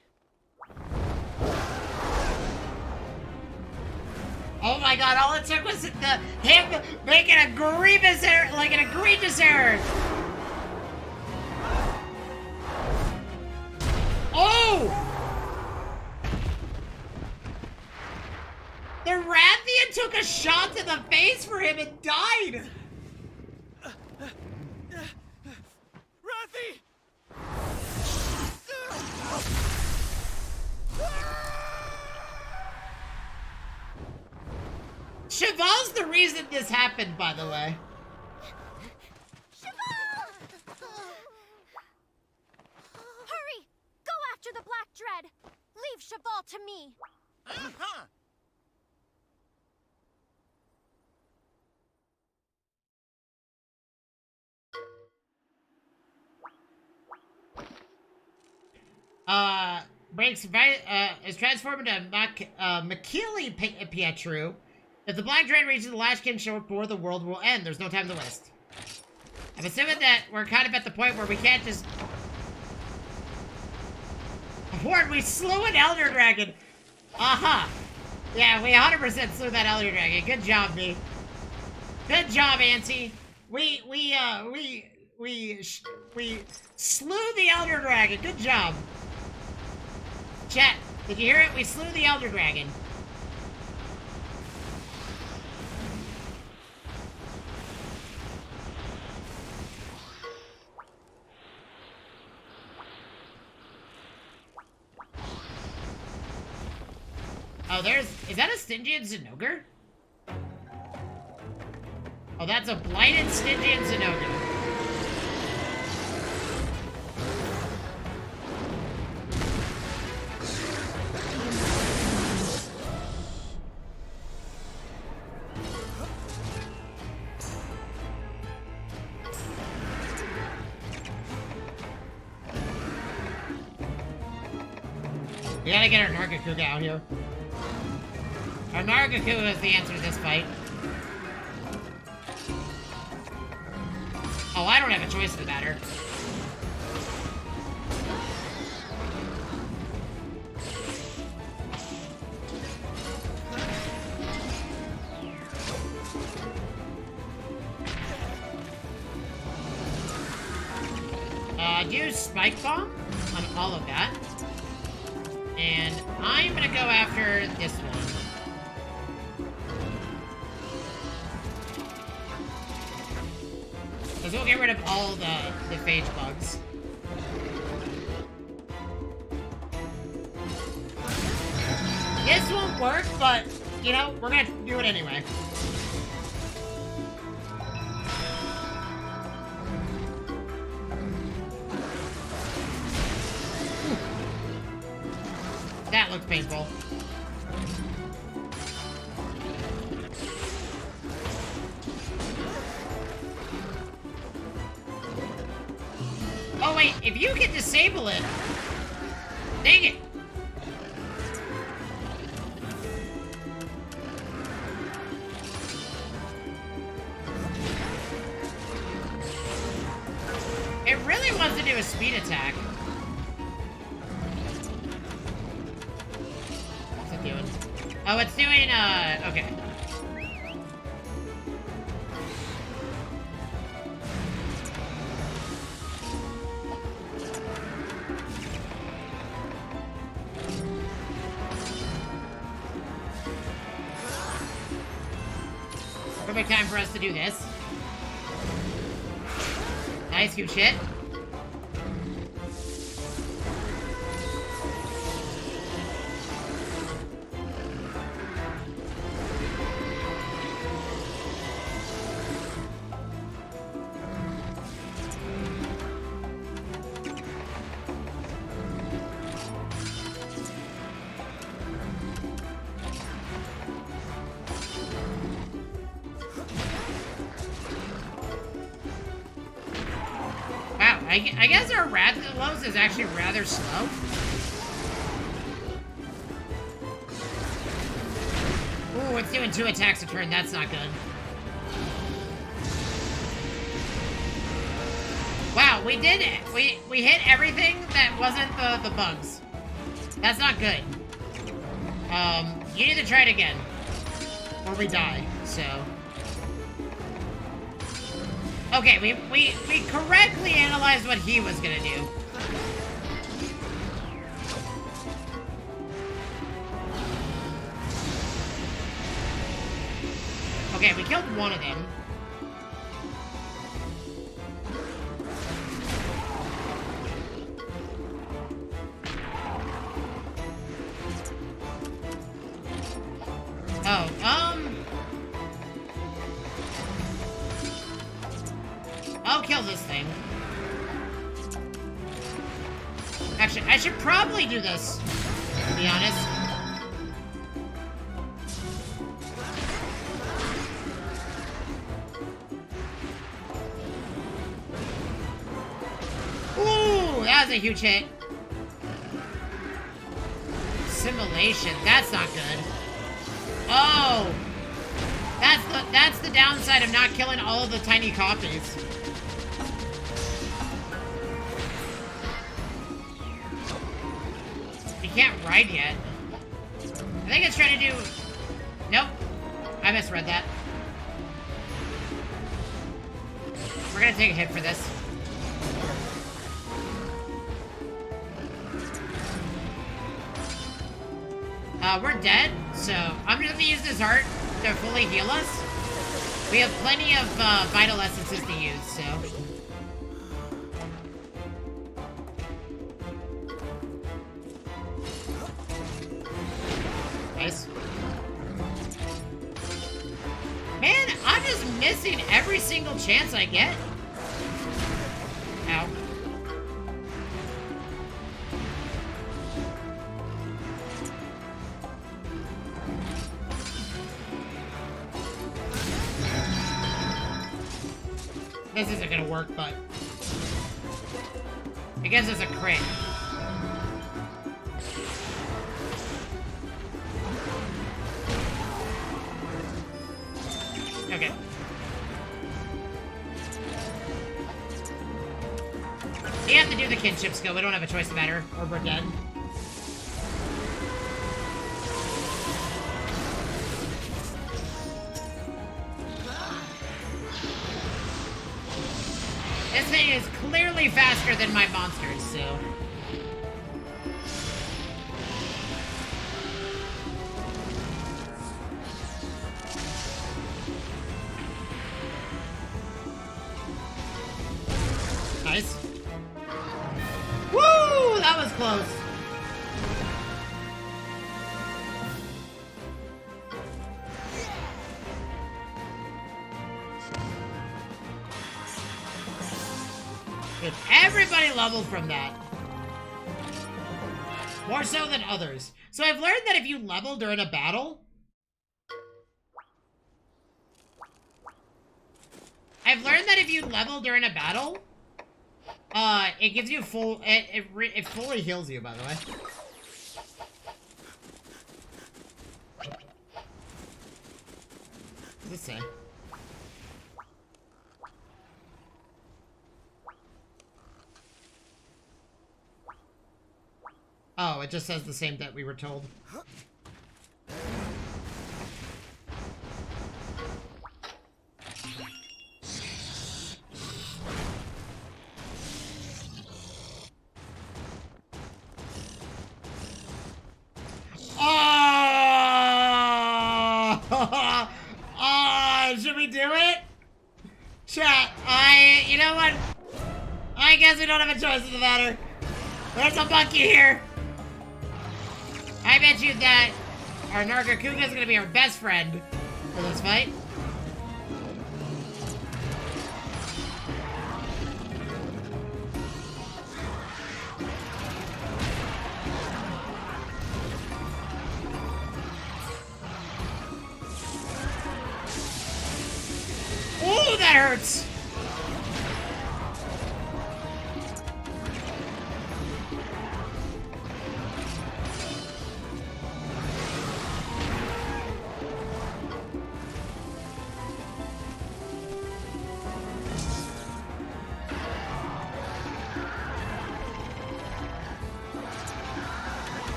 Oh my god, all it took was him making a grievous error, like an egregious error. Oh! The Rathian took a shot to the face for him and died! Rathy! Cheval's the reason this happened, by the way. Hurry! Go after the Black Dread! Leave Cheval to me! Uh-huh. Breaks is transformed into Makili Pietru. If the Black Dread reaches the last kinship before the world will end, there's no time to waste. I'm assuming that we're kind of at the point where we can't just... Horde, we slew an Elder Dragon! Aha! Yeah, we 100% slew that Elder Dragon. Good job, me. Good job, Auntie. We slew the Elder Dragon. Good job. Chat, did you hear it? We slew the Elder Dragon. Oh, is that a Stygian Zinogre? Oh, that's a blighted Stygian Zinogre. We gotta get our Nargacuga out here. Our Nargacuga is the answer to this fight. Oh, I don't have a choice in the matter. Do Spike Bomb on all of that. And I'm gonna go after this one. Because we'll get rid of all the phage bugs. This won't work, but, you know, we're gonna do it anyway. That looks painful. Oh wait, if you can disable it... Dang it! It really wants to do a speed attack. What's it doing? Oh, it's doing, okay. Perfect time for us to do this. Nice, good shit. I guess our Rathalos is actually rather slow. Ooh, it's doing 2 attacks a turn. That's not good. Wow, we did it. We hit everything that wasn't the bugs. That's not good. You need to try it again. Or we die, so... Okay, we correctly analyzed what he was gonna do. Okay, we killed one of them. Oh, I'll kill this thing. Actually, I should probably do this, to be honest. Ooh, that was a huge hit. Simulation, that's not good. Oh! That's the downside of not killing all of the tiny copies. He can't ride yet. I think it's trying to do... Nope. I misread that. We're gonna take a hit for this. We're dead, so I'm just gonna use this art to fully heal us. We have plenty of vital essences to use, so... Nice. Man, I'm just missing every single chance I get. Ow. This isn't gonna work, but... It gives us a crit. Okay. We have to do the kinship skill. We don't have a choice in the matter, or we're dead. This thing is clearly faster than my monsters, so... Nice. Woo! That was close. Good. Everybody leveled from that. More so than others. So I've learned that if you level during a battle... it gives you full... It fully heals you, by the way. What does it say? Oh, it just says the same that we were told. Should we do it? Chat, you know what? I guess we don't have a choice in the matter. There's a monkey here. I bet you that our Nargacuga is gonna be our best friend for this fight. Ooh, that hurts!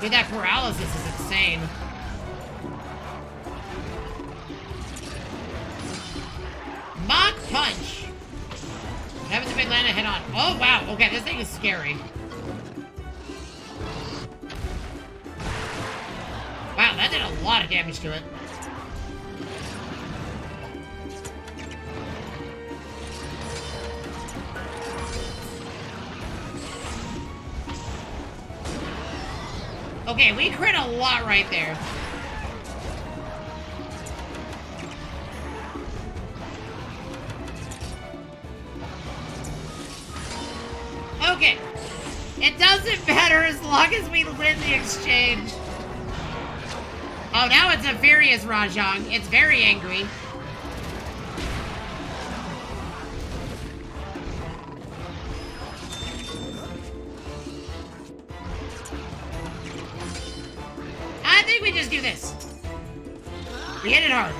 Dude, that paralysis is insane. Mach Punch! What happens if I land a head on? Oh, wow. Okay, this thing is scary. Wow, that did a lot of damage to it. Okay, we crit a lot right there. Okay. It doesn't matter as long as we win the exchange. Oh, now it's a furious Rajang. It's very angry. I think we just do this. We hit it hard.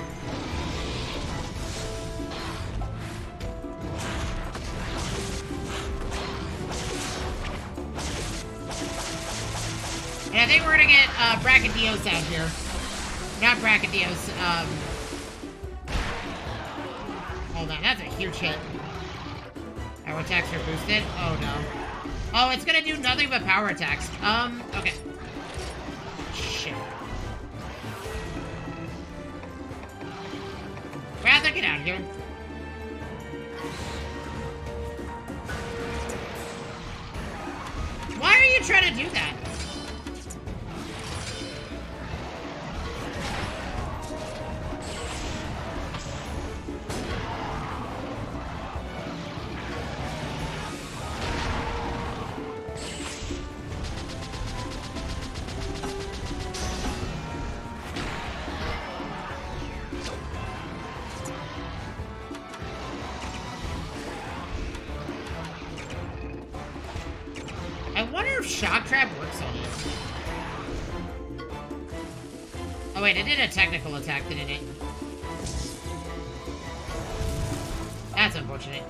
And I think we're gonna get Brachydios out here. Not Brachydios, hold on, that's a huge hit. Our attacks are boosted? Oh no. Oh, it's gonna do nothing but power attacks. Okay. Shit. Rather get out of here. Why are you trying to do that? I wonder if Shock Trap works on it. Oh wait, it did a technical attack, didn't it? That's unfortunate.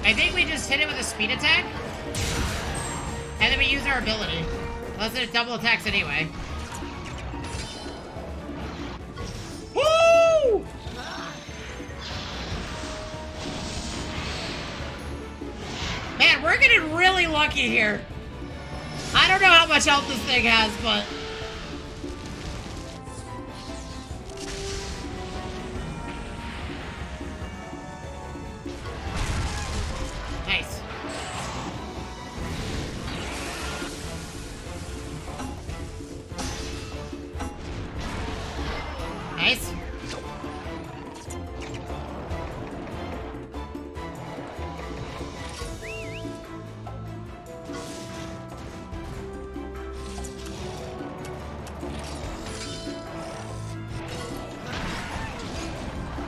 I think we just hit it with a speed attack. And then we use our ability. Unless it double attacks anyway. Woo! Man, we're getting really lucky here. I don't know how much health this thing has, but... Nice. Nice.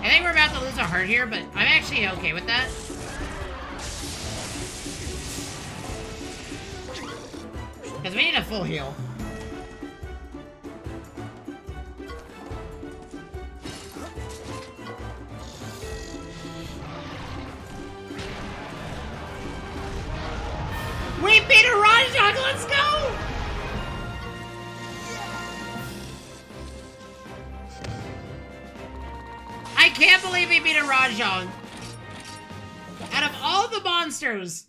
I think we're about to lose a heart here, but I'm actually okay with that. Because we need a full heal. We beat a Rajang, let's go! I can't believe we beat a Rajang. Out of all the monsters,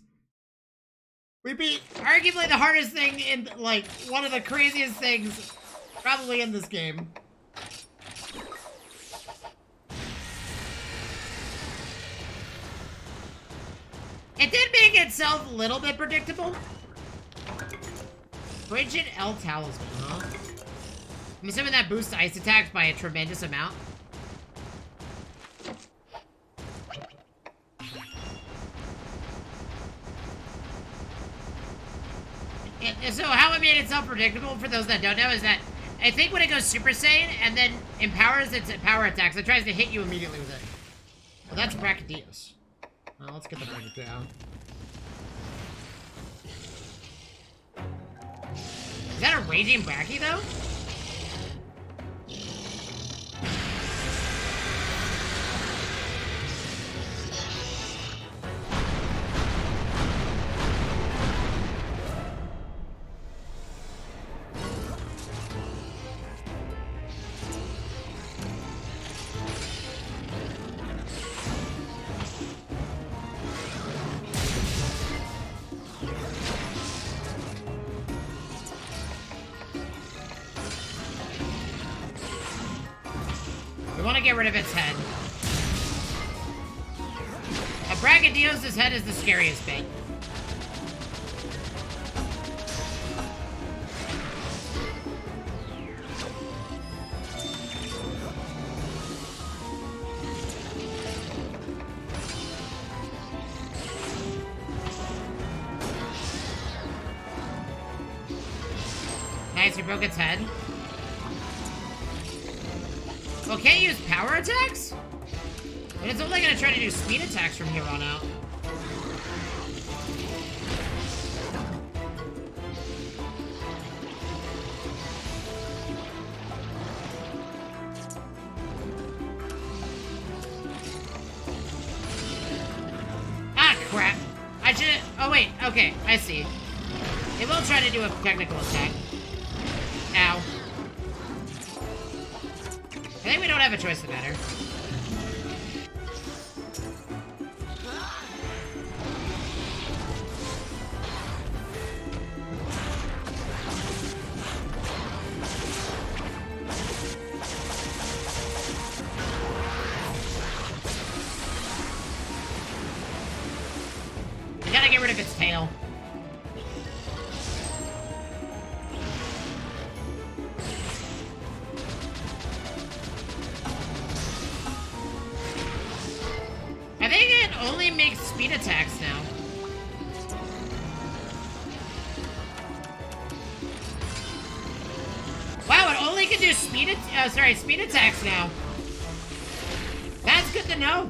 we beat arguably the hardest thing in, like, one of the craziest things probably in this game. It did make itself a little bit predictable. Frigid L Talisman, huh? I'm assuming that boosts ice attacks by a tremendous amount. So how it made itself predictable, for those that don't know, is that I think when it goes Super Saiyan and then empowers its power attacks, it tries to hit you immediately with it. Well, that's Brachydios. Well, let's get the Brachydio. Is that a Raging Brachy, though? We want to get rid of its head. A Brachydios' head is the scariest bit. Nice, we broke its head. Well, can't use power attacks? But it's only gonna try to do speed attacks from here on out. Ah, crap. I should. Oh, wait. Okay, I see. It will try to do a technical attack. Ow. I think we don't have a choice in the matter. We gotta get rid of its tail. I think it only makes speed attacks now. Wow, it only can do speed attacks now. That's good to know.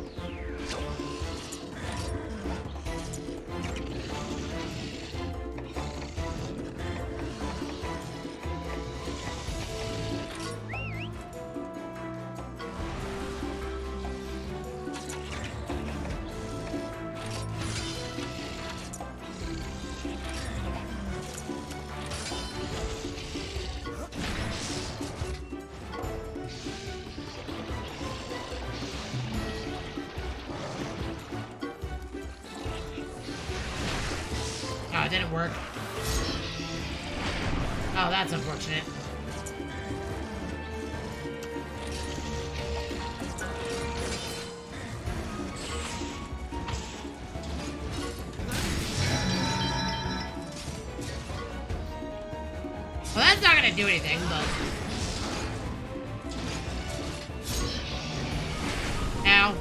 Oh, it didn't work. Oh, that's unfortunate. Well, that's not gonna do anything, but... Ow.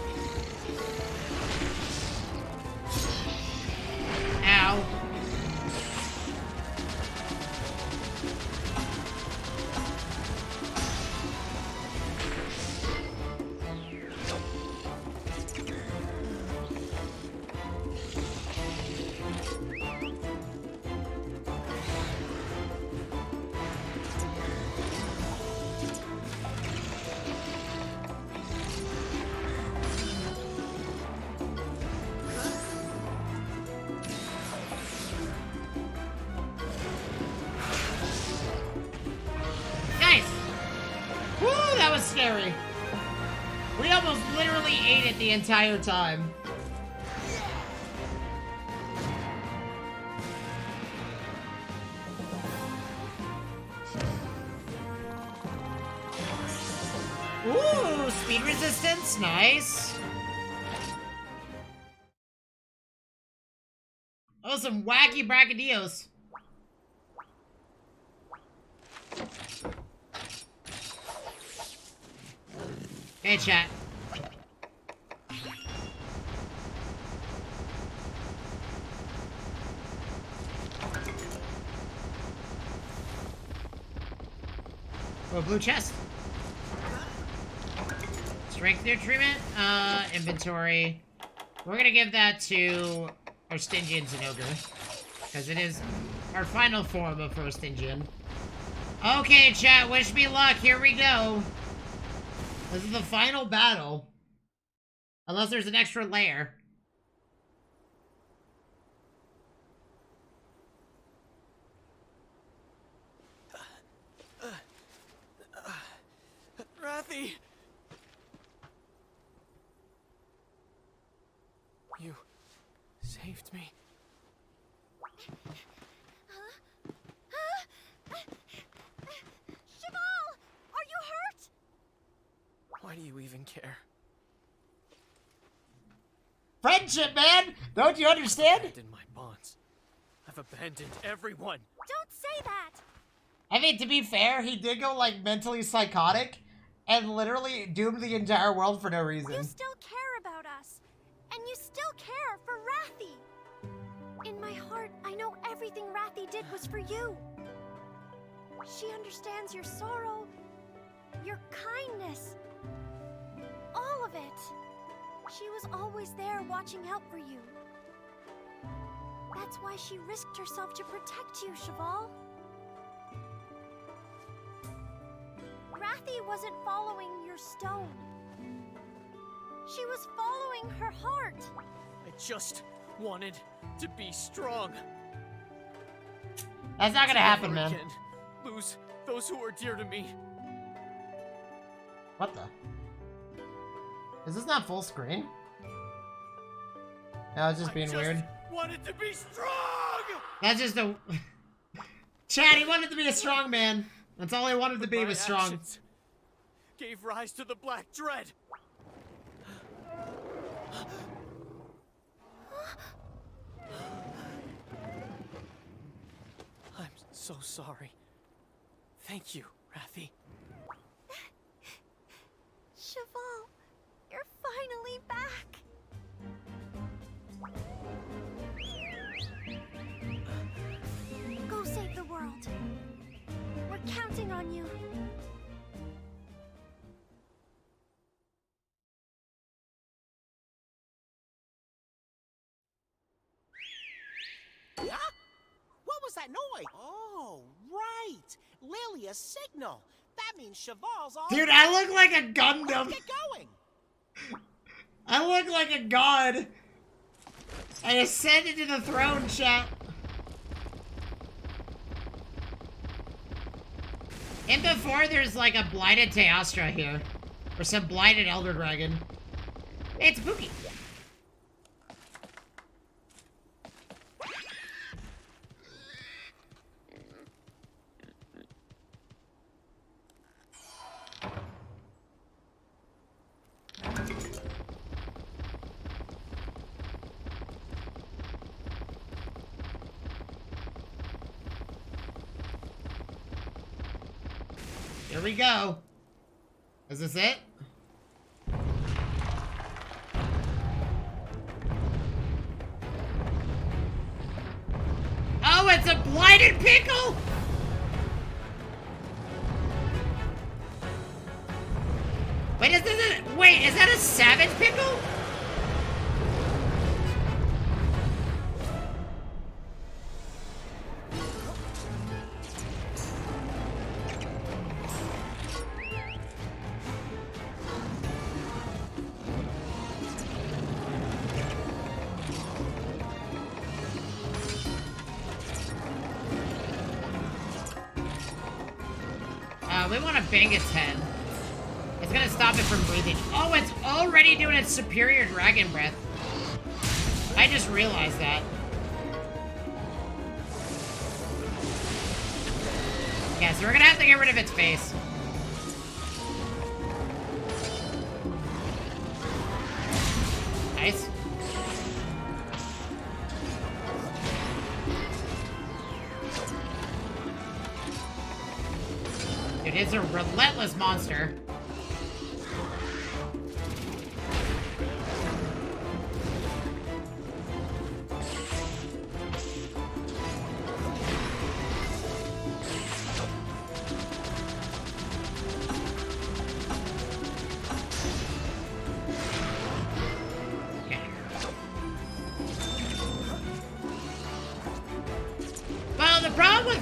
Ow. Nice! Woo, that was scary. We almost literally ate it the entire time. Ooh, speed resistance, nice. Oh, some wacky Brachydios. Hey, chat. Oh, blue chest. Strength nutriment, inventory. We're gonna give that to our Stygian Zinogre, because it is our final form of First Stygian. Okay, chat, wish me luck. Here we go. This is the final battle. Unless there's an extra layer. Rathy! You saved me. Cheval! Are you hurt? Why do you even care? Friendship, man! Don't you understand? Abandoned my bonds. I've abandoned everyone. Don't say that! I mean, to be fair, he did go, like, mentally psychotic and literally doomed the entire world for no reason. You still care about us. And you still care for Rathy. In my heart, I know everything Rathy did was for you. She understands your sorrow, your kindness, all of it. She was always there watching out for you. That's why she risked herself to protect you, Cheval. Rathy wasn't following your stone. She was following her heart. I just wanted to be strong. That's not gonna happen, man. Again, lose those who are dear to me. What the? Is this not full screen? No, it's just being weird. Wanted to be strong. That's just a... Chad, he wanted to be a strong man. That's all he wanted to be, My was strong. actions gave rise to the Black Dread. I'm so sorry. Thank you, Rathy. Cheval, you're finally back. Go save the world. We're counting on you. Yeah? What was that noise? Oh, right. Lilia's signal. That means Cheval's all... Dude, I look like a Let's Gundam. get going. I look like a god. I ascended to the throne, chat. And before, there's like a blighted Teostra here. Or some blighted Elder Dragon. It's Pookie. Here we go. Is this it? Oh, it's a blighted pickle! Wait, is that a savage pickle? We want to bang its head. It's gonna stop it from breathing. Oh, it's already doing its superior dragon breath. I just realized that. Yeah, so we're gonna have to get rid of its face. Nice. It is a relentless monster.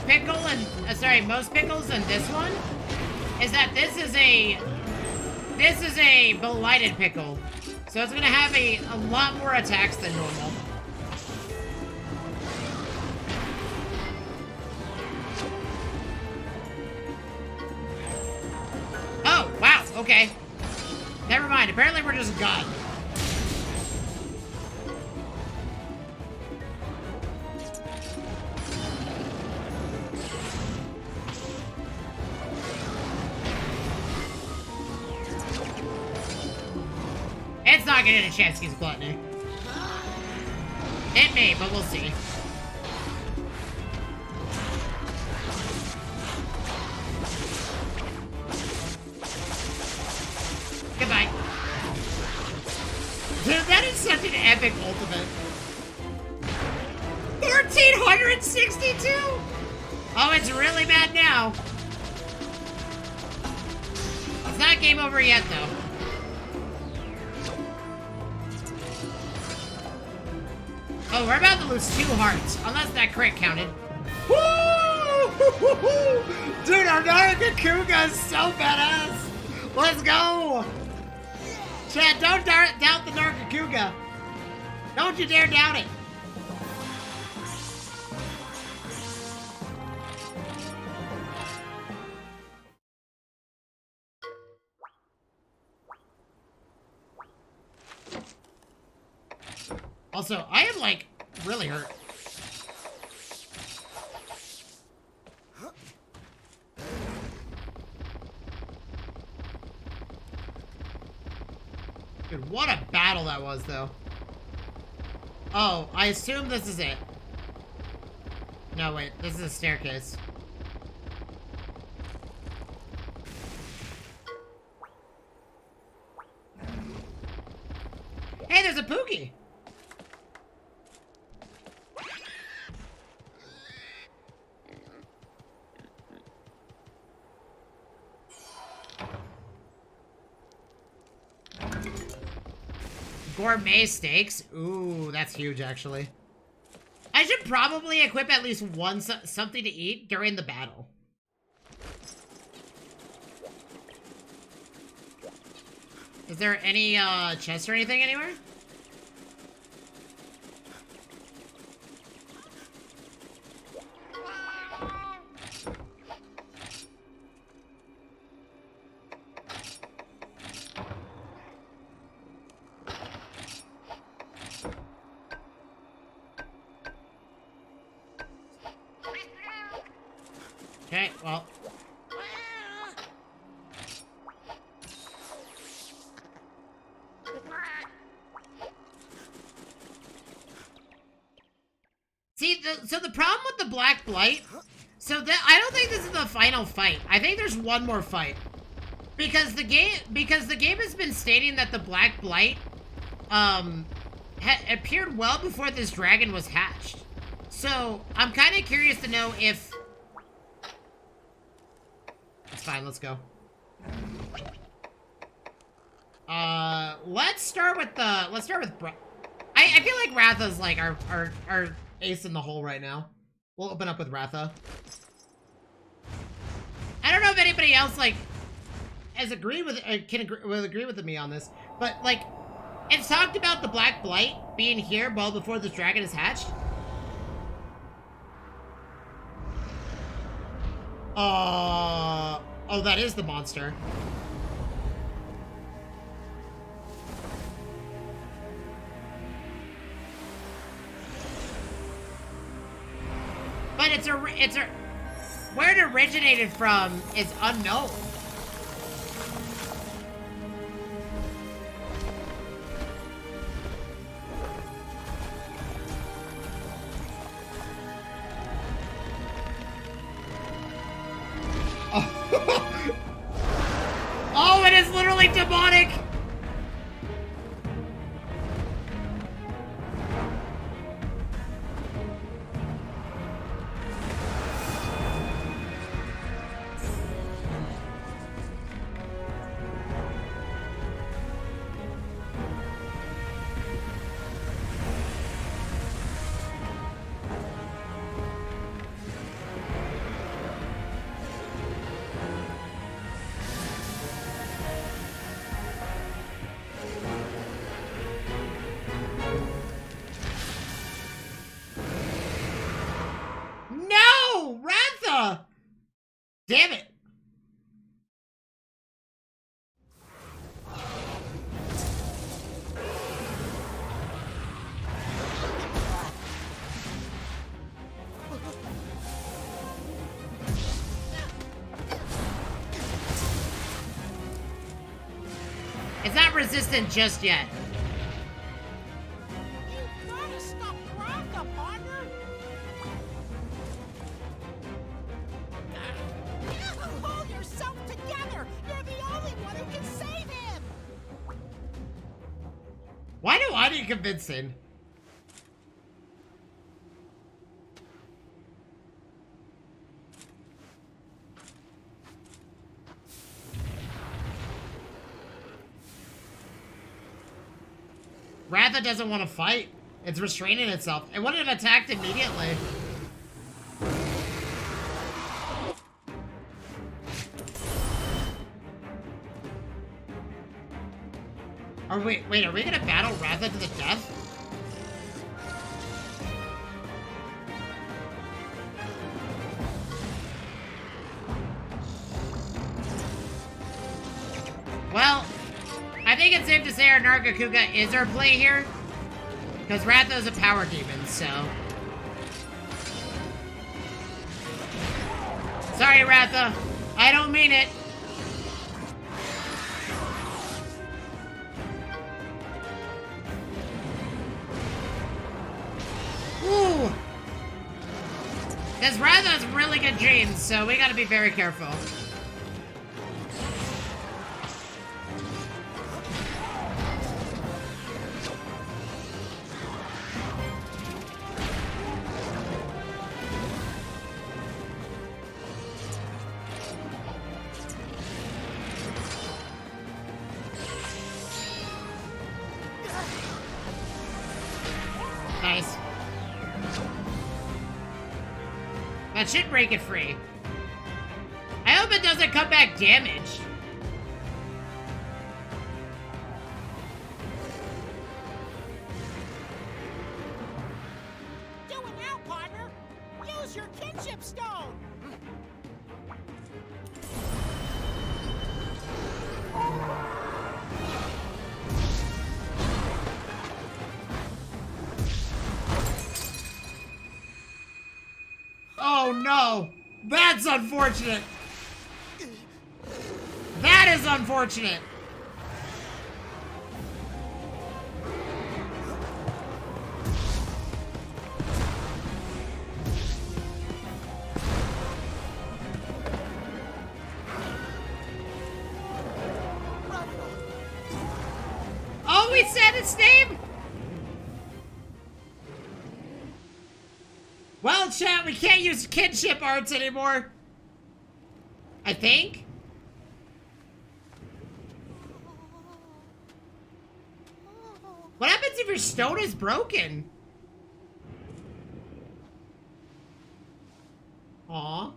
pickle and most pickles than this one is that this is a blighted pickle, so it's gonna have a lot more attacks than normal. Oh wow, okay. Never mind. Apparently we're just God. It's not gonna get a chance to use Gluttony. It may, but we'll see. Goodbye. Dude, that is such an epic ultimate. 1,362! Oh, it's really bad now. It's not game over yet, though. Oh, we're about to lose 2 hearts, unless that crit counted. Woo! Dude, our Nargacuga is so badass! Let's go! Chad, don't doubt the Nargacuga. Don't you dare doubt it. Also, I am, like, really hurt. Dude, what a battle that was, though. Oh, I assume this is it. No, wait, this is a staircase. Hey, there's a Pookie! Gourmet steaks. Ooh, that's huge, actually. I should probably equip at least one something to eat during the battle. Is there any chests or anything anywhere? Okay, well. See, so the problem with the Black Blight, I don't think this is the final fight. I think there's one more fight. Because the game has been stating that the Black Blight, appeared well before this dragon was hatched. So, I'm kind of curious to know if... It's fine, let's go. Let's start with I feel like Ratha's like our ace in the hole right now. We'll open up with Ratha. I don't know if anybody else like can agree with me on this, but like it's talked about the Black Blight being here well before this dragon is hatched. Oh, that is the monster. But where it originated from is unknown. Oh, it is literally demonic! Damn it! It's not resistant just yet. You gotta stop Ratha, partner! Hold yourself together! You're the only one who can save him! Why do I need convincing? Ratha doesn't want to fight. It's restraining itself. It wouldn't have attacked immediately. Are we gonna battle Ratha to the death? Well, I think it's safe to say our Nargacuga is our play here. Because Ratha is a power demon, so... Sorry, Ratha. I don't mean it. Ooh. This Ratha has really good genes, so we gotta be very careful. Nice. That should break it free. I hope it doesn't come back damaged. Do it now, partner! Use your kinship stone! Oh no! That's unfortunate! That is unfortunate! Oh, we said its name? Well, chat, we can't use kinship arts anymore. I think. What happens if your stone is broken? Aw.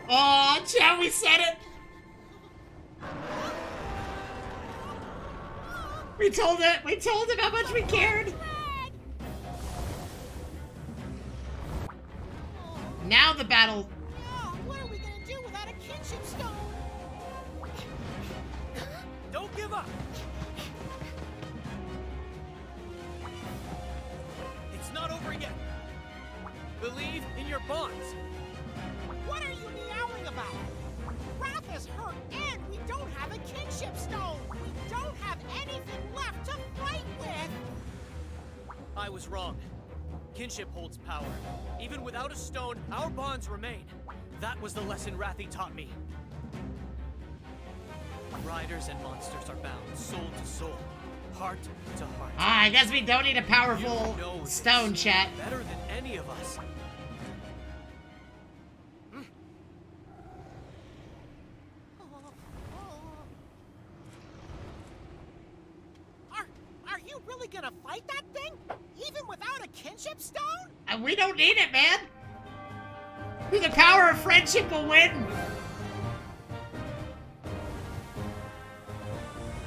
Aw, chat, we said it. We told him how much we cared. Now the battle. Oh, what are we gonna do without a kinship stone? Don't give up! It's not over yet. Believe in your bonds. What are you meowing about? Wrath is hurt, and we don't have a kinship stone. We don't have anything left to fight with. I was wrong. Kinship holds power. Even without a stone, our bonds remain. That was the lesson Rathy taught me. Riders and monsters are bound, soul to soul, heart to heart. Ah, I guess we don't need a powerful You know this stone, chat. better than any of us. Are you really gonna fight that thing? Even without a kinship stone? We don't need it, man. Through the power of friendship will win.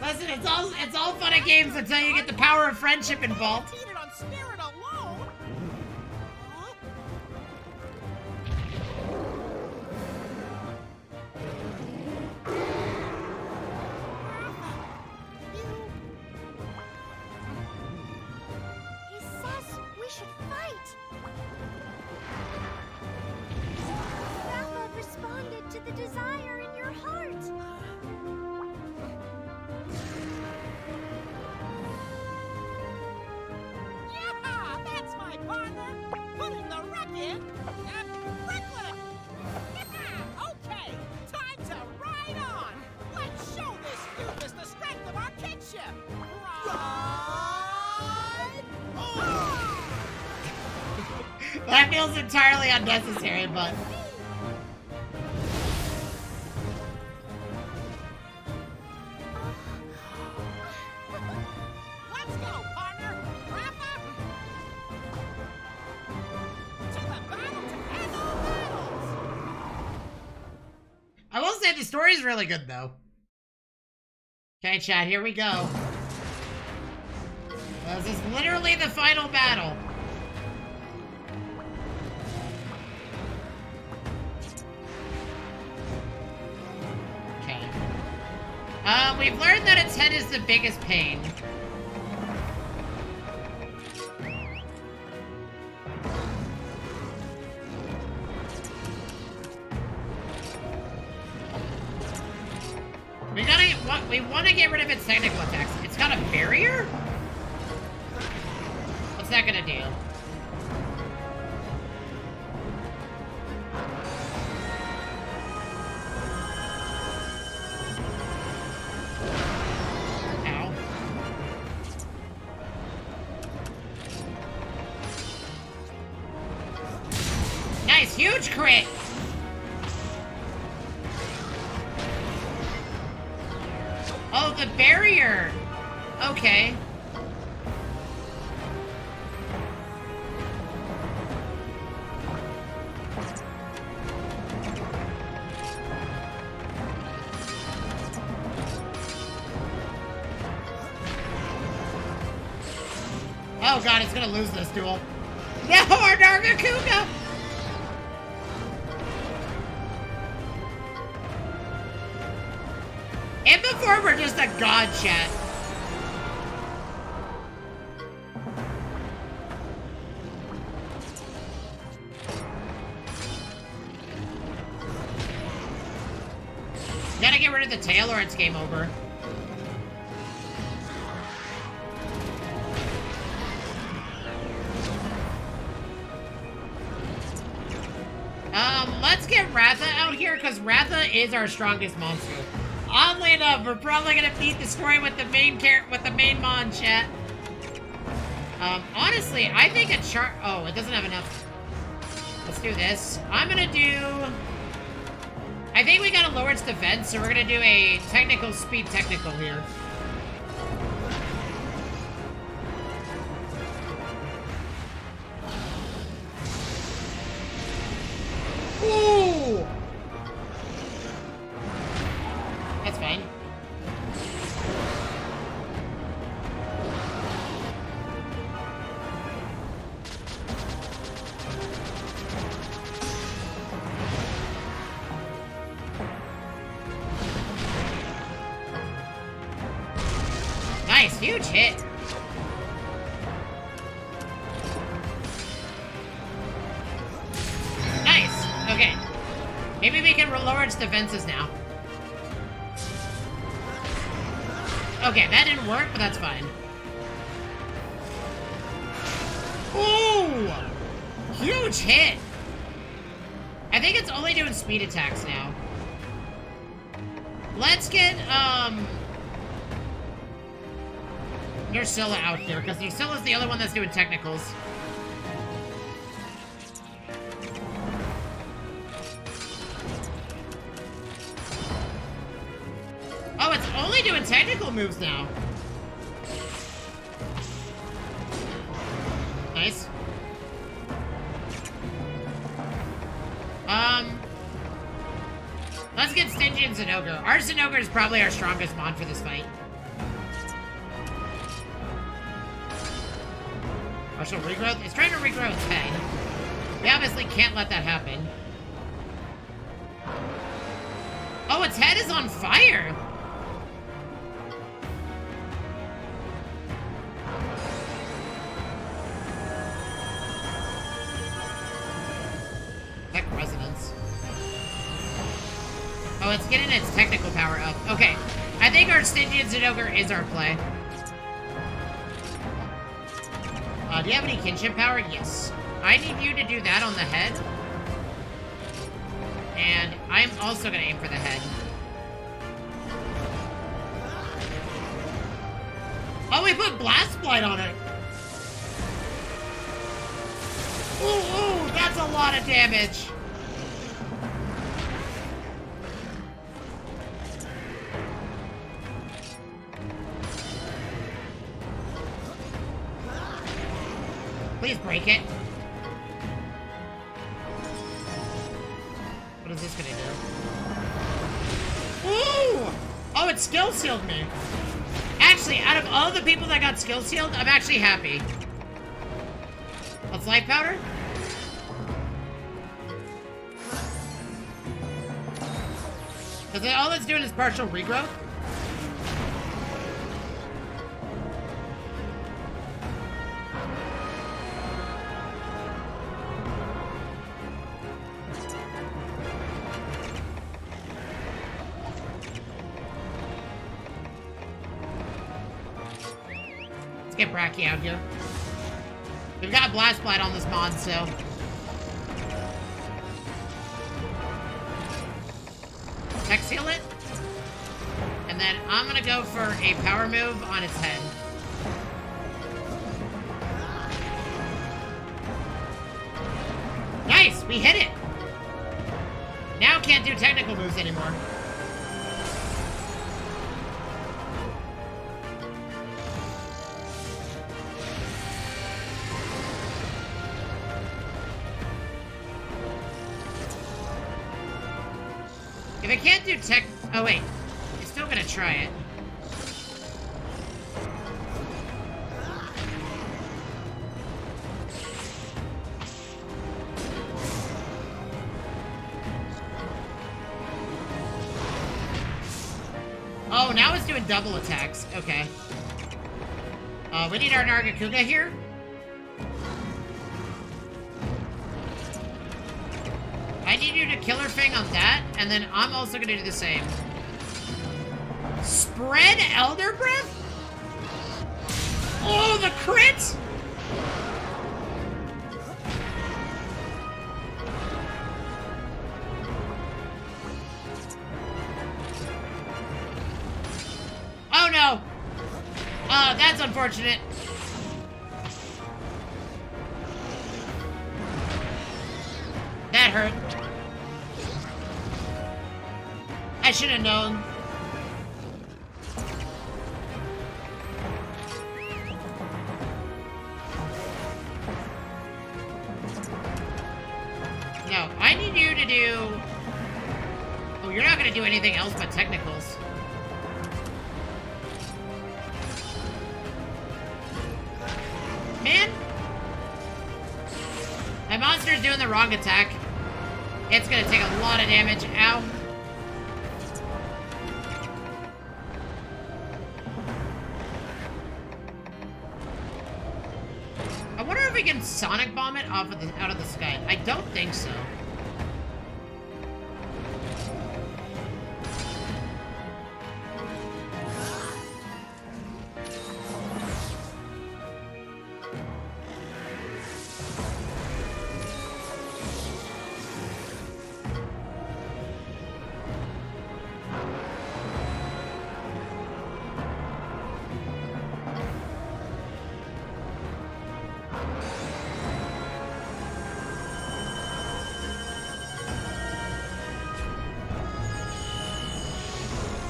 Listen, it's all fun and games until you get the power of friendship involved. Cheated on Spirit alone. Huh? He says we should fight. Rafa responded to the desire in your heart. Yeah, that's my partner. Putting the wreck in. Brooklyn. Okay, time to ride on. Let's show this doofus the strength of our kinship. Ride on! That feels entirely unnecessary, but Let's go, partner. Rafa. To the battle to end all battles. I will say the story's really good though. Okay, chat, here we go. This is literally the final battle. Okay. We've learned that its head is the biggest pain. We want to get rid of its technical attacks. It's got a barrier? What's that gonna do? Ow. Nice, huge crit! Oh, the barrier! Okay. Oh god, it's gonna lose this duel. No, our Nargacuga! And before we're just a god chat. Gotta get rid of the tail or it's game over. Let's get Ratha out here, because Ratha is our strongest monster. Oddly enough, we're probably gonna beat the story with the main mon chat. Honestly, I think a oh, it doesn't have enough. Let's do this. I'm gonna do... I think we gotta lower its defense, so we're gonna do a technical speed technical here. Ooh! That's fine. Nice, huge hit. Nice. Okay. Maybe we can lower its defenses now. Okay, that didn't work, but that's fine. Ooh! Huge hit! I think it's only doing speed attacks now. Let's get, Nursilla out here, because Nursilla's the other one that's doing technicals. Oh, it's only doing technical moves now. Nice. Let's get Stingy and Zinogre. Our Zinogre is probably our strongest mon for this fight. Partial regrowth? It's trying to regrow its head. We obviously can't let that happen. Oh, its head is on fire! Tech resonance. Oh, it's getting its technical power up. Okay. I think our Stygian Zinogre is our play. Do you have any kinship power? Yes. I need you to do that on the head. And I'm also gonna aim for the head. Oh, we put Blast Blight on it! Ooh, that's a lot of damage! Please break it. What is this gonna do? Ooh! Oh, it skill sealed me. Actually, out of all the people that got skill sealed, I'm actually happy. Let's life powder. Because all it's doing is partial regrowth. Get Bracky out here. We've got Blast Blight on this mod, so... Tech Seal it. And then I'm gonna go for a power move on its head. Nice! We hit it! Now can't do technical moves anymore. If I can't do tech... Oh, wait. I'm still gonna try it. Oh, now it's doing double attacks. Okay. We need our Nargacuga here. I need you to Killer Fang on that, and then I'm also gonna do the same. Spread Elder Breath? Oh, the crit! Oh no! That's unfortunate. That hurt. I should have known. No, I need you to do... Oh, you're not gonna do anything else but technicals. Man! My monster's doing the wrong attack. It's gonna take a lot of damage. Ow. I wonder if we can Sonic Bomb it out of the sky. I don't think so.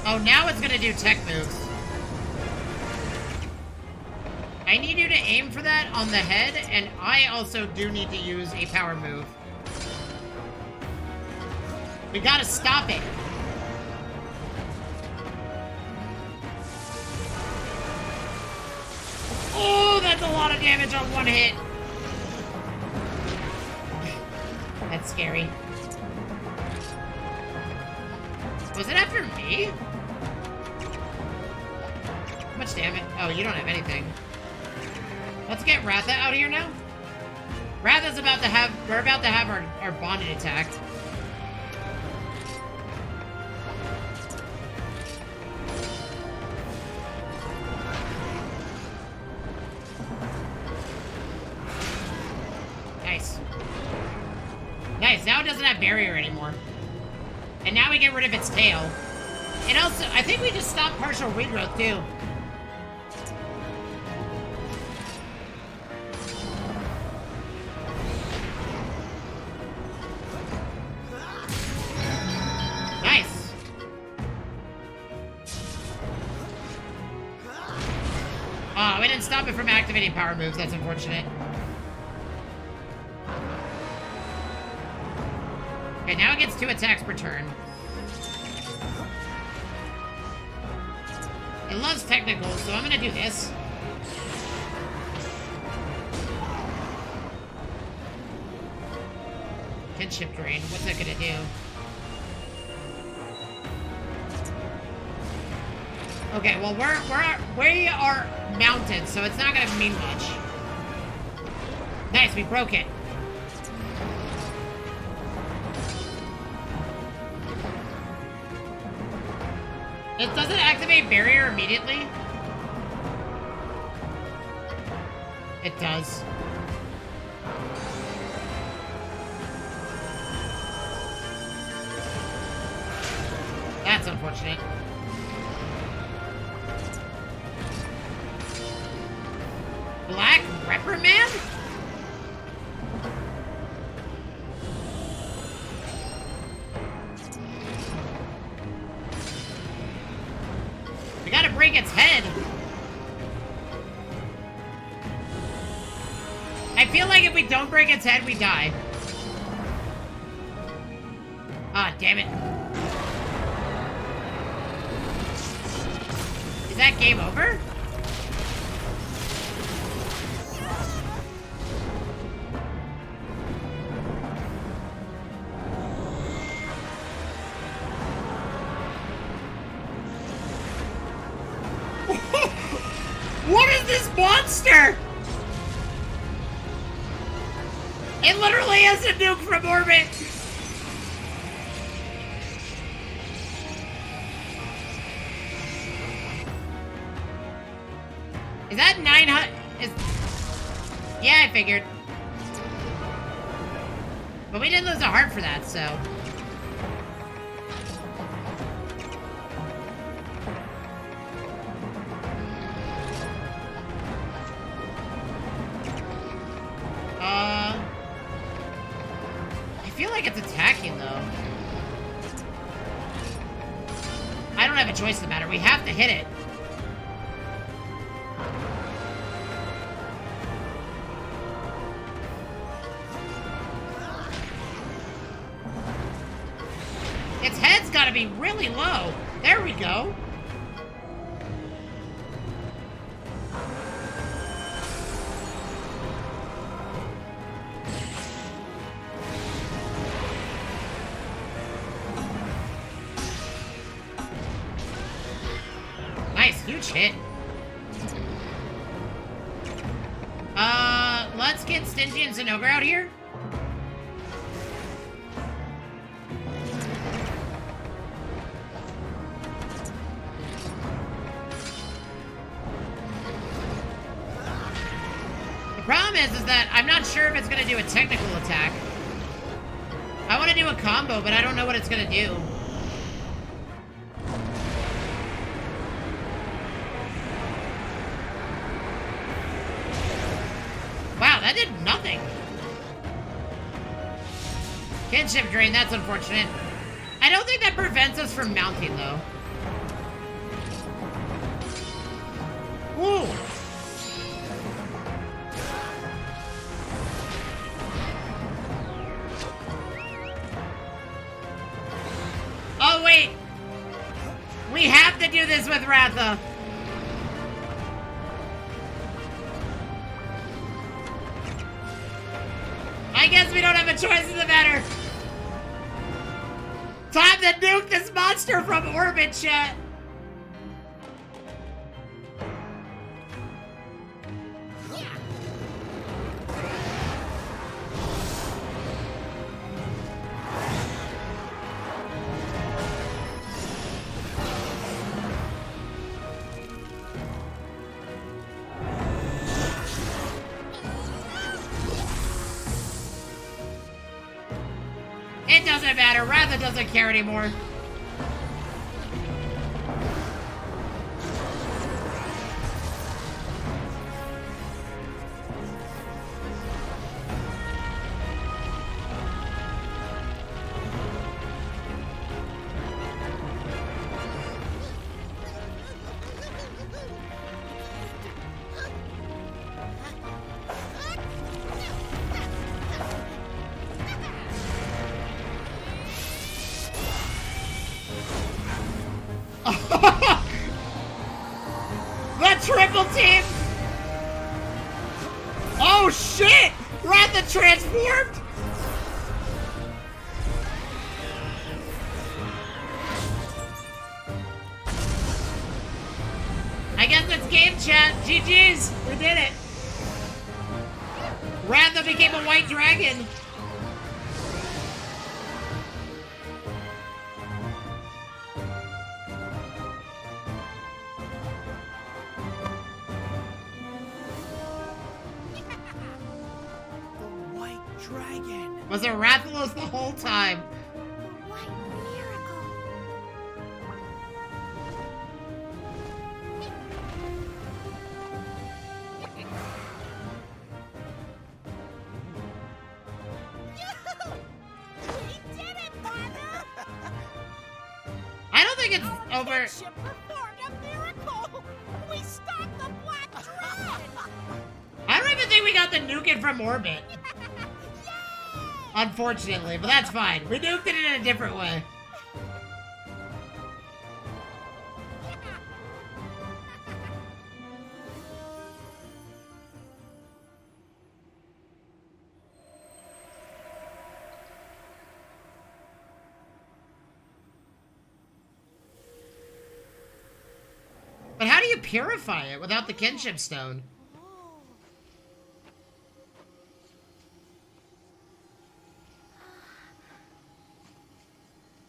Oh, now it's gonna do tech moves. I need you to aim for that on the head, and I also do need to use a power move. We gotta stop it. Oh, that That's a lot of damage on one hit. That's scary. Was it after me? How much damage? Oh, you don't have anything. Let's get Ratha out here now. Ratha's about to have... We're about to have our bonded attacked. Nice. Nice, now it doesn't have barrier anymore. And now we get rid of its tail. And also, I think we just stopped partial regrowth too. Nice. Oh, we didn't stop it from activating power moves. That's unfortunate. Okay, now it gets 2 attacks per turn. It loves technical, so I'm gonna do this. Kinship Drain, what's that gonna do? Okay, well we are mounted, so it's not gonna mean much. Nice, we broke it. It doesn't activate barrier immediately. It does. That's unfortunate. Black Reprimand? We gotta break its head. I feel like if we don't break its head, we die. Ah, damn it. Is that game over? What is this monster? It literally has a nuke from orbit. Is that 900? Yeah, I figured. But we didn't lose a heart for that, so. I feel like it's attacking, though. I don't have a choice in the matter. We have to hit it. Its head's gotta be really low. There we go. Nice, huge hit. Let's get Stingy and Zinogre out here. The problem is that I'm not sure if it's gonna do a technical attack. I want to do a combo, but I don't know what it's gonna do. Wow, that did nothing. Kinship Drain, that's unfortunate. I don't think that prevents us from mounting, though. Woo! Oh, wait! We have to do this with Ratha! I guess we don't have a choice in the matter. Time to nuke this monster from orbit, chat. It doesn't matter. Ratha doesn't care anymore. The triple team! Oh shit! Ratha transformed! I guess it's game chat. GG's! We did it! Ratha became a white dragon! Was it Rathalos the whole time? The white miracle. We did it, partner! I don't think it's over. Kinship performed a miracle! We stopped the Black Dragon! I don't even think we got the nuke from orbit. Unfortunately, but that's fine. We nuked it in a different way. But how do you purify it without the kinship stone?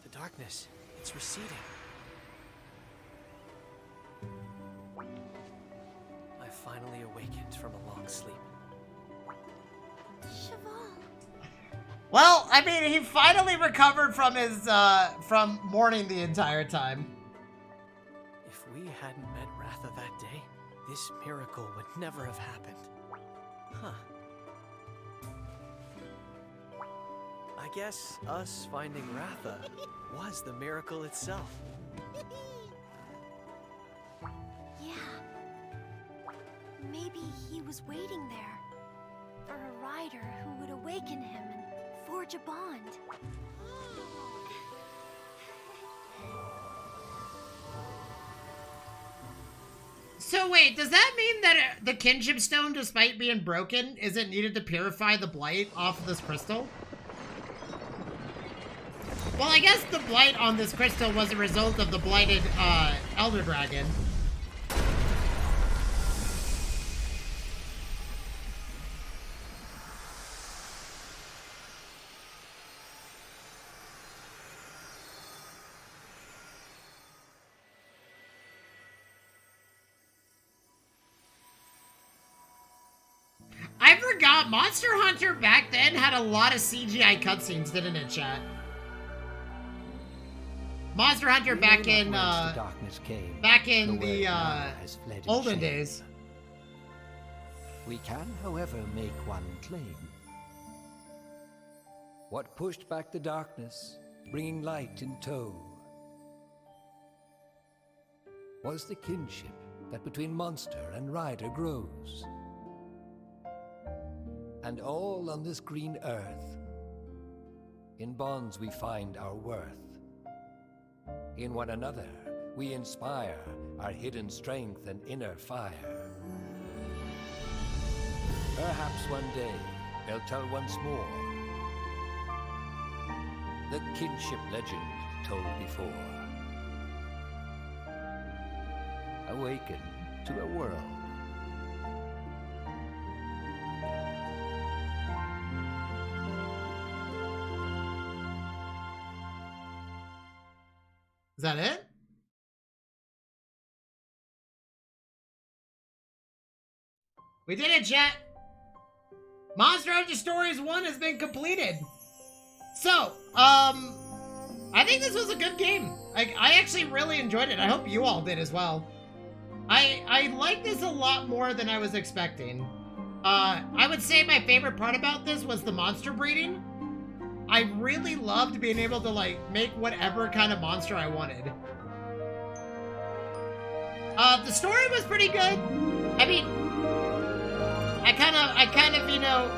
The darkness, it's receding. I finally awakened from a long sleep. Cheval. Well, I mean, he finally recovered from his, from mourning the entire time. If we hadn't met Ratha that day, this miracle would never have happened. Huh. I guess us finding Ratha was the miracle itself. Yeah. Maybe he was waiting there for a rider who would awaken him and forge a bond. So wait, does that mean that the kinship stone, despite being broken, isn't needed to purify the blight off of this crystal? Well, I guess the blight on this crystal was a result of the blighted, Elder Dragon. I forgot, Monster Hunter back then had a lot of CGI cutscenes, didn't it, chat? Monster Hunter back in, olden days. We can, however, make one claim. What pushed back the darkness, bringing light in tow, was the kinship that between monster and rider grows. And all on this green earth, in bonds we find our worth. In one another, we inspire our hidden strength and inner fire. Perhaps one day, They'll tell once more the kinship legend told before. Awaken to a world. Is that it? We did it, chat. Monster Hunter Stories 1 has been completed. So, I think this was a good game. I actually really enjoyed it. I hope you all did as well. I like this a lot more than I was expecting. I would say my favorite part about this was the monster breeding. I really loved being able to, like, make whatever kind of monster I wanted. The story was pretty good. I mean, I kind of, you know,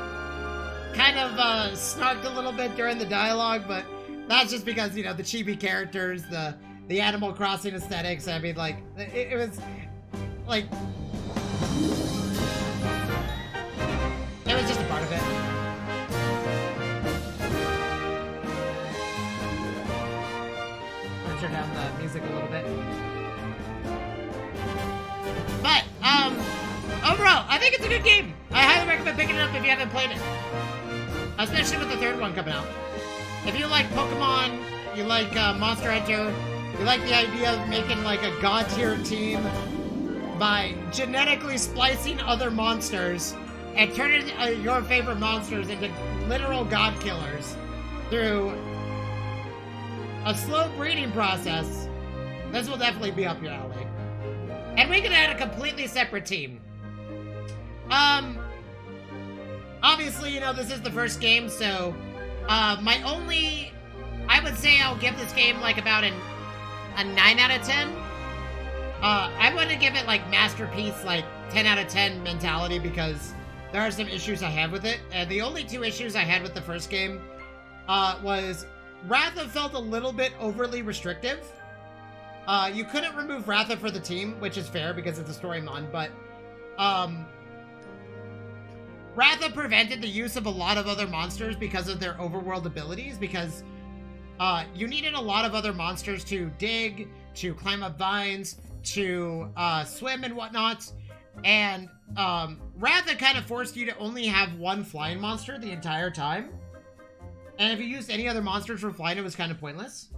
snarked a little bit during the dialogue, but that's just because, you know, the chibi characters, the Animal Crossing aesthetics. I mean, like, it was, like, it was just a part of it. Turn down the music a little bit. But, overall, I think it's a good game. I highly recommend picking it up if you haven't played it. Especially with the third one coming out. If you like Pokemon, you like Monster Hunter, you like the idea of making like a god tier team by genetically splicing other monsters and turning your favorite monsters into literal god killers through a slow breeding process, this will definitely be up your alley. And we can add a completely separate team. Obviously, you know, this is the first game, so, I would say I'll give this game, like, about a 9 out of 10. I wouldn't give it, like, masterpiece, like, 10 out of 10 mentality, because there are some issues I have with it. And the only two issues I had with the first game, was Ratha felt a little bit overly restrictive. You couldn't remove Ratha for the team, which is fair because it's a story mod, but Ratha prevented the use of a lot of other monsters because of their overworld abilities, because you needed a lot of other monsters to dig, to climb up vines, to swim and whatnot, and Ratha kind of forced you to only have one flying monster the entire time. And if you used any other monsters for flying, it was kind of pointless.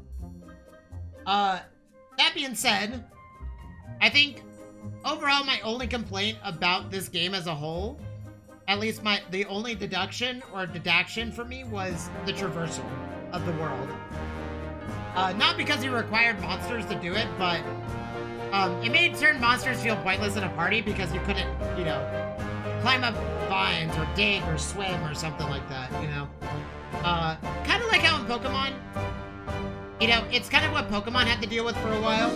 That being said, I think overall my only complaint about this game as a whole, at least the only deduction for me, was the traversal of the world. Not because you required monsters to do it, but it made certain monsters feel pointless in a party because you couldn't, you know, climb up vines or dig or swim or something like that, you know? Kind of like how in Pokemon, you know, it's kind of what Pokemon had to deal with for a while,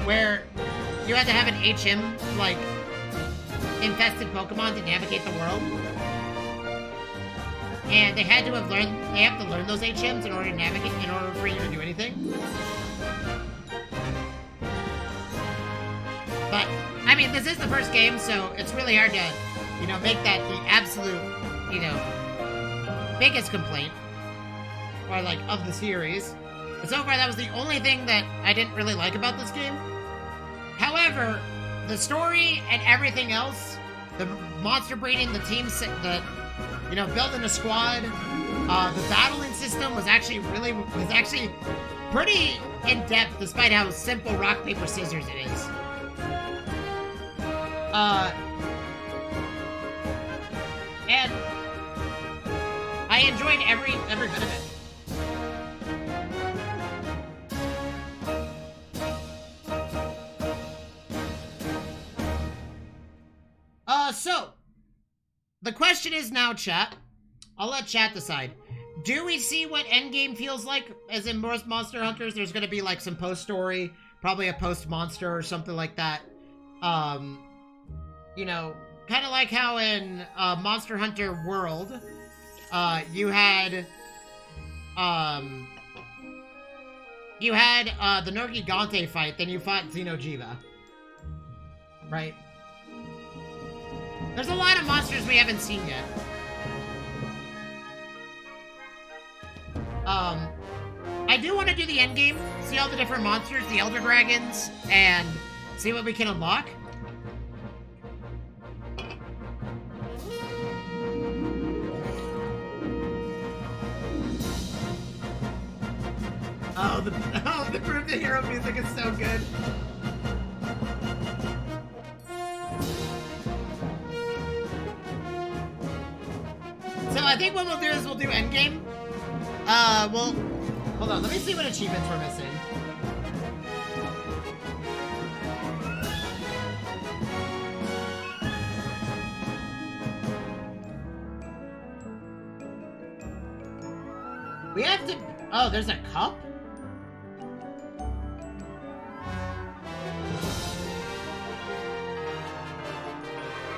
where you had to have an HM, like, infested Pokemon to navigate the world. And they have to learn those HMs in order to navigate, in order for you to do anything. But, I mean, this is the first game, so it's really hard to, you know, make that the absolute, you know, biggest complaint, or like of the series. But so far, that was the only thing that I didn't really like about this game. However, the story and everything else, the monster breeding, the team, you know, building a squad, the battling system was actually pretty in depth, despite how simple rock paper scissors it is. And I enjoyed every bit of it. So, the question is now, chat. I'll let chat decide. Do we see what Endgame feels like? As in most Monster Hunters, there's gonna be like some post-story, probably a post-monster or something like that. You know, kind of like how in Monster Hunter World, you had the Nergigante fight, then you fought Xeno'jiiva. Right? There's a lot of monsters we haven't seen yet. I do want to do the end game, see all the different monsters, the Elder Dragons, and see what we can unlock. Oh, the Prove the Hero music is so good. So I think what we'll do is we'll do endgame. Well, hold on, let me see what achievements we're missing. We have to, oh, there's a cup?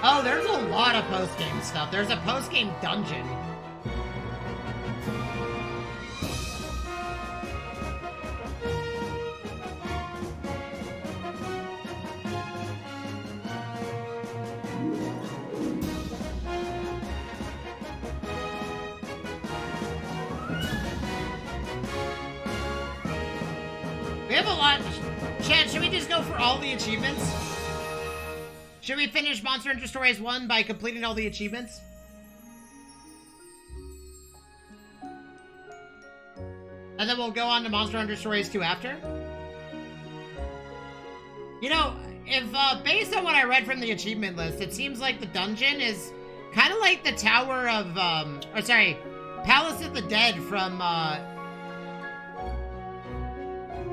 Oh, there's a lot of post-game stuff. There's a post-game dungeon. We have a lot. Chad, should we just go for all the achievements? Should we finish Monster Hunter Stories 1 by completing all the achievements? And then we'll go on to Monster Hunter Stories 2 after? You know, if, based on what I read from the achievement list, it seems like the dungeon is kind of like the Tower of, Palace of the Dead from,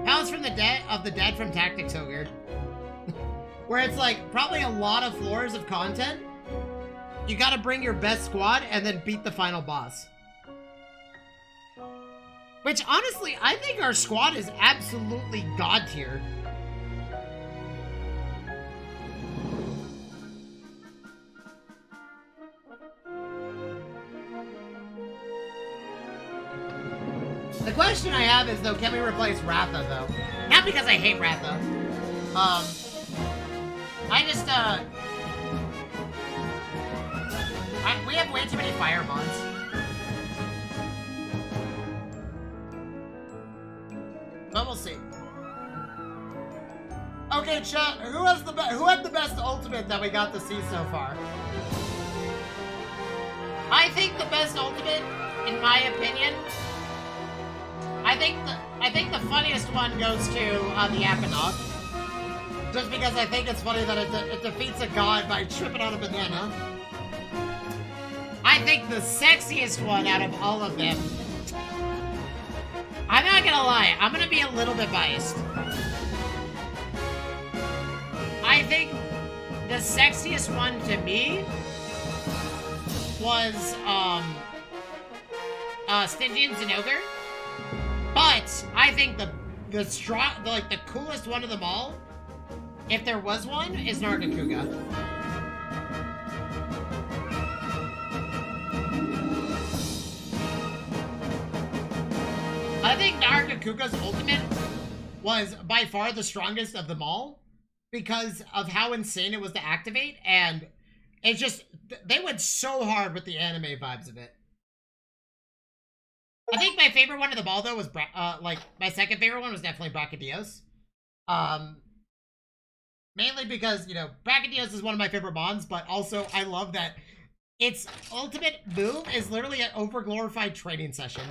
Palace from the Dead from Tactics Ogre. Where it's like probably a lot of floors of content. You gotta bring your best squad and then beat the final boss. Which honestly, I think our squad is absolutely god tier. The question I have is though, can we replace Ratha though? Not because I hate Ratha. We have way too many fire mons. But we'll see. Okay, chat. Who had the best ultimate that we got to see so far? I think the best ultimate, in my opinion, I think the funniest one goes to the Akonok. Just because I think it's funny that it defeats a god by tripping on a banana. I think the sexiest one out of all of them, I'm not gonna lie, I'm gonna be a little bit biased. I think the sexiest one to me was Stygian Zinogre. But I think the coolest one of them all, if there was one, is Nargacuga. I think Nargacuga's ultimate was by far the strongest of them all because of how insane it was to activate, and it's just, they went so hard with the anime vibes of it. I think my favorite one of them all, though, was, my second favorite one was definitely Brachydios. Mainly because, you know, Brachydios is one of my favorite mons, but also I love that its ultimate move is literally an overglorified training session.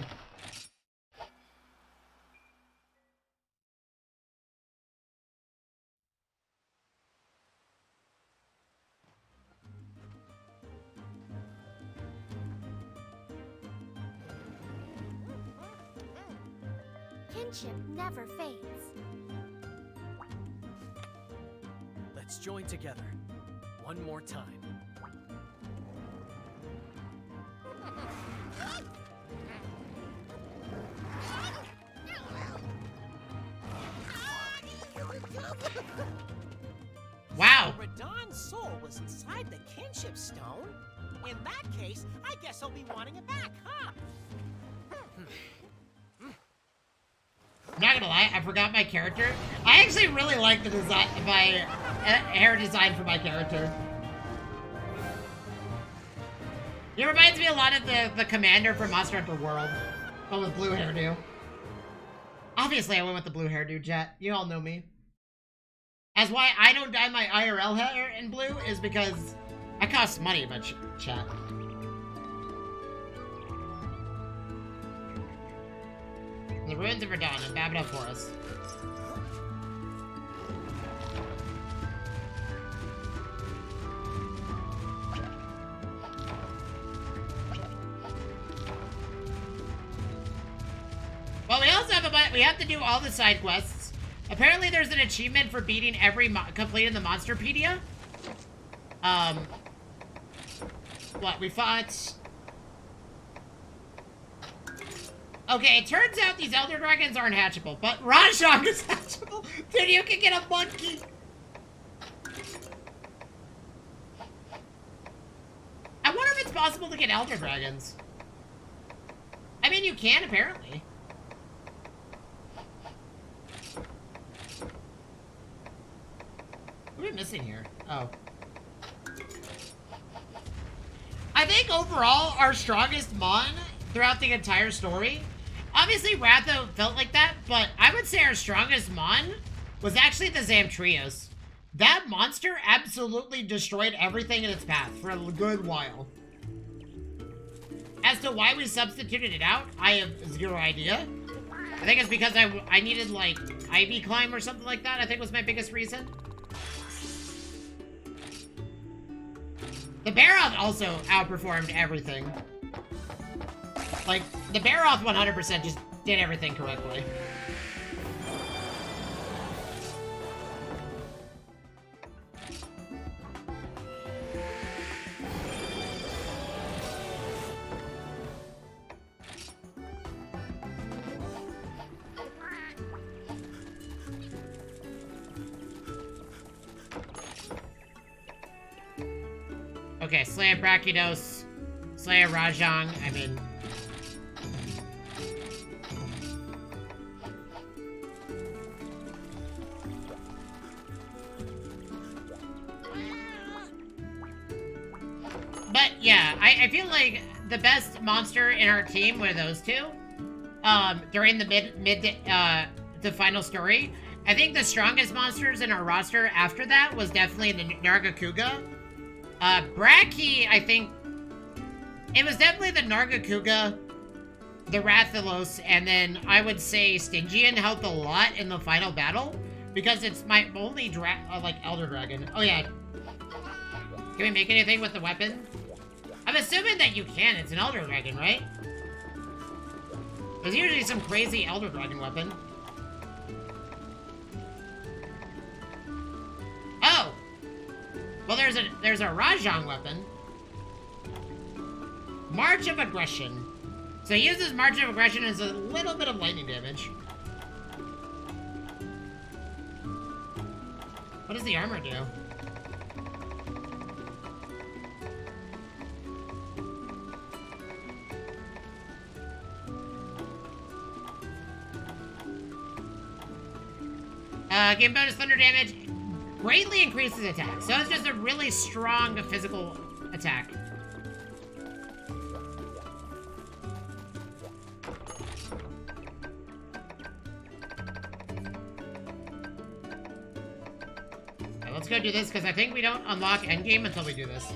Kinship never fades. Let's join together. One more time. Wow. Radahn's soul was inside the kinship stone. In that case, I guess I'll be wanting it back, huh? I'm not gonna lie, I forgot my character. I actually really like the design, my hair design for my character. It reminds me a lot of the commander from Monster Hunter World. But with blue hairdo. Obviously, I went with the blue hairdo, Jet. You all know me. As why I don't dye my IRL hair in blue is because it costs money, but chat. The ruins of Verdun and Babylon Forest. Well, we also have we have to do all the side quests. Apparently, there's an achievement for beating completing the Monsterpedia. What we fought? Okay, it turns out these Elder Dragons aren't hatchable, but Rajang is hatchable. Dude, you can get a monkey. I wonder if it's possible to get Elder Dragons. I mean, you can, apparently. What are we missing here? Oh. I think overall, our strongest Mon throughout the entire story, obviously Ratha felt like that, but I would say our strongest Mon was actually the Zamtrios. That monster absolutely destroyed everything in its path for a good while. As to why we substituted it out, I have zero idea. I think it's because I needed, like, Ivy Climb or something like that, I think was my biggest reason. The Baroth also outperformed everything. Like, the Baroth 100% just did everything correctly. Okay, Slay Brachydos, Slay Rajang, I mean... But, yeah, I feel like the best monster in our team were those two. During the the final story. I think the strongest monsters in our roster after that was definitely the Nargacuga. Brachy, I think... It was definitely the Nargacuga, the Rathalos, and then I would say Stygian helped a lot in the final battle. Because it's my only Elder Dragon. Oh, yeah. Can we make anything with the weapon? I'm assuming that you can. It's an Elder Dragon, right? There's usually some crazy Elder Dragon weapon. Oh! Well, there's a Rajang weapon. March of Aggression. So he uses March of Aggression as a little bit of lightning damage. What does the armor do? Game bonus thunder damage greatly increases attack. So it's just a really strong physical attack. Okay, let's go do this, because I think we don't unlock endgame until we do this.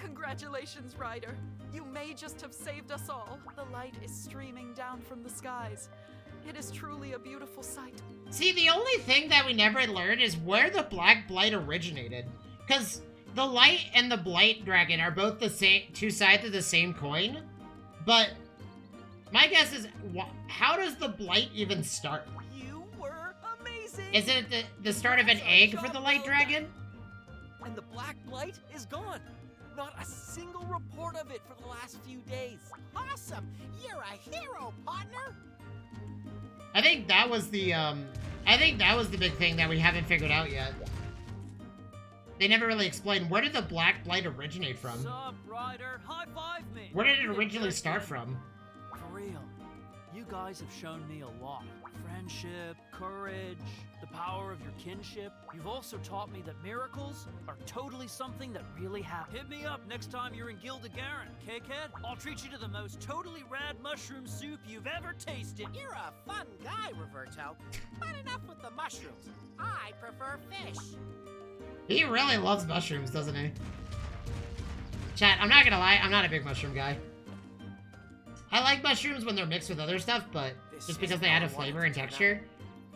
Congratulations, Ryder. You may just have saved us all. The light is streaming down from the skies. It is truly a beautiful sight. See, the only thing that we never learned is where the Black Blight originated. Because the Light and the Blight Dragon are both the same, two sides of the same coin. But my guess is, how does the Blight even start? You were amazing! Is it the start of an egg for the Light Dragon? And the Black Blight is gone. Not a single report of it for the last few days. Awesome! You're a hero, partner! I think that was the big thing that we haven't figured out yet. they never really explain, where did the Black Blight originate from? Sup, Ryder? High five me. Where did it originally start from? For real. You guys have shown me a lot. Friendship, courage, the power of your kinship. You've also taught me that miracles are totally something that really happen. Hit me up next time you're in Gilda-Garen, Cakehead. I'll treat you to the most totally rad mushroom soup you've ever tasted. You're a fun guy, Roberto. But enough with the mushrooms. I prefer fish. He really loves mushrooms, doesn't he? Chat, I'm not gonna lie, I'm not a big mushroom guy. I like mushrooms when they're mixed with other stuff, but just because they add a flavor and texture.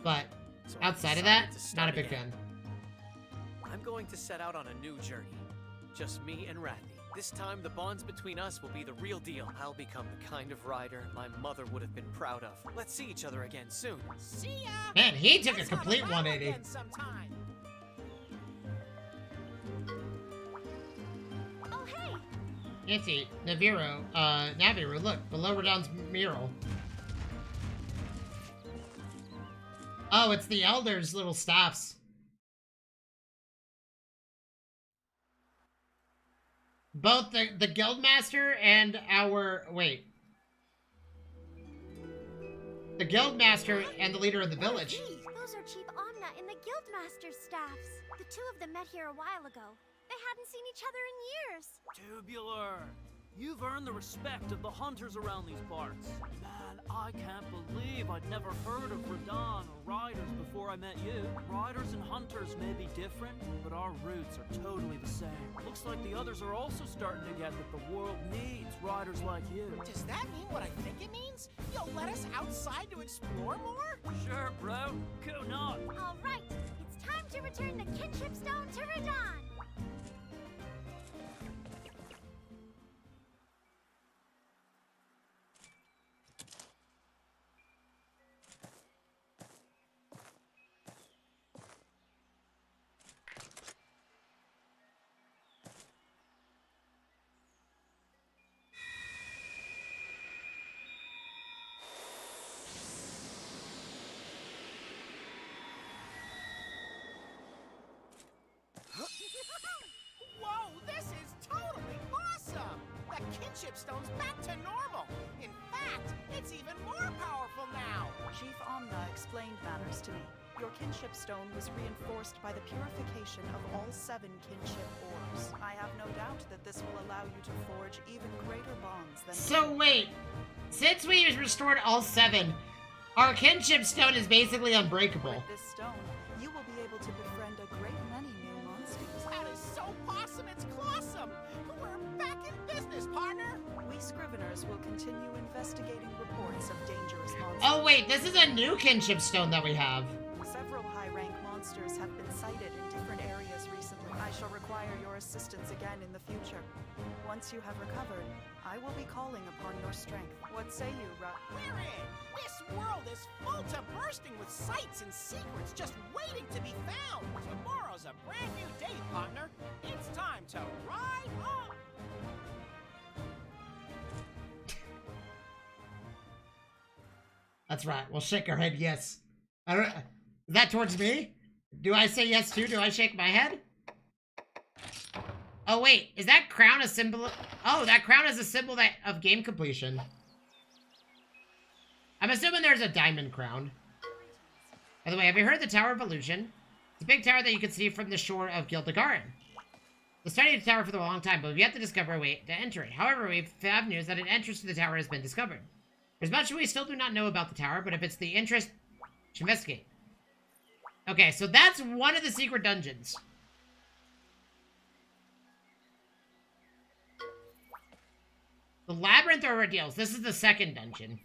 But So I outside of decided that, to start not a big again. fan. I'm going to set out on a new journey. Just me and Rathy. This time, the bonds between us will be the real deal. I'll become the kind of rider my mother would have been proud of. Let's see each other again soon. See ya. Man, he took a Let's have complete battle 180. again sometime. Oh, hey! Nancy, Naviru, look, below Radon's mural. Oh, it's the Elder's little staffs. Both the Guildmaster and our... Wait. The Guildmaster and the leader of the village. Gee, those are Chief Omna and the Guildmaster's staffs. The two of them met here a while ago. They hadn't seen each other in years. Tubular! You've earned the respect of the hunters around these parts. Man, I can't believe I'd never heard of Radon or riders before I met you. Riders and hunters may be different, but our roots are totally the same. Looks like the others are also starting to get that the world needs riders like you. Does that mean what I think it means? You'll let us outside to explore more? Sure, bro. Go not. All right, it's time to return the kinship stone to Radon. Whoa, this is totally awesome! The kinship stone's back to normal. In fact, it's even more powerful now. Chief Omna explained matters to me. Your kinship stone was reinforced by the purification of all 7 kinship ores. I have no doubt that this will allow you to forge even greater bonds than... So wait, since we restored all 7, our kinship stone is basically unbreakable. With this stone, you will be able to befriend a great many new monsters. That is so awesome, it's clawsome! We're back in business, partner! We Scriveners will continue investigating reports of dangerous monsters. Oh wait, this is a new kinship stone that we have. Several high-rank monsters have been sighted in different areas recently. I shall require your assistance again in the future. Once you have recovered, I will be calling upon your strength. What say you, We're in! This world is full to bursting with sights and secrets just waiting to be found! Tomorrow's a brand new day, partner! It's time to ride on! That's right, we'll shake our head yes. I don't... Is that towards me? Do I say yes too? Do I shake my head? Oh wait, is that crown a symbol? Oh, that crown is a symbol of game completion. I'm assuming there's a diamond crown. By the way, have you heard of the Tower of Illusion? It's a big tower that you can see from the shore of Gilda-Garen. We studied the tower for a long time, but we've yet to discover a way to enter it. However, we have news that an entrance to the tower has been discovered. There's much we still do not know about the tower, but if it's the interest, we should investigate. Okay, so that's one of the secret dungeons. The Labyrinth of Ordeals. This is the second dungeon.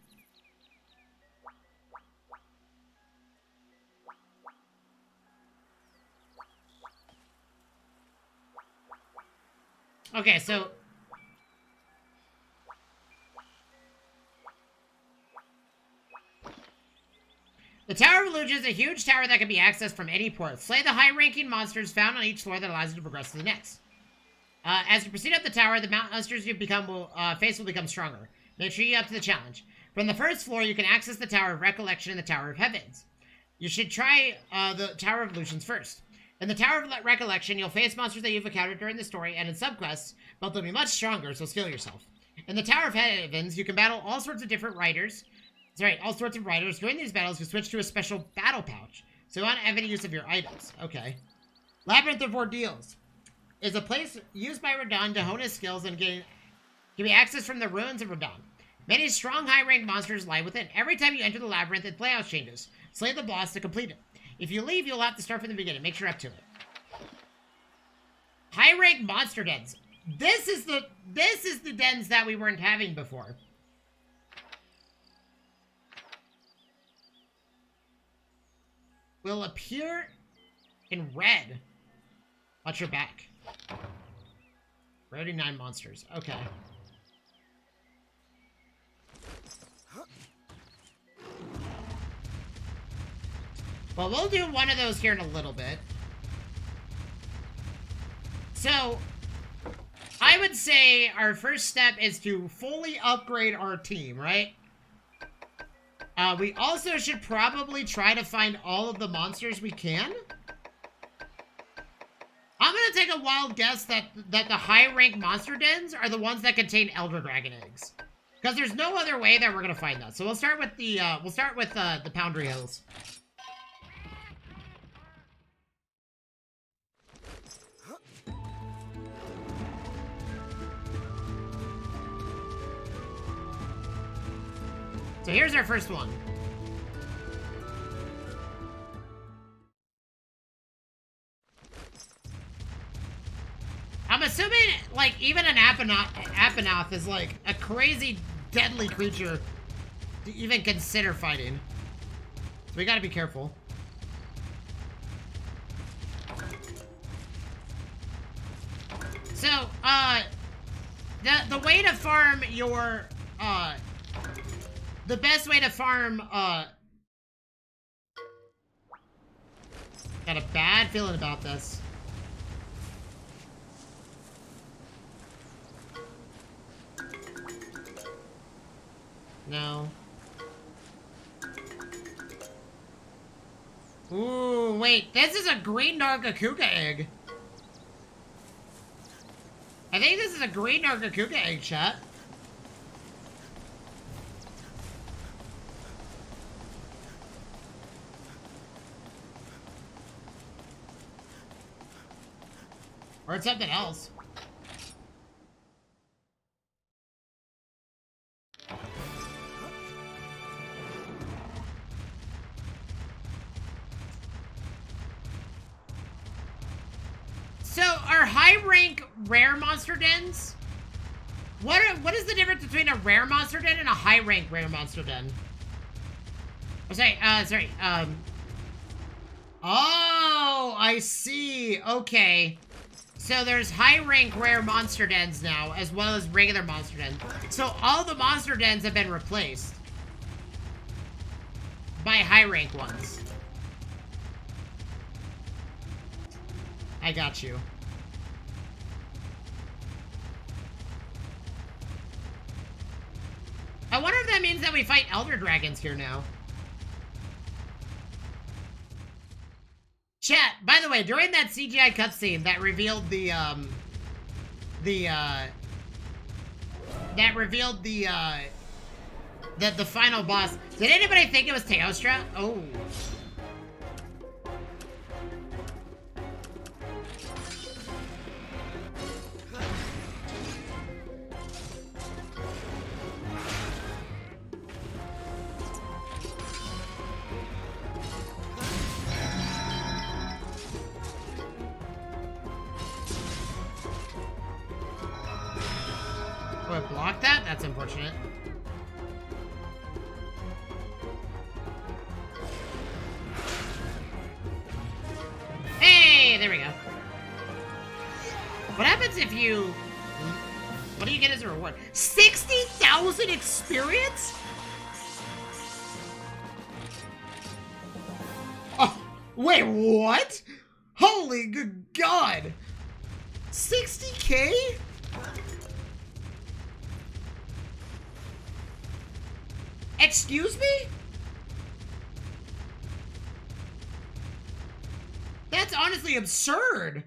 Okay, so... The Tower of Illusion is a huge tower that can be accessed from any port. Slay the high-ranking monsters found on each floor that allows you to progress to the next. As you proceed up the tower, the monsters you face will become stronger. Make sure you're up to the challenge. From the first floor, you can access the Tower of Recollection and the Tower of Heavens. You should try the Tower of Illusions first. In the Tower of Recollection, you'll face monsters that you've encountered during the story and in subquests, but they'll be much stronger, so skill yourself. In the Tower of Heavens, you can battle all sorts of riders. During these battles, you switch to a special battle pouch, so you won't have any use of your items. Okay. Labyrinth of Ordeals is a place used by Radahn to hone his skills and give you access from the ruins of Radahn. Many strong, high-ranked monsters lie within. Every time you enter the labyrinth, it playhouse changes. Slay the boss to complete it. If you leave, you'll have to start from the beginning. Make sure you're up to it. High-ranked monster dens. This is the dens that we weren't having before. Will appear in red. Watch your back. Rarity 9 monsters. Okay. Well, we'll do one of those here in a little bit. So, I would say our first step is to fully upgrade our team, right? We also should probably try to find all of the monsters we can. I'm gonna take a wild guess that the high-rank monster dens are the ones that contain Elder Dragon eggs, because there's no other way that we're gonna find that. So we'll start with the Poundry Hills. So here's our first one. I'm assuming, like, even an Apanoth is, like, a crazy, deadly creature to even consider fighting. So we gotta be careful. So, the way to farm your, the best way to farm, got a bad feeling about this. No. Ooh, wait, this is a green Nargacuga egg. I think this is a green Nargacuga egg, chat. Or it's something else. So, are high-rank rare monster dens? What is the difference between a rare monster den and a high-rank rare monster den? Oh, sorry, oh, I see. Okay. So there's high-rank rare monster dens now, as well as regular monster dens. So all the monster dens have been replaced by high-rank ones. I got you. I wonder if that means that we fight Elder Dragons here now. Chat, by the way, during that CGI cutscene that revealed the final boss, did anybody think it was Teostra? Oh. Oh, I blocked that? That's unfortunate. Hey, there we go. What happens if you... What do you get as a reward? 60,000 experience? Oh, wait, what? Holy good God. 60K? Excuse me? That's honestly absurd.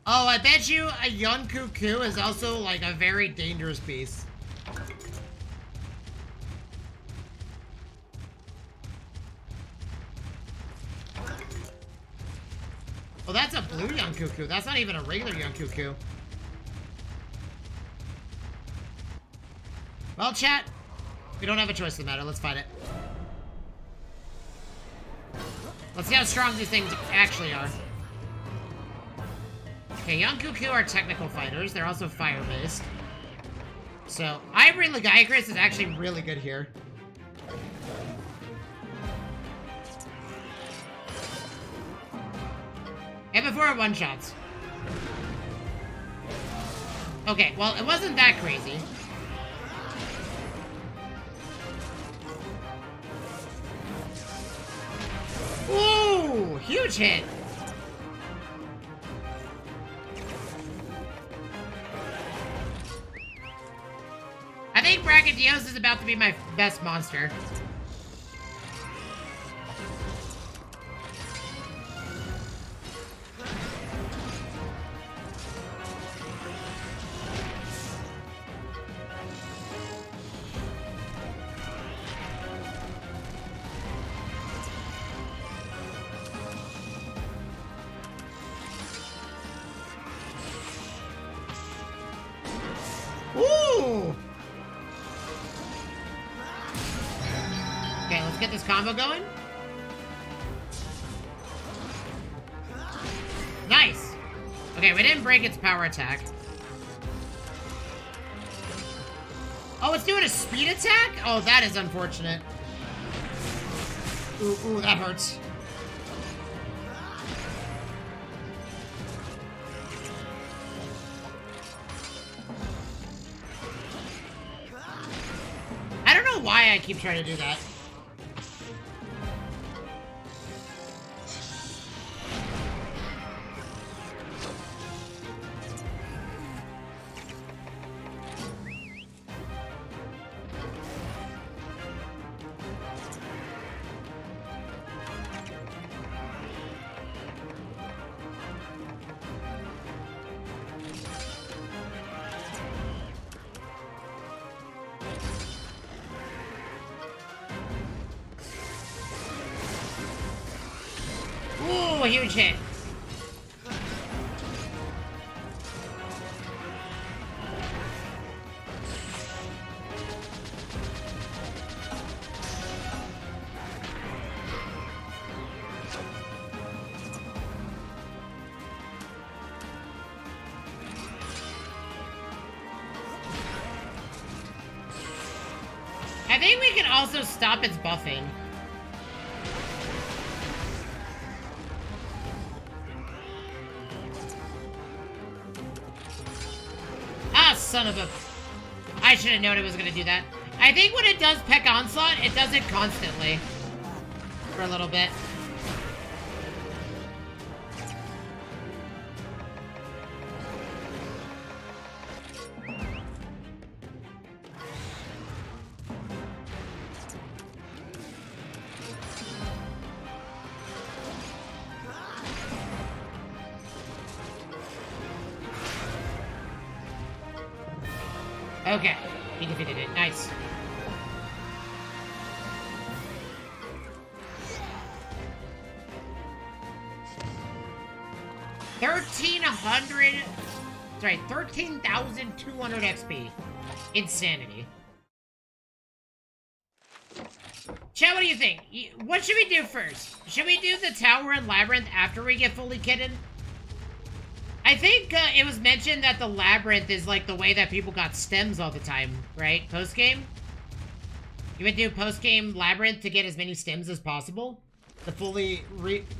Oh, I bet you a Yonkuku is also like a very dangerous beast. Oh, that's a blue Yonkuku. That's not even a regular Yonkuku. Well, chat, we don't have a choice in the matter. Let's fight it. Let's see how strong these things actually are. Okay, Yonkuku are technical fighters. They're also fire-based. So, Ivory Lagiacrus is actually really good here. And before it one-shots. Okay, well, it wasn't that crazy. Ooh, huge hit. I think Brachydios is about to be my best monster. Ooh! Okay, let's get this combo going. Nice! Okay, we didn't break its power attack. Oh, it's doing a speed attack? Oh, that is unfortunate. Ooh, that hurts. I don't know why I keep trying to do that. Ooh, a huge hit. I think we can also stop its buffing. Son of a... I should have known it was going to do that. I think when it does Peck Onslaught, it does it constantly. For a little bit. Okay, he defeated it. Nice. Sorry, 13,200 XP. Insanity. Chat, what do you think? What should we do first? Should we do the tower and labyrinth after we get fully kitted? I think it was mentioned that the labyrinth is like the way that people got stems all the time, right? Post-game? You would do post-game labyrinth to get as many stems as possible? To fully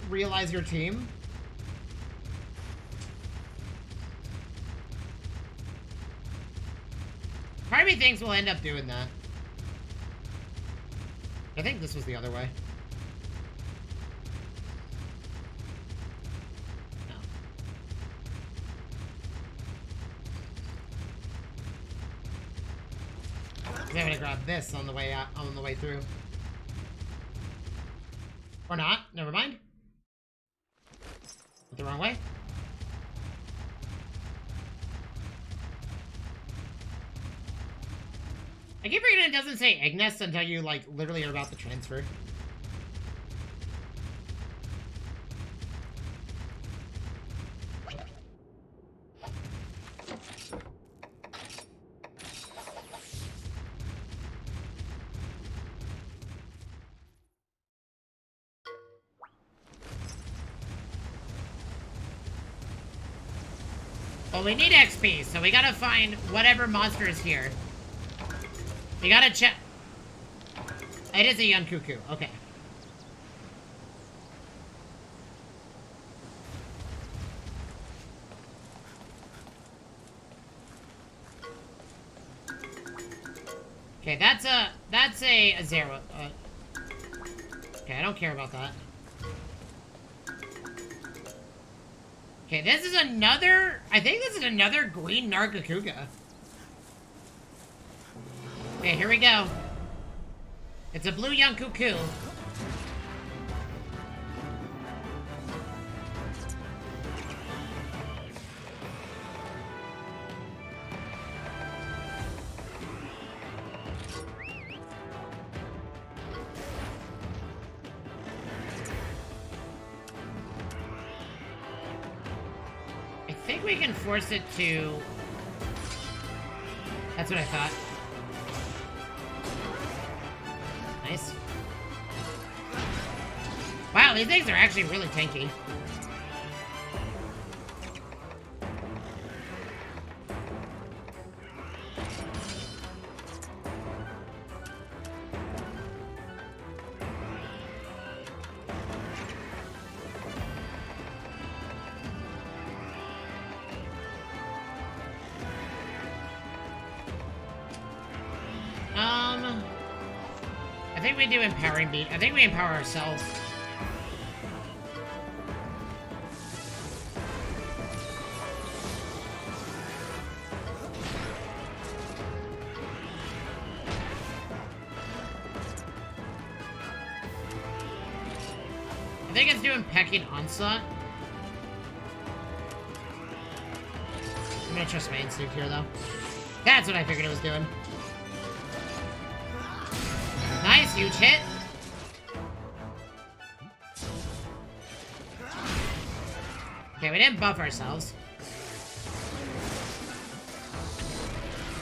realize your team? Part of me thinks we'll end up doing that. I think this was the other way. I'm gonna grab. this on the way out, on the way through. Or not. Never mind. Went the wrong way. I keep forgetting it doesn't say Ignis until you, like, literally are about to transfer. Well, we need XP, so we gotta find whatever monster is here. We gotta check. It is a young cuckoo. Okay. Okay, that's a zero. Okay, I don't care about that. Okay, this is another. I think this is another green Nargacuga. Okay, here we go. It's a blue young cuckoo. I think we can force it to... That's what I thought. Nice. Wow, these things are actually really tanky. I think we do empowering beat. I think we empower ourselves. I think it's doing Pecking Onslaught. I'm gonna trust my instinct here, though. That's what I figured it was doing. Nice, huge hit. Okay, we didn't buff ourselves.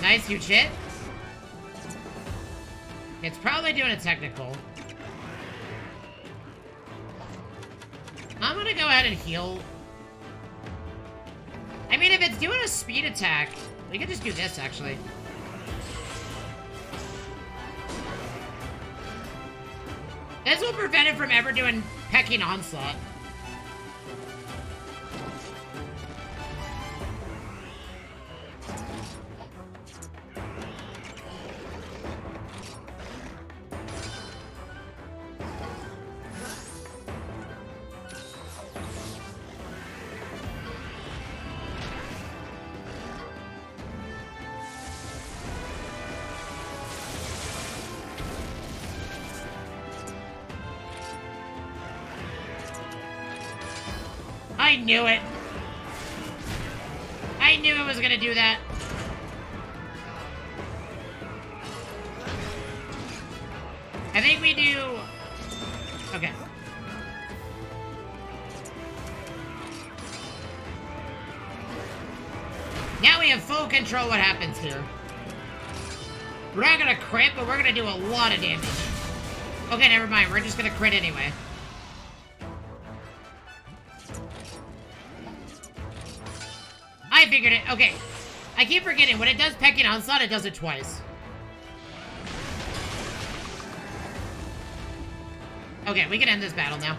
Nice, huge hit. It's probably doing a technical. I'm gonna go ahead and heal. I mean, if it's doing a speed attack, we could just do this, actually. This will prevent it from ever doing Pecking Onslaught. I knew it. I knew it was gonna do that. I think we do... Okay. Now we have full control what happens here. We're not gonna crit, but we're gonna do a lot of damage. Okay, never mind. We're just gonna crit anyway. I figured it. Okay. I keep forgetting. When it does Pecking Onslaught, it does it twice. Okay, we can end this battle now.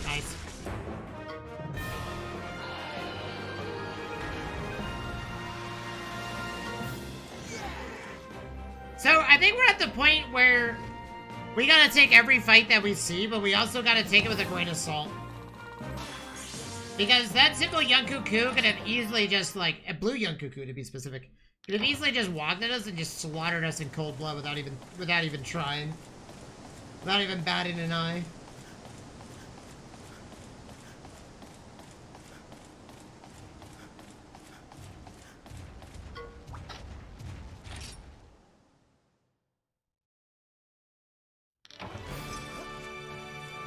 Nice. So I think we're at the point where we gotta take every fight that we see, but we also gotta take it with a grain of salt. Because that simple Yunkuku could have easily just, like, a blue Yunkuku to be specific, could have easily just walked at us and just slaughtered us in cold blood without even trying. Without even batting an eye.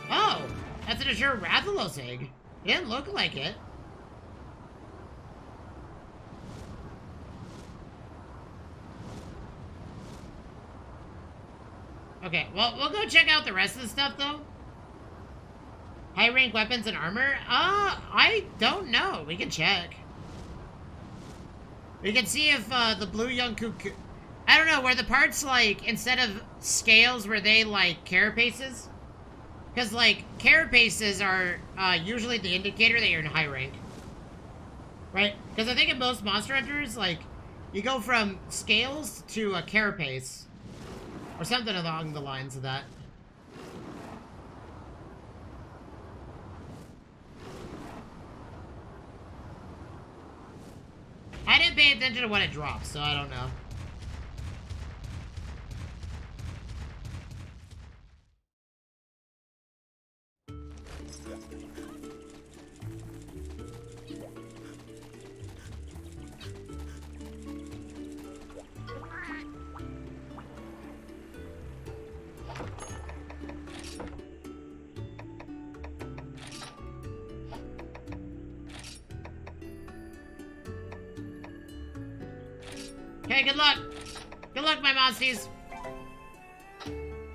Oh! That's an Azure Rathalos egg. It didn't look like it. Okay, well, we'll go check out the rest of the stuff, though. High rank weapons and armor? I don't know. We can check. We can see if, the blue Yunkuku... I don't know, were the parts, like, instead of scales, were they, like, carapaces? Because, like, carapaces are, usually the indicator that you're in high rank. Right? Because I think in most Monster Hunters, like, you go from scales to a carapace. Or something along the lines of that. I didn't pay attention to when it drops, so I don't know. Okay, good luck. Good luck, my monsties.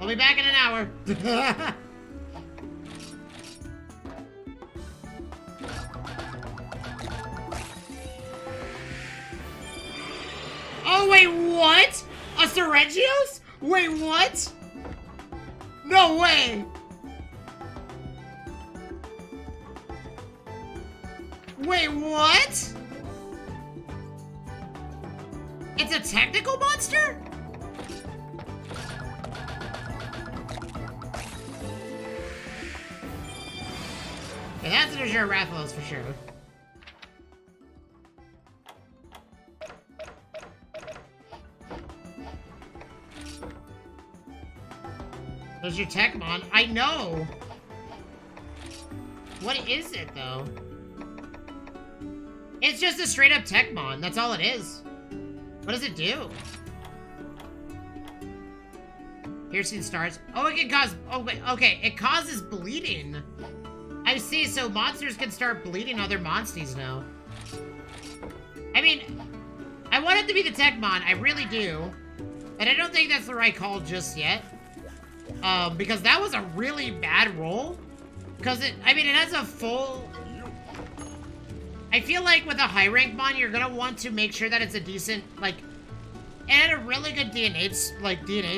I'll be back in an hour. Oh, wait, what? A Seregios? Wait, what? No way. Wait, what? It's a technical monster? Yeah, that's an Azure Rathalos for sure. There's your Techmon. I know! What is it, though? It's just a straight-up Techmon. That's all it is. What does it do? Piercing stars. Oh, it can cause... Oh, wait. Okay, it causes bleeding. I see, so monsters can start bleeding other monsties now. I mean, I want it to be the Techmon. I really do. And I don't think that's the right call just yet. Because that was a really bad roll. Because it... I mean, it has a full... I feel like with a high rank mon, you're gonna want to make sure that it's a decent, like, it had a really good DNA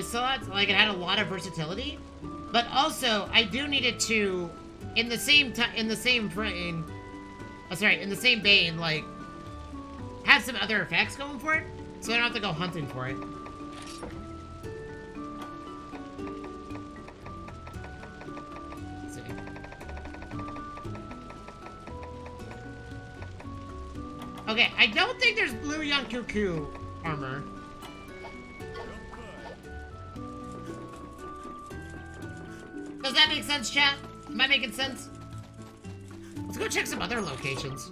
slot, like it had a lot of versatility, but also I do need it to, in the same vein, like, have some other effects going for it, so I don't have to go hunting for it. Okay, I don't think there's blue Yunkuku armor. Does that make sense, chat? Am I making sense? Let's go check some other locations.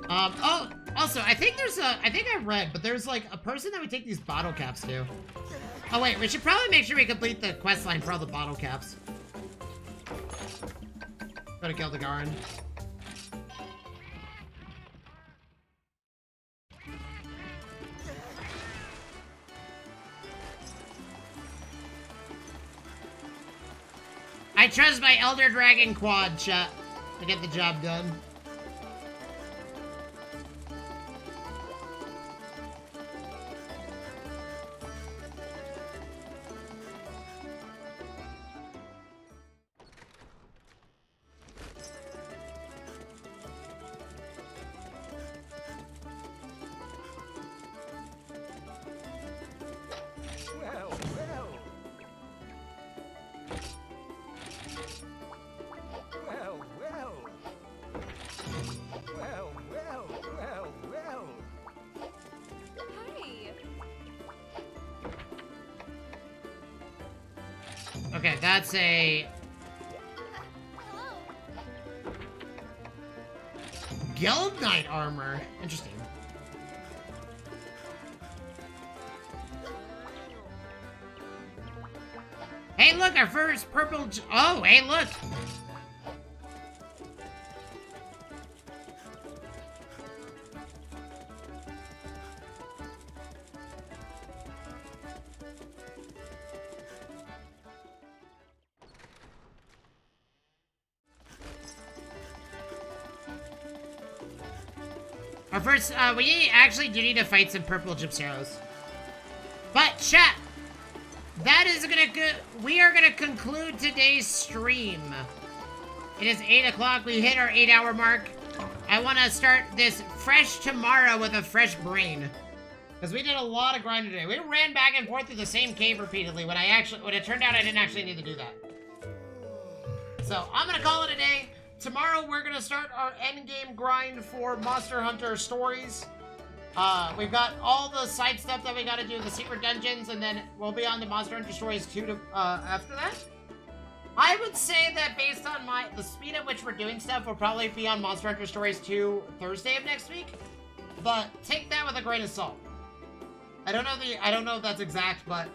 Oh, also, I think I read, but there's like a person that we take these bottle caps to. Oh wait, we should probably make sure we complete the quest line for all the bottle caps. Go to Geldegarin. I trust my Elder Dragon quad, chat, to get the job done. Okay, that's a... Guild Knight armor. Interesting. Hey, look, our first purple... Oh, hey, look. Our first, we actually do need to fight some purple Gypseros. But, chat, that is we are gonna conclude today's stream. It is 8 o'clock, we hit our 8-hour mark. I wanna start this fresh tomorrow with a fresh brain. Because we did a lot of grind today. We ran back and forth through the same cave repeatedly when it turned out I didn't actually need to do that. So, I'm gonna call it a day. Tomorrow, we're going to start our endgame grind for Monster Hunter Stories. We've got all the side stuff that we got to do, the secret dungeons, and then we'll be on the Monster Hunter Stories 2 after that. I would say that based on the speed at which we're doing stuff, we'll probably be on Monster Hunter Stories 2 Thursday of next week. But take that with a grain of salt. I don't know if that's exact, but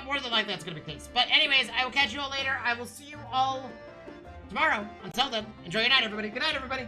more than likely that's going to be the case. But anyways, I will catch you all later. I will see you all tomorrow. Until then, enjoy your night, everybody. Good night, everybody.